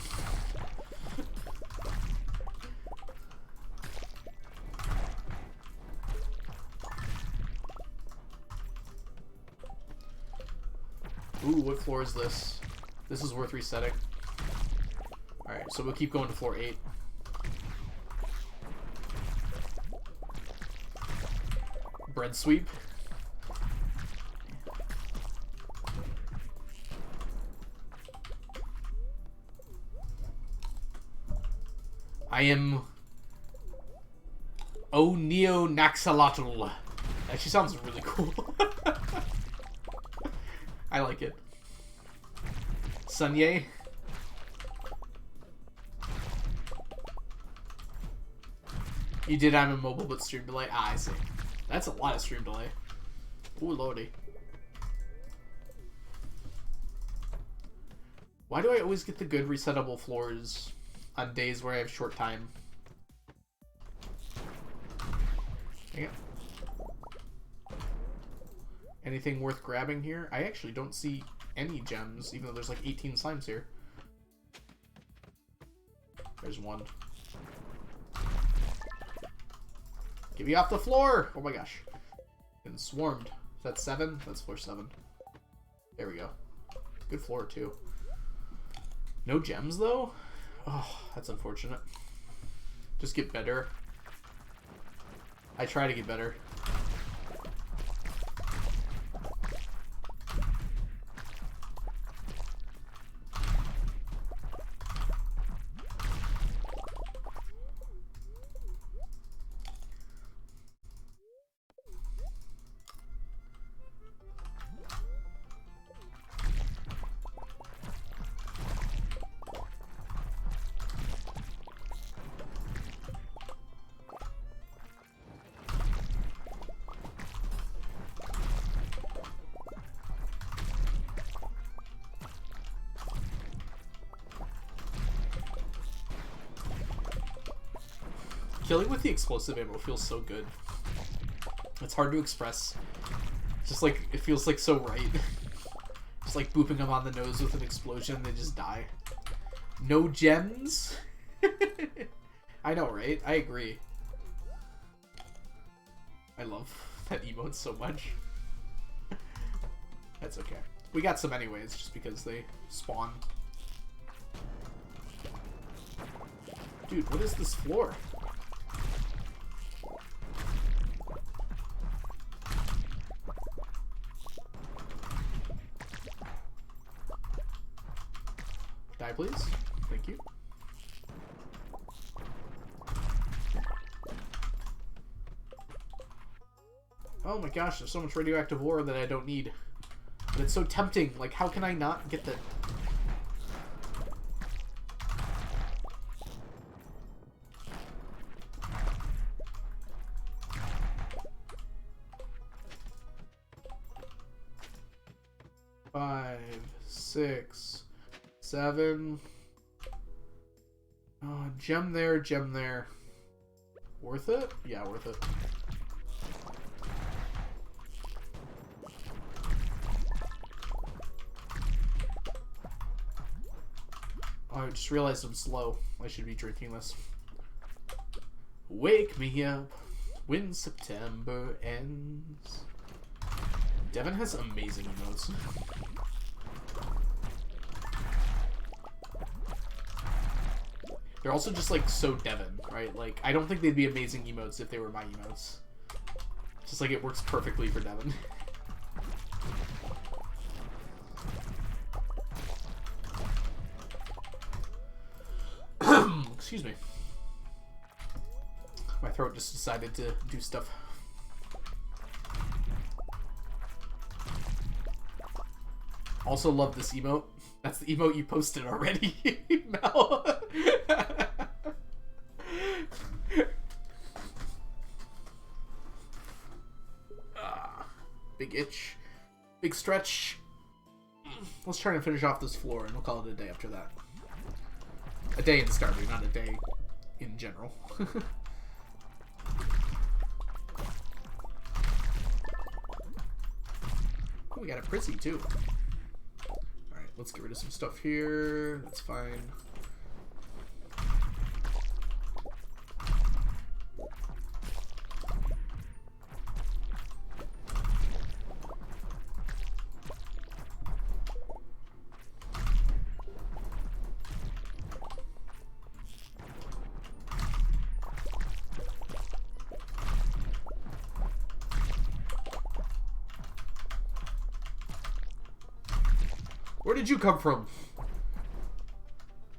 Ooh, what floor is this? This is worth resetting. Alright, so we'll keep going to floor 8. Bread sweep. I am Neonaxalotl. Actually sounds really cool. I like it. Sunye. You did I'm a mobile but stream delay. Ah, I see. That's a lot of stream delay. Ooh, lordy. Why do I always get the good resettable floors on days where I have short time? Dang it. Anything worth grabbing here? I actually don't see any gems, even though there's like 18 slimes here. There's one. Get me off the floor! Oh my gosh. Getting swarmed. Is that 7? That's floor 7. There we go. Good floor, too. No gems, though? Oh, that's unfortunate. Just get better. I try to get better. Killing with the explosive ammo feels so good. It's hard to express. Just like, it feels like so right. Just like booping them on the nose with an explosion, they just die. No gems? I know, right? I agree. I love that emote so much. That's okay. We got some anyways, just because they spawn. Dude, what is this floor? Die, please. Thank you. Oh my gosh, there's so much radioactive ore that I don't need. But it's so tempting. Like, how can I not get that? 5, 6, 7. Oh, gem there, gem there. Worth it? Yeah, worth it. Oh, I just realized I'm slow. I should be drinking this. Wake me up when September ends. Devin has amazing emotes. They're also just like so Devin, right? Like, I don't think they'd be amazing emotes if they were my emotes. Just like it works perfectly for Devin. Excuse me. My throat just decided to do stuff. Also love this emote. That's the emote you posted already, Mel. Big itch. Big stretch. Let's try and finish off this floor and we'll call it a day after that. A day in Stardew, not a day in general. Oh, we got a Prissy too. Alright, let's get rid of some stuff here. That's fine. Where did you come from?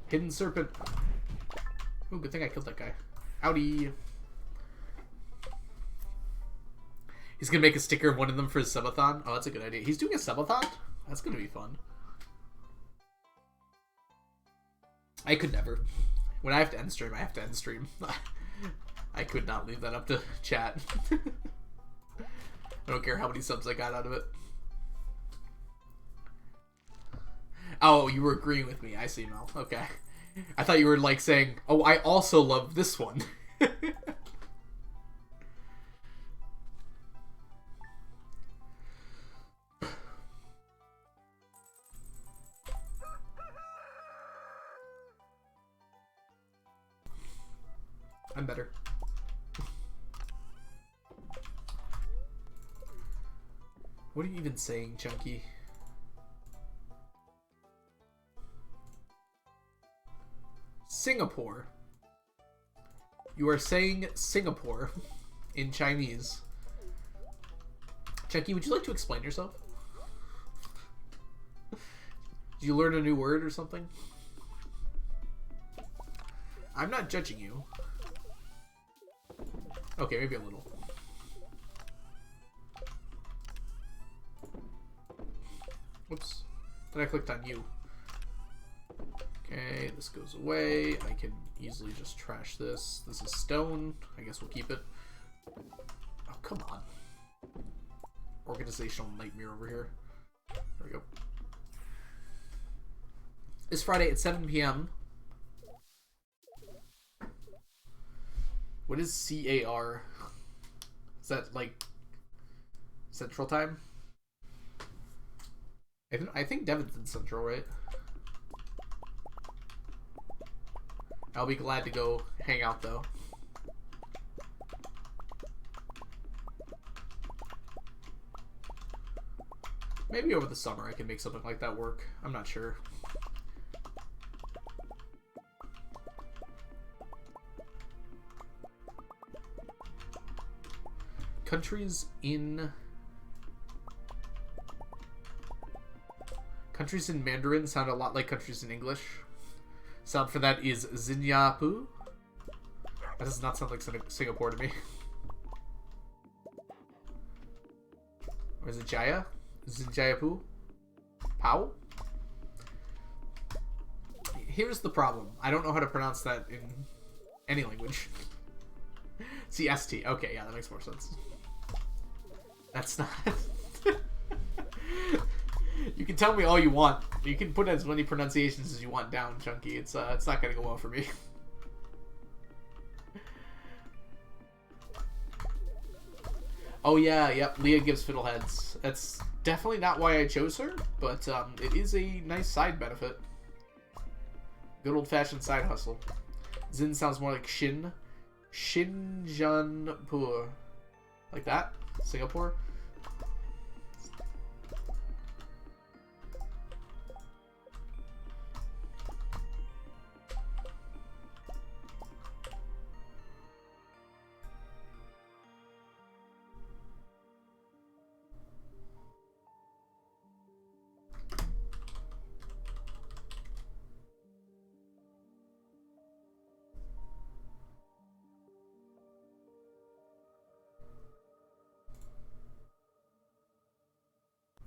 Hidden serpent. Oh, good thing I killed that guy. Howdy. He's gonna make a sticker of one of them for his subathon. Oh, that's a good idea. He's doing a subathon? That's gonna be fun. I could never. When I have to end stream, I have to end stream. I could not leave that up to chat. I don't care how many subs I got out of it. Oh, you were agreeing with me. I see, Mel. Okay. I thought you were, like, saying, oh, I also love this one. I'm better. What are you even saying, Chunky? Singapore. You are saying Singapore in Chinese. Chunky, would you like to explain yourself? Did you learn a new word or something? I'm not judging you. Okay, maybe a little. Whoops. Then I clicked on you. Okay, this goes away. I can easily just trash this. This is stone. I guess we'll keep it. Oh, come on. Organizational nightmare over here. There we go. It's Friday at 7 p.m. What is CAR? Is that like Central Time? I think Devin's in Central, right? I'll be glad to go hang out though. Maybe over the summer I can make something like that work. I'm not sure. Countries in Mandarin sound a lot like countries in English. Sound for that is Zinyapu. That does not sound like Singapore to me. Or is it Jaya? Zinjayapu? Pau? Here's the problem. I don't know how to pronounce that in any language. CST. Okay, yeah, that makes more sense. That's not... You can tell me all you want. You can put as many pronunciations as you want down, Chunky. It's not gonna go well for me. Oh yeah, yep. Leah gives fiddleheads. That's definitely not why I chose her, but it is a nice side benefit. Good old-fashioned side hustle. Zin sounds more like Shin. Shinjanpur. Like that? Singapore?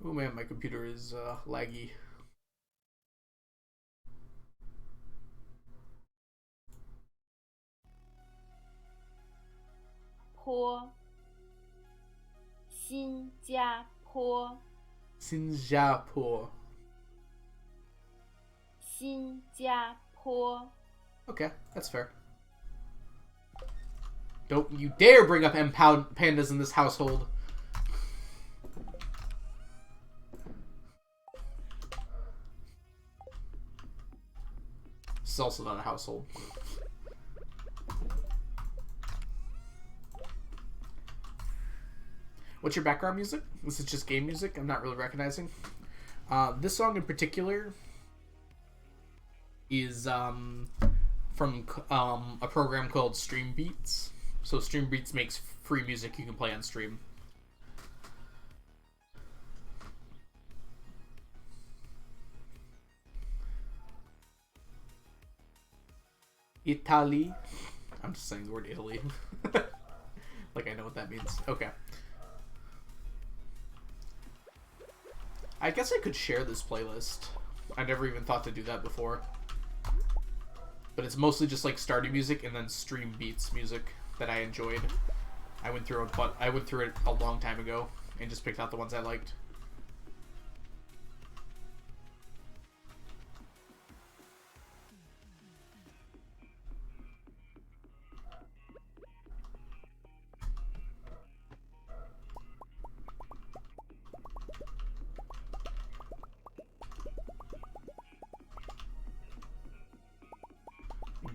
Oh man, my computer is laggy. Singapore. Singapore. Singapore. Okay, that's fair. Don't you dare bring up pandas in this household. It's also not a household. What's your background music? This is just game music. I'm not really recognizing. This song in particular is from a program called Stream Beats. So Stream Beats makes free music you can play on stream. Italy. I'm just saying the word Italy. Like I know what that means. Okay. I guess I could share this playlist. I never even thought to do that before. But it's mostly just like Stardew music and then Stream Beats music that I enjoyed. I went through it a long time ago and just picked out the ones I liked.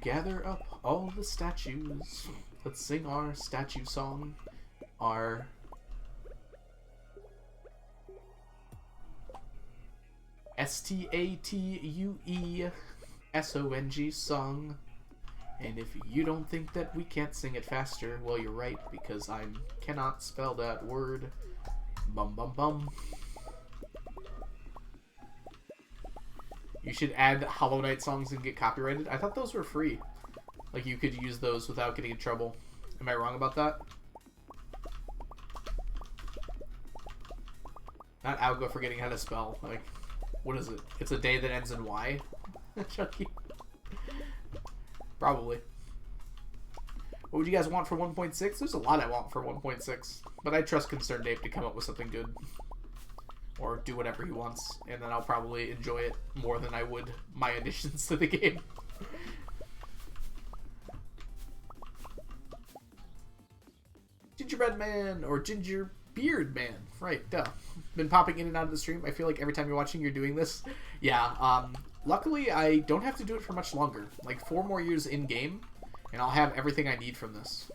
Gather up all the statues. Let's sing our statue song. Our STATUESONG song. And if you don't think that we can't sing it faster, well, you're right, because I cannot spell that word. Bum bum bum. You should add Hollow Knight songs and get copyrighted. I thought those were free. Like, you could use those without getting in trouble. Am I wrong about that? Not Algo for getting how to spell. Like, what is it? It's a day that ends in Y? Chucky. Probably. What would you guys want for 1.6? There's a lot I want for 1.6. But I trust Concerned Ape to come up with something good. Or do whatever he wants, and then I'll probably enjoy it more than I would my additions to the game. Gingerbread Man, or Ginger Beard Man. Right, duh. Been popping in and out of the stream. I feel like every time you're watching, you're doing this. Yeah, luckily I don't have to do it for much longer. Like 4 more years in-game, and I'll have everything I need from this.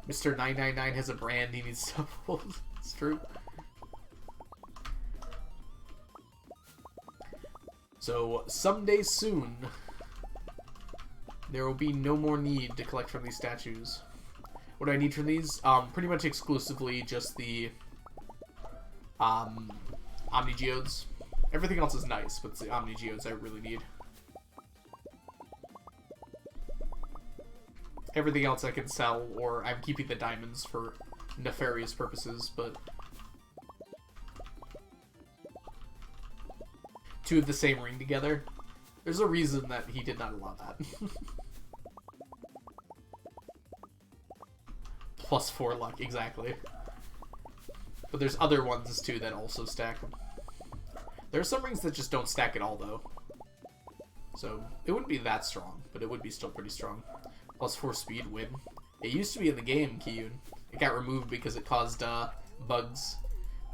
Mr. 999 has a brand he needs to uphold. It's true. So, someday soon, there will be no more need to collect from these statues. What do I need from these? Pretty much exclusively just the Omnigeodes. Everything else is nice, but it's the Omnigeodes I really need. Everything else I can sell, or I'm keeping the diamonds for nefarious purposes, but 2 of the same ring together. There's a reason that he did not allow that. +4 luck, exactly. But there's other ones, too, that also stack. There are some rings that just don't stack at all, though. So, it wouldn't be that strong, but it would be still pretty strong. +4 speed win. It used to be in the game, Kiyun. It got removed because it caused bugs.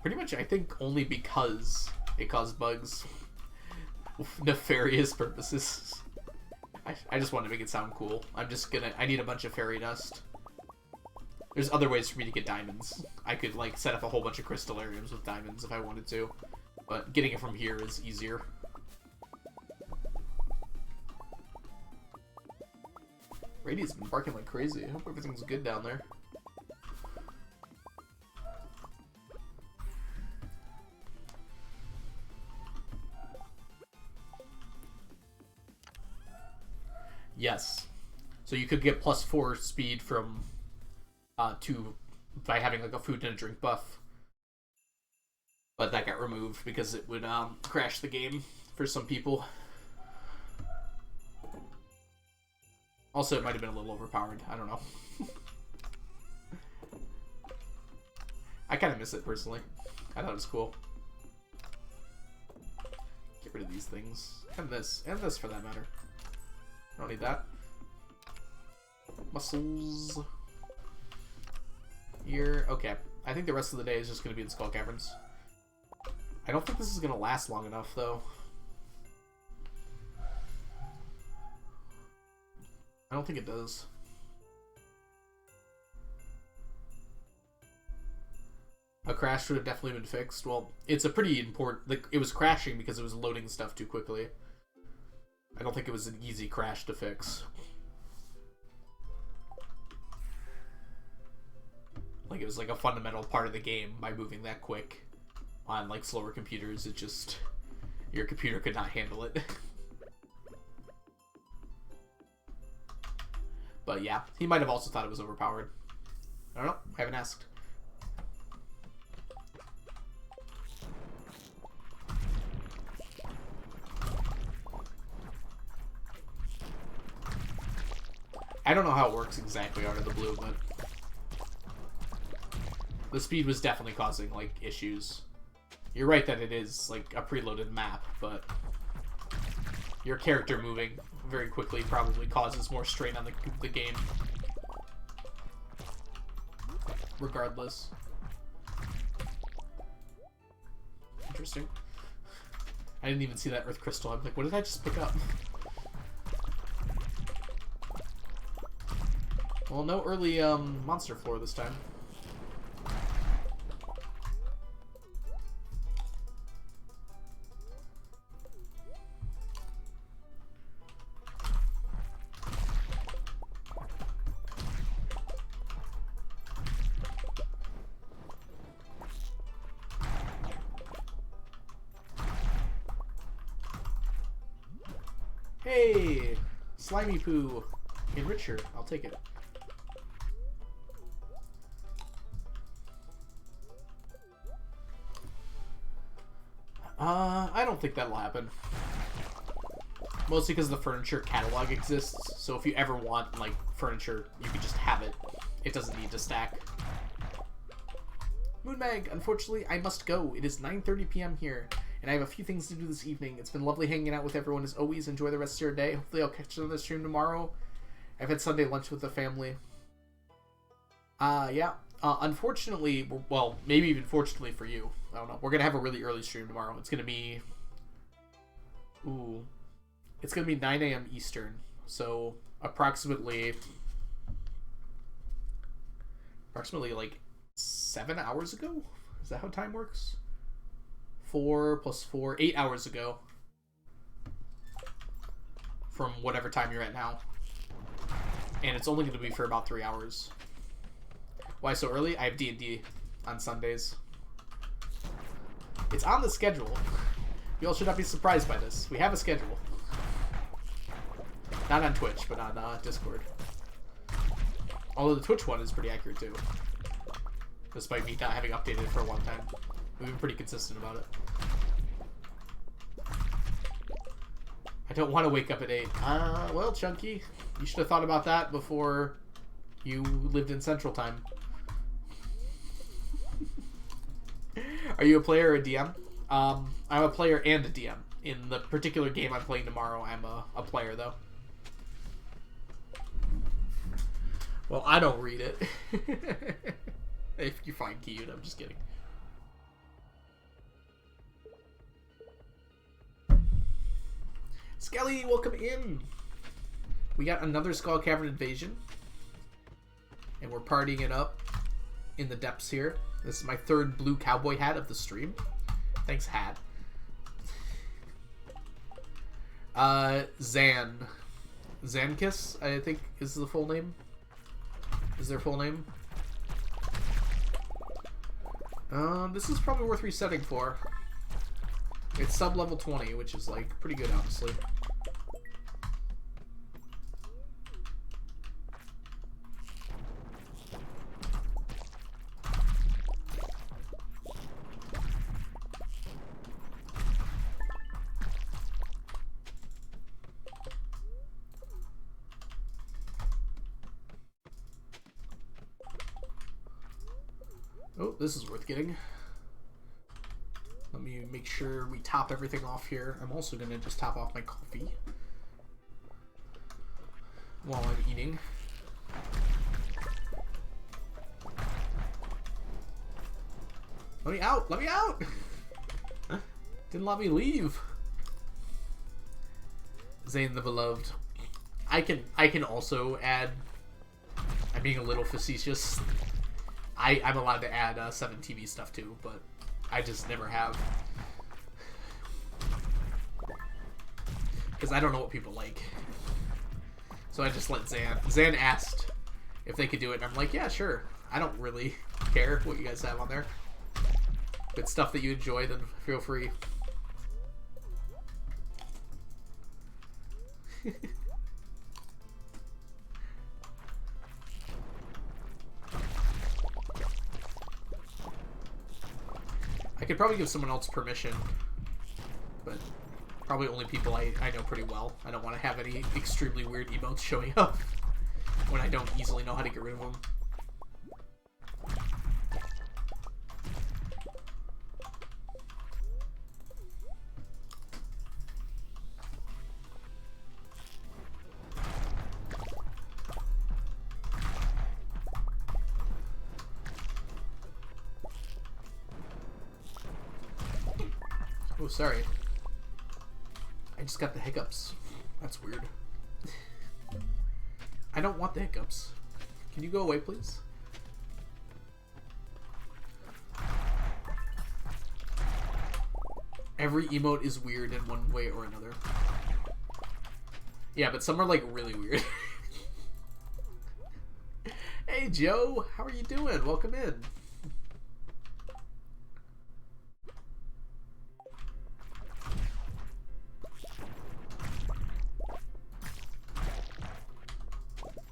Pretty much, I think, only because it caused bugs. Nefarious purposes. I just want to make it sound cool. I need a bunch of fairy dust. There's other ways for me to get diamonds. I could, like, set up a whole bunch of crystallariums with diamonds if I wanted to. But getting it from here is easier. Rady's been barking like crazy. I hope everything's good down there. Yes. So you could get +4 speed from by having like a food and a drink buff. But that got removed because it would crash the game for some people. Also, it might have been a little overpowered. I don't know. I kind of miss it, personally. I thought it was cool. Get rid of these things. And this for that matter. I don't need that. Muscles. Here. Okay. I think the rest of the day is just going to be in Skull Caverns. I don't think this is going to last long enough, though. I don't think it does. A crash would have definitely been fixed. Well, it's a pretty important... Like, it was crashing because it was loading stuff too quickly. I don't think it was an easy crash to fix. Like, it was like a fundamental part of the game by moving that quick. On, like, slower computers, it just... Your computer could not handle it. But yeah, he might have also thought it was overpowered. I don't know. I haven't asked. I don't know how it works exactly out of the blue, but the speed was definitely causing, like, issues. You're right that it is, like, a preloaded map, but your character moving very quickly probably causes more strain on the game. Regardless. Interesting. I didn't even see that Earth Crystal. I'm like, what did I just pick up? Well, no early monster floor this time. Hey! Slimy poo. Enricher. I'll take it. I don't think that'll happen. Mostly because the furniture catalog exists, so if you ever want, like, furniture, you can just have it. It doesn't need to stack. Moonmag, unfortunately, I must go. It is 9:30 p.m. here, and I have a few things to do this evening. It's been lovely hanging out with everyone as always. Enjoy the rest of your day. Hopefully I'll catch you on the stream tomorrow. I've had Sunday lunch with the family. Yeah. Unfortunately, well, maybe even fortunately for you, I don't know. We're going to have a really early stream tomorrow. It's going to be... Ooh. It's going to be 9 a.m. Eastern. So, approximately like 7 hours ago? Is that how time works? 4 plus 4, 8 hours ago. From whatever time you're at now. And it's only going to be for about 3 hours. Why so early? I have D&D on Sundays. It's on the schedule. You all should not be surprised by this. We have a schedule. Not on Twitch, but on Discord. Although the Twitch one is pretty accurate too. Despite me not having updated it for a long time. We've been pretty consistent about it. I don't want to wake up at 8. Well, Chunky, you should have thought about that before you lived in Central Time. Are you a player or a DM? I'm a player and a DM. In the particular game I'm playing tomorrow, I'm a player, though. Well, I don't read it. If you find cute, I'm just kidding. Skelly, welcome in. We got another Skull Cavern invasion. And we're partying it up in the depths here. This is my third blue cowboy hat of the stream. Thanks, hat. Zankiss, I think is the full name. Is their full name? This is probably worth resetting for. It's sub-level 20, which is, like, pretty good, honestly. Oh, this is worth getting. Let me make sure we top everything off here. I'm also going to just top off my coffee while I'm eating. Let me out! Let me out! Didn't let me leave. Zane the Beloved. I can also add... I'm being a little facetious. I'm allowed to add 7TV stuff too, but I just never have. Because I don't know what people like. So I just let Zan. Zan asked if they could do it, and I'm like, yeah, sure. I don't really care what you guys have on there. If it's stuff that you enjoy, then feel free. I could probably give someone else permission, but probably only people I know pretty well. I don't want to have any extremely weird emotes showing up when I don't easily know how to get rid of them. Oh, sorry. I just got the hiccups. That's weird. I don't want the hiccups. Can you go away, please? Every emote is weird in one way or another. Yeah, but some are like really weird. Hey, Joe. How are you doing? Welcome in.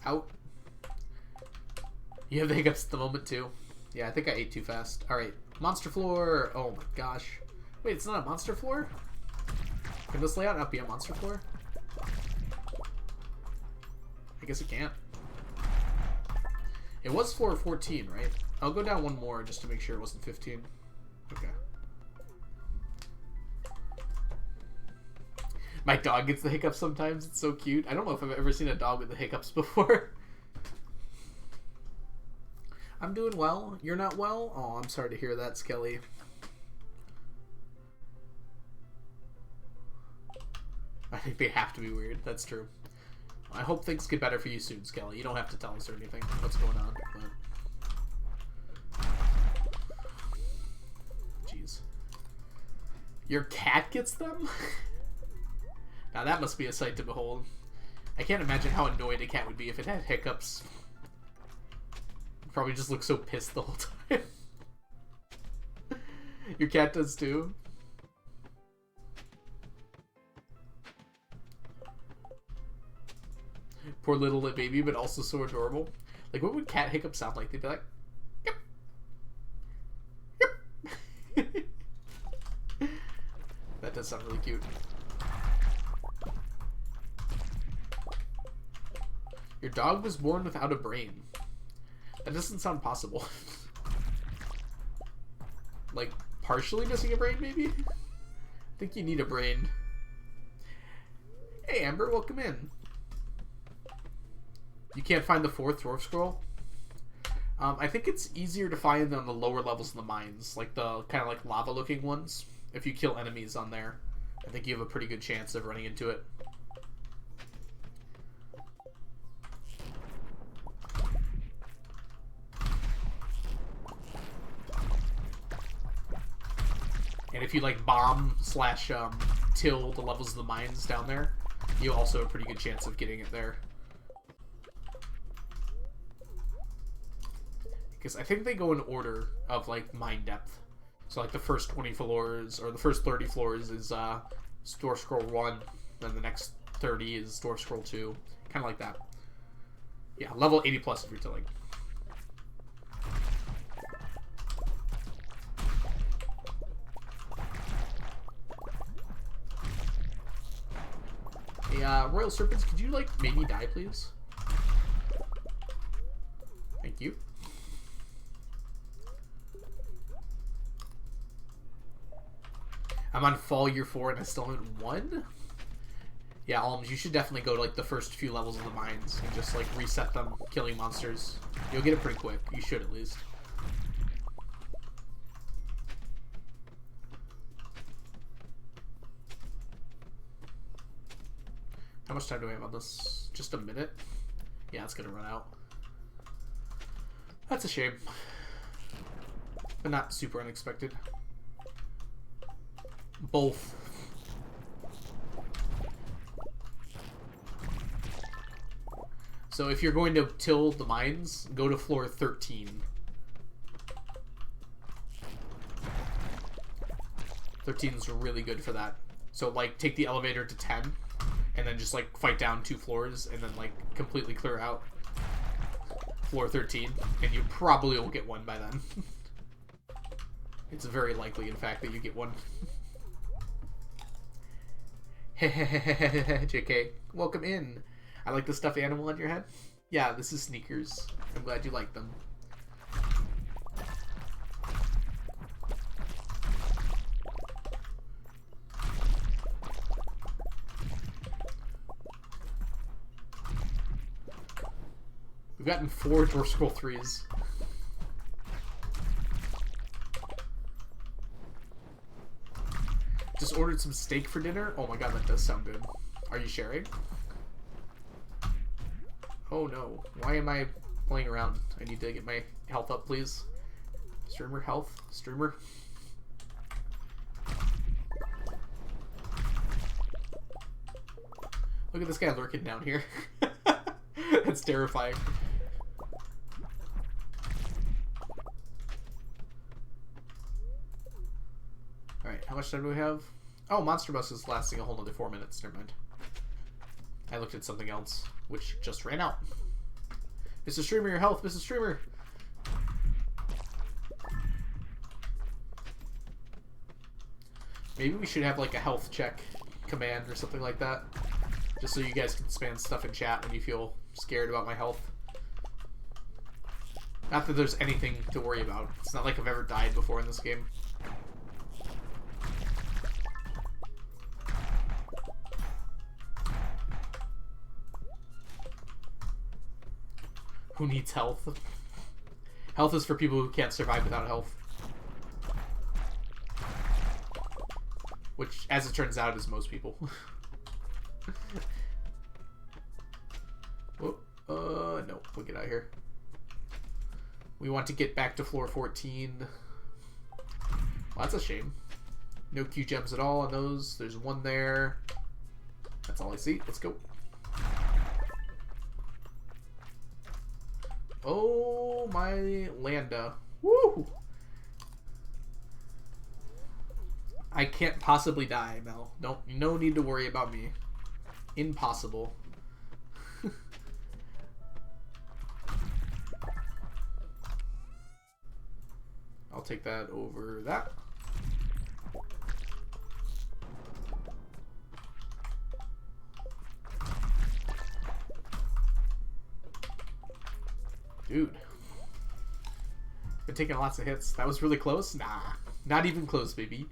Out. You have the hiccups at the moment too. Yeah, I think I ate too fast. Alright. Monster floor. Oh my gosh. Wait, it's not a monster floor? Can this layout not be a monster floor? I guess it can't. It was floor 14, right? I'll go down one more just to make sure it wasn't 15. Okay. My dog gets the hiccups sometimes. It's so cute. I don't know if I've ever seen a dog with the hiccups before. I'm doing well. You're not well? Oh, I'm sorry to hear that, Skelly. I think they have to be weird. That's true. I hope things get better for you soon, Skelly. You don't have to tell us or anything what's going on. But... Jeez. Your cat gets them? Now that must be a sight to behold. I can't imagine how annoyed a cat would be if it had hiccups. It'd probably just look so pissed the whole time. Your cat does too? Poor little baby, but also so adorable. Like, what would cat hiccups sound like? They'd be like, yep. Yep. That does sound really cute. Your dog was born without a brain. That doesn't sound possible. Like, partially missing a brain, maybe? I think you need a brain. Hey, Amber, welcome in. You can't find the 4th dwarf scroll? I think it's easier to find on the lower levels of the mines, like the kind of like lava-looking ones. If you kill enemies on there, I think you have a pretty good chance of running into it. And if you like bomb slash till the levels of the mines down there, you also have a pretty good chance of getting it there. Because I think they go in order of like mine depth. So like the first 20 floors or the first 30 floors is Dwarf Scroll 1, then the next 30 is Dwarf Scroll 2, kind of like that. Yeah, level 80 plus if you're tilling. Hey, Royal Serpents, could you like make me die, please? Thank you. I'm on fall year 4 and I still haven't won? Yeah, Alms, you should definitely go to like the first few levels of the mines and just like reset them, killing monsters. You'll get it pretty quick. You should at least. How much time do we have on this? Just a minute? Yeah, it's gonna run out. That's a shame. But not super unexpected. Both. So if you're going to till the mines, go to floor 13. 13 is really good for that. So like take the elevator to 10 and then just like fight down 2 floors and then like completely clear out floor 13 and you probably will get one by then. It's very likely in fact that you get one. JK, welcome in. I like the stuffed animal on your head. Yeah, this is Sneakers. I'm glad you like them. We've gotten 4 Dwarf Scroll 3s. Just ordered some steak for dinner. Oh my god, that does sound good. Are you sharing? Oh no. Why am I playing around? I need to get my health up, please. Streamer health. Streamer. Look at this guy lurking down here. That's terrifying. Alright, how much time do we have? Oh, Monster Bus is lasting a whole nother 4 minutes. Never mind. I looked at something else, which just ran out. Mr. Streamer, your health, Mr. Streamer! Maybe we should have like a health check command or something like that. Just so you guys can spam stuff in chat when you feel scared about my health. Not that there's anything to worry about. It's not like I've ever died before in this game. Who needs health? Health is for people who can't survive without health. Which, as it turns out, is most people. Oh, no. We'll get out of here. We want to get back to floor 14. Well, that's a shame. No Q gems at all on those. There's one there. That's all I see. Let's go. Oh, my Landa. Woo! I can't possibly die, Mel. No need to worry about me. Impossible. I'll take that over that. Dude. Been taking lots of hits. That was really close? Nah. Not even close, baby.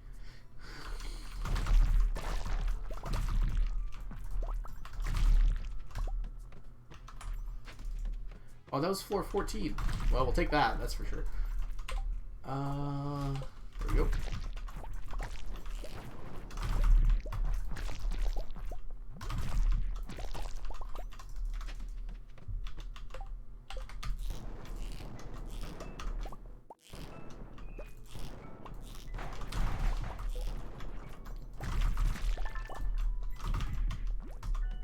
Oh, that was floor 14. Well, we'll take that, that's for sure. There we go.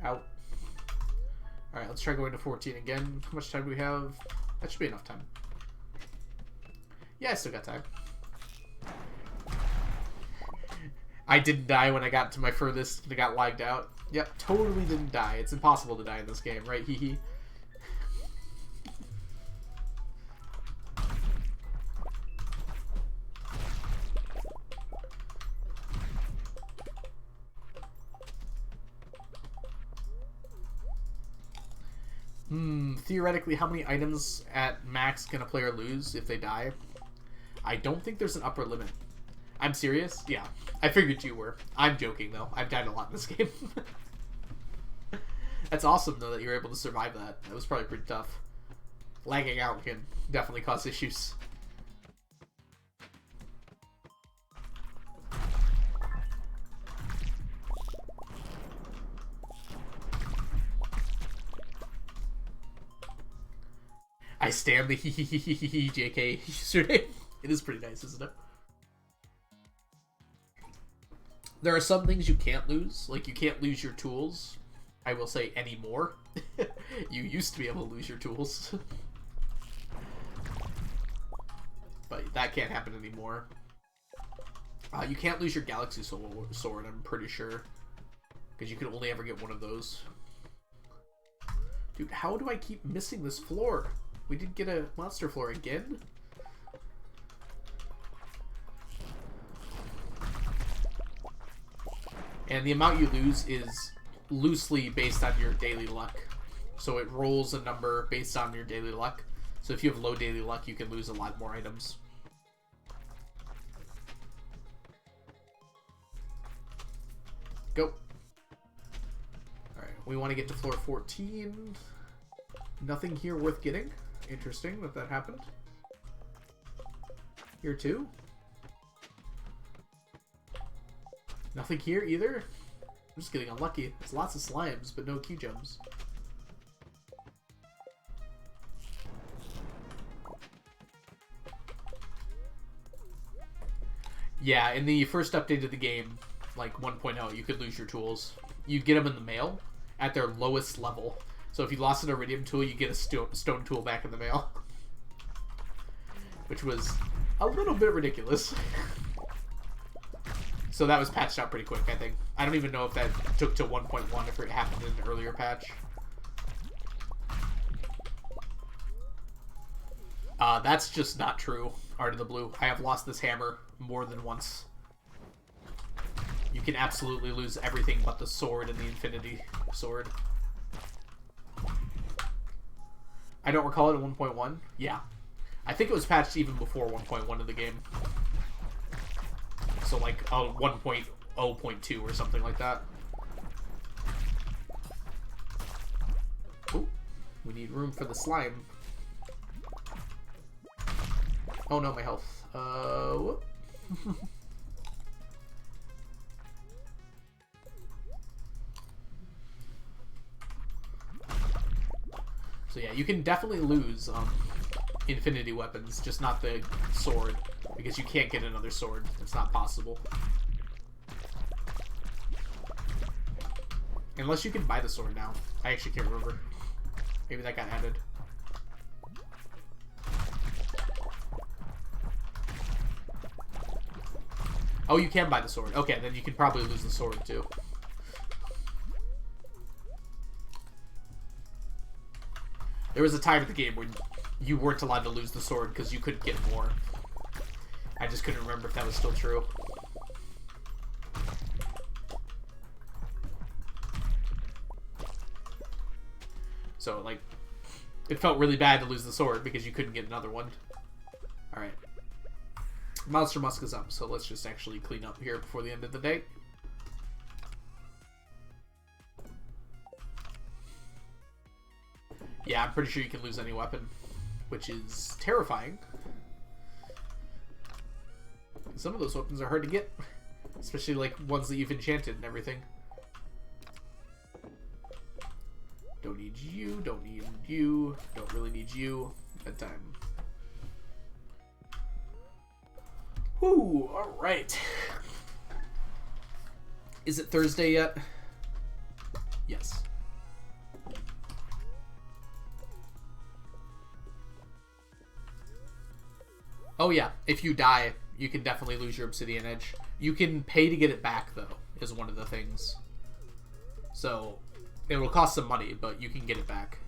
Out. Alright, let's try going to 14 again. How much time do we have? That should be enough time. Yeah, I still got time. I didn't die when I got to my furthest and it got lagged out. Yep, totally didn't die. It's impossible to die in this game, right? Hee hee. Theoretically, how many items at max can a player lose if they die? I don't think there's an upper limit. I'm serious? Yeah. I figured you were. I'm joking, though. I've died a lot in this game. That's awesome, though, that you were able to survive that. That was probably pretty tough. Lagging out can definitely cause issues. I stand the JK username. It is pretty nice, isn't it? There are some things you can't lose. Like, you can't lose your tools. I will say anymore. You used to be able to lose your tools. But that can't happen anymore. You can't lose your Galaxy Sword, I'm pretty sure. Because you can only ever get one of those. Dude, how do I keep missing this floor? We did get a monster floor again? And the amount you lose is loosely based on your daily luck. So it rolls a number based on your daily luck. So if you have low daily luck, you can lose a lot more items. Go. Alright, we want to get to floor 14. Nothing here worth getting. Interesting that happened. Here too. Nothing here either. I'm just getting unlucky. There's lots of slimes, but no Q gems. Yeah, in the first update of the game, like 1.0, you could lose your tools. You'd get them in the mail at their lowest level. So if you lost an iridium tool, you get a stone tool back in the mail. Which was a little bit ridiculous. So that was patched out pretty quick, I think. I don't even know if that took to 1.1 if it happened in an earlier patch. That's just not true, Art of the Blue. I have lost this hammer more than once. You can absolutely lose everything but the sword and the Infinity Sword. I don't recall it at 1.1. Yeah. I think it was patched even before 1.1 of the game. So like 1.0.2 or something like that. Ooh, we need room for the slime. Oh no, my health. Whoop. So yeah, you can definitely lose infinity weapons, just not the sword, because you can't get another sword. It's not possible. Unless you can buy the sword now. I actually can't remember. Maybe that got added. Oh, you can buy the sword. Okay, then you can probably lose the sword too. There was a time in the game when you weren't allowed to lose the sword because you couldn't get more. I just couldn't remember if that was still true. So, like, it felt really bad to lose the sword because you couldn't get another one. Alright. Monster Musk is up, so let's just actually clean up here before the end of the day. Yeah, I'm pretty sure you can lose any weapon, which is terrifying. Some of those weapons are hard to get, especially like ones that you've enchanted and everything. Don't need you, don't need you, don't really need you. Bedtime. Whoo, alright. Is it Thursday yet? Yes. Oh yeah, if you die, you can definitely lose your obsidian edge. You can pay to get it back, though, is one of the things. So, it will cost some money, but you can get it back.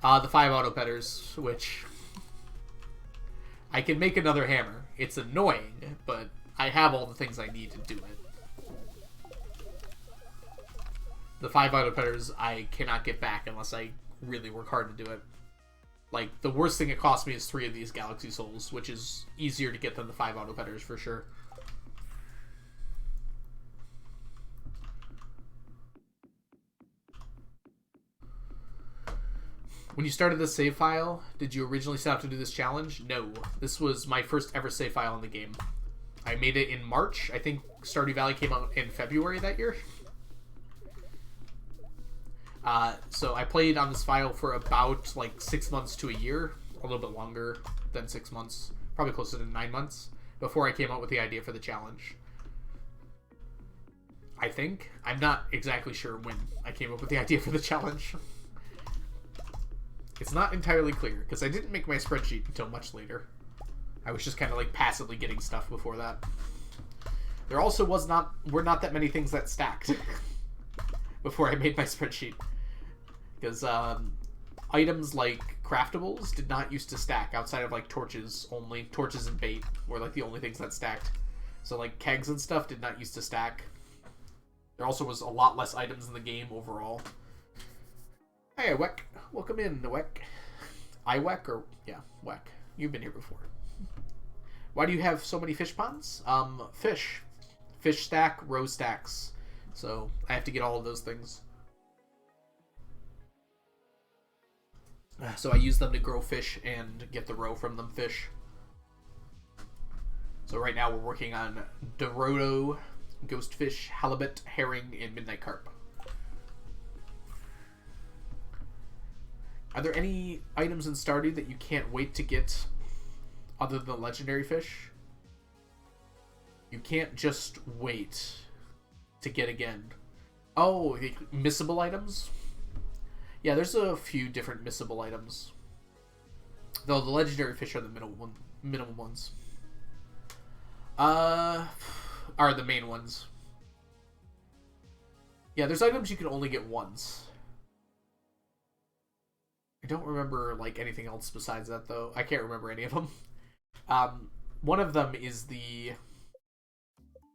The 5 auto petters, which I can make another hammer. It's annoying, but I have all the things I need to do it. The 5 auto petters I cannot get back unless I really work hard to do it. Like, the worst thing it cost me is 3 of these galaxy souls, which is easier to get than the 5 auto petters for sure. When you started this save file, did you originally set out to do this challenge? No. This was my first ever save file in the game. I made it in March. I think Stardew Valley came out in February that year. So I played on this file for about like 6 months to a year. A little bit longer than 6 months. Probably closer to 9 months. Before I came up with the idea for the challenge. I think. I'm not exactly sure when I came up with the idea for the challenge. It's not entirely clear, because I didn't make my spreadsheet until much later. I was just kind of like passively getting stuff before that. There also were not that many things that stacked before I made my spreadsheet. Because items like craftables did not used to stack outside of like torches only. Torches and bait were like the only things that stacked. So like kegs and stuff did not used to stack. There also was a lot less items in the game overall. Hey, Weck. Welcome in, Weck. Weck, or... yeah, Weck. You've been here before. Why do you have so many fish ponds? Fish. Fish stack, row stacks. So, I have to get all of those things. So I use them to grow fish and get the row from them fish. So right now we're working on Dorado, ghostfish, halibut, herring, and midnight carp. Are there any items in Stardew that you can't wait to get other than legendary fish? You can't just wait to get again. Oh, missable items? Yeah, there's a few different missable items. Though the legendary fish are the minimum ones. Are the main ones. Yeah, there's items you can only get once. I don't remember like anything else besides that though. I can't remember any of them. One of them is the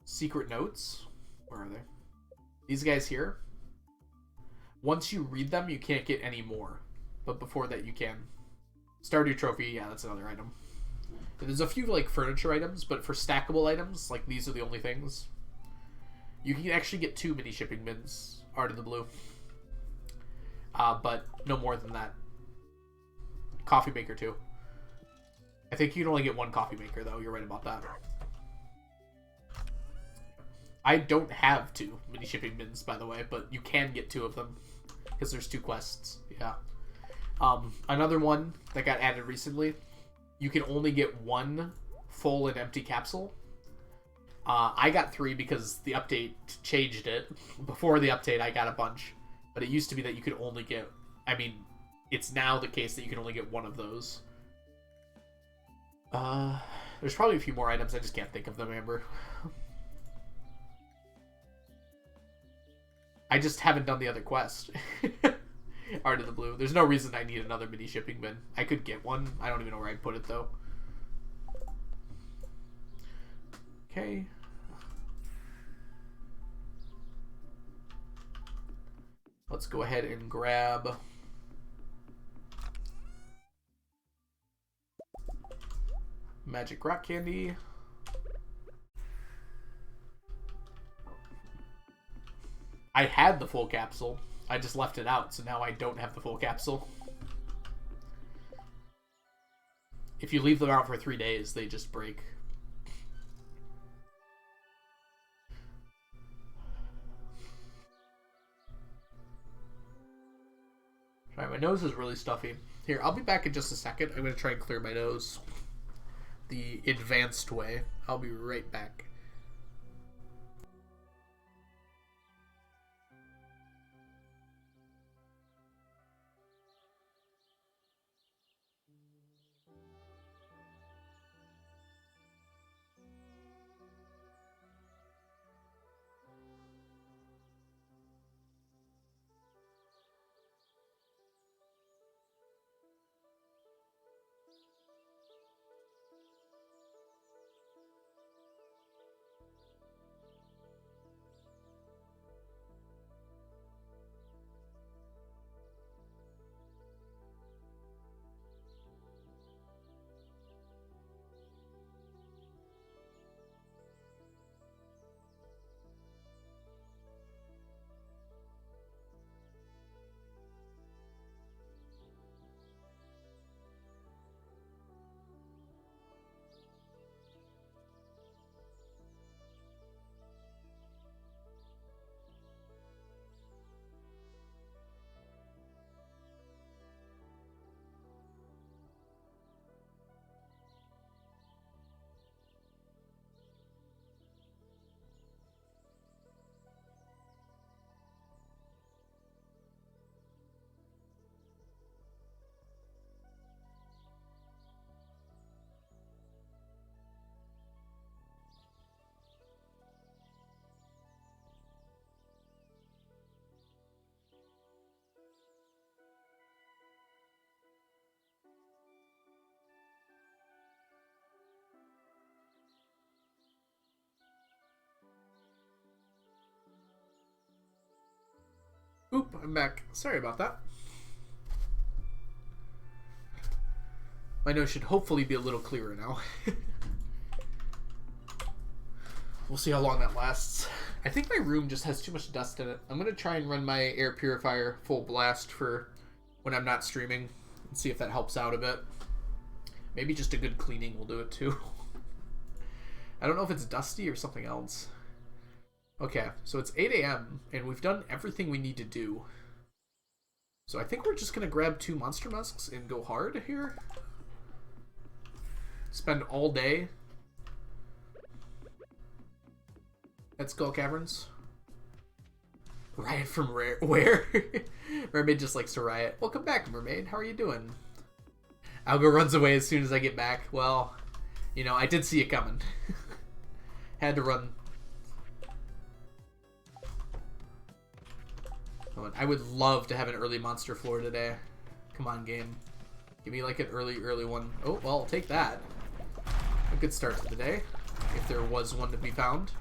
secret notes. Where are they? These guys here. Once you read them, you can't get any more. But before that, you can. Stardew Trophy, yeah, that's another item. There's a few like furniture items, but for stackable items, like these are the only things. You can actually get 2 mini shipping bins, Art of the Blue. But no more than that. Coffee maker too. I think you can only get 1 coffee maker though. You're right about that. I don't have 2 mini shipping bins, by the way, but you can get 2 of them because there's 2 quests. Yeah. Another one that got added recently. You can only get 1 full and empty capsule. I got 3 because the update changed it. Before the update, I got a bunch, but it used to be that you could only get. I mean, it's now the case that you can only get 1 of those. There's probably a few more items. I just can't think of them, Amber. I just haven't done the other quest. Art of the Blue. There's no reason I need another mini shipping bin. I could get one. I don't even know where I'd put it, though. Okay. Let's go ahead and grab Magic rock candy. I had the full capsule. I just left it out, so now I don't have the full capsule. If you leave them out for 3 days, they just break. Alright, my nose is really stuffy. Here, I'll be back in just a second. I'm going to try and clear my nose the advanced way. I'll be right back. Oop, I'm back. Sorry about that. My nose should hopefully be a little clearer now. We'll see how long that lasts. I think my room just has too much dust in it. I'm going to try and run my air purifier full blast for when I'm not streaming and see if that helps out a bit. Maybe just a good cleaning will do it too. I don't know if it's dusty or something else. Okay, so it's 8 a.m. and we've done everything we need to do. So I think we're just going to grab 2 monster musks and go hard here. Spend all day at Skull Caverns. Riot from where? Mermaid just likes to riot. Welcome back, Mermaid. How are you doing? Algo runs away as soon as I get back. Well, you know, I did see it coming. Had to run. I would love to have an early monster floor today. Come on, game. Give me like an early one. Oh, well, I'll take that. A good start to the day, if there was one to be found.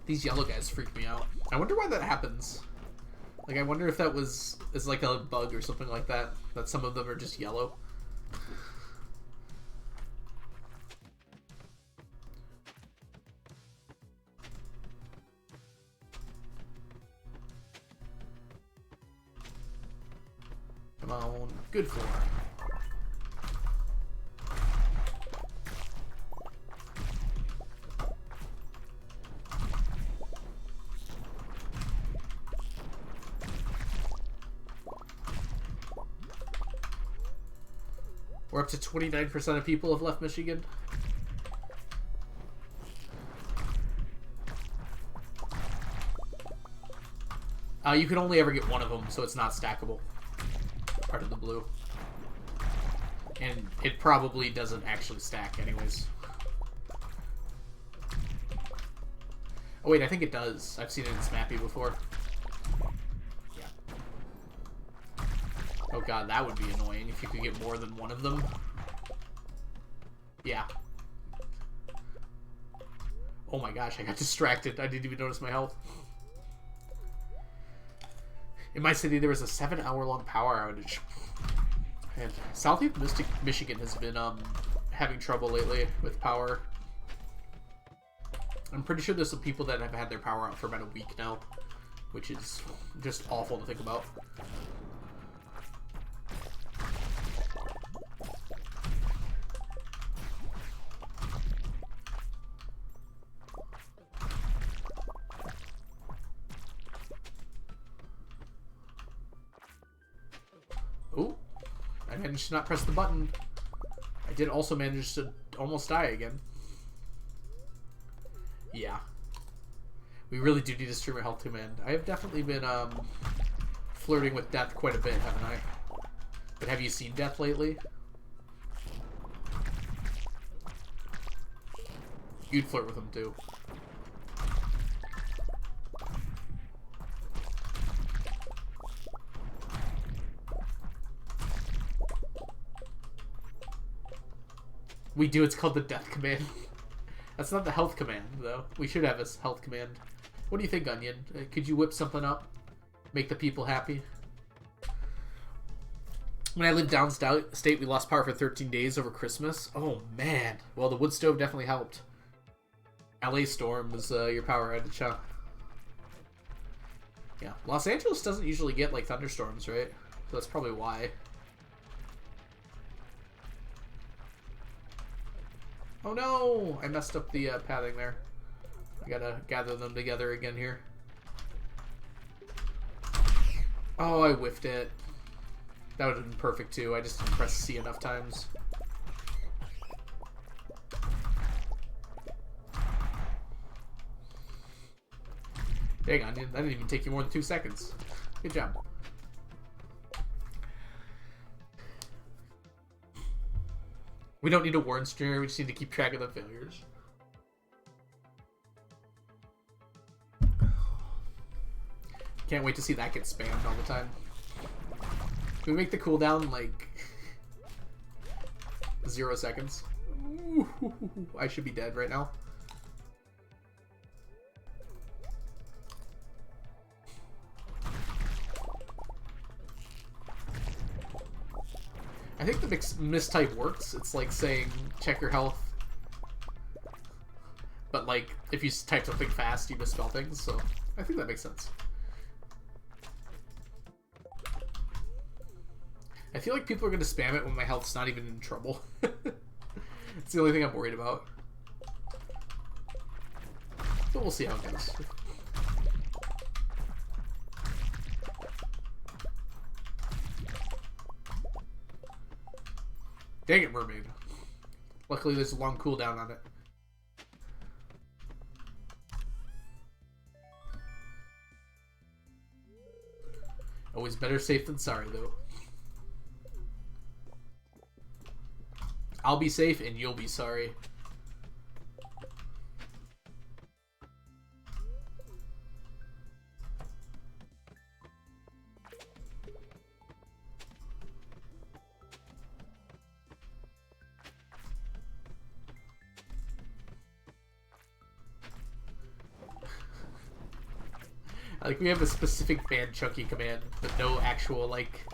These yellow guys freak me out. I wonder why that happens. Like, I wonder if that is like a bug or something like that. That some of them are just yellow. Come on. Good floor. We're up to 29% of people have left Michigan. You can only ever get one of them, so it's not stackable. Part of the blue. And it probably doesn't actually stack anyways. Oh wait, I think it does. I've seen it in Snappy before. Oh god, that would be annoying if you could get more than one of them. Yeah. Oh my gosh, I got distracted. I didn't even notice my health. In my city, there was a 7-hour-long power outage. And Southeast Michigan has been having trouble lately with power. I'm pretty sure there's some people that have had their power out for about a week now, which is just awful to think about. Ooh, I managed to not press the button. I did also manage to almost die again. Yeah. We really do need a streamer health command. I have definitely been flirting with death quite a bit, haven't I? But have you seen death lately? You'd flirt with him too. We do, it's called the death command. That's not the health command, though. We should have a health command. What do you think, Onion? Could you whip something up? Make the people happy? When I lived downstate, we lost power for 13 days over Christmas. Oh, man. Well, the wood stove definitely helped. LA storm was your power outage, huh? Yeah. Los Angeles doesn't usually get, like, thunderstorms, right? So that's probably why. Oh no! I messed up the pathing there. I gotta gather them together again here. Oh, I whiffed it. That would have been perfect too. I just didn't press C enough times. Dang on, that didn't even take you more than 2 seconds. Good job. We don't need a warn streamer, we just need to keep track of the failures. Can't wait to see that get spammed all the time. Can we make the cooldown like 0 seconds? Ooh, I should be dead right now. I think the mistype works. It's like saying check your health, but like if you type something fast, you misspell things. So I think that makes sense. I feel like people are going to spam it when my health's not even in trouble. It's the only thing I'm worried about. But we'll see how it goes. Dang it, mermaid. Luckily, there's a long cooldown on it. Always better safe than sorry, though. I'll be safe and you'll be sorry. Like, we have a specific ban Chunky command, but no actual, like,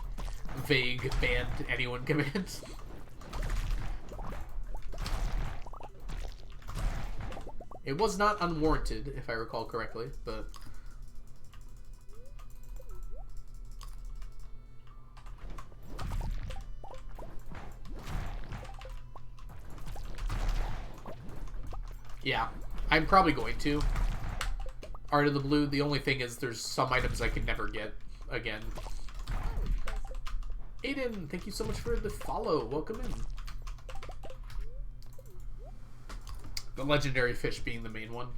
vague ban anyone command. It was not unwarranted, if I recall correctly, but... yeah, I'm probably going to. Art of the Blue, the only thing is there's some items I can never get again. Aiden, thank you so much for the follow. Welcome in. The legendary fish being the main one.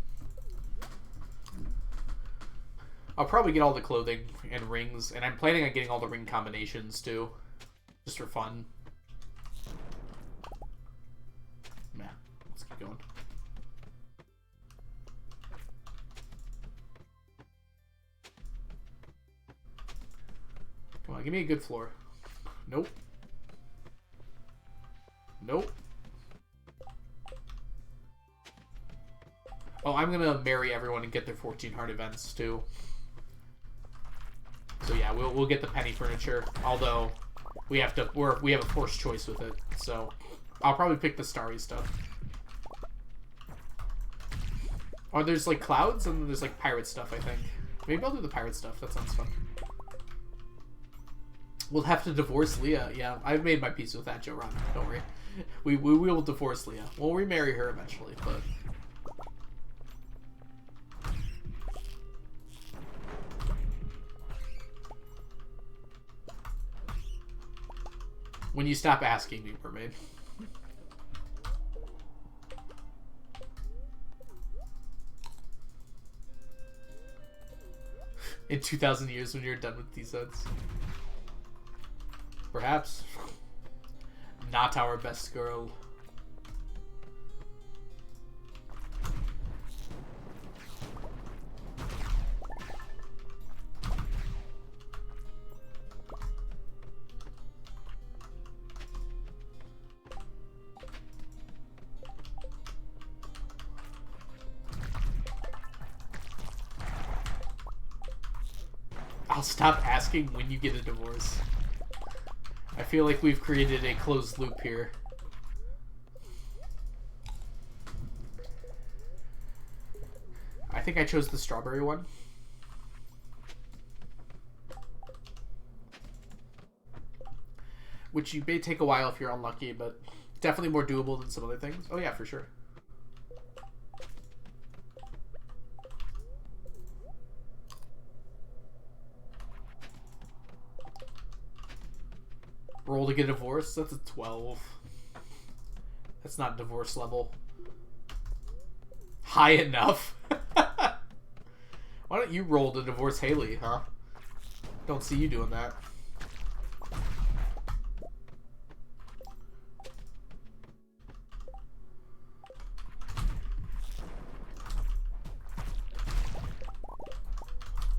I'll probably get all the clothing and rings, and I'm planning on getting all the ring combinations too. Just for fun. Nah, let's keep going. Come on, give me a good floor. Nope. Nope. Oh, I'm gonna marry everyone and get their 14 heart events too. So yeah, we'll get the penny furniture. Although we have a forced choice with it. So I'll probably pick the starry stuff. Or there's like clouds and there's like pirate stuff. I think maybe I'll do the pirate stuff. That sounds fun. We'll have to divorce Leah. Yeah, I've made my peace with that, Joe Ron. Don't worry. We will divorce Leah. We'll remarry her eventually, but. When you stop asking me, mermaid. In 2,000 years when you're done with these sets. Perhaps. Not our best girl. I'll stop asking when you get a divorce. I feel like we've created a closed loop here. I think I chose the strawberry one. Which you may take a while if you're unlucky, but definitely more doable than some other things. Oh yeah, for sure. Roll to get a divorce? That's a 12. That's not divorce level. High enough. Why don't you roll to divorce Haley, huh? Don't see you doing that.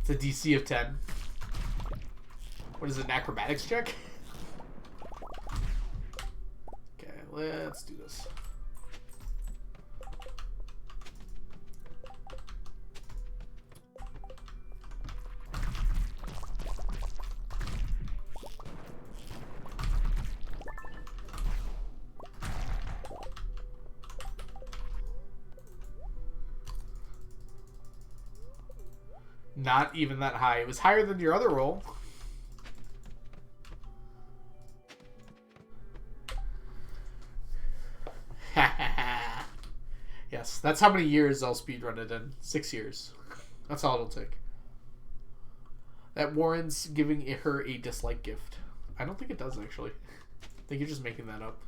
It's a DC of 10. What is it, an acrobatics check? Let's do this. Not even that high. It was higher than your other roll. Yes, that's how many years I'll speedrun it in. 6 years. That's all it'll take. That warrants giving her a dislike gift. I don't think it does, actually. I think you're just making that up.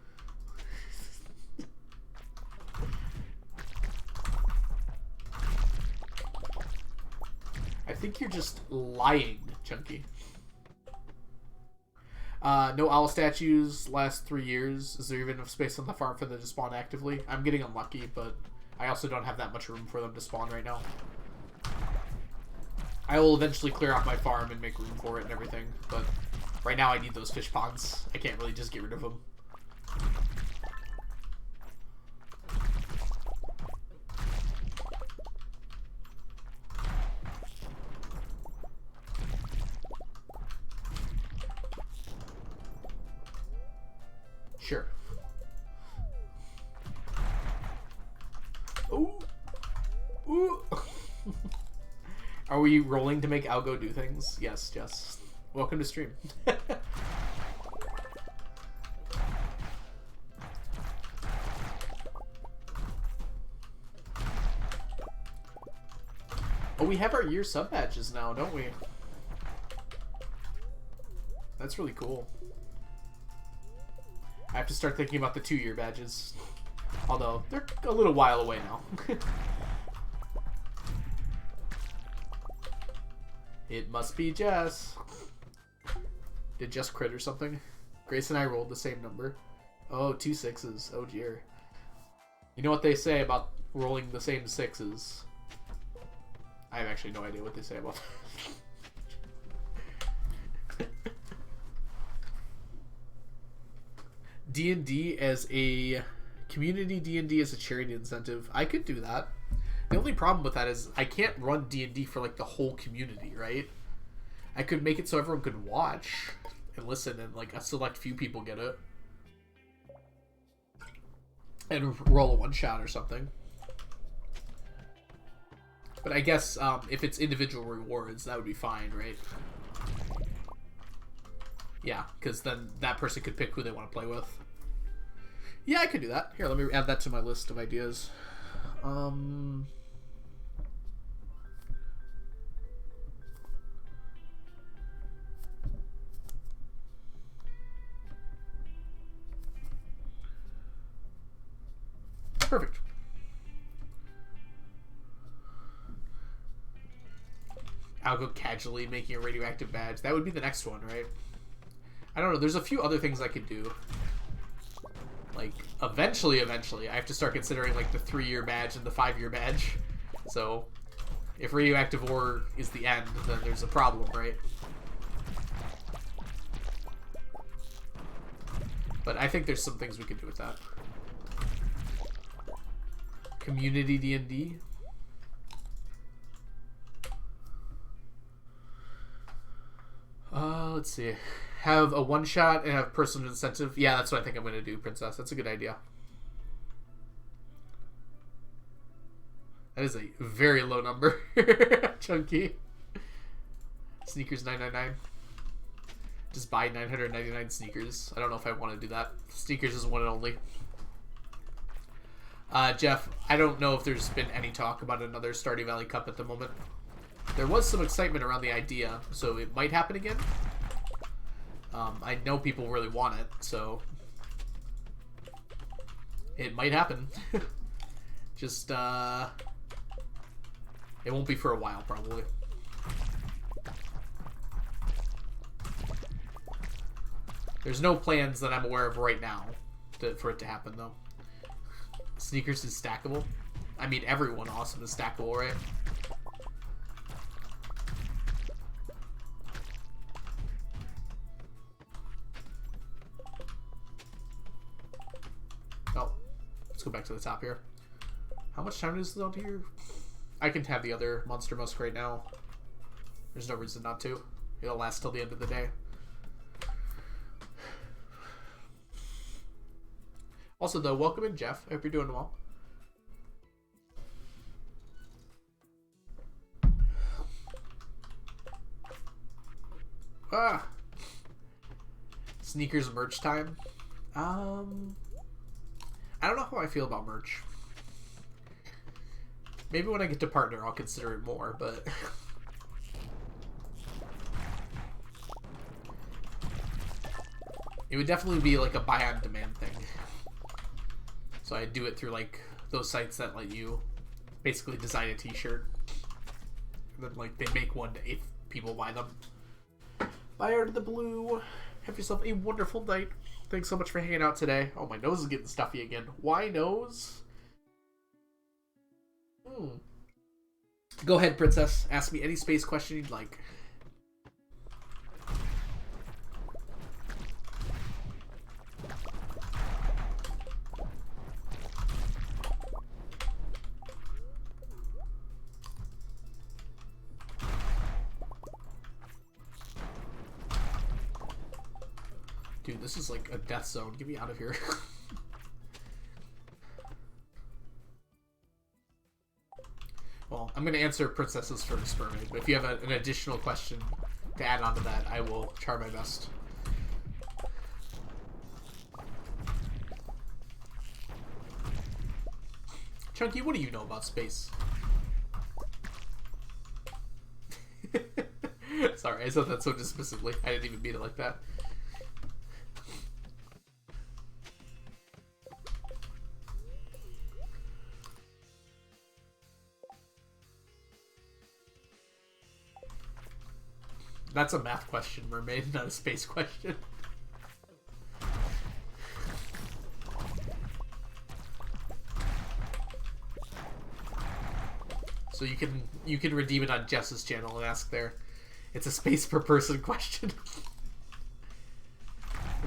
I think you're just lying, Chunky. No owl statues last 3 years. Is there even enough space on the farm for them to spawn actively? I'm getting unlucky, but I also don't have that much room for them to spawn right now. I will eventually clear out my farm and make room for it and everything, but right now I need those fish ponds. I can't really just get rid of them. Sure. Ooh. Ooh. Are we rolling to make Algo do things? Yes, Jess. Welcome to stream. Oh, we have our year sub badges now, don't we? That's really cool. I have to start thinking about the 2-year badges. Although, they're a little while away now. It must be Jess. Did Jess crit or something? Grace and I rolled the same number. Oh, 2 6s. Oh dear. You know what they say about rolling the same 6s? I have actually no idea what they say about that. D&D as a community D&D as a charity incentive. I could do that. The only problem with that is I can't run D&D for like the whole community, right? I could make it so everyone could watch and listen, and like a select few people get it, and roll a one shot or something. But I guess if it's individual rewards, that would be fine, right? Yeah, because then that person could pick who they want to play with. Yeah, I could do that. Here, let me add that to my list of ideas. Perfect. I'll go casually making a radioactive badge. That would be the next one, right? I don't know. There's a few other things I could do. Like, eventually, I have to start considering, like, the 3-year badge and the 5-year badge. So, if radioactive ore is the end, then there's a problem, right? But I think there's some things we could do with that. Community D&D. Let's see. Have a one-shot and have personal incentive. Yeah, that's what I think I'm going to do, Princess. That's a good idea. That is a very low number. Chunky. Sneakers 999. Just buy 999 sneakers. I don't know if I want to do that. Sneakers is one and only. Jeff, I don't know if there's been any talk about another Stardew Valley Cup at the moment. There was some excitement around the idea, so it might happen again. I know people really want it, so it might happen. Just, it won't be for a while, probably. There's no plans that I'm aware of right now for it to happen, though. Sneakers is stackable. I mean, everyone awesome is stackable, right? Oh, let's go back to the top here. How much time is it on here? I can have the other Monster Musk right now. There's no reason not to. It'll last till the end of the day. Also, though, welcome in, Jeff. I hope you're doing well. Ah! Sneakers merch time. I don't know how I feel about merch. Maybe when I get to partner, I'll consider it more, but... it would definitely be like a buy-on-demand thing. So I do it through like those sites that let you basically design a t-shirt. And then like they make one if people buy them. Bye out of the blue. Have yourself a wonderful night. Thanks so much for hanging out today. Oh, my nose is getting stuffy again. Why nose? Go ahead, Princess. Ask me any space question you'd like. Dude, this is like a death zone. Get me out of here. Well, I'm going to answer Princess's first, Mermaid, but if you have an additional question to add on to that, I will try my best. Chunky, what do you know about space? Sorry, I said that so dismissively. I didn't even mean it like that. That's a math question, Mermaid, not a space question. So you can redeem it on Jess's channel and ask there. It's a space per person question.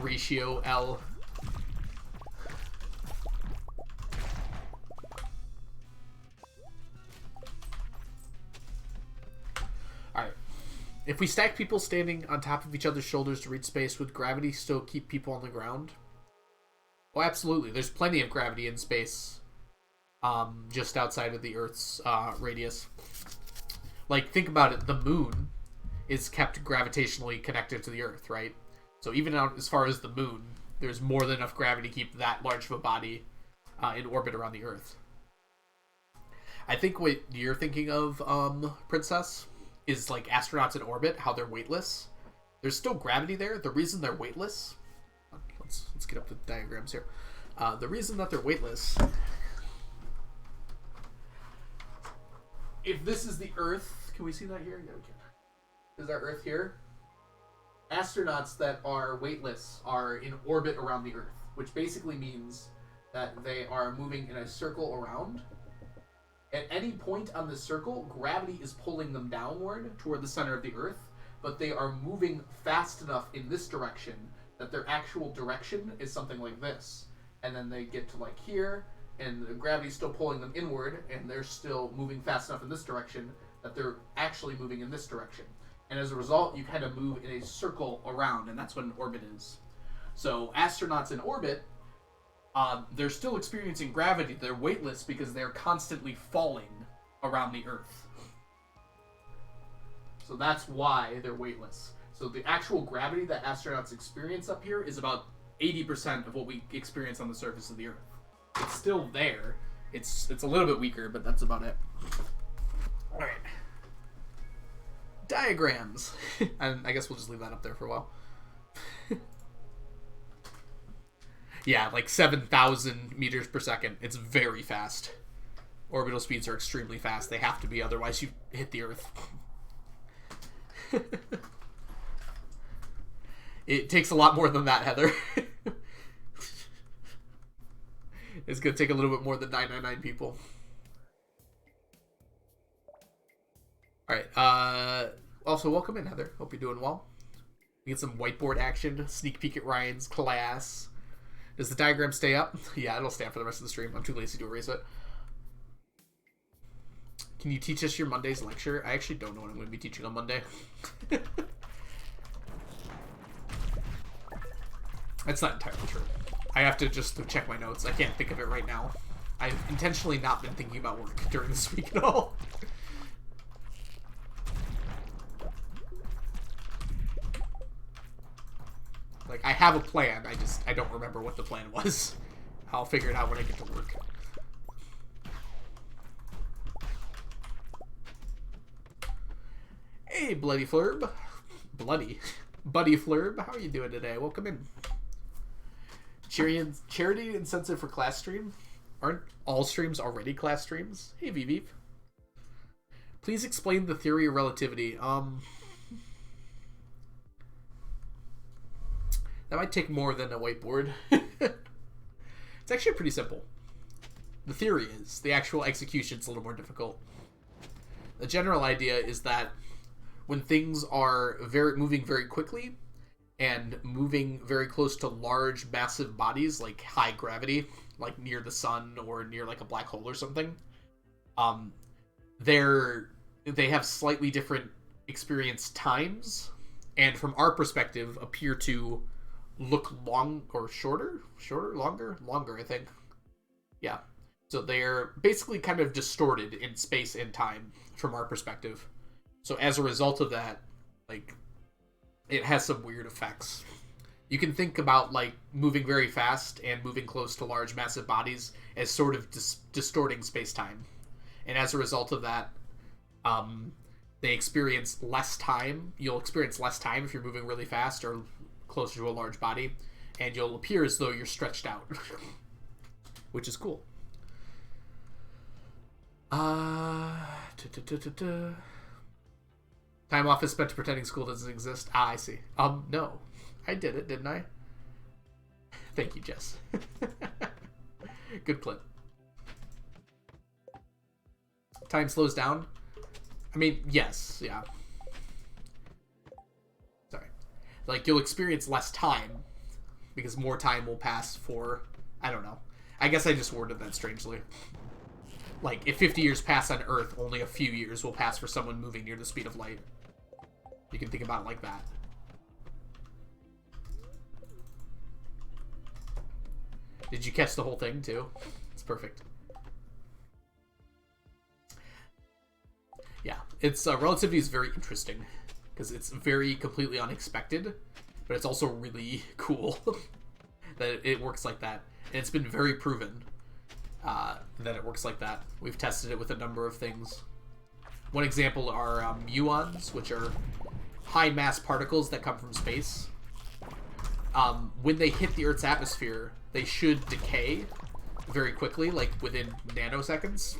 Ratio L. If we stack people standing on top of each other's shoulders to reach space, would gravity still keep people on the ground? Oh, absolutely. There's plenty of gravity in space, just outside of the Earth's radius. Like, think about it. The moon is kept gravitationally connected to the Earth, right? So even out as far as the moon, there's more than enough gravity to keep that large of a body in orbit around the Earth. I think what you're thinking of, Princess, is like astronauts in orbit, how they're weightless. There's still gravity there. The reason they're weightless... Let's get up the diagrams here. The reason that they're weightless... If this is the Earth... Can we see that here? Yeah, we can. Is our Earth here? Astronauts that are weightless are in orbit around the Earth, which basically means that they are moving in a circle around. At any point on the circle, gravity is pulling them downward toward the center of the Earth, but they are moving fast enough in this direction that their actual direction is something like this. And then they get to like here, and the gravity's still pulling them inward, and they're still moving fast enough in this direction that they're actually moving in this direction. And as a result, you kind of move in a circle around, and that's what an orbit is. So astronauts in orbit, they're still experiencing gravity. They're weightless because they're constantly falling around the Earth. So that's why they're weightless. So the actual gravity that astronauts experience up here is about 80% of what we experience on the surface of the Earth. It's still there. It's a little bit weaker, but that's about it. All right. Diagrams. And I guess we'll just leave that up there for a while. Yeah, like 7,000 meters per second. It's very fast. Orbital speeds are extremely fast. They have to be, otherwise you hit the Earth. It takes a lot more than that, Heather. It's going to take a little bit more than 999 people. Alright, also welcome in, Heather. Hope you're doing well. We get some whiteboard action, sneak peek at Ryan's class. Does the diagram stay up? Yeah, it'll stay up for the rest of the stream. I'm too lazy to erase it. Can you teach us your Monday's lecture? I actually don't know what I'm going to be teaching on Monday. That's not entirely true. I have to just check my notes. I can't think of it right now. I've intentionally not been thinking about work during this week at all. Like, I have a plan. I don't remember what the plan was. I'll figure it out when I get to work. Hey, Bloody Flurb. Bloody. Buddy Flurb, how are you doing today? Welcome in. Charity incentive for class stream? Aren't all streams already class streams? Hey, VV. Please explain the theory of relativity. That might take more than a whiteboard. It's actually pretty simple. The theory is. The actual execution's a little more difficult. The general idea is that when things are moving very quickly and moving very close to large, massive bodies, like high gravity, like near the sun or near like a black hole or something, they have slightly different experience times, and from our perspective, appear to look long or longer, I think. Yeah. So they're basically kind of distorted in space and time from our perspective. So as a result of that, like, it has some weird effects. You can think about, like, moving very fast and moving close to large, massive bodies as sort of distorting space-time. And as a result of that, they experience less time. You'll experience less time if you're moving really fast or closer to a large body, and you'll appear as though you're stretched out, which is cool. Time off is spent pretending school doesn't exist. I see. No. I did it, didn't I? Thank you, Jess. Good clip. Time slows down? I mean, yes, yeah. Sorry. Like, you'll experience less time, because more time will pass for... I don't know. I guess I just worded that strangely. Like, if 50 years pass on Earth, only a few years will pass for someone moving near the speed of light. You can think about it like that. Did you catch the whole thing too? It's perfect. Yeah, it's relativity is very interesting because it's very completely unexpected, but it's also really cool that it works like that. And it's been very proven that it works like that. We've tested it with a number of things. One example are muons, which are high mass particles that come from space. When they hit the Earth's atmosphere, they should decay very quickly, like within nanoseconds.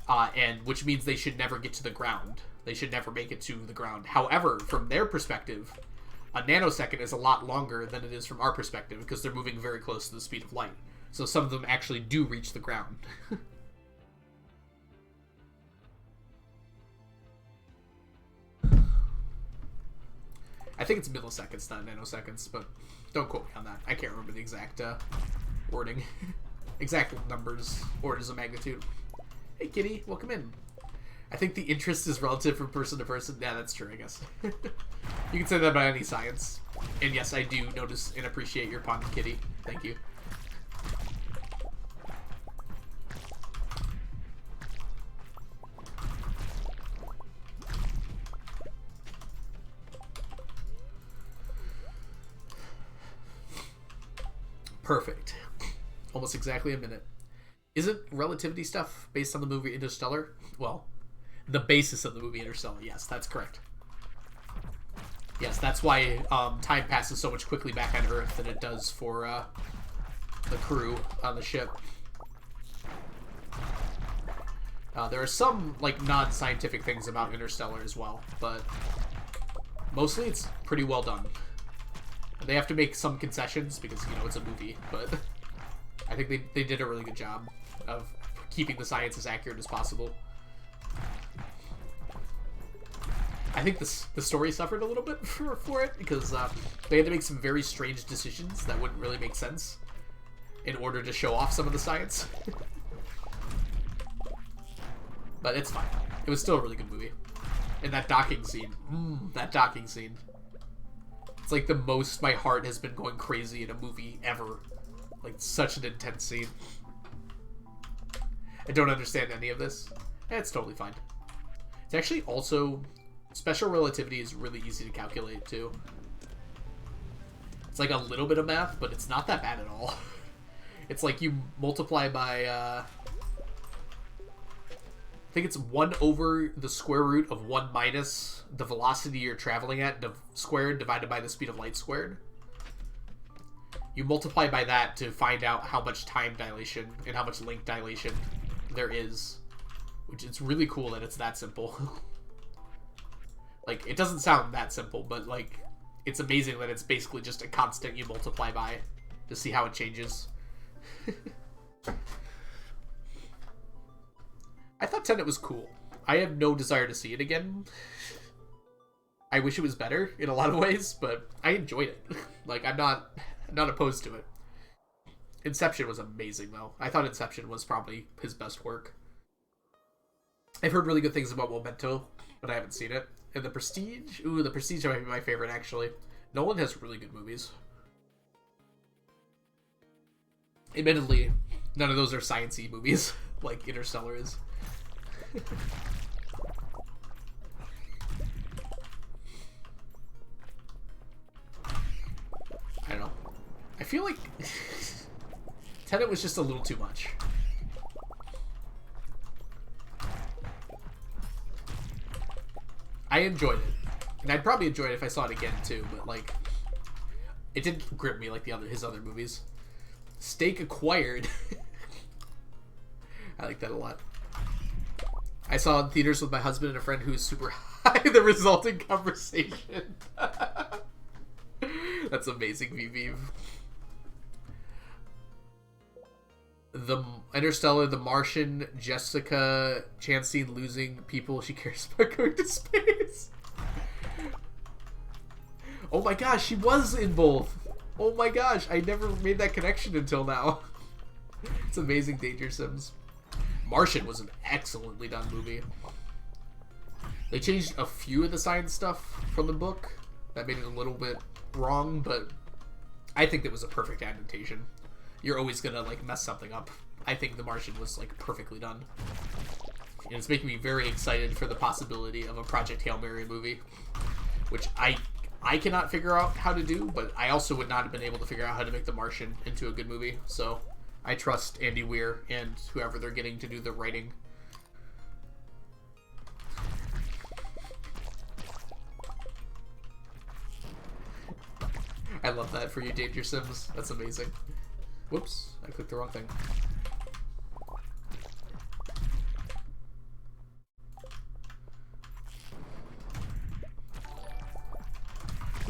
And which means they should never get to the ground. They should never make it to the ground. However, from their perspective, a nanosecond is a lot longer than it is from our perspective because they're moving very close to the speed of light. So some of them actually do reach the ground. I think it's milliseconds, not nanoseconds, but don't quote me on that. I can't remember the exact wording. Exact numbers, orders of magnitude. Hey, kitty, welcome in. I think the interest is relative from person to person. Yeah, that's true, I guess. You can say that about any science. And yes, I do notice and appreciate your pun, kitty. Thank you. Perfect. Almost exactly a minute. Isn't relativity stuff based on the movie Interstellar? Well, the basis of the movie Interstellar. Yes, that's correct. Yes, that's why time passes so much quickly back on Earth than it does for the crew on the ship. There are some like non-scientific things about Interstellar as well, but mostly it's pretty well done. They have to make some concessions because, you know, it's a movie, but I think they did a really good job of keeping the science as accurate as possible. I think the story suffered a little bit for it because they had to make some very strange decisions that wouldn't really make sense in order to show off some of the science. But it's fine. It was still a really good movie. And that docking scene. That docking scene. It's like the most my heart has been going crazy in a movie ever. Like, such an intense scene. I don't understand any of this. It's totally fine. It's actually also... Special relativity is really easy to calculate, too. It's like a little bit of math, but it's not that bad at all. It's like you multiply by... I think it's 1 over the square root of 1 minus the velocity you're traveling at squared divided by the speed of light squared. You multiply by that to find out how much time dilation and how much length dilation there is. Which it's really cool that it's that simple. Like, it doesn't sound that simple, but, like, it's amazing that it's basically just a constant you multiply by to see how it changes. I thought Tenet was cool. I have no desire to see it again. I wish it was better in a lot of ways, but I enjoyed it. Like, I'm not opposed to it. Inception was amazing, though. I thought Inception was probably his best work. I've heard really good things about Memento, but I haven't seen it. And The Prestige? Ooh, The Prestige might be my favorite, actually. Nolan has really good movies. Admittedly, none of those are science-y movies, like Interstellar is. I don't know. I feel like Tenet was just a little too much. I enjoyed it. And I'd probably enjoy it if I saw it again too, but like it didn't grip me like his other movies. Stake Acquired. I like that a lot. I saw it in theaters with my husband and a friend who was super high. The resulting conversation. That's amazing, VV. The Interstellar, The Martian, Jessica Chastain losing people she cares about going to space. Oh my gosh, she was in both. Oh my gosh, I never made that connection until now. It's amazing, Danger Sims. Martian was an excellently done movie. They changed a few of the science stuff from the book. That made it a little bit wrong, but I think it was a perfect adaptation. You're always gonna, like, mess something up. I think The Martian was, like, perfectly done. And it's making me very excited for the possibility of a Project Hail Mary movie, which I cannot figure out how to do, but I also would not have been able to figure out how to make The Martian into a good movie. So I trust Andy Weir and whoever they're getting to do the writing. I love that for you, Danger Sims. That's amazing. Whoops, I clicked the wrong thing.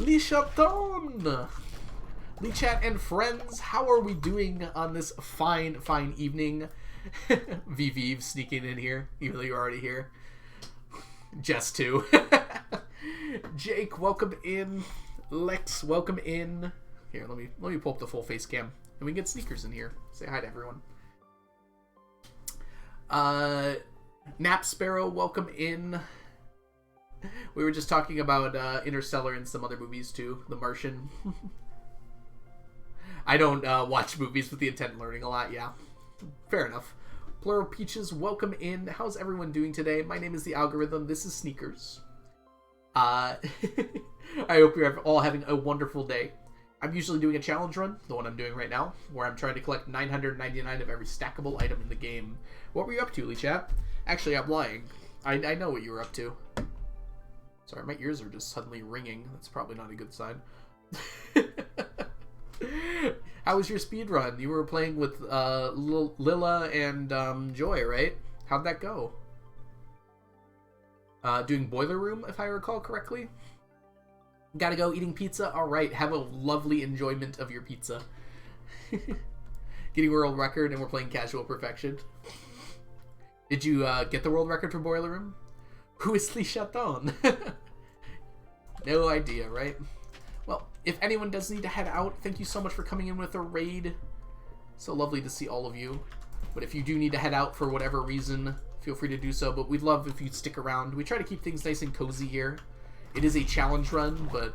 Lee Chaton! Lee Chat and friends, how are we doing on this fine evening? VV sneaking in here, even though you're already here. Jess too. Jake, welcome in. Lex, welcome in. Here, let me pull up the full face cam. And we can get Sneakers in here. Say hi to everyone. Nap Sparrow, welcome in. We were just talking about Interstellar and some other movies too. The Martian. I don't watch movies with the intent of learning a lot, yeah. Fair enough. Plural Peaches, welcome in. How's everyone doing today? My name is The Algorithm. This is Sneakers. I hope you're all having a wonderful day. I'm usually doing a challenge run, the one I'm doing right now, where I'm trying to collect 999 of every stackable item in the game. What were you up to, Lee Chat? Actually, I'm lying. I know what you were up to. Sorry, my ears are just suddenly ringing. That's probably not a good sign. How was your speed run? You were playing with Lilla and Joy, right? How'd that go? Doing Boiler Room, if I recall correctly. Gotta go eating pizza? Alright, have a lovely enjoyment of your pizza. Getting world record, and we're playing Casual Perfection. Did you get the world record for Boiler Room? Who is Lee Chaton? No idea, right? Well, if anyone does need to head out, thank you so much for coming in with a raid. So lovely to see all of you. But if you do need to head out for whatever reason, feel free to do so. But we'd love if you'd stick around. We try to keep things nice and cozy here. It is a challenge run, but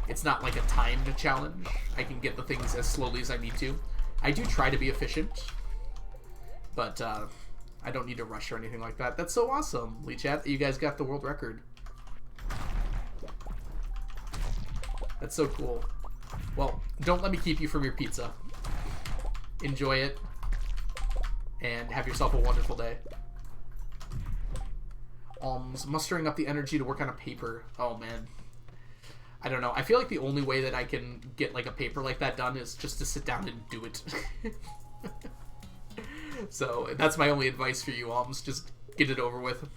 it's not like a timed challenge. I can get the things as slowly as I need to. I do try to be efficient, but I don't need to rush or anything like that. That's so awesome, Lee Chat, that you guys got the world record. That's so cool. Well, don't let me keep you from your pizza. Enjoy it, and have yourself a wonderful day. Mustering up the energy to work on a paper. Oh, man. I don't know. I feel like the only way that I can get, like, a paper like that done is just to sit down and do it. So, that's my only advice for you, Alms. Just get it over with.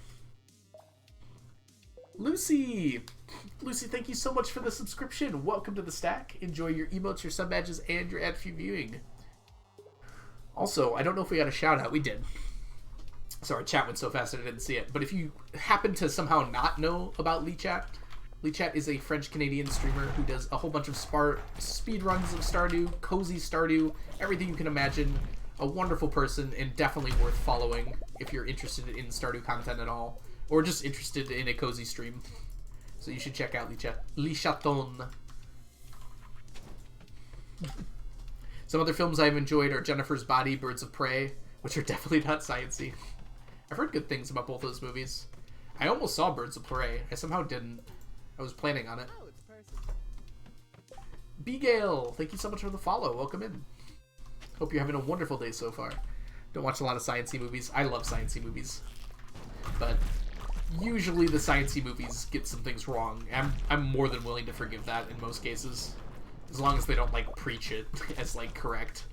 Lucy! Lucy, thank you so much for the subscription. Welcome to the stack. Enjoy your emotes, your sub badges, and your ad-free viewing. Also, I don't know if we got a shout-out. We did. Sorry, chat went so fast I didn't see it. But if you happen to somehow not know about Lee Chat is a French-Canadian streamer who does a whole bunch of speed runs of Stardew, cozy Stardew, everything you can imagine. A wonderful person and definitely worth following if you're interested in Stardew content at all, or just interested in a cozy stream. So you should check out Lee Chaton. Some other films I've enjoyed are Jennifer's Body, Birds of Prey, which are definitely not sciencey. I've heard good things about both those movies. I almost saw Birds of Prey. I somehow didn't. I was planning on it. B-Gale, thank you so much for the follow. Welcome in. Hope you're having a wonderful day so far. Don't watch a lot of sciencey movies. I love sciencey movies. But usually the sciencey movies get some things wrong. I'm more than willing to forgive that in most cases. As long as they don't, like, preach it as, like, correct.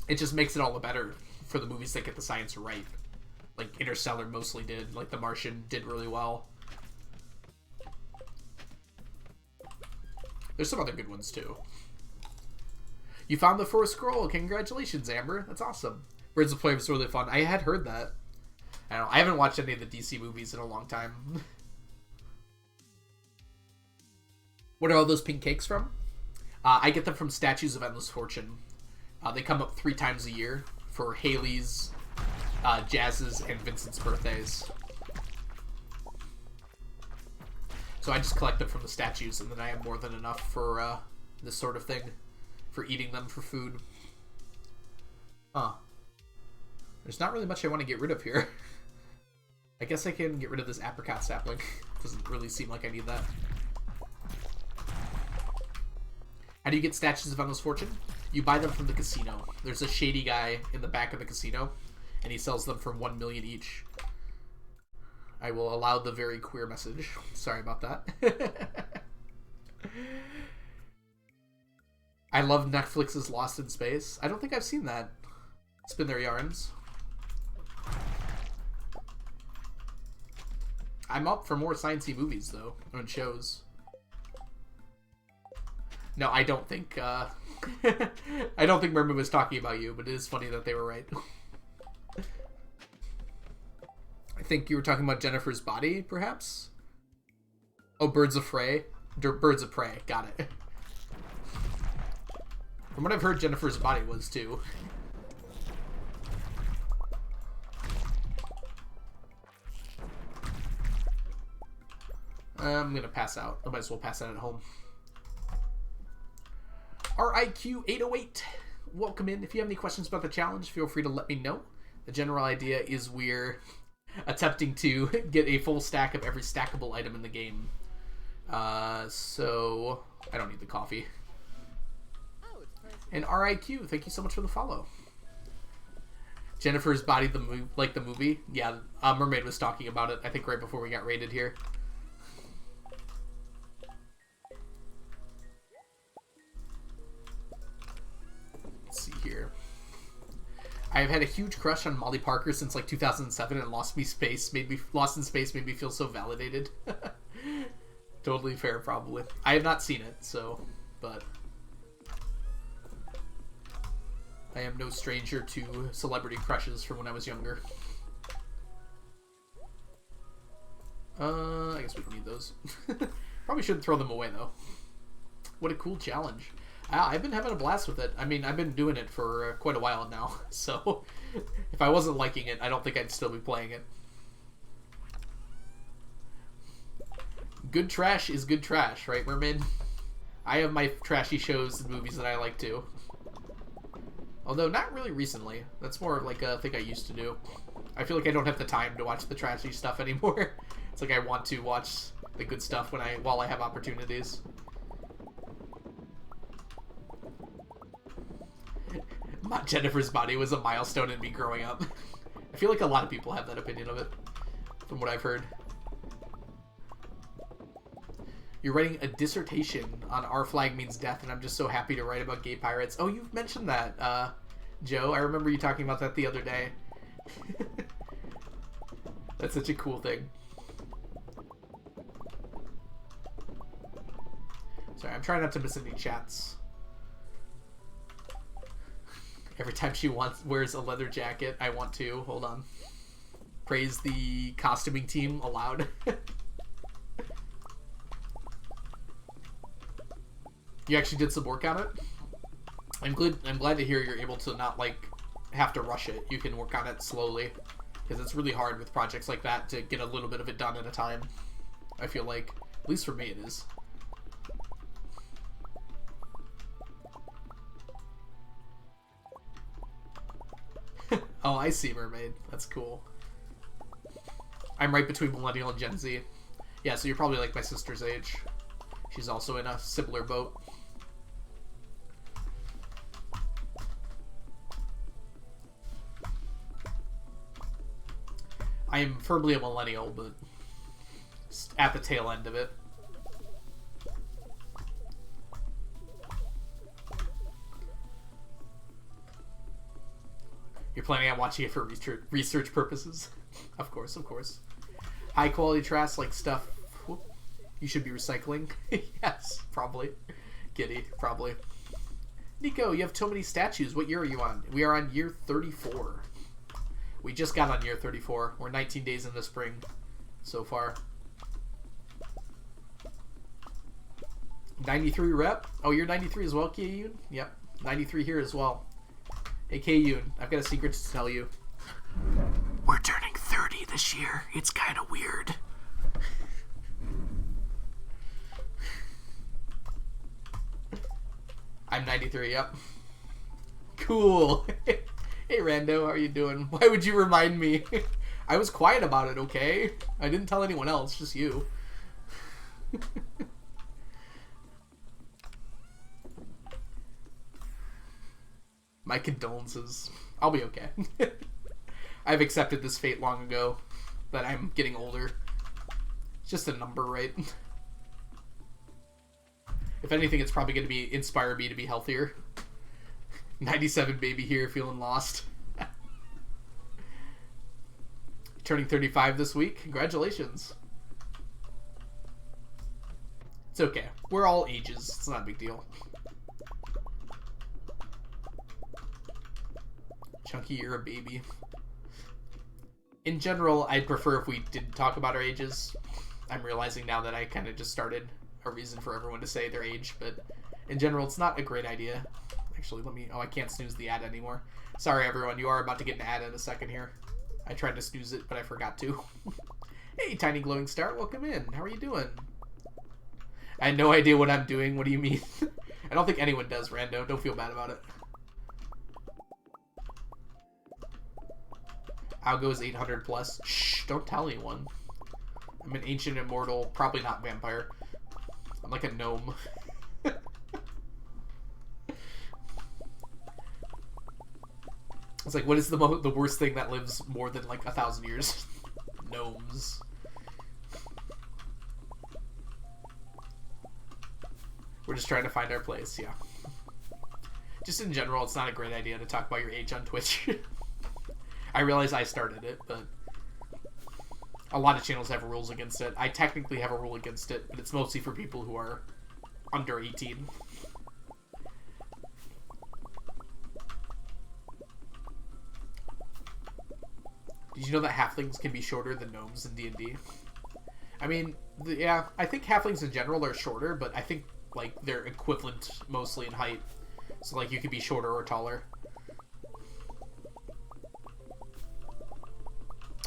It just makes it all the better for the movies that get the science right. Like Interstellar mostly did. Like The Martian did really well. There's some other good ones too. You found the first scroll. Congratulations, Amber. That's awesome. Birds of Prey was really fun. I had heard that. I don't know. I haven't watched any of the DC movies in a long time. What are all those pink cakes from? I get them from Statues of Endless Fortune. They come up 3 times a year for Haley's Jazz's and Vincent's birthdays. So I just collect them from the statues, and then I have more than enough for this sort of thing, for eating them for food. Huh. There's not really much I want to get rid of here. I guess I can get rid of this apricot sapling. Doesn't really seem like I need that. How do you get statues of Endless Fortune? You buy them from the casino. There's a shady guy in the back of the casino, and he sells them for 1 million each. I will allow the very queer message. Sorry about that. I love Netflix's Lost in Space. I don't think I've seen that. Spin their yarns. I'm up for more sciencey movies, though, and shows. No, I don't think, I don't think Merman was talking about you, but it is funny that they were right. I think you were talking about Jennifer's body, perhaps? Oh, Birds of Prey. Birds of Prey, got it. From what I've heard, Jennifer's body was, too. I'm gonna pass out. I might as well pass out at home. RIQ808, welcome in. If you have any questions about the challenge, feel free to let me know. The general idea is we're attempting to get a full stack of every stackable item in the game. So I don't need the coffee. And RIQ, thank you so much for the follow. Jennifer's Body, the movie. Yeah, Mermaid was talking about it, I think, right before we got raided here. Let's see here. I've had a huge crush on Molly Parker since like 2007, and Lost in Space made me feel so validated. Totally fair, probably. I have not seen it, so, but I am no stranger to celebrity crushes from when I was younger. I guess we don't need those. Probably shouldn't throw them away, though. What a cool challenge. I've been having a blast with it. I mean, I've been doing it for quite a while now, so if I wasn't liking it, I don't think I'd still be playing it. Good trash is good trash, right, Merman? I have my trashy shows and movies that I like too. Although, not really recently. That's more like a thing I used to do. I feel like I don't have the time to watch the trashy stuff anymore. It's like I want to watch the good stuff while I have opportunities. Jennifer's Body was a milestone in me growing up. I feel like a lot of people have that opinion of it, from what I've heard. You're writing a dissertation on Our Flag Means Death, and I'm just so happy to write about gay pirates. Oh, you've mentioned that, Joe. I remember you talking about that the other day. That's such a cool thing. Sorry, I'm trying not to miss any chats. Every time she wears a leather jacket, I want to. Hold on. Praise the costuming team aloud. You actually did some work on it? I'm glad to hear you're able to not, like, have to rush it. You can work on it slowly. Because it's really hard with projects like that to get a little bit of it done at a time. I feel like. At least for me it is. Oh, I see, Mermaid. That's cool. I'm right between Millennial and Gen Z. Yeah, so you're probably like my sister's age. She's also in a similar boat. I am firmly a millennial, but at the tail end of it. You're planning on watching it for research purposes? Of course, of course. High quality trash like stuff you should be recycling? Yes, probably. Giddy, probably. Nico, you have so many statues. What year are you on? We are on year 34. We just got on year 34. We're 19 days into spring so far. 93 rep? Oh, you're 93 as well, K-Yoon? Yep, 93 here as well. Hey, K-Yoon, I've got a secret to tell you. this year. It's kind of weird. I'm 93, yep. Cool. Hey, Rando, how are you doing? Why would you remind me? I was quiet about it, okay? I didn't tell anyone else, just you. My condolences. I'll be okay. I've accepted this fate long ago, that I'm getting older. It's just a number, right? If anything, it's probably going to inspire me to be healthier. 97 baby here, feeling lost. Turning 35 this week. Congratulations. It's okay. We're all ages. It's not a big deal. Chunky, you're a baby. In general, I'd prefer if we didn't talk about our ages. I'm realizing now that I kind of just started a reason for everyone to say their age, but in general, it's not a great idea. Actually, oh, I can't snooze the ad anymore. Sorry, everyone. You are about to get an ad in a second here. I tried to snooze it, but I forgot to. Hey, Tiny Glowing Star. Welcome in. How are you doing? I had no idea what I'm doing. What do you mean? I don't think anyone does, Rando. Don't feel bad about it. Algo is 800 plus. Shh, don't tell anyone. I'm an ancient immortal, probably not vampire. I'm like a gnome. It's like, what is the worst thing that lives more than like 1,000 years? Gnomes. We're just trying to find our place, yeah. Just in general, it's not a great idea to talk about your age on Twitch. I realize I started it, but a lot of channels have rules against it. I technically have a rule against it, but it's mostly for people who are under 18. Did you know that halflings can be shorter than gnomes in D&D? I mean, yeah, I think halflings in general are shorter, but I think, like, they're equivalent mostly in height. So, like, you could be shorter or taller.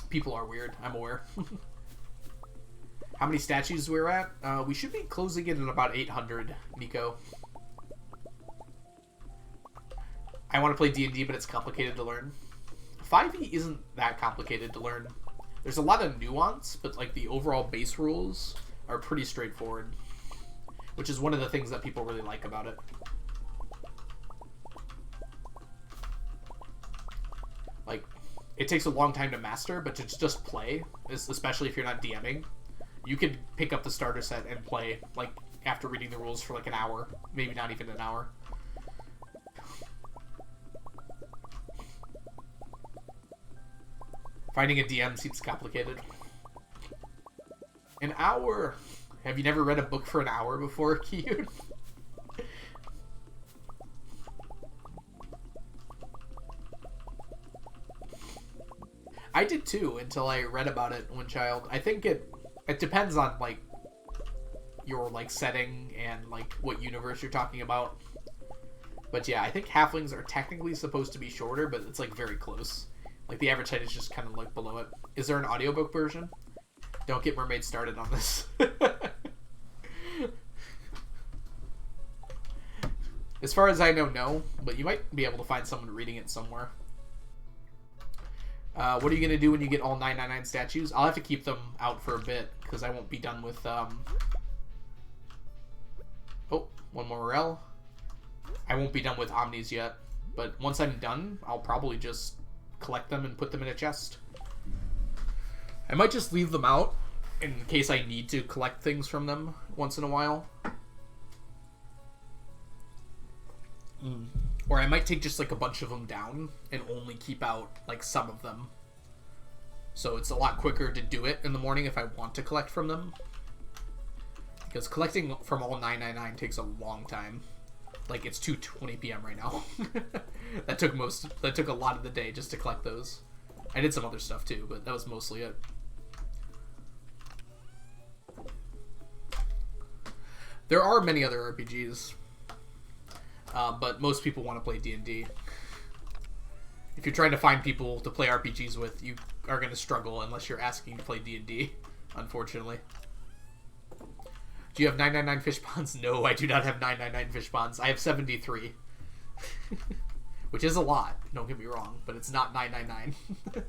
People are weird, I'm aware. How many statues we're at? We should be closing in at about 800, Nico. I want to play D&D, but it's complicated to learn. 5e isn't that complicated to learn. There's a lot of nuance, but like the overall base rules are pretty straightforward, which is one of the things that people really like about it. Like, it takes a long time to master, but to just play, especially if you're not DMing, you could pick up the starter set and play, like, after reading the rules for like an hour, maybe not even an hour. Finding a DM seems complicated. An hour! Have you never read a book for an hour before, Kiyun? I did too, until I read about it one child. I think it depends on, like, your, like, setting and, like, what universe you're talking about. But yeah, I think halflings are technically supposed to be shorter, but it's, like, very close. Like, the average height is just kind of, like, below it. Is there an audiobook version? Don't get Mermaid started on this. As far as I know, no. But you might be able to find someone reading it somewhere. What are you going to do when you get all 999 statues? I'll have to keep them out for a bit, because I won't be done with, Oh, one more Morel. I won't be done with Omnis yet. But once I'm done, I'll probably just collect them and put them in a chest. I might just leave them out in case I need to collect things from them once in a while. Or I might take just like a bunch of them down and only keep out like some of them. So it's a lot quicker to do it in the morning if I want to collect from them. Because collecting from all 999 takes a long time. Like, it's 2:20 p.m. right now. That took a lot of the day just to collect those. I did some other stuff too, but that was mostly it. There are many other RPGs, but most people want to play D&D. If you're trying to find people to play RPGs with, you are going to struggle unless you're asking to play D&D, unfortunately. Do you have 999 fish ponds? No, I do not have 999 fish ponds. I have 73. Which is a lot, don't get me wrong, but it's not 999.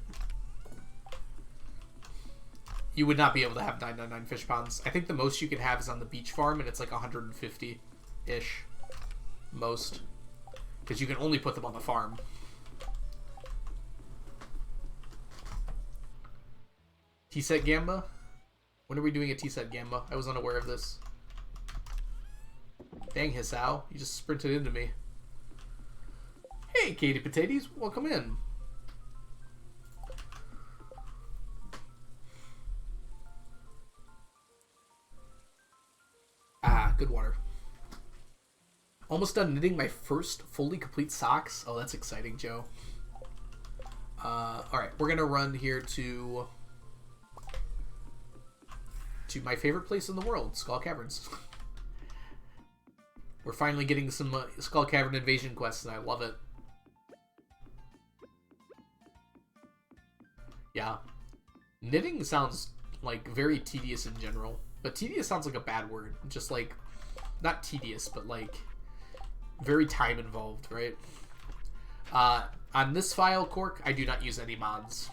You would not be able to have 999 fish ponds. I think the most you can have is on the beach farm, and it's like 150-ish. Most. Because you can only put them on the farm. T-set Gamba? When are we doing a T-set Gamba? I was unaware of this. Dang, Hisao. You just sprinted into me. Hey, Katie Potatoes. Welcome in. Ah, good water. Almost done knitting my first fully complete socks. Oh, that's exciting, Joe. Alright, we're going to run here to my favorite place in the world, Skull Caverns. We're finally getting some Skull Cavern invasion quests, and I love it. Yeah. Knitting sounds, like, very tedious in general. But tedious sounds like a bad word. Just, like, not tedious, but, like, very time involved, right? On this file, Cork, I do not use any mods.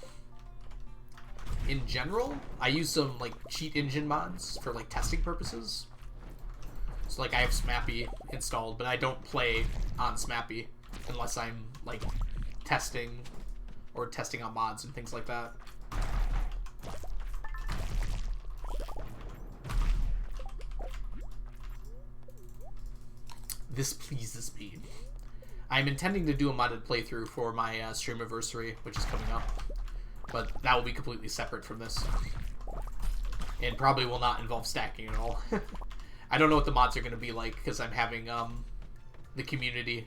In general, I use some, like, cheat engine mods for, like, testing purposes. So, like, I have Smappy installed, but I don't play on Smappy unless I'm, like, testing or testing on mods and things like that. This pleases me. I'm intending to do a modded playthrough for my streamiversary, which is coming up. But that will be completely separate from this. And probably will not involve stacking at all. I don't know what the mods are going to be like, because I'm having the community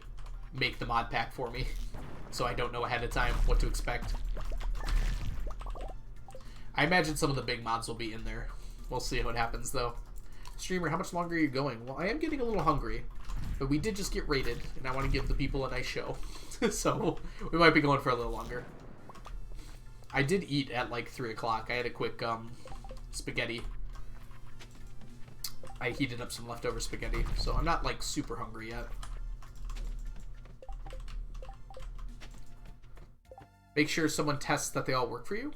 make the mod pack for me. So I don't know ahead of time what to expect. I imagine some of the big mods will be in there. We'll see what happens, though. Streamer, how much longer are you going? Well, I am getting a little hungry. But we did just get raided, and I want to give the people a nice show. So we might be going for a little longer. I did eat at like 3 o'clock. I had a quick spaghetti. I heated up some leftover spaghetti, so I'm not like super hungry yet. Make sure someone tests that they all work for you.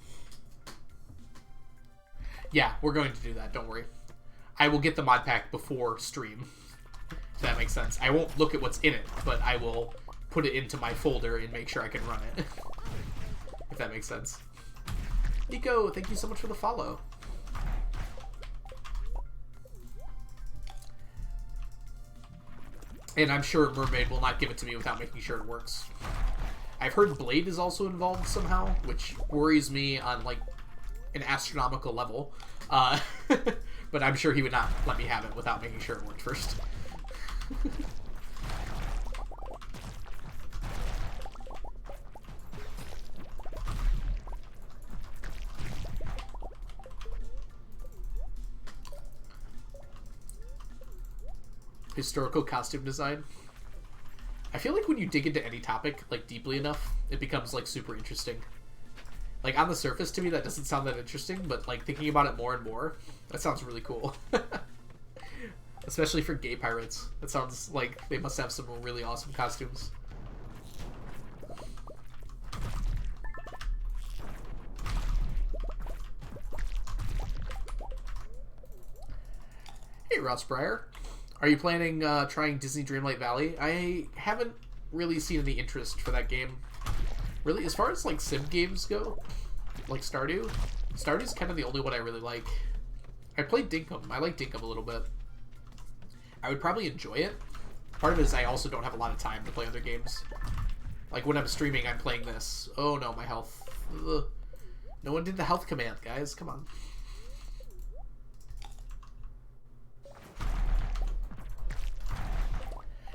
Yeah, we're going to do that, don't worry. I will get the mod pack before stream. If that makes sense. I won't look at what's in it, but I will put it into my folder and make sure I can run it. If that makes sense. Nico, thank you so much for the follow. And I'm sure Mermaid will not give it to me without making sure it works. I've heard Blade is also involved somehow, which worries me on like an astronomical level. But I'm sure he would not let me have it without making sure it worked first. Historical costume design. I feel like when you dig into any topic like deeply enough, it becomes like super interesting. Like on the surface to me that doesn't sound that interesting, but like thinking about it more and more, that sounds really cool. Especially for gay pirates. That sounds like they must have some really awesome costumes. Hey, Ross Breyer. Are you planning trying Disney Dreamlight Valley? I haven't really seen any interest for that game. Really, as far as like sim games go, like Stardew, Stardew's kind of the only one I really like. I played Dinkum. I like Dinkum a little bit. I would probably enjoy it. Part of it is I also don't have a lot of time to play other games. Like when I'm streaming, I'm playing this. Oh no, my health. Ugh. No one did the health command, guys. Come on.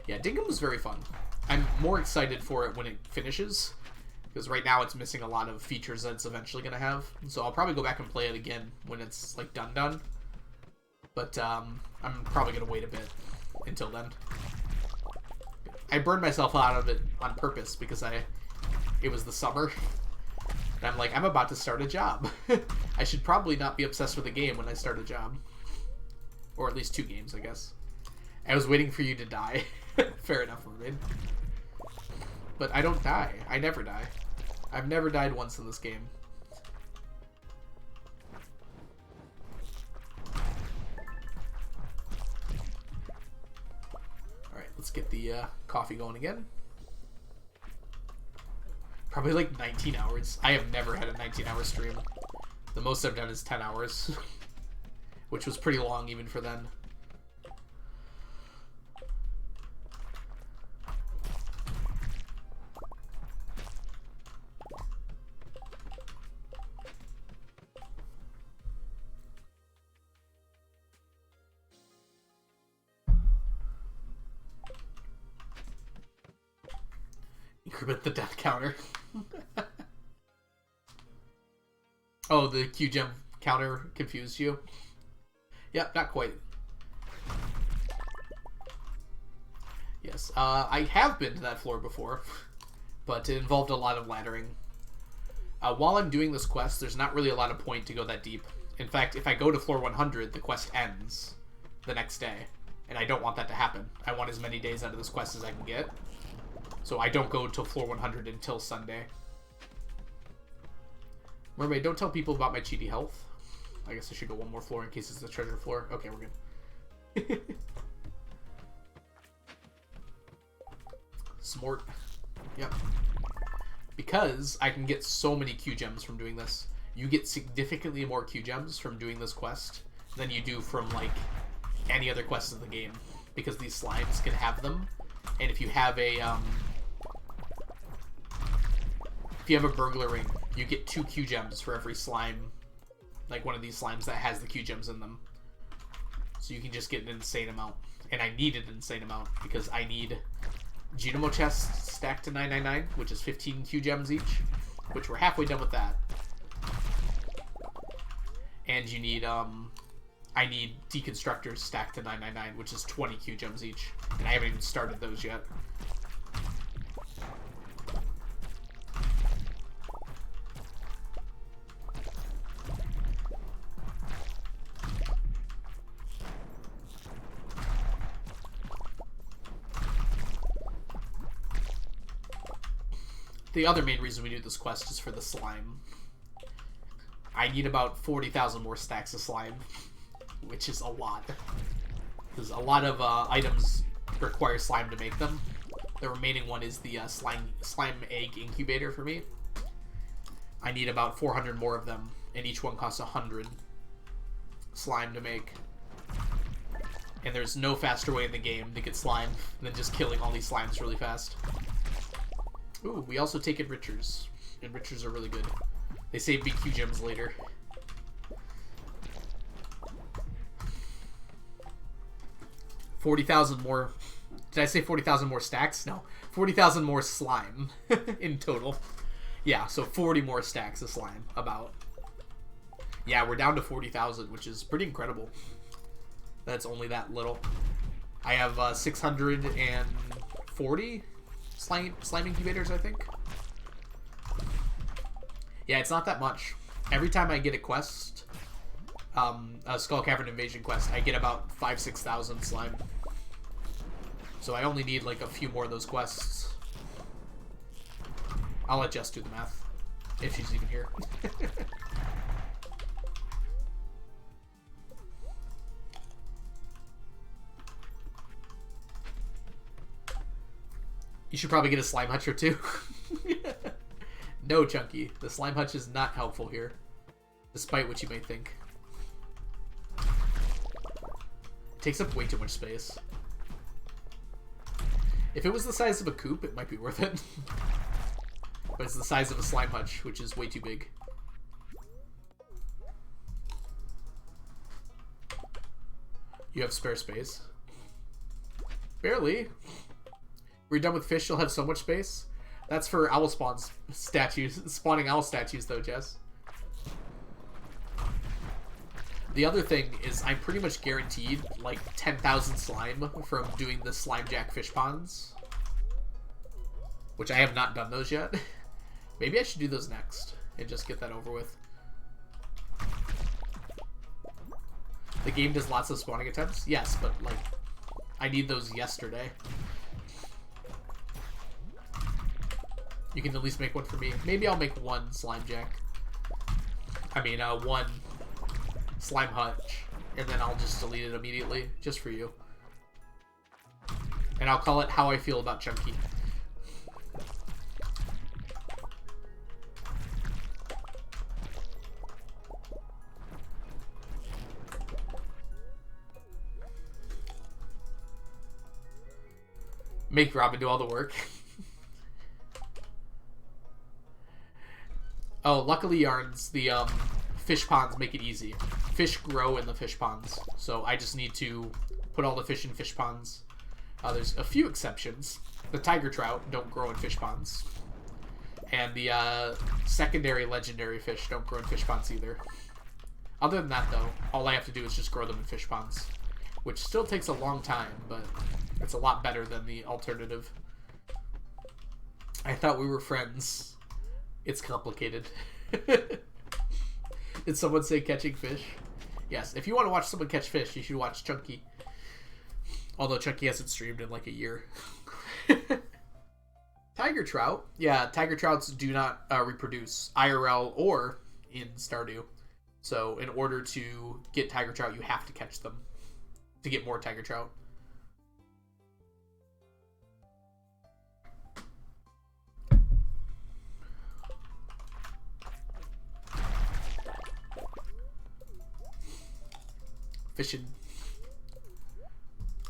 Yeah, Dinkum was very fun. I'm more excited for it when it finishes, because right now it's missing a lot of features that it's eventually going to have. So I'll probably go back and play it again when it's like done. But I'm probably going to wait a bit until then. I burned myself out of it on purpose because it was the summer. And I'm like, I'm about to start a job. I should probably not be obsessed with a game when I start a job. Or at least 2 games, I guess. I was waiting for you to die. Fair enough, Mermaid. But I don't die. I never die. I've never died once in this game. Alright, let's get the coffee going again. Probably like 19 hours. I have never had a 19-hour stream. The most I've done is 10 hours. Which was pretty long even for then. Increment the death counter. Oh, the Q gem counter confused you? Yep, not quite. Yes, I have been to that floor before, but it involved a lot of laddering. While I'm doing this quest, there's not really a lot of point to go that deep. In fact, if I go to floor 100, the quest ends the next day, and I don't want that to happen. I want as many days out of this quest as I can get. So I don't go to floor 100 until Sunday. Mermaid, don't tell people about my cheaty health. I guess I should go one more floor in case it's the treasure floor. Okay, we're good. Smart. Yep. Because I can get so many Q gems from doing this. You get significantly more Q gems from doing this quest than you do from, like, any other quest in the game. Because these slimes can have them. And if you have a, if you have a burglar ring, you get 2 Q gems for every slime, like one of these slimes that has the Q gems in them. So you can just get an insane amount. And I need an insane amount because I need Genome chests stacked to 999, which is 15 Q gems each, which we're halfway done with that. And you need, I need Deconstructors stacked to 999, which is 20 Q gems each. And I haven't even started those yet. The other main reason we do this quest is for the slime. I need about 40,000 more stacks of slime, which is a lot. Because a lot of items require slime to make them. The remaining one is the slime egg incubator for me. I need about 400 more of them, and each one costs 100 slime to make. And there's no faster way in the game to get slime than just killing all these slimes really fast. Ooh, we also take enrichers. Enrichers are really good. They save BQ gems later. $40,000 more. Did I say 40,000 more stacks? No. 40,000 more slime in total. Yeah, so 40 more stacks of slime, about. Yeah, we're down to 40,000, which is pretty incredible. That's only that little. I have 640 slime incubators, I think. Yeah, it's not that much. Every time I get a quest, a Skull Cavern Invasion quest, I get about 5,000-6,000 slime. So I only need like a few more of those quests. I'll let Jess do the math, if she's even here. You should probably get a slime hutch or two. No, Chunky. The slime hutch is not helpful here, despite what you may think. It takes up way too much space. If it was the size of a coop, it might be worth it. But it's the size of a slime hutch, which is way too big. You have spare space? Barely. We're done with fish, you'll have so much space. That's for owl spawns statues, spawning owl statues though, Jess. The other thing is I'm pretty much guaranteed like 10,000 slime from doing the slime jack fish ponds. Which I have not done those yet. Maybe I should do those next. and just get that over with. The game does lots of spawning attempts? Yes, but, like, I need those yesterday. You can at least make one for me. Maybe I'll make one slime jack. I mean, one slime hutch. And then I'll just delete it immediately, just for you. And I'll call it How I Feel About Chunky. Make Robin do all the work. Oh, luckily yarns, the fish ponds make it easy. Fish grow in the fish ponds, so I just need to put all the fish in fish ponds. There's a few exceptions. The tiger trout don't grow in fish ponds. And the secondary legendary fish don't grow in fish ponds either. Other than that, though, all I have to do is just grow them in fish ponds. Which still takes a long time, but it's a lot better than the alternative. I thought we were friends. It's complicated. Did someone say catching fish? Yes, if you want to watch someone catch fish, you should watch Chunky. Although Chunky hasn't streamed in like a year. Tiger trout. Yeah, tiger trouts do not reproduce IRL or in Stardew. So in order to get tiger trout, you have to catch them to get more tiger trout. Fishing.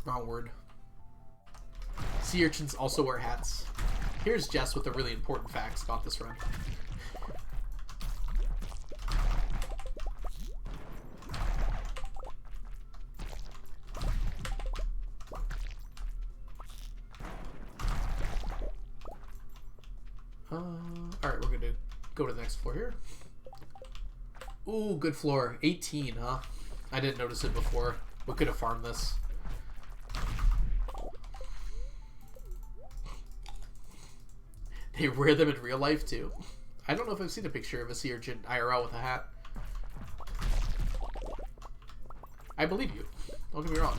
Wrong word. Sea urchins also wear hats. Here's Jess with the really important facts about this run. Alright, we're gonna go to the next floor here. Ooh, good floor. 18, huh? I didn't notice it before. We could have farmed this. They wear them in real life, too. I don't know if I've seen a picture of a sea urchin IRL with a hat. I believe you. Don't get me wrong.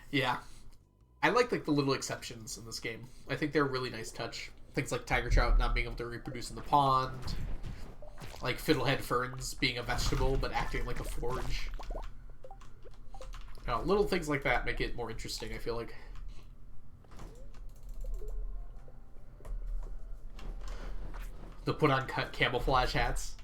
Yeah. I like the little exceptions in this game. I think they're a really nice touch. Things like tiger trout not being able to reproduce in the pond. Like fiddlehead ferns being a vegetable but acting like a forage. You know, little things like that make it more interesting, I feel like. The put on camouflage hats.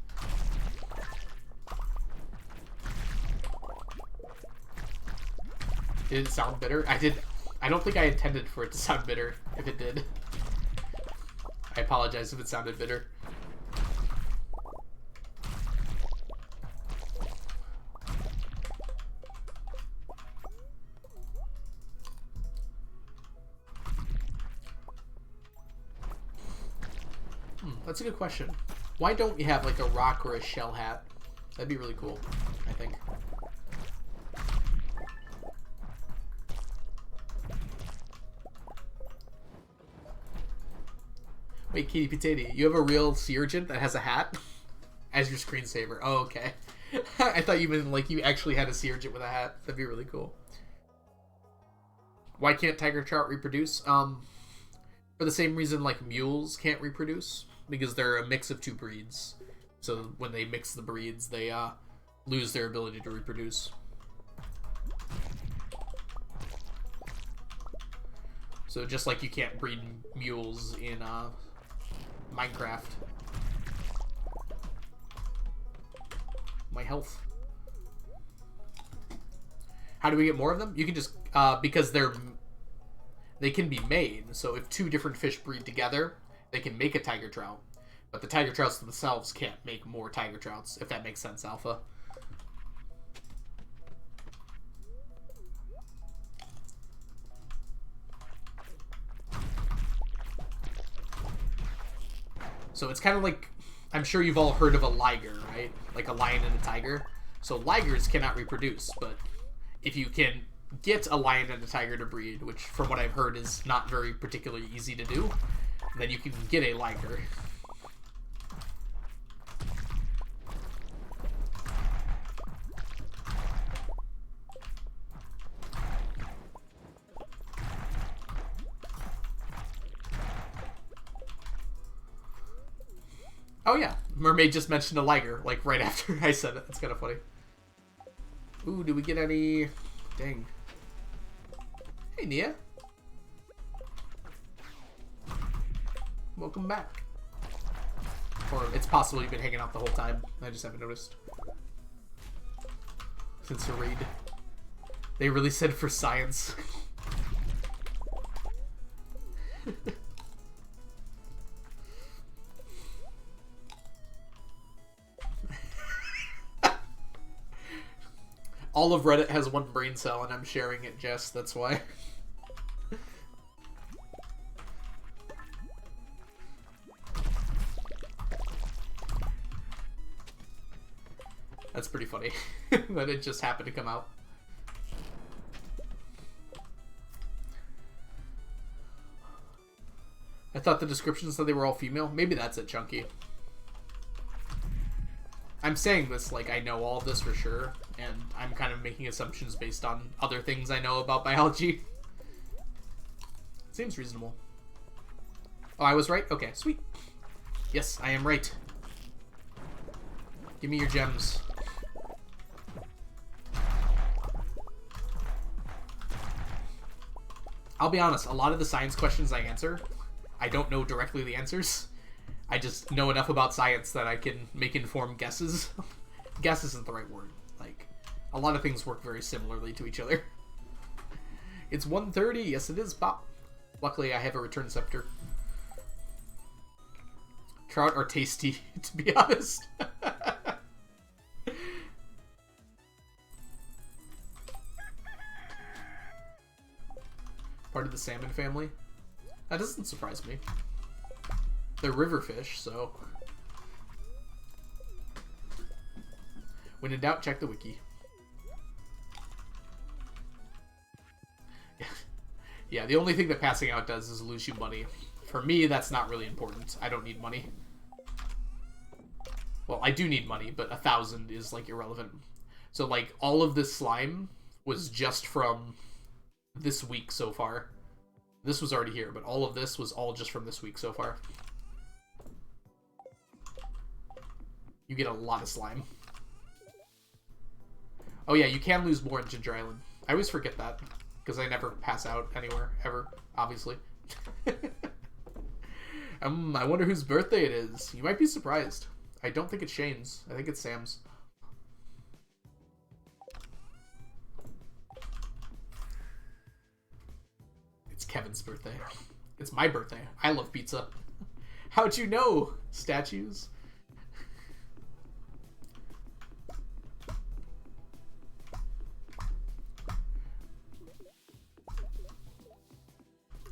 Did it sound bitter? I don't think I intended for it to sound bitter, if it did. I apologize if it sounded bitter. That's a good question. Why don't you have like a rock or a shell hat? That'd be really cool, I think. Wait, Kitty Potato, you have a real sea urchin that has a hat as your screensaver. Oh, okay. I thought you meant like you actually had a sea urchin with a hat. That'd be really cool. Why can't tiger trout reproduce? For the same reason like mules can't reproduce. Because they're a mix of two breeds. So when they mix the breeds, they lose their ability to reproduce. So just like you can't breed mules in Minecraft. My health. How do we get more of them? You can just because they can be made. So if two different fish breed together, they can make a tiger trout. But the tiger trouts themselves can't make more tiger trouts, if that makes sense, Alpha. So it's kind of like, I'm sure you've all heard of a liger, right? Like a lion and a tiger. So ligers cannot reproduce, but if you can get a lion and a tiger to breed, which from what I've heard is not very particularly easy to do, then you can get a liger. Oh yeah, Mermaid just mentioned a liger, like right after I said it. That's kind of funny. Ooh, did we get any... Dang. Hey, Nia. Welcome back. Or it's possible you've been hanging out the whole time. I just haven't noticed. Since the raid. They really said for science. All of Reddit has one brain cell, and I'm sharing it, Jess. That's why. That's pretty funny that it just happened to come out. I thought the description said they were all female. Maybe that's it, Chunky. I'm saying this like I know all of this for sure, and I'm kind of making assumptions based on other things I know about biology. Seems reasonable. Oh, I was right? Okay, sweet. Yes, I am right. Give me your gems. I'll be honest, a lot of the science questions I answer, I don't know directly the answers. I just know enough about science that I can make informed guesses. Guess isn't the right word. Like, a lot of things work very similarly to each other. It's 1:30. Yes, it is, Pop. Luckily, I have a return scepter. Trout are tasty, to be honest. Part of the salmon family? That doesn't surprise me. They're river fish, so... When in doubt, check the wiki. Yeah, the only thing that passing out does is lose you money. For me, that's not really important. I don't need money. Well, I do need money, but 1,000 is, like, irrelevant. So, like, all of this slime was just from this week so far. This was already here, but all of this was all just from this week so far. You get a lot of slime. Oh yeah, you can lose more in Ginger Island. I always forget that, because I never pass out anywhere, ever, obviously. I wonder whose birthday it is. You might be surprised. I don't think it's Shane's. I think it's Sam's. It's Kevin's birthday. It's my birthday. I love pizza. How'd you know, statues?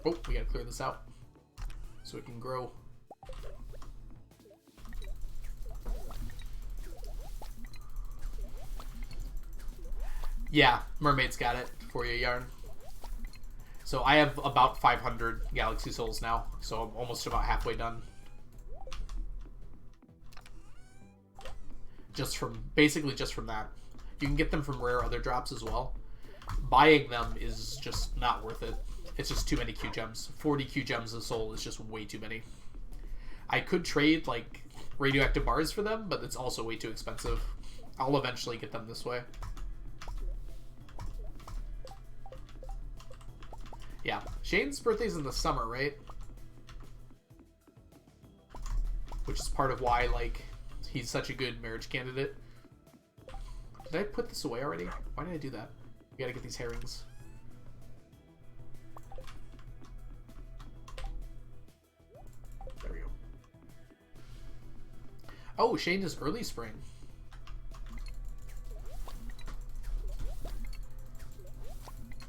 Oh, we gotta clear this out so it can grow. Yeah, Mermaid's got it for you, Yarn. So I have about 500 Galaxy Souls now, so I'm almost about halfway done. Basically just from that. You can get them from rare other drops as well. Buying them is just not worth it. It's just too many Q gems. 40 Q gems a soul is just way too many. I could trade, like, radioactive bars for them, but it's also way too expensive. I'll eventually get them this way. Yeah. Shane's birthday's in the summer, right? Which is part of why, like, he's such a good marriage candidate. Did I put this away already? Why did I do that? We gotta get these herrings. There we go. Oh, Shane is early spring.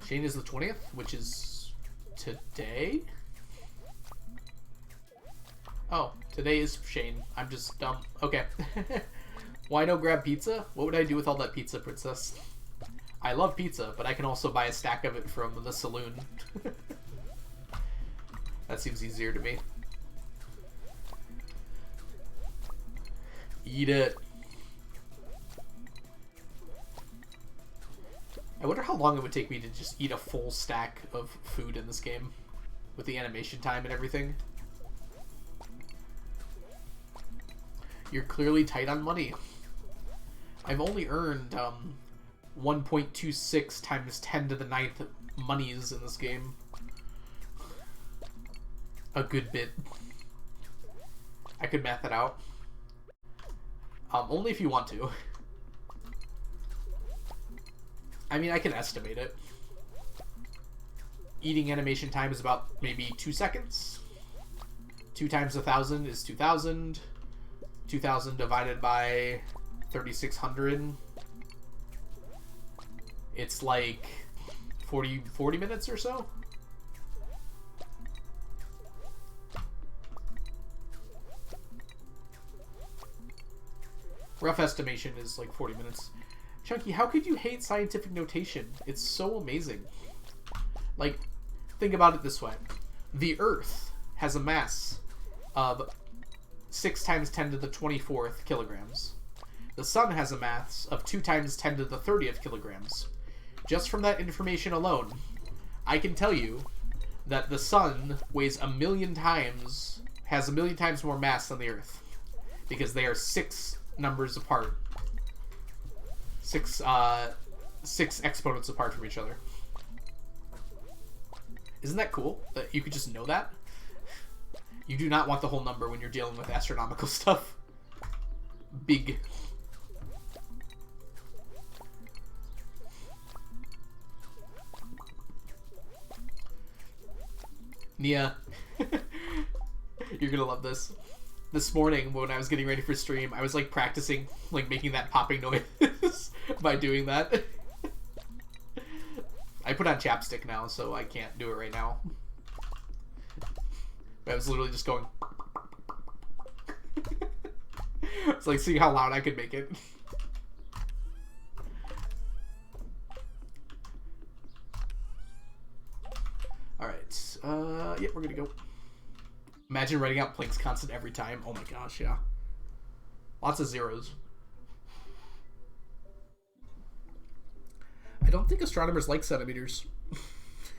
Shane is the 20th, which is today? Oh, today is Shane. I'm just dumb. Okay. Why no grab pizza? What would I do with all that pizza, princess? I love pizza, but I can also buy a stack of it from the saloon. That seems easier to me. Eat it. I wonder how long it would take me to just eat a full stack of food in this game with the animation time and everything. You're clearly tight on money. I've only earned 1.26 times 10 to the 9th monies in this game. A good bit. I could math it out. Only if you want to. I mean, I can estimate it. Eating animation time is about maybe 2 seconds. 2 times 1,000 is 2,000. 2,000 divided by 3,600. It's like 40 minutes or so. Rough estimation is like 40 minutes. Chunky, how could you hate scientific notation? It's so amazing. Like, think about it this way. The Earth has a mass of 6 times 10 to the 24th kilograms. The Sun has a mass of 2 times 10 to the 30th kilograms. Just from that information alone, I can tell you that the Sun weighs has a million times more mass than the Earth. Because they are 6 numbers apart. 6 exponents apart from each other. Isn't that cool that you could just know that? You do not want the whole number when you're dealing with astronomical stuff. Big. Nia, you're gonna love this. This morning when I was getting ready for stream, I was like practicing like making that popping noise by doing that. I put on chapstick now, so I can't do it right now. But I was literally just going. It's like seeing how loud I could make it. Alright. Yep, we're gonna go. Imagine writing out Planck's constant every time. Oh my gosh, yeah. Lots of zeros. I don't think astronomers like centimeters.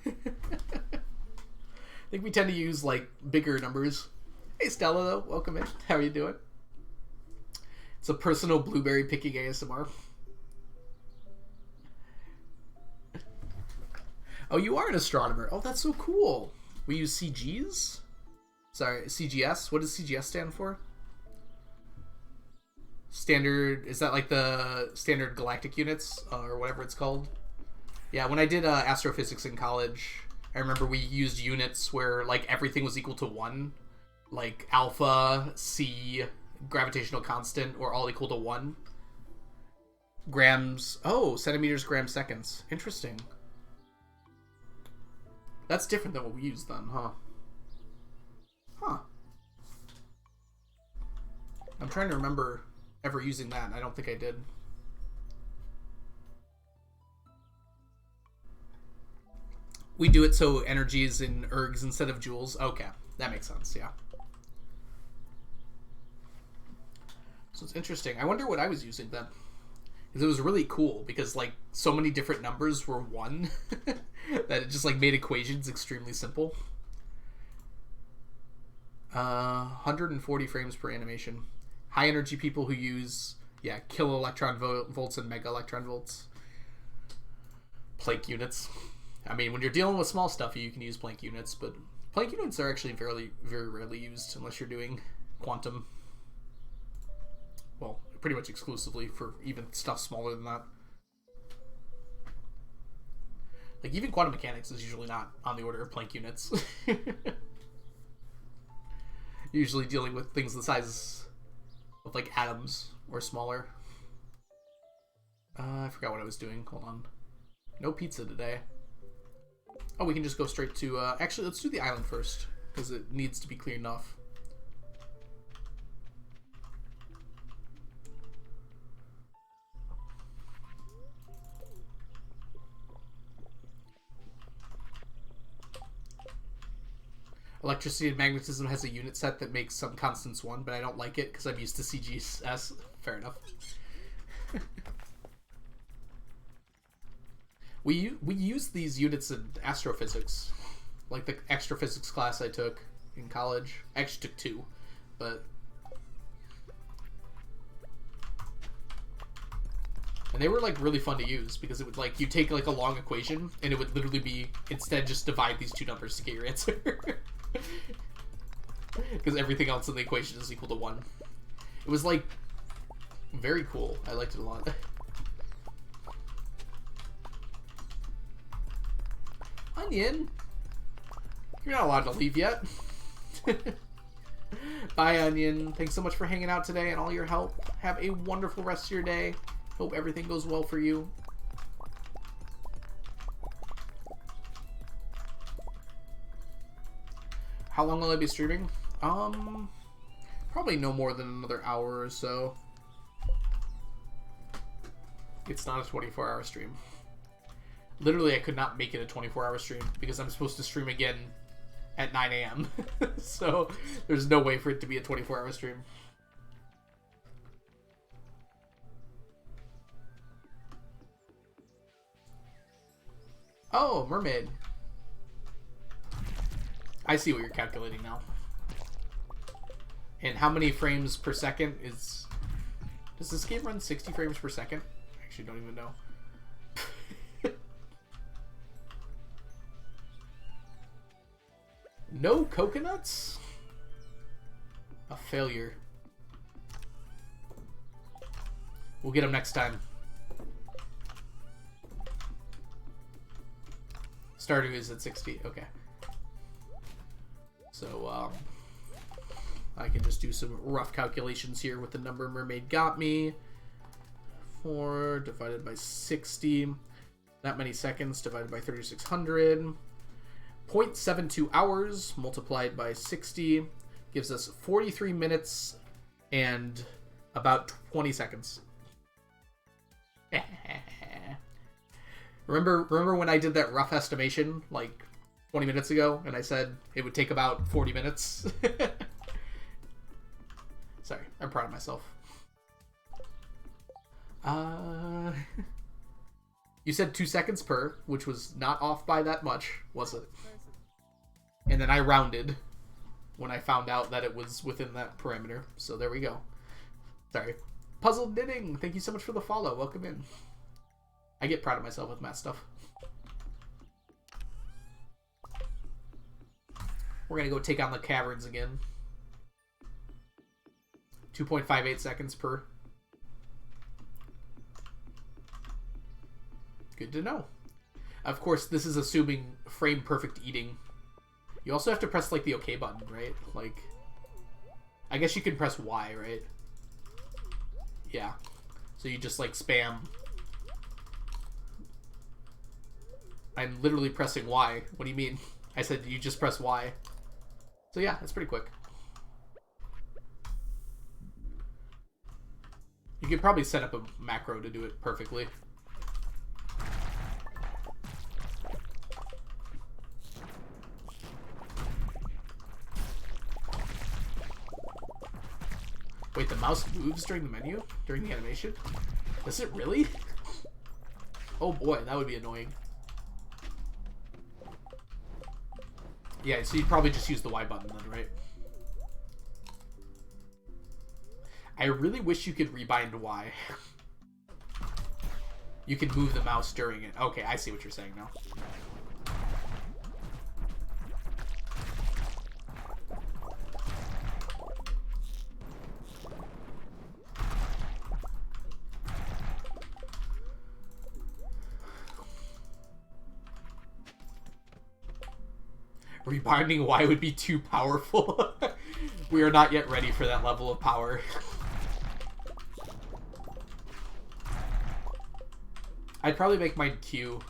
I think we tend to use, like, bigger numbers. Hey, Stella, though. Welcome in. How are you doing? It's a personal blueberry picking ASMR. Oh, you are an astronomer. Oh, that's so cool. We use CGs? Sorry, CGS? What does CGS stand for? Standard, is that like the standard galactic units or whatever it's called? Yeah, when I did astrophysics in college, I remember we used units where like everything was equal to 1. Like alpha, C, gravitational constant were all equal to 1. Grams, oh, centimeters, grams, seconds. Interesting. That's different than what we use then, huh? Huh. I'm trying to remember ever using that. I don't think I did. We do it so energy is in ergs instead of joules. Okay, that makes sense, yeah. So it's interesting. I wonder what I was using then. Because it was really cool, because like so many different numbers were 1 that it just like made equations extremely simple. 140 frames per animation. High energy people who use, yeah, kilo electron volts and mega electron volts. Planck units. I mean, when you're dealing with small stuff, you can use Planck units, but Planck units are actually very, very rarely used unless you're doing quantum. Well, pretty much exclusively for even stuff smaller than that. Like, even quantum mechanics is usually not on the order of Planck units. Usually dealing with things the size of, like, atoms or smaller. I forgot what I was doing. Hold on. No pizza today. Oh, we can just go straight to... actually, let's do the island first, because it needs to be cleaned off. Electricity and magnetism has a unit set that makes some constants 1, but I don't like it because I'm used to CGS. Fair enough. we use these units in astrophysics, like the extra physics class I took in college. I actually took 2, but and they were like really fun to use because it would like you take like a long equation and it would literally be instead just divide these 2 numbers to get your answer. Because everything else in the equation is equal to 1. It was like very cool. I liked it a lot. Onion, you're not allowed to leave yet. Bye, Onion. Thanks so much for hanging out today and all your help. Have a wonderful rest of your day. Hope everything goes well for you. How long will I be streaming? Probably no more than another hour or so. It's not a 24-hour stream. Literally, I could not make it a 24-hour stream because I'm supposed to stream again at 9 a.m. So there's no way for it to be a 24-hour stream. Oh, mermaid. I see what you're calculating now. And how many frames per second is... Does this game run 60 frames per second? I actually don't even know. No coconuts? A failure. We'll get them next time. Stardew is at 60. Okay. So, I can just do some rough calculations here with the number mermaid got me. 4 divided by 60. That many seconds divided by 3600. 0.72 hours multiplied by 60 gives us 43 minutes and about 20 seconds. Remember when I did that rough estimation like 20 minutes ago and I said it would take about 40 minutes? Sorry, I'm proud of myself. You said 2 seconds per, which was not off by that much, was it? And then I rounded when I found out that it was within that parameter. So there we go. Sorry. Puzzle Knitting, thank you so much for the follow. Welcome in. I get proud of myself with math stuff. We're going to go take on the caverns again. 2.58 seconds per. Good to know. Of course, this is assuming frame perfect eating. You also have to press, like, the OK button, right? Like, I guess you can press Y, right? Yeah. So you just, like, spam. I'm literally pressing Y. What do you mean? I said you just press Y. So yeah, that's pretty quick. You could probably set up a macro to do it perfectly. Wait, the mouse moves during the menu? During the animation? Does it really? Oh boy, that would be annoying. Yeah, so you'd probably just use the Y button then, right? I really wish you could rebind Y. You could move the mouse during it. Okay, I see what you're saying now. Rebinding Y would be too powerful. We are not yet ready for that level of power. I'd probably make mine Q.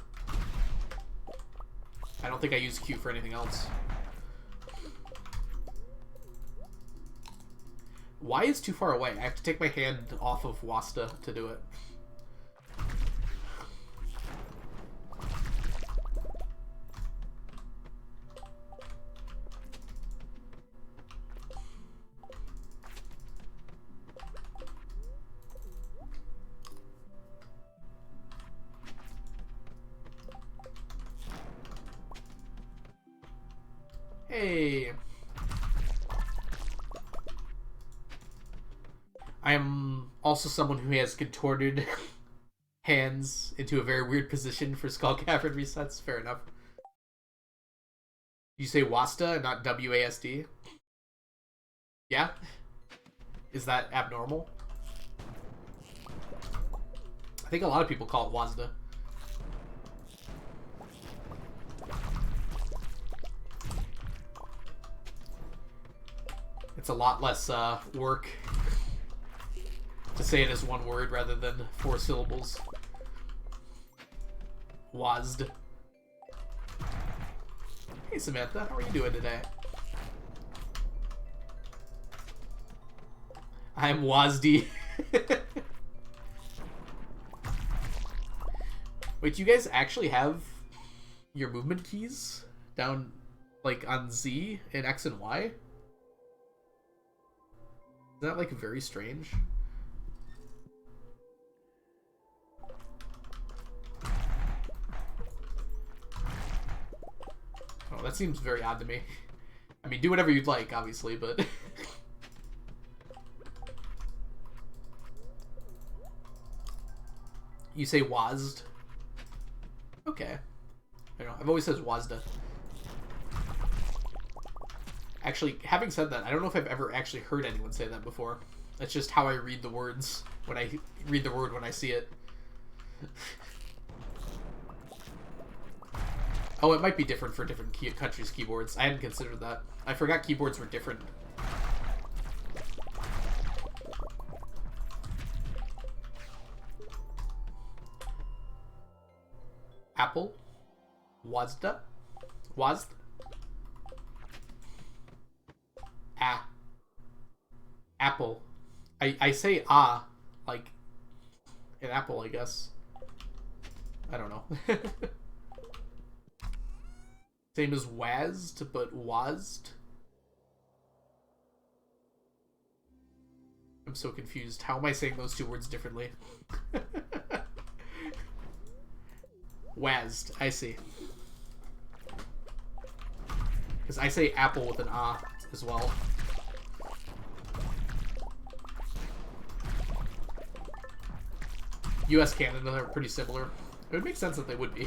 I don't think I use Q for anything else. Y is too far away. I have to take my hand off of Wasta to do it. Hey. I am also someone who has contorted hands into a very weird position for Skull Cavern resets. Fair enough. You say Wasta and not WASD? Yeah? Is that abnormal? I think a lot of people call it Wazda. It's a lot less work to say it as one word rather than 4 syllables. Wazd. Hey Samantha, how are you doing today? I'm Wazdy. Wait, do you guys actually have your movement keys down, like, on Z and X and Y? Is that, like, very strange? Oh, that seems very odd to me. I mean, do whatever you'd like, obviously, but... You say Wazd? Okay. I don't know. I've always said Wazda. Actually, having said that, I don't know if I've ever actually heard anyone say that before. That's just how I read the words when I read the word when I see it. Oh, it might be different for different countries' keyboards. I hadn't considered that. I forgot keyboards were different. Apple? Wazda? Wazd? Ah. Apple. I say ah, like an apple, I guess. I don't know. Same as Wazd, but Wazd? I'm so confused. How am I saying those two words differently? Wazd, I see. Because I say apple with an ah as well. US, Canada are pretty similar. It would make sense that they would be.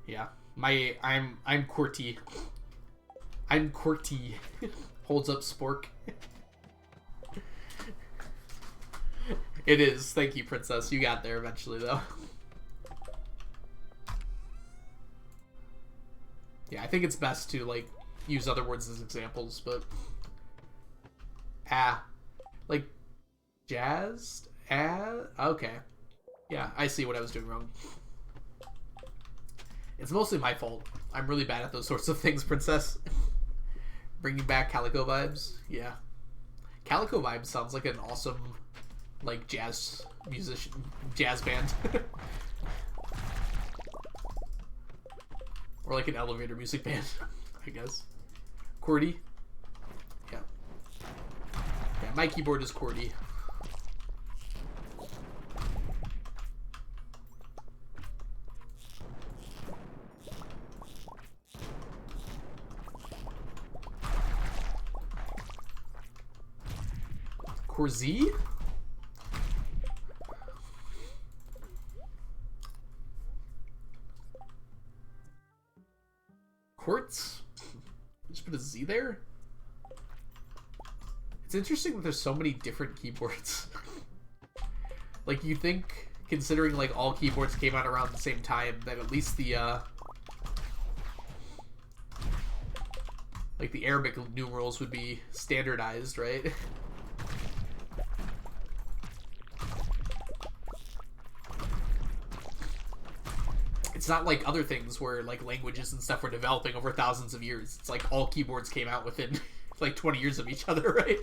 Yeah. I'm QWERTY. I'm QWERTY. Holds up Spork. It is. Thank you, Princess. You got there eventually, though. Yeah, I think it's best to, like, use other words as examples, but... Ah. Like, jazzed? Ah? Okay. Yeah, I see what I was doing wrong. It's mostly my fault. I'm really bad at those sorts of things, Princess. Bringing back Calico Vibes? Yeah. Calico Vibes sounds like an awesome, like, jazz musician, jazz band. Or like an elevator music band, I guess. QWERTY? Yeah. Yeah, my keyboard is QWERTY. QWERZ? Quartz? Just put a Z there? It's interesting that there's so many different keyboards. Like, you think, considering, like, all keyboards came out around the same time, that at least the, like, the Arabic numerals would be standardized, right? It's not like other things where, like, languages and stuff were developing over thousands of years. It's like all keyboards came out within, like, 20 years of each other, right?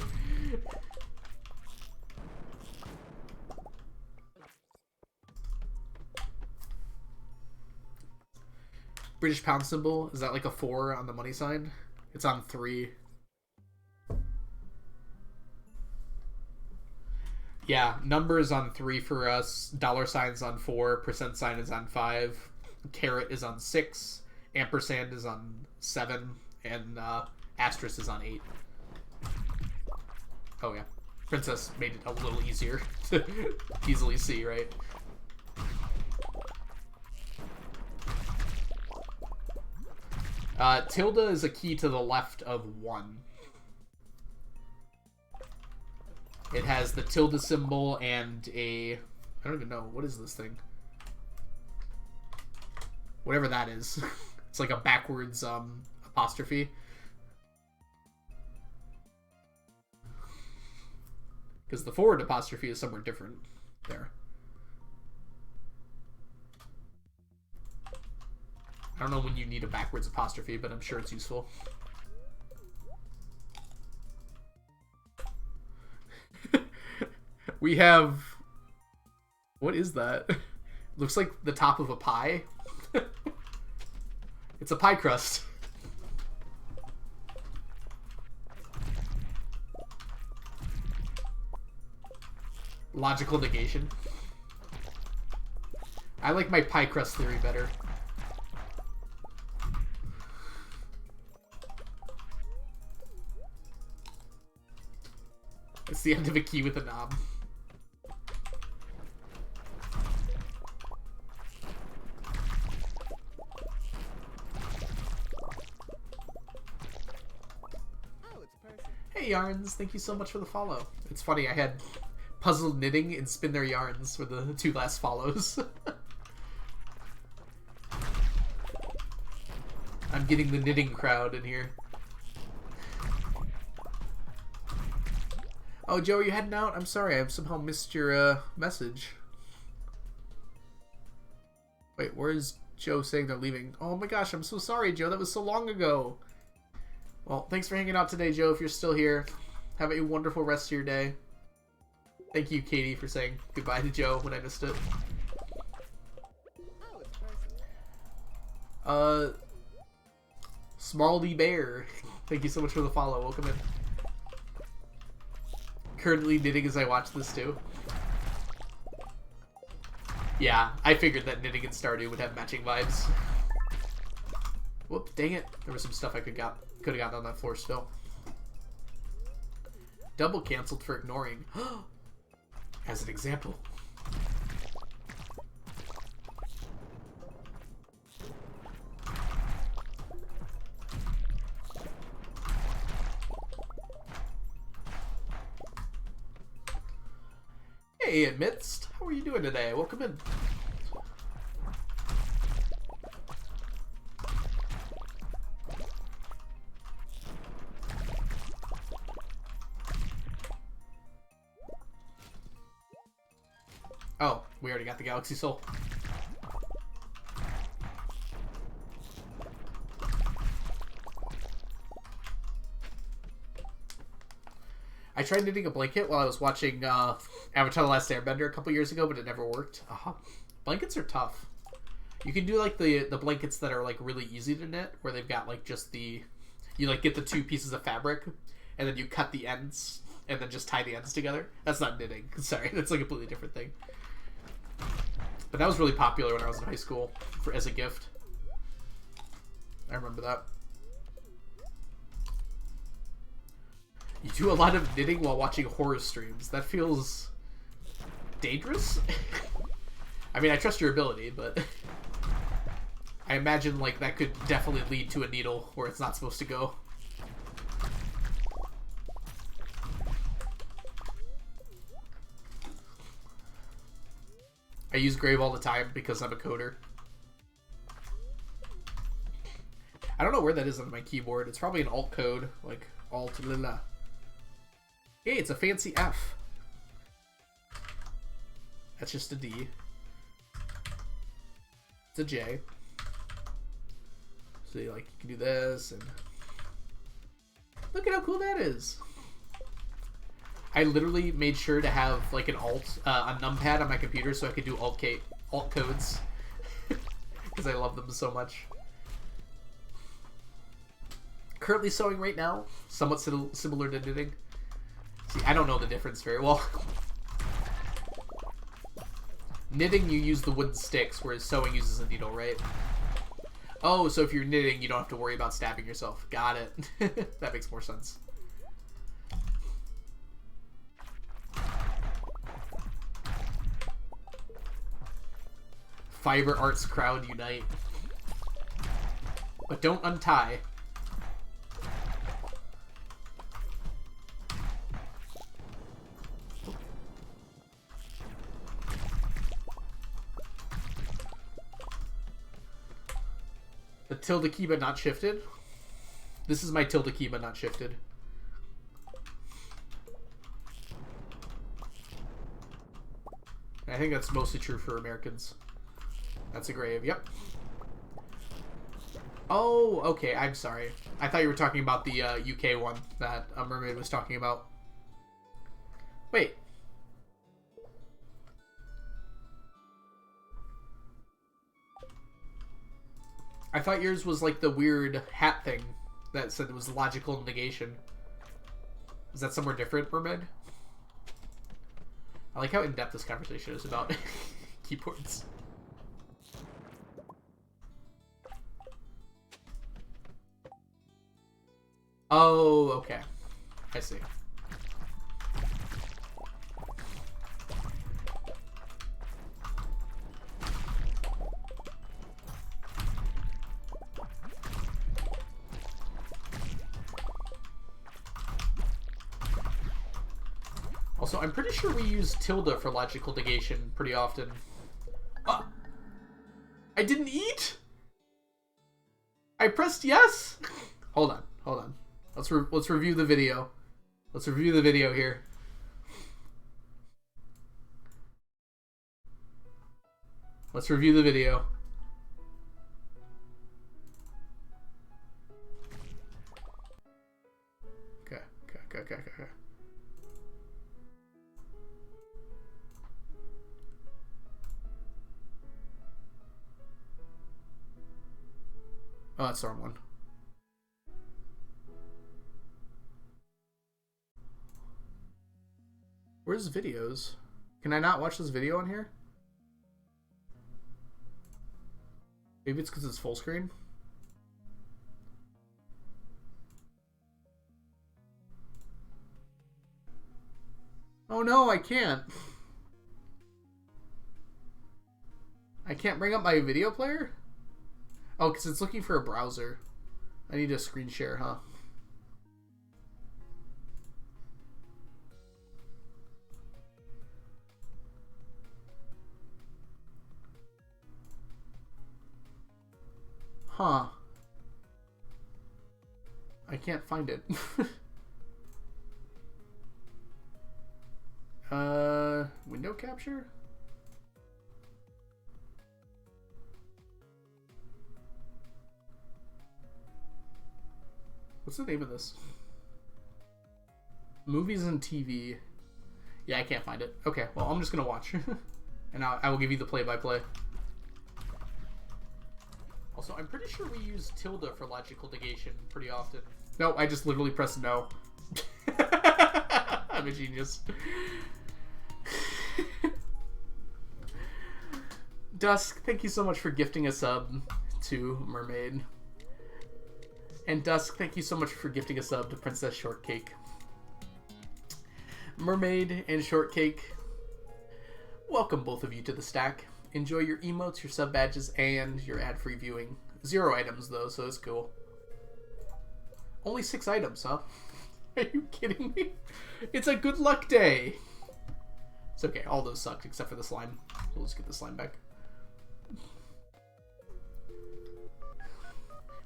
British pound symbol, is that like a 4 on the money sign? It's on 3. Yeah, numbers on 3 for us, dollar signs on 4, percent sign is on 5, caret is on 6, ampersand is on 7, and asterisk is on 8. Oh yeah, Princess made it a little easier to easily see, right? Tilde is a key to the left of 1. It has the tilde symbol and a... I don't even know. What is this thing? Whatever that is. It's like a backwards apostrophe. Because the forward apostrophe is somewhere different. There. I don't know when you need a backwards apostrophe, but I'm sure it's useful. We have... What is that? Looks like the top of a pie. It's a pie crust. Logical negation. I like my pie crust theory better. It's the end of a key with a knob. Hey Yarns, thank you so much for the follow. It's funny, I had Puzzle Knitting and Spin Their Yarns for the 2 last follows. I'm getting the knitting crowd in here. Oh, Joe, are you heading out? I'm sorry, I've somehow missed your message. Wait, where's Joe saying they're leaving? Oh my gosh, I'm so sorry, Joe. That was so long ago. Well, thanks for hanging out today, Joe, if you're still here. Have a wonderful rest of your day. Thank you, Katie, for saying goodbye to Joe when I missed it. Smaldy Bear, thank you so much for the follow. Welcome in. Currently knitting as I watch this too. Yeah, I figured that knitting and Stardew would have matching vibes. Whoop, dang it. There was some stuff I could have gotten on that floor still. Double canceled for ignoring. As an example. Hey, Amidst. How are you doing today? Welcome in. Oh, we already got the Galaxy Soul. I tried knitting a blanket while I was watching Avatar: The Last Airbender a couple years ago, but it never worked. Blankets are tough. You can do like the blankets that are like really easy to knit, where they've got like just the... You like get the 2 pieces of fabric, and then you cut the ends, and then just tie the ends together. That's not knitting. Sorry, that's a completely different thing. But that was really popular when I was in high school as a gift. I remember that. You do a lot of knitting while watching horror streams. That feels dangerous. I mean, I trust your ability, but I imagine like that could definitely lead to a needle where it's not supposed to go. I use Grave all the time because I'm a coder. I don't know where that is on my keyboard. It's probably an alt code, like alt lila. Hey, it's a fancy F. That's just a D. It's a J. So you can do this and look at how cool that is. I literally made sure to have like a numpad on my computer so I could do alt codes because I love them so much. currently sewing right now, somewhat similar to knitting. See, I don't know the difference very well. Knitting, you use the wooden sticks, whereas sewing uses a needle, right? Oh, so if you're knitting, you don't have to worry about stabbing yourself. Got it. That makes more sense. Fiber arts crowd unite. But don't untie. The tilde key but not shifted. This is my tilde key but not shifted. I think that's mostly true for Americans. That's a grave, yep. Oh, okay, I'm sorry. I thought you were talking about the UK one that Mermaid was talking about. Wait. I thought yours was like the weird hat thing that said it was logical negation. Is that somewhere different, Mermaid? I like how in-depth this conversation is about keyboards. Oh, okay. I see. Also, I'm pretty sure we use tilde for logical negation pretty often. I didn't eat? I pressed yes? Hold on, hold on. Let's review the video. Let's review the video here. Let's review the video. Okay. Oh, that's the wrong one. Where's videos? Can I not watch this video on here? Maybe it's because it's full screen. Oh no, I can't. I can't bring up my video player? Oh, because it's looking for a browser. I need a screen share, huh? Huh. I can't find it. Window capture? What's the name of this? Movies and TV. Yeah, I can't find it. Okay, well, I'm just gonna watch. And I will give you the play-by-play. Also, I'm pretty sure we use tilde for logical negation pretty often. No, I just literally pressed no. I'm a genius. Dusk, thank you so much for gifting a sub to Mermaid. And Dusk, thank you so much for gifting a sub to Princess Shortcake. Mermaid and Shortcake, welcome both of you to the stack. Enjoy your emotes, your sub badges, and your ad-free viewing. 0 items though, so it's cool. Only 6 items, huh? Are you kidding me? It's a good luck day. It's okay, all those sucked except for the slime. We'll just get the slime back.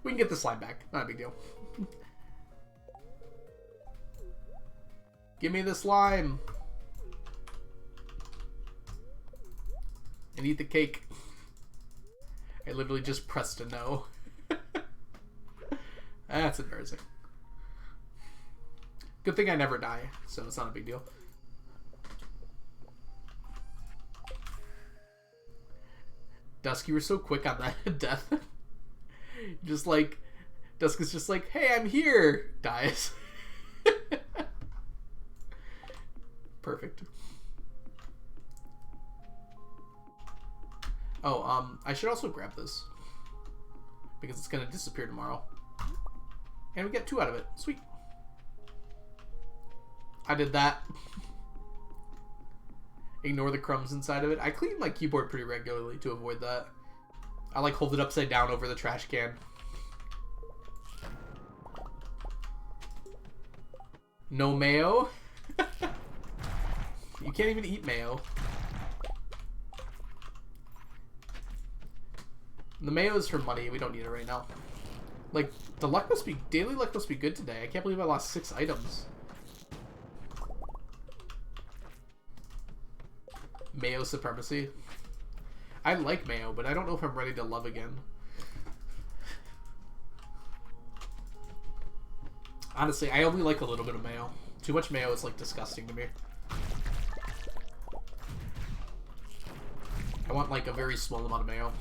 We can get the slime back, not a big deal. Give me the slime. And eat the cake. I literally just pressed a no. That's embarrassing. Good thing I never die, so it's not a big deal. Dusk, you were so quick on that death. Just like Dusk is just like, hey, I'm here. Dies. Perfect. Oh, I should also grab this. Because it's going to disappear tomorrow. And we get 2 out of it. Sweet. I did that. Ignore the crumbs inside of it. I clean my keyboard pretty regularly to avoid that. I like hold it upside down over the trash can. No mayo? You can't even eat mayo. The mayo is for money. We don't need it right now. Like, the luck must be... Daily luck must be good today. I can't believe I lost 6 items. Mayo supremacy. I like mayo, but I don't know if I'm ready to love again. Honestly, I only like a little bit of mayo. Too much mayo is, like, disgusting to me. I want, like, a very small amount of mayo.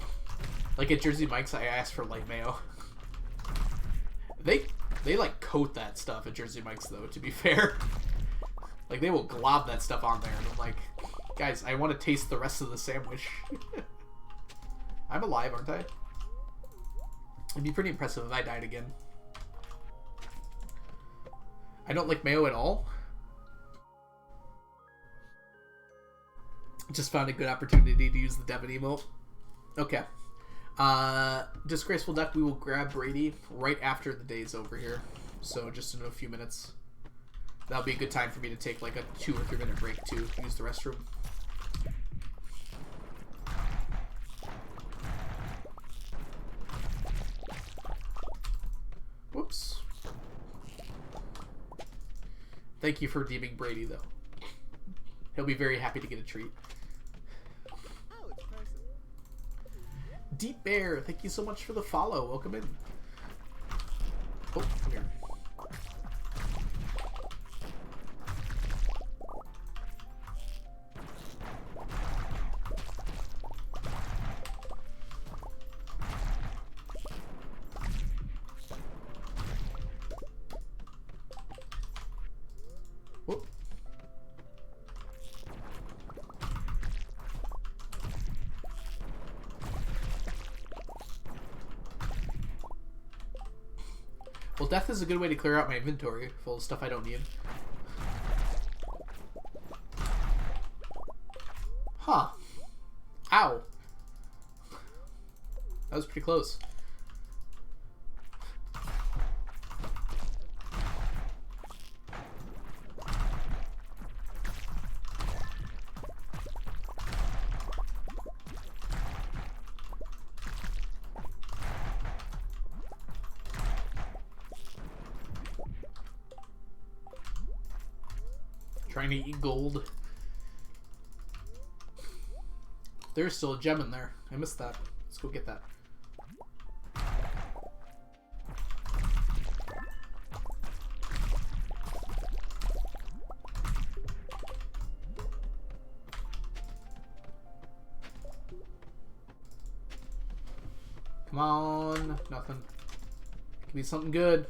Like, at Jersey Mike's, I asked for light mayo. They like, coat that stuff at Jersey Mike's, though, to be fair. Like, they will glob that stuff on there, and I'm like, guys, I want to taste the rest of the sandwich. I'm alive, aren't I? It'd be pretty impressive if I died again. I don't like mayo at all. Just found a good opportunity to use the Devon emote. Okay. Disgraceful Duck, we will grab Brady right after the day's over here. So just in a few minutes. That'll be a good time for me to take like a 2 or 3 minute break to use the restroom. Whoops. Thank you for redeeming Brady, though. He'll be very happy to get a treat. Deep Bear, thank you so much for the follow. Welcome in. Oh, come here. Whoop. Well, death is a good way to clear out my inventory full of stuff I don't need. Huh. Ow. That was pretty close. Trying to eat gold. There's still a gem in there. I missed that. Let's go get that. Come on. Nothing. Give me something good.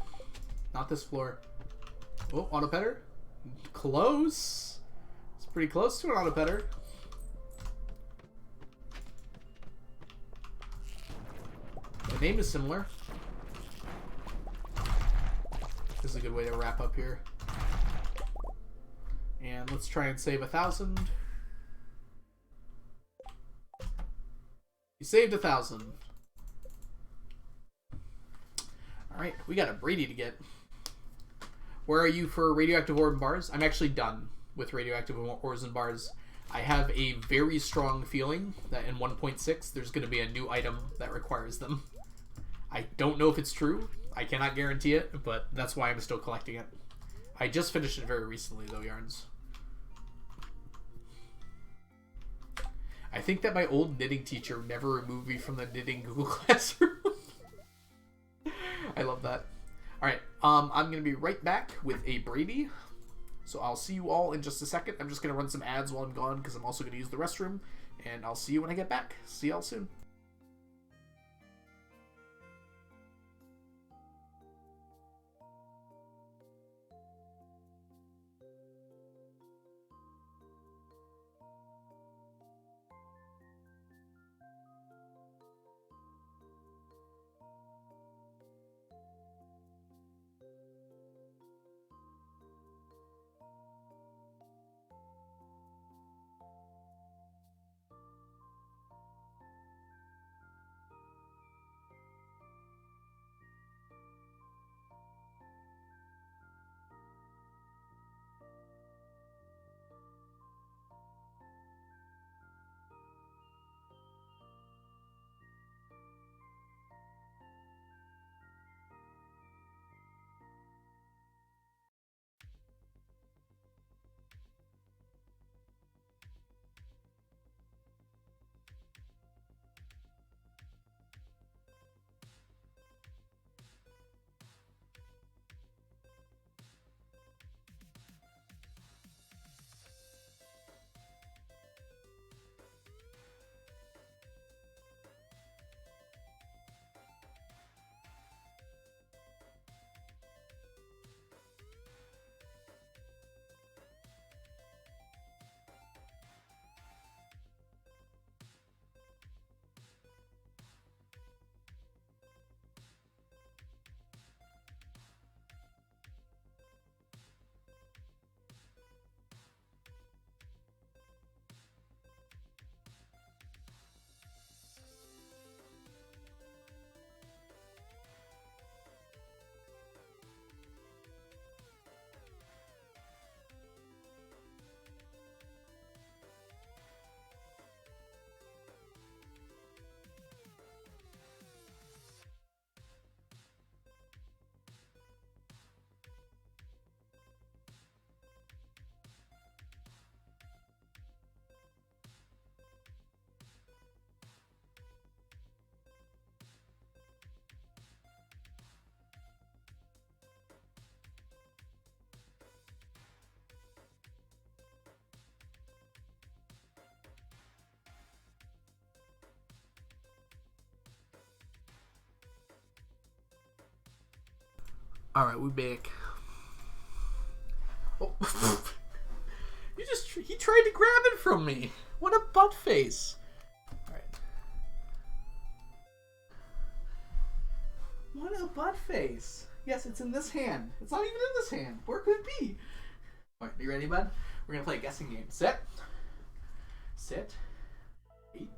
Not this floor. Oh, auto petter. Close. It's pretty close to an auto petter. The name is similar. This is a good way to wrap up here. And let's try and save 1,000. You saved 1,000. Alright, we got a Brady to get. Where are you for radioactive ore and bars? I'm actually done with radioactive ores and bars. I have a very strong feeling that in 1.6 there's going to be a new item that requires them. I don't know if it's true. I cannot guarantee it, but that's why I'm still collecting it. I just finished it very recently, though, Yarns. I think that my old knitting teacher never removed me from the knitting Google Classroom. I love that. Alright, I'm going to be right back with a Brady. So I'll see you all in just a second. I'm just going to run some ads while I'm gone because I'm also going to use the restroom. And I'll see you when I get back. See y'all soon. Alright, we back. Oh. He tried to grab it from me. What a butt face. Alright. What a butt face. Yes, it's in this hand. It's not even in this hand. Where could it be? Alright, you ready, bud? We're gonna play a guessing game. Sit. Sit. 8.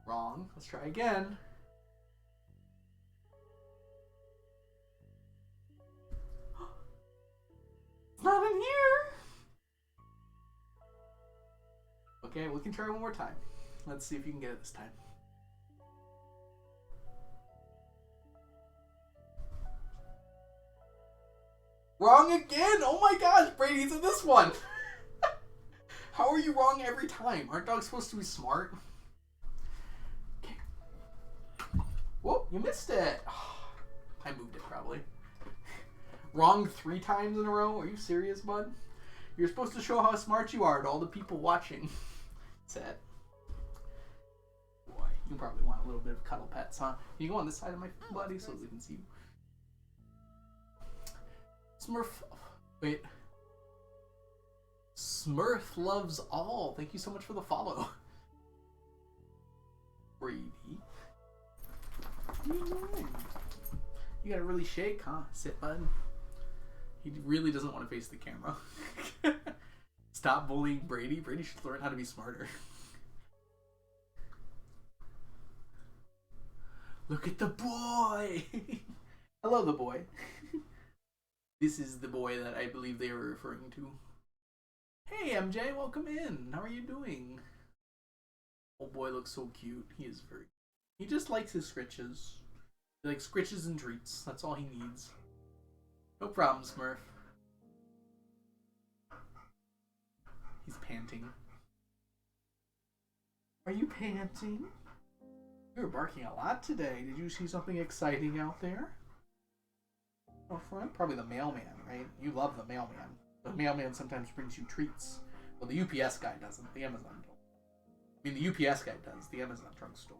Wrong. Let's try again. It's not in here. Okay, we can try one more time. Let's see if you can get it this time. Wrong again! Oh my gosh, Brady's in this one! How are you wrong every time? Aren't dogs supposed to be smart? Okay. Whoa, you missed it! I moved it, probably. Wrong 3 times in a row? Are you serious, bud? You're supposed to show how smart you are to all the people watching. Sad. Boy, you probably want a little bit of cuddle pets, huh? Can you go on this side of my body so we can see you? Smurf. Wait. Smurf loves all. Thank you so much for the follow. Brady. What are you doing? You gotta really shake, huh? Sit, bud. He really doesn't want to face the camera. Stop bullying Brady. Brady should learn how to be smarter. Look at the boy. I love the boy. This is the boy that I believe they were referring to. Hey, MJ, welcome in. How are you doing? Oh boy, looks so cute. He is very... He just likes his scritches. He likes scritches and treats. That's all he needs. No problem, Smurf. He's panting. Are you panting? You were barking a lot today. Did you see something exciting out there? Oh, probably the mailman, right? You love the mailman. The mailman sometimes brings you treats. Well, the UPS guy doesn't. The Amazon don't. I mean, the UPS guy does. The Amazon trunk store.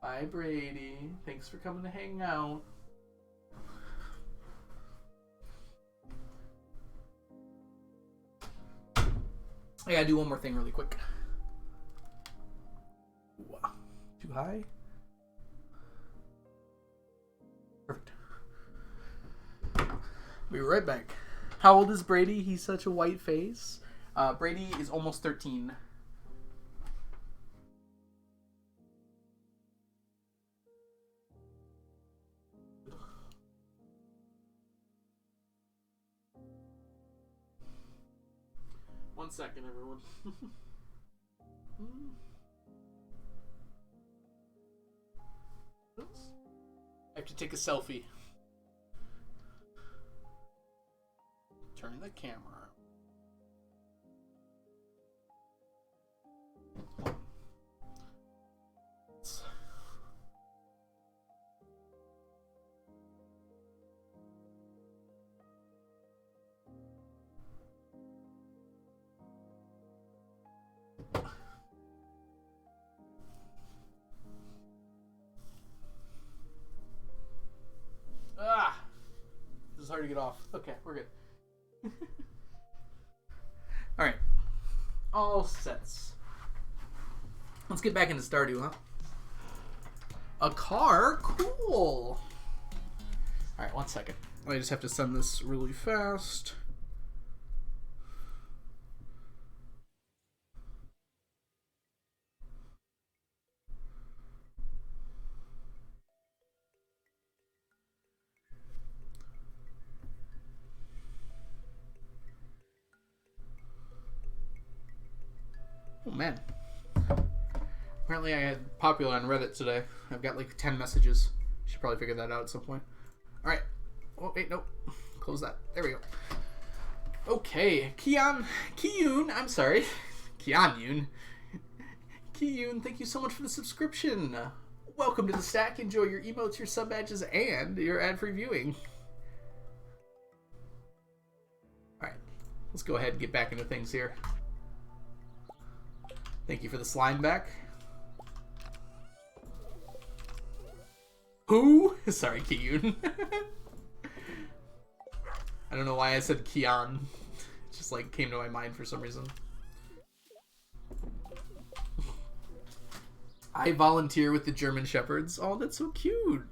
Bye, Brady. Thanks for coming to hang out. I gotta do one more thing really quick. Wow. Too high? Perfect. Be right back. How old is Brady? He's such a white face. Brady is almost 13. One second, everyone. I have to take a selfie. Turn the camera. This is hard to get off. Okay, we're good. Alright. All sets. Let's get back into Stardew, huh? A car? Cool! Alright, 1 second. I just have to send this really fast. Oh man. Apparently I had popular on Reddit today. I've got like 10 messages. Should probably figure that out at some point. Alright. Oh, wait, nope. Close that. There we go. Okay. Kiyun, I'm sorry. Kiyun, thank you so much for the subscription. Welcome to the stack. Enjoy your emotes, your sub badges, and your ad-free viewing. Alright, let's go ahead and get back into things here. Thank you for the slime back. Who? Sorry, Kiyun. I don't know why I said Kian. It just like came to my mind for some reason. I volunteer with the German Shepherds. Oh, that's so cute.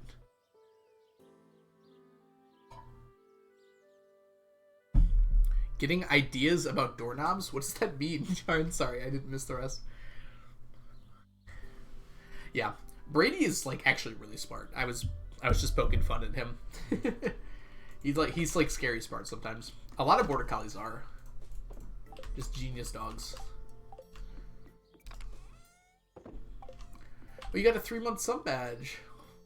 Getting ideas about doorknobs? What does that mean? Sorry, I didn't miss the rest. Yeah, Brady is like actually really smart. I was just poking fun at him. he's like scary smart sometimes. A lot of border collies are just genius dogs. Oh, you got a 3-month sub badge.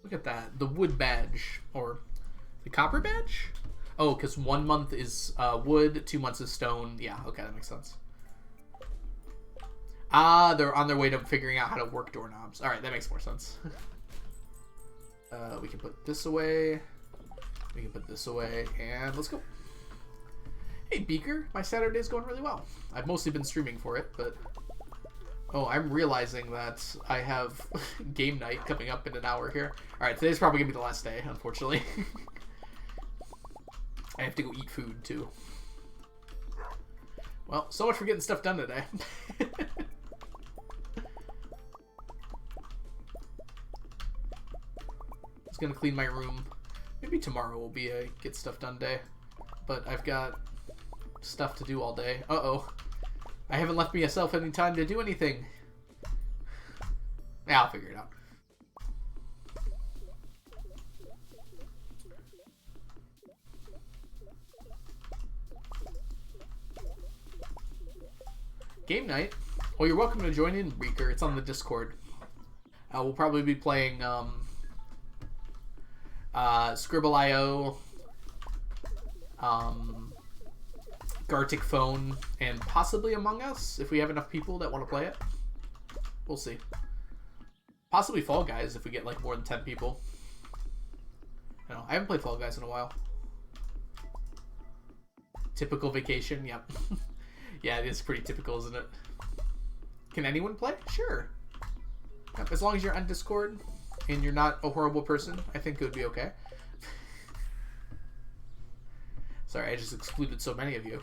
Look at that. The wood badge. Or the copper badge? Oh, because 1 month is wood, 2 months is stone. Yeah, okay, that makes sense. Ah, they're on their way to figuring out how to work doorknobs. Alright, that makes more sense. We can put this away. We can put this away. And let's go. Hey, Beaker. My Saturday's going really well. I've mostly been streaming for it, but... Oh, I'm realizing that I have game night coming up in an hour here. Alright, today's probably going to be the last day, unfortunately. I have to go eat food, too. Well, so much for getting stuff done today. Just going to clean my room. Maybe tomorrow will be a get stuff done day. But I've got stuff to do all day. Uh-oh. I haven't left myself any time to do anything. Yeah, I'll figure it out. Game night? Well, you're welcome to join in, Beaker. It's on the Discord. We'll probably be playing Scribble.io, Gartic Phone, and possibly Among Us, if we have enough people that want to play it. We'll see. Possibly Fall Guys, if we get like more than 10 people. I haven't played Fall Guys in a while. Typical vacation, yep. Yeah, it is pretty typical, isn't it? Can anyone play? Sure. Yep, as long as you're on Discord and you're not a horrible person, I think it would be okay. Sorry, I just excluded so many of you.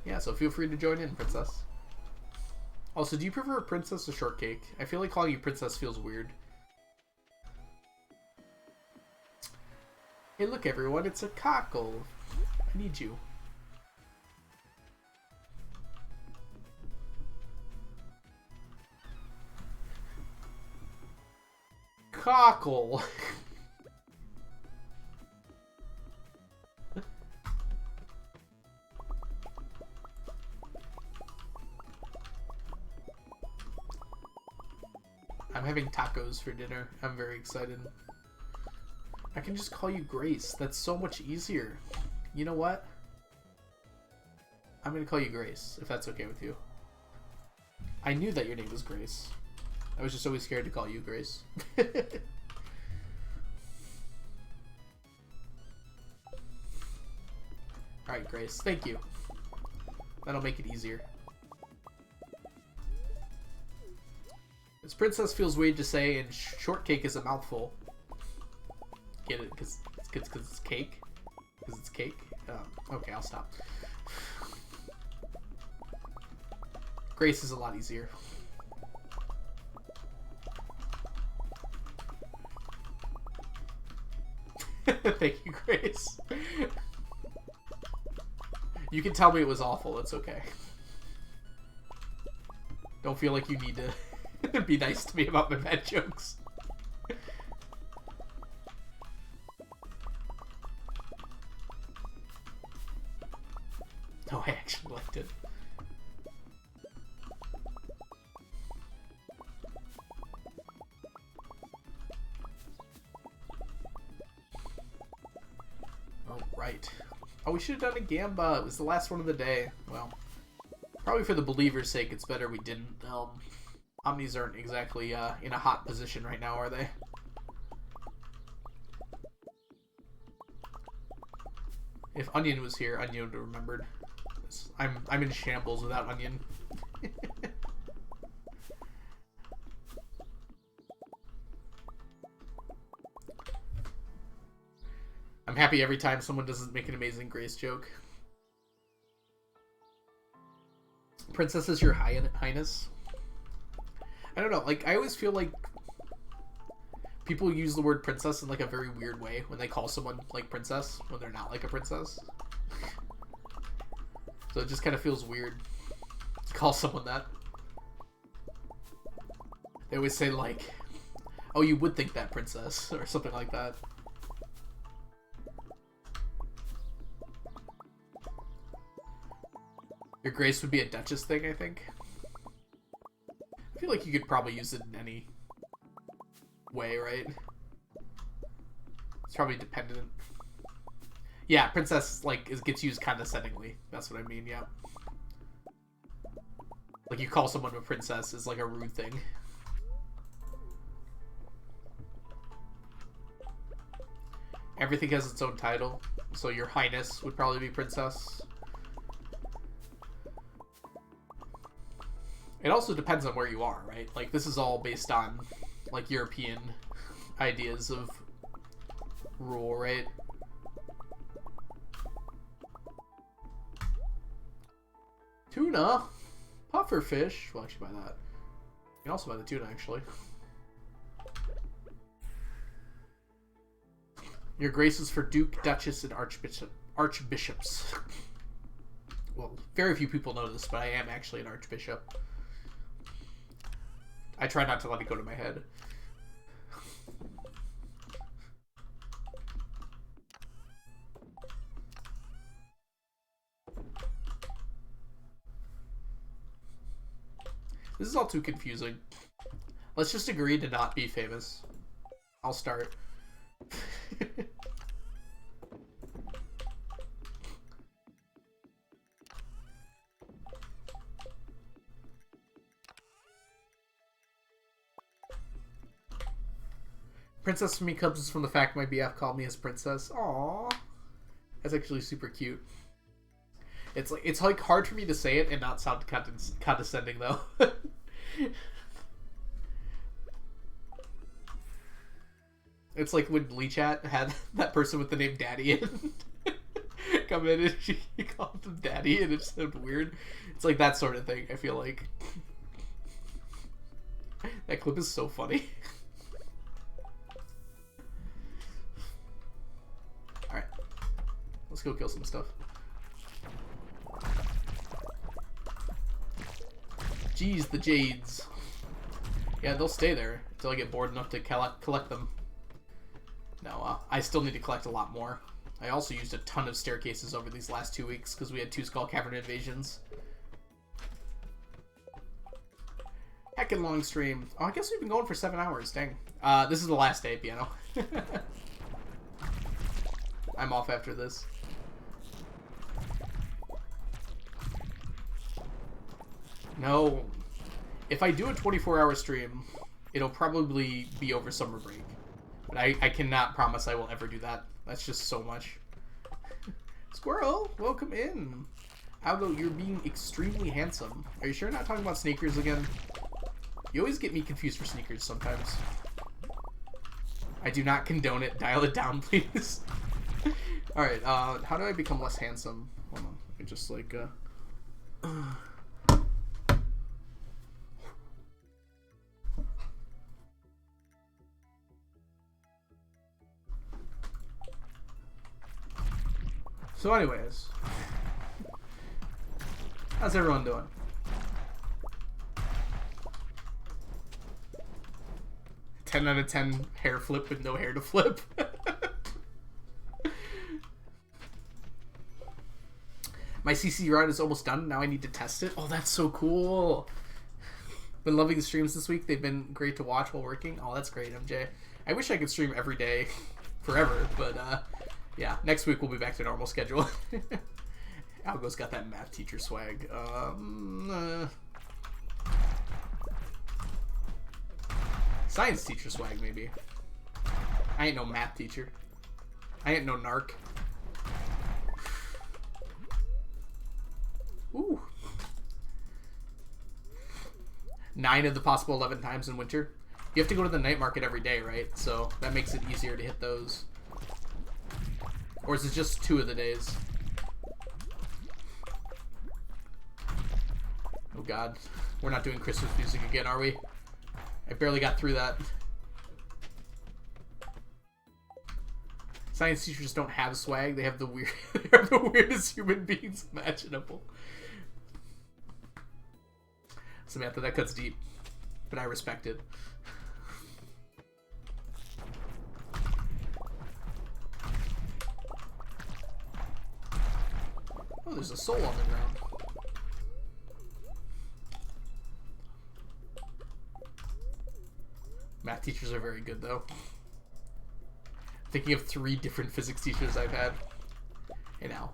Yeah, so feel free to join in, Princess. Also, do you prefer Princess or Shortcake? I feel like calling you Princess feels weird. Hey, look, everyone, it's a cockle. I need you. Cockle. I'm having tacos for dinner. I'm very excited. I can just call you Grace. That's so much easier. You know what? I'm going to call you Grace, if that's okay with you. I knew that your name was Grace. I was just always scared to call you Grace. Alright, Grace. Thank you. That'll make it easier. This Princess feels weird to say, and Shortcake is a mouthful. Get it? Because it's cake? Because it's cake? Okay, I'll stop. Grace is a lot easier. Thank you, Grace. You can tell me it was awful. It's okay. Don't feel like you need to be nice to me about my bad jokes. No, I actually liked it. Alright. Oh, we should have done a Gamba. It was the last one of the day. Well, Probably for the believers' sake, it's better we didn't. Omnis aren't exactly in a hot position right now, are they? If Onion was here, Onion would have remembered. I'm in shambles without Onion. I'm happy every time someone doesn't make an Amazing Grace joke. Princess is your highness? I don't know, like, I always feel like people use the word princess in, like, a very weird way when they call someone, like, princess, when they're not, like, a princess. So it just kind of feels weird to call someone that. They always say, like, oh, you would think that, princess, or something like that. Your grace would be a duchess thing, I think. I feel like you could probably use it in any way, right? It's probably dependent. Yeah, princess, like, gets used condescendingly. That's what I mean, yeah. Like, you call someone a princess is, like, a rude thing. Everything has its own title. So your highness would probably be princess. It also depends on where you are, right? Like, this is all based on, like, European ideas of rule, right? Tuna? Puffer fish? We'll actually buy that. You can also buy the tuna, actually. Your grace is for Duke, Duchess, and Archbishops. Well, very few people know this, but I am actually an Archbishop. I try not to let it go to my head. This is all too confusing. Let's just agree to not be famous. I'll start. Princess for me comes from the fact my BF called me as princess. Aww. That's actually super cute. It's like hard for me to say it and not sound condescending though. It's like when Lee-Chat had that person with the name Daddy in come in and she called him Daddy and it sounded weird. It's like that sort of thing, I feel like. That clip is so funny. Alright. Let's go kill some stuff. Jeez, the jades. Yeah, they'll stay there until I get bored enough to collect them. No, I still need to collect a lot more. I also used a ton of staircases over these last 2 weeks because we had 2 Skull Cavern invasions. Heckin' long stream. Oh, I guess we've been going for 7 hours. Dang. This is the last day, Piano. I'm off after this. No. If I do a 24-hour stream, it'll probably be over summer break. But I cannot promise I will ever do that. That's just so much. Squirrel, welcome in. Aldo, you're being extremely handsome. Are you sure you're not talking about sneakers again? You always get me confused for sneakers sometimes. I do not condone it. Dial it down, please. Alright, how do I become less handsome? Hold on. Let me just, like, So anyways, how's everyone doing? Ten out of 10 hair flip with no hair to flip. My CC run is almost done. Now I need to test it. Oh, that's so cool. Been loving the streams this week. They've been great to watch while working. Oh, that's great, MJ. I wish I could stream every day forever, but yeah, next week we'll be back to normal schedule. Algo's got that math teacher swag. Science teacher swag, maybe. I ain't no math teacher. I ain't no narc. Ooh. 9 of the possible 11 times in winter. You have to go to the night market every day, right? So that makes it easier to hit those. Or is it just 2 of the days? Oh god. We're not doing Christmas music again, are we? I barely got through that. Science teachers don't have swag. They have the weird they are the weirdest human beings imaginable. Samantha, that cuts deep. But I respect it. Oh, there's a soul on the ground. Math teachers are very good, though. Thinking of 3 different physics teachers I've had. Hey, now.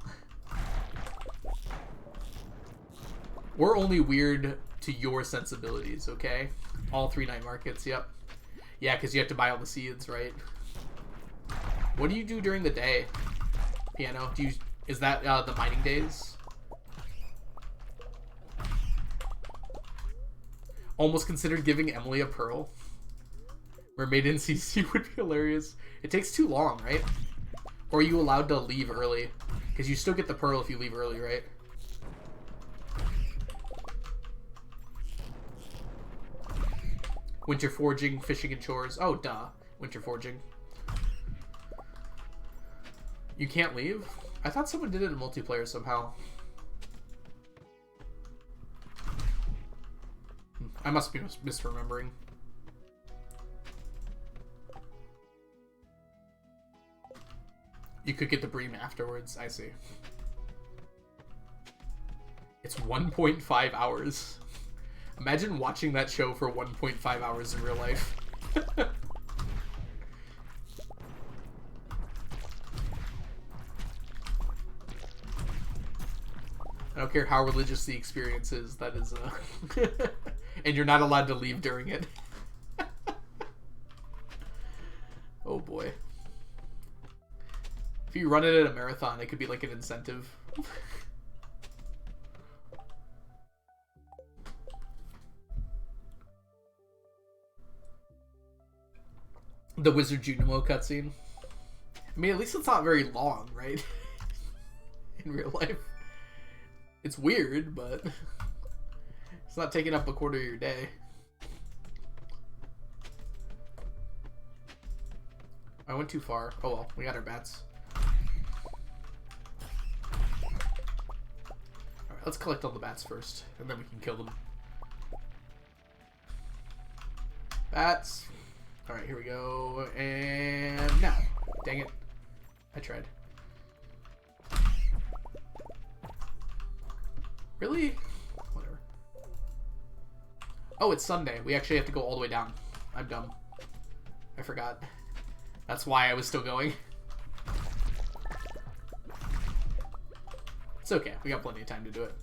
We're only weird to your sensibilities, okay? All 3 night markets, yep. Yeah, because you have to buy all the seeds, right? What do you do during the day? Piano? Is that the mining days? Almost considered giving Emily a pearl. Mermaid in CC would be hilarious. It takes too long, right? Or are you allowed to leave early? Because you still get the pearl if you leave early, right? Winter foraging, fishing, and chores. Oh, duh. Winter foraging. You can't leave? I thought someone did it in multiplayer somehow. I must be misremembering. You could get the bream afterwards. I see. It's 1.5 hours. Imagine watching that show for 1.5 hours in real life. I don't care how religious the experience is. That is, and you're not allowed to leave during it. Oh boy. If you run it at a marathon, it could be like an incentive. The Wizard Junimo cutscene. I mean, at least it's not very long, right? In real life. It's weird, but it's not taking up a quarter of your day. I went too far. Oh well, we got our bats. Alright, let's collect all the bats first, and then we can kill them. Bats. Alright, here we go. And now. Dang it. I tried. Really? Whatever. Oh, it's Sunday. We actually have to go all the way down. I'm dumb. I forgot. That's why I was still going. It's okay. We got plenty of time to do it.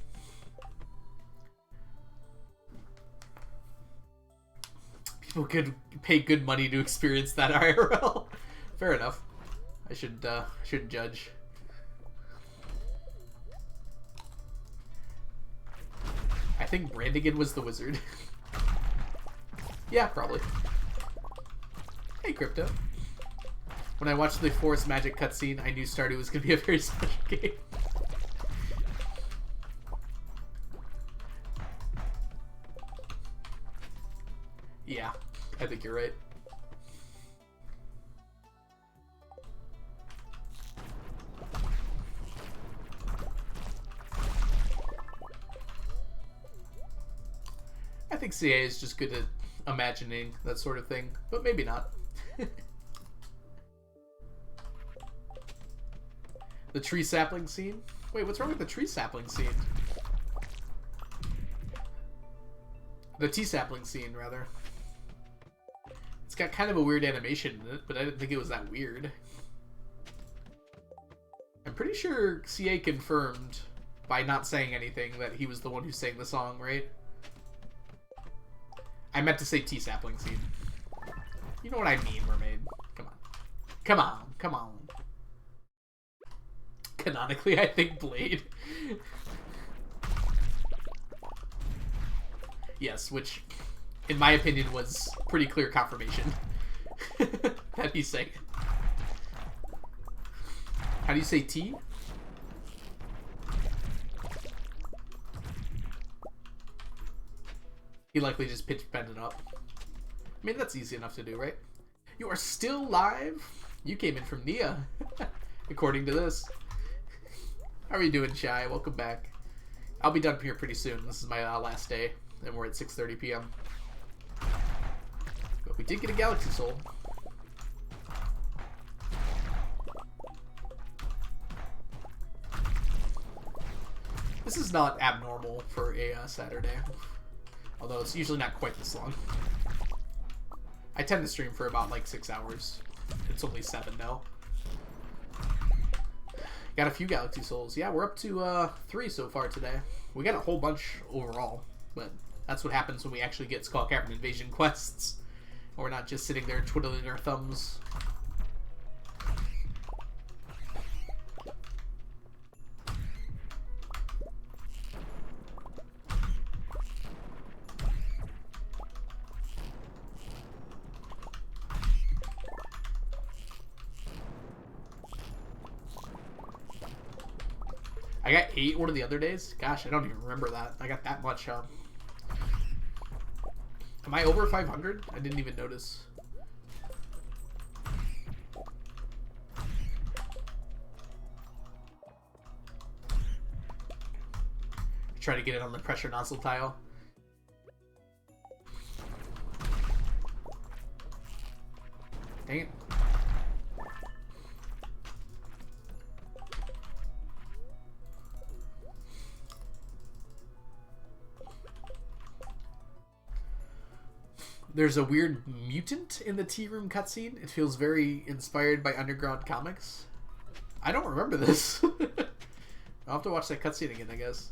People could pay good money to experience that IRL. Fair enough. I shouldn't judge. I think Brandigan was the wizard. Yeah, probably. Hey, Crypto. When I watched the Forest Magic cutscene, I knew Stardew was going to be a very special game. Yeah, I think you're right. I think CA is just good at imagining that sort of thing, but maybe not. The tree sapling scene? Wait, what's wrong with the tree sapling scene? The tea sapling scene, rather. It's got kind of a weird animation in it, but I didn't think it was that weird. I'm pretty sure CA confirmed by not saying anything that he was the one who sang the song, right? I meant to say tea sapling seed. You know what I mean, mermaid. Come on. Come on. Come on. Canonically, I think Blade. Yes, which, in my opinion, was pretty clear confirmation that he sang. How do you say tea? He likely just pitch bended up. I mean, that's easy enough to do, right? You are still live? You came in from Nia, according to this. How are you doing, Shy? Welcome back. I'll be done here pretty soon. This is my last day, and we're at 6:30 p.m. But we did get a Galaxy Soul. This is not abnormal for a Saturday. Although it's usually not quite this long. I tend to stream for about like 6 hours. It's only 7 now. Got a few Galaxy Souls. Yeah, we're up to 3 so far today. We got a whole bunch overall, but that's what happens when we actually get Skull Cavern Invasion quests. And we're not just sitting there twiddling our thumbs. I got 8 one of the other days? Gosh, I don't even remember that. I got that much, Am I over 500? I didn't even notice. Try to get it on the pressure nozzle tile. Dang it. There's a weird mutant in the tea room cutscene. It feels very inspired by underground comics. I don't remember this. I'll have to watch that cutscene again, I guess.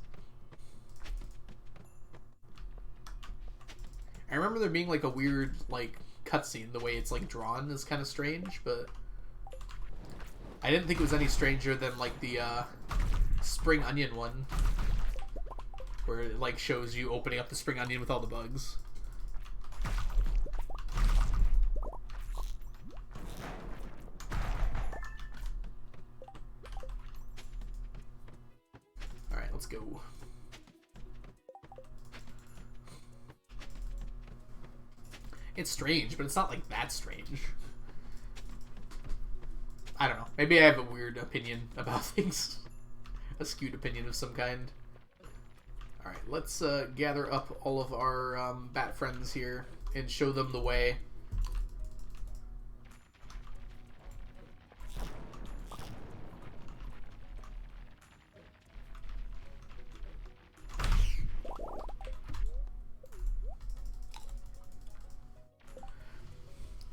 I remember there being like a weird like cutscene. The way it's like drawn is kind of strange, but I didn't think it was any stranger than like the spring onion one, where it like shows you opening up the spring onion with all the bugs. Let's go. It's strange, but it's not like that strange. I don't know. Maybe I have a weird opinion about things. A skewed opinion of some kind. Alright, let's gather up all of our bat friends here and show them the way.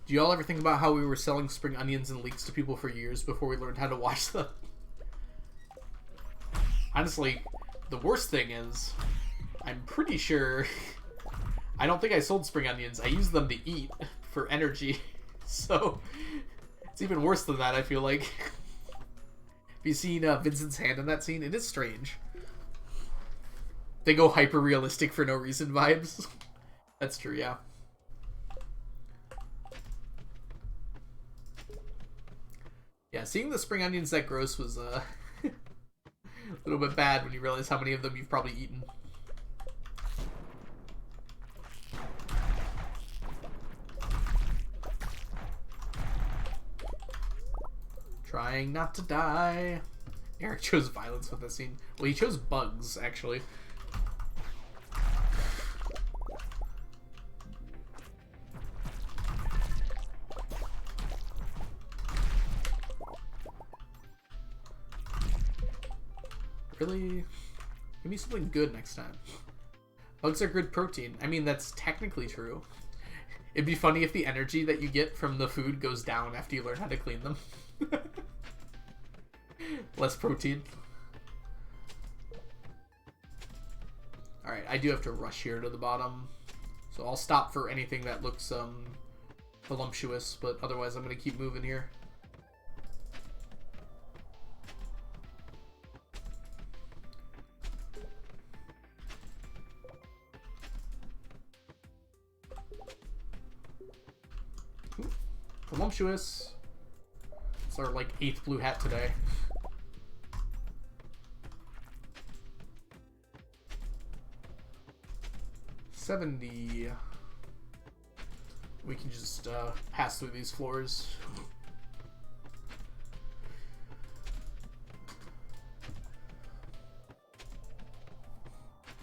Do y'all ever think about how we were selling spring onions and leeks to people for years before we learned how to wash them? Honestly, the worst thing is, I'm pretty sure, I don't think I sold spring onions. I used them to eat for energy. So, it's even worse than that, I feel like. Have you seen Vincent's hand in that scene? It is strange. They go hyper-realistic for no reason vibes. That's true, yeah. Yeah, seeing the spring onions that gross was a little bit bad when you realize how many of them you've probably eaten. Trying not to die. Eric chose violence with this scene. Well, he chose bugs, actually. Really? Give me something good next time. Bugs are good protein. I mean, that's technically true. It'd be funny if the energy that you get from the food goes down after you learn how to clean them. Less protein. I do have to rush here to the bottom. So I'll stop for anything that looks voluptuous, but otherwise I'm going to keep moving here. Ooh, voluptuous. It's our like 8th blue hat today. $70. We can just pass through these floors.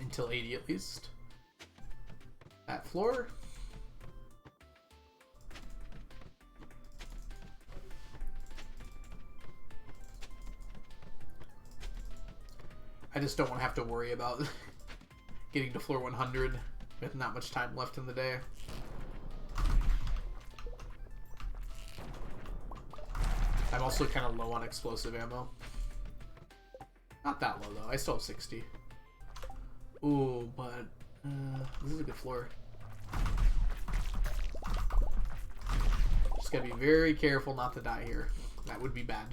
Until 80 at least. That floor. I just don't want to have to worry about getting to floor 100 with not much time left in the day. I'm also kind of low on explosive ammo. Not that low, though. I still have 60. Ooh, but this is a good floor. Just gotta be very careful not to die here. That would be bad.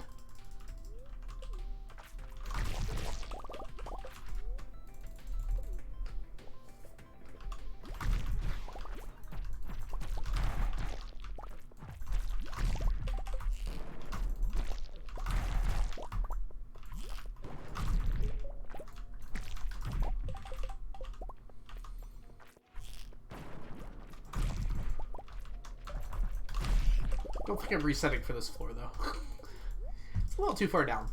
Don't think I'm resetting for this floor, though. It's a little too far down.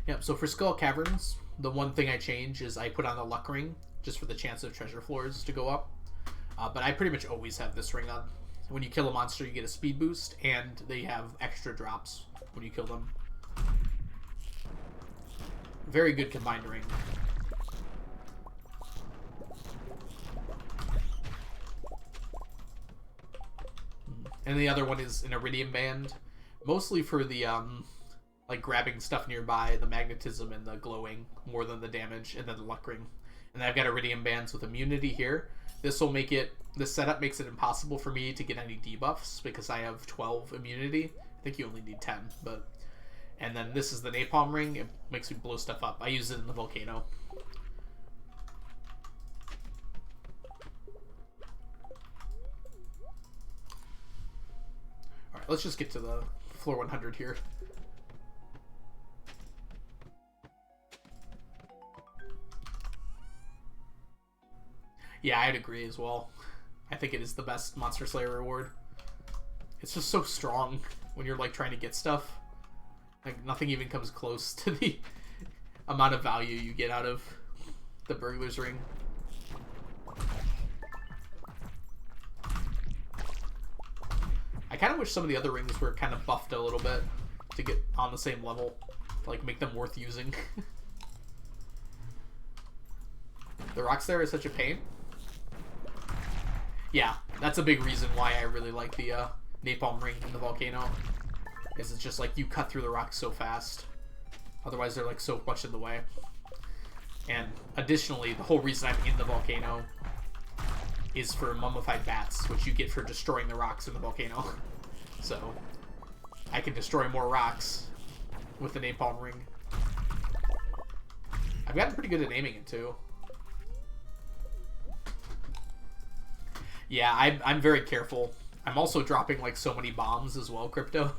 Yep, so for Skull Caverns, the one thing I change is I put on the luck ring, just for the chance of treasure floors to go up. But I pretty much always have this ring on. When you kill a monster, you get a speed boost, and they have extra drops when you kill them. Very good combined ring. And the other one is an Iridium Band, mostly for the like grabbing stuff nearby, the magnetism and the glowing more than the damage, and then the luck ring. And I've got Iridium Bands with immunity here. This will make it, this setup makes it impossible for me to get any debuffs because I have 12 immunity. I think you only need 10, but... And then this is the Napalm Ring. It makes me blow stuff up. I use it in the volcano. Alright, let's just get to the floor 100 here. Yeah, I'd agree as well. I think it is the best Monster Slayer reward. It's just so strong when you're like trying to get stuff. Like nothing even comes close to the amount of value you get out of the Burglar's Ring. I kind of wish some of the other rings were kind of buffed a little bit to get on the same level, to like make them worth using. The rocks there is such a pain. Yeah, that's a big reason why I really like the Napalm Ring in the volcano. Is it's just like you cut through the rocks so fast. Otherwise they're like so much in the way. And additionally, the whole reason I'm in the volcano is for mummified bats, which you get for destroying the rocks in the volcano. So I can destroy more rocks with the Napalm Ring. I've gotten pretty good at aiming it too. Yeah, I'm very careful. I'm also dropping like so many bombs as well, Crypto.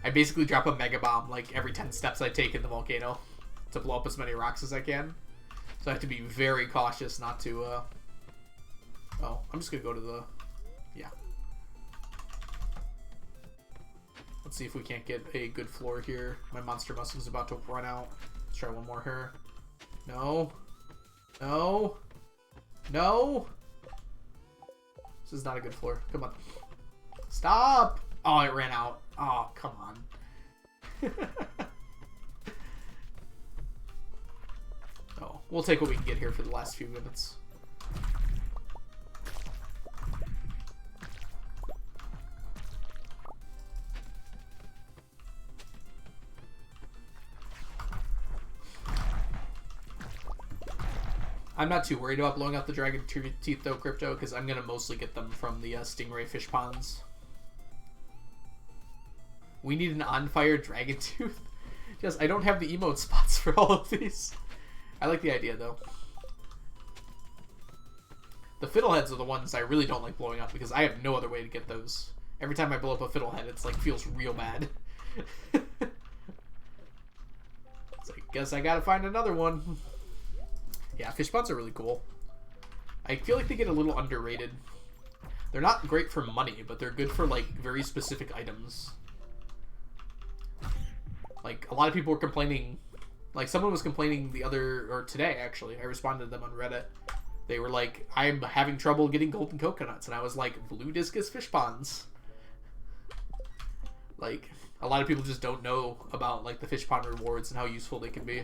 I basically drop a mega bomb like every 10 steps I take in the volcano to blow up as many rocks as I can. So I have to be very cautious not to... Oh, I'm just going to go to the... Yeah. Let's see if we can't get a good floor here. My Monster Musk is about to run out. Let's try one more here. No. No. No. This is not a good floor. Come on. Stop! Oh, it ran out. Oh, come on. we'll take what we can get here for the last few minutes. I'm not too worried about blowing out the dragon teeth though, Crypto, because I'm going to mostly get them from the stingray fish ponds. We need an on-fire dragon tooth. Yes, I don't have the emote spots for all of these. I like the idea, though. The fiddleheads are the ones I really don't like blowing up, because I have no other way to get those. Every time I blow up a fiddlehead, it's like, feels real bad. It's like, guess I gotta find another one. Yeah, fish ponds are really cool. I feel like they get a little underrated. They're not great for money, but they're good for, like, very specific items. Like, a lot of people were complaining, like, someone was complaining today, actually. I responded to them on Reddit. They were like, I'm having trouble getting golden coconuts. And I was like, blue discus fish ponds. Like, a lot of people just don't know about, like, the fish pond rewards and how useful they can be.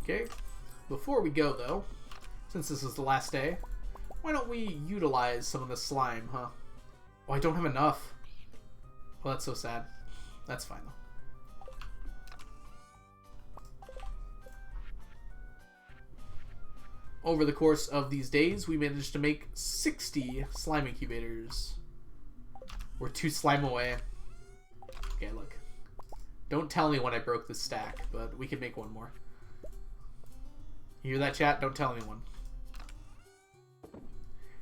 Okay, before we go though, since this is the last day, why don't we utilize some of the slime, huh? Oh, I don't have enough. Well, that's so sad. That's fine though. Over the course of these days, we managed to make 60 slime incubators. We're 2 slime away. Okay, look. Don't tell me when I broke this stack, but we can make one more. You hear that, chat? Don't tell anyone.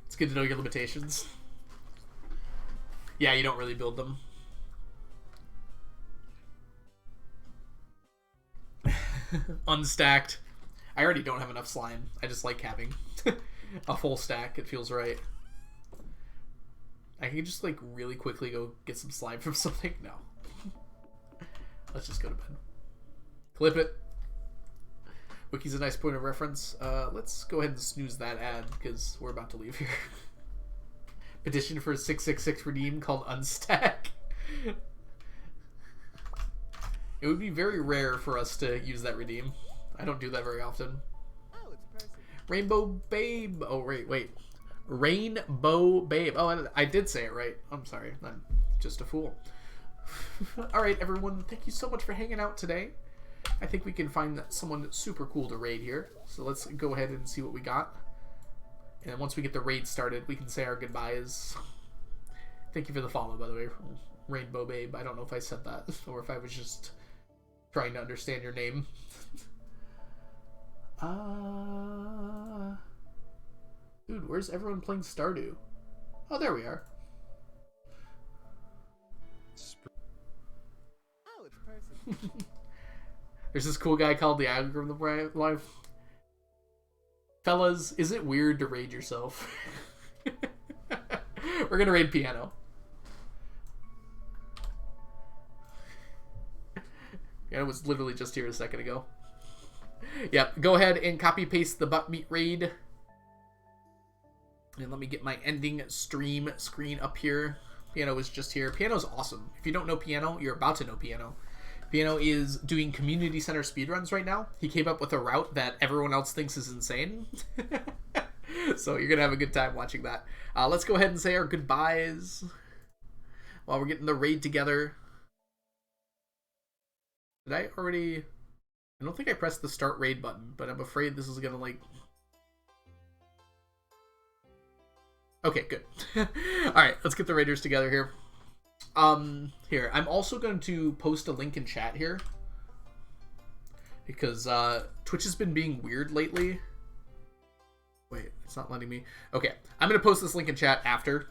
It's good to know your limitations. Yeah, you don't really build them. Unstacked. I already don't have enough slime. I just like having a full stack. It feels right. I can just, like, really quickly go get some slime from something. No. Let's just go to bed. Clip it. Wiki's a nice point of reference. Let's go ahead and snooze that ad because we're about to leave here. Petition for a 666 redeem called Unstack. It would be very rare for us to use that redeem. I don't do that very often. Oh, it's a person. Rainbow Babe. Oh, wait. Rainbow Babe. Oh, I did say it right. I'm sorry. I'm just a fool. Alright, everyone. Thank you so much for hanging out today. I think we can find someone super cool to raid here. So let's go ahead and see what we got. And then once we get the raid started, we can say our goodbyes. Thank you for the follow, by the way. Rainbow Babe. I don't know if I said that or if I was just trying to understand your name. Dude, where's everyone playing Stardew? Oh, there we are. Oh, it's a person. There's this cool guy called the Algorithm Life. Fellas, is it weird to raid yourself? We're gonna raid Piano. Piano was literally just here a second ago. Yep, go ahead and copy paste the butt meat raid. And let me get my ending stream screen up here. Piano was just here. Piano's awesome. If you don't know Piano, you're about to know Piano. Piano is doing community center speedruns right now. He came up with a route that everyone else thinks is insane. So you're going to have a good time watching that. Let's go ahead and say our goodbyes while we're getting the raid together. Did I already... I don't think I pressed the start raid button, but I'm afraid this is going to, like... Okay, good. Alright, let's get the raiders together here. Here, I'm also going to post a link in chat here. Because, Twitch has been being weird lately. Wait, it's not letting me... Okay, I'm going to post this link in chat after.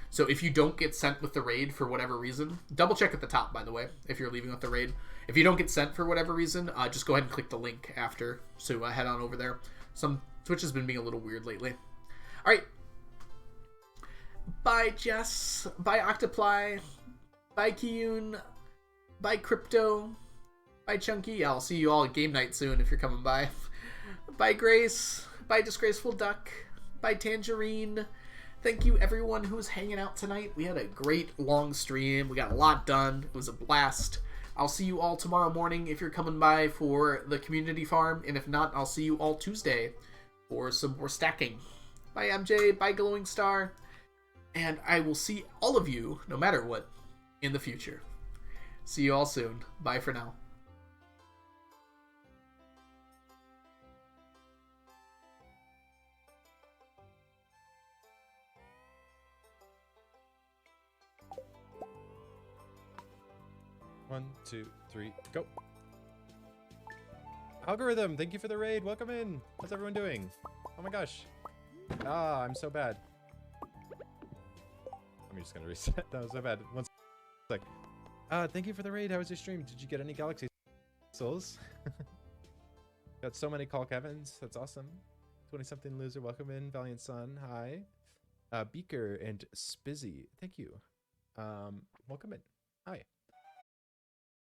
So if you don't get sent with the raid for whatever reason... Double check at the top, by the way, if you're leaving with the raid. If you don't get sent for whatever reason, just go ahead and click the link after. So head on over there. Twitch has been being a little weird lately. Alright. Bye, Jess. Bye, Octoply. Bye, Kiyun. Bye, Crypto. Bye, Chunky. I'll see you all at game night soon if you're coming by. Bye, Grace. Bye, Disgraceful Duck. Bye, Tangerine. Thank you, everyone who was hanging out tonight. We had a great long stream. We got a lot done. It was a blast. I'll see you all tomorrow morning if you're coming by for the community farm. And if not, I'll see you all Tuesday for some more stacking. Bye, MJ. Bye, Glowing Star. And I will see all of you, no matter what, in the future. See you all soon. Bye for now. One, two, three, go. Algorithm, thank you for the raid. Welcome in. How's everyone doing? Oh my gosh. Ah, I'm so bad. I'm just gonna reset. That was so bad. One sec. Thank you for the raid. How was your stream? Did you get any Galaxy Souls? Got so many Call Kevins. That's awesome. 20-something loser. Welcome in. Valiant Sun. Hi. Beaker and Spizzy. Thank you. Welcome in. Hi.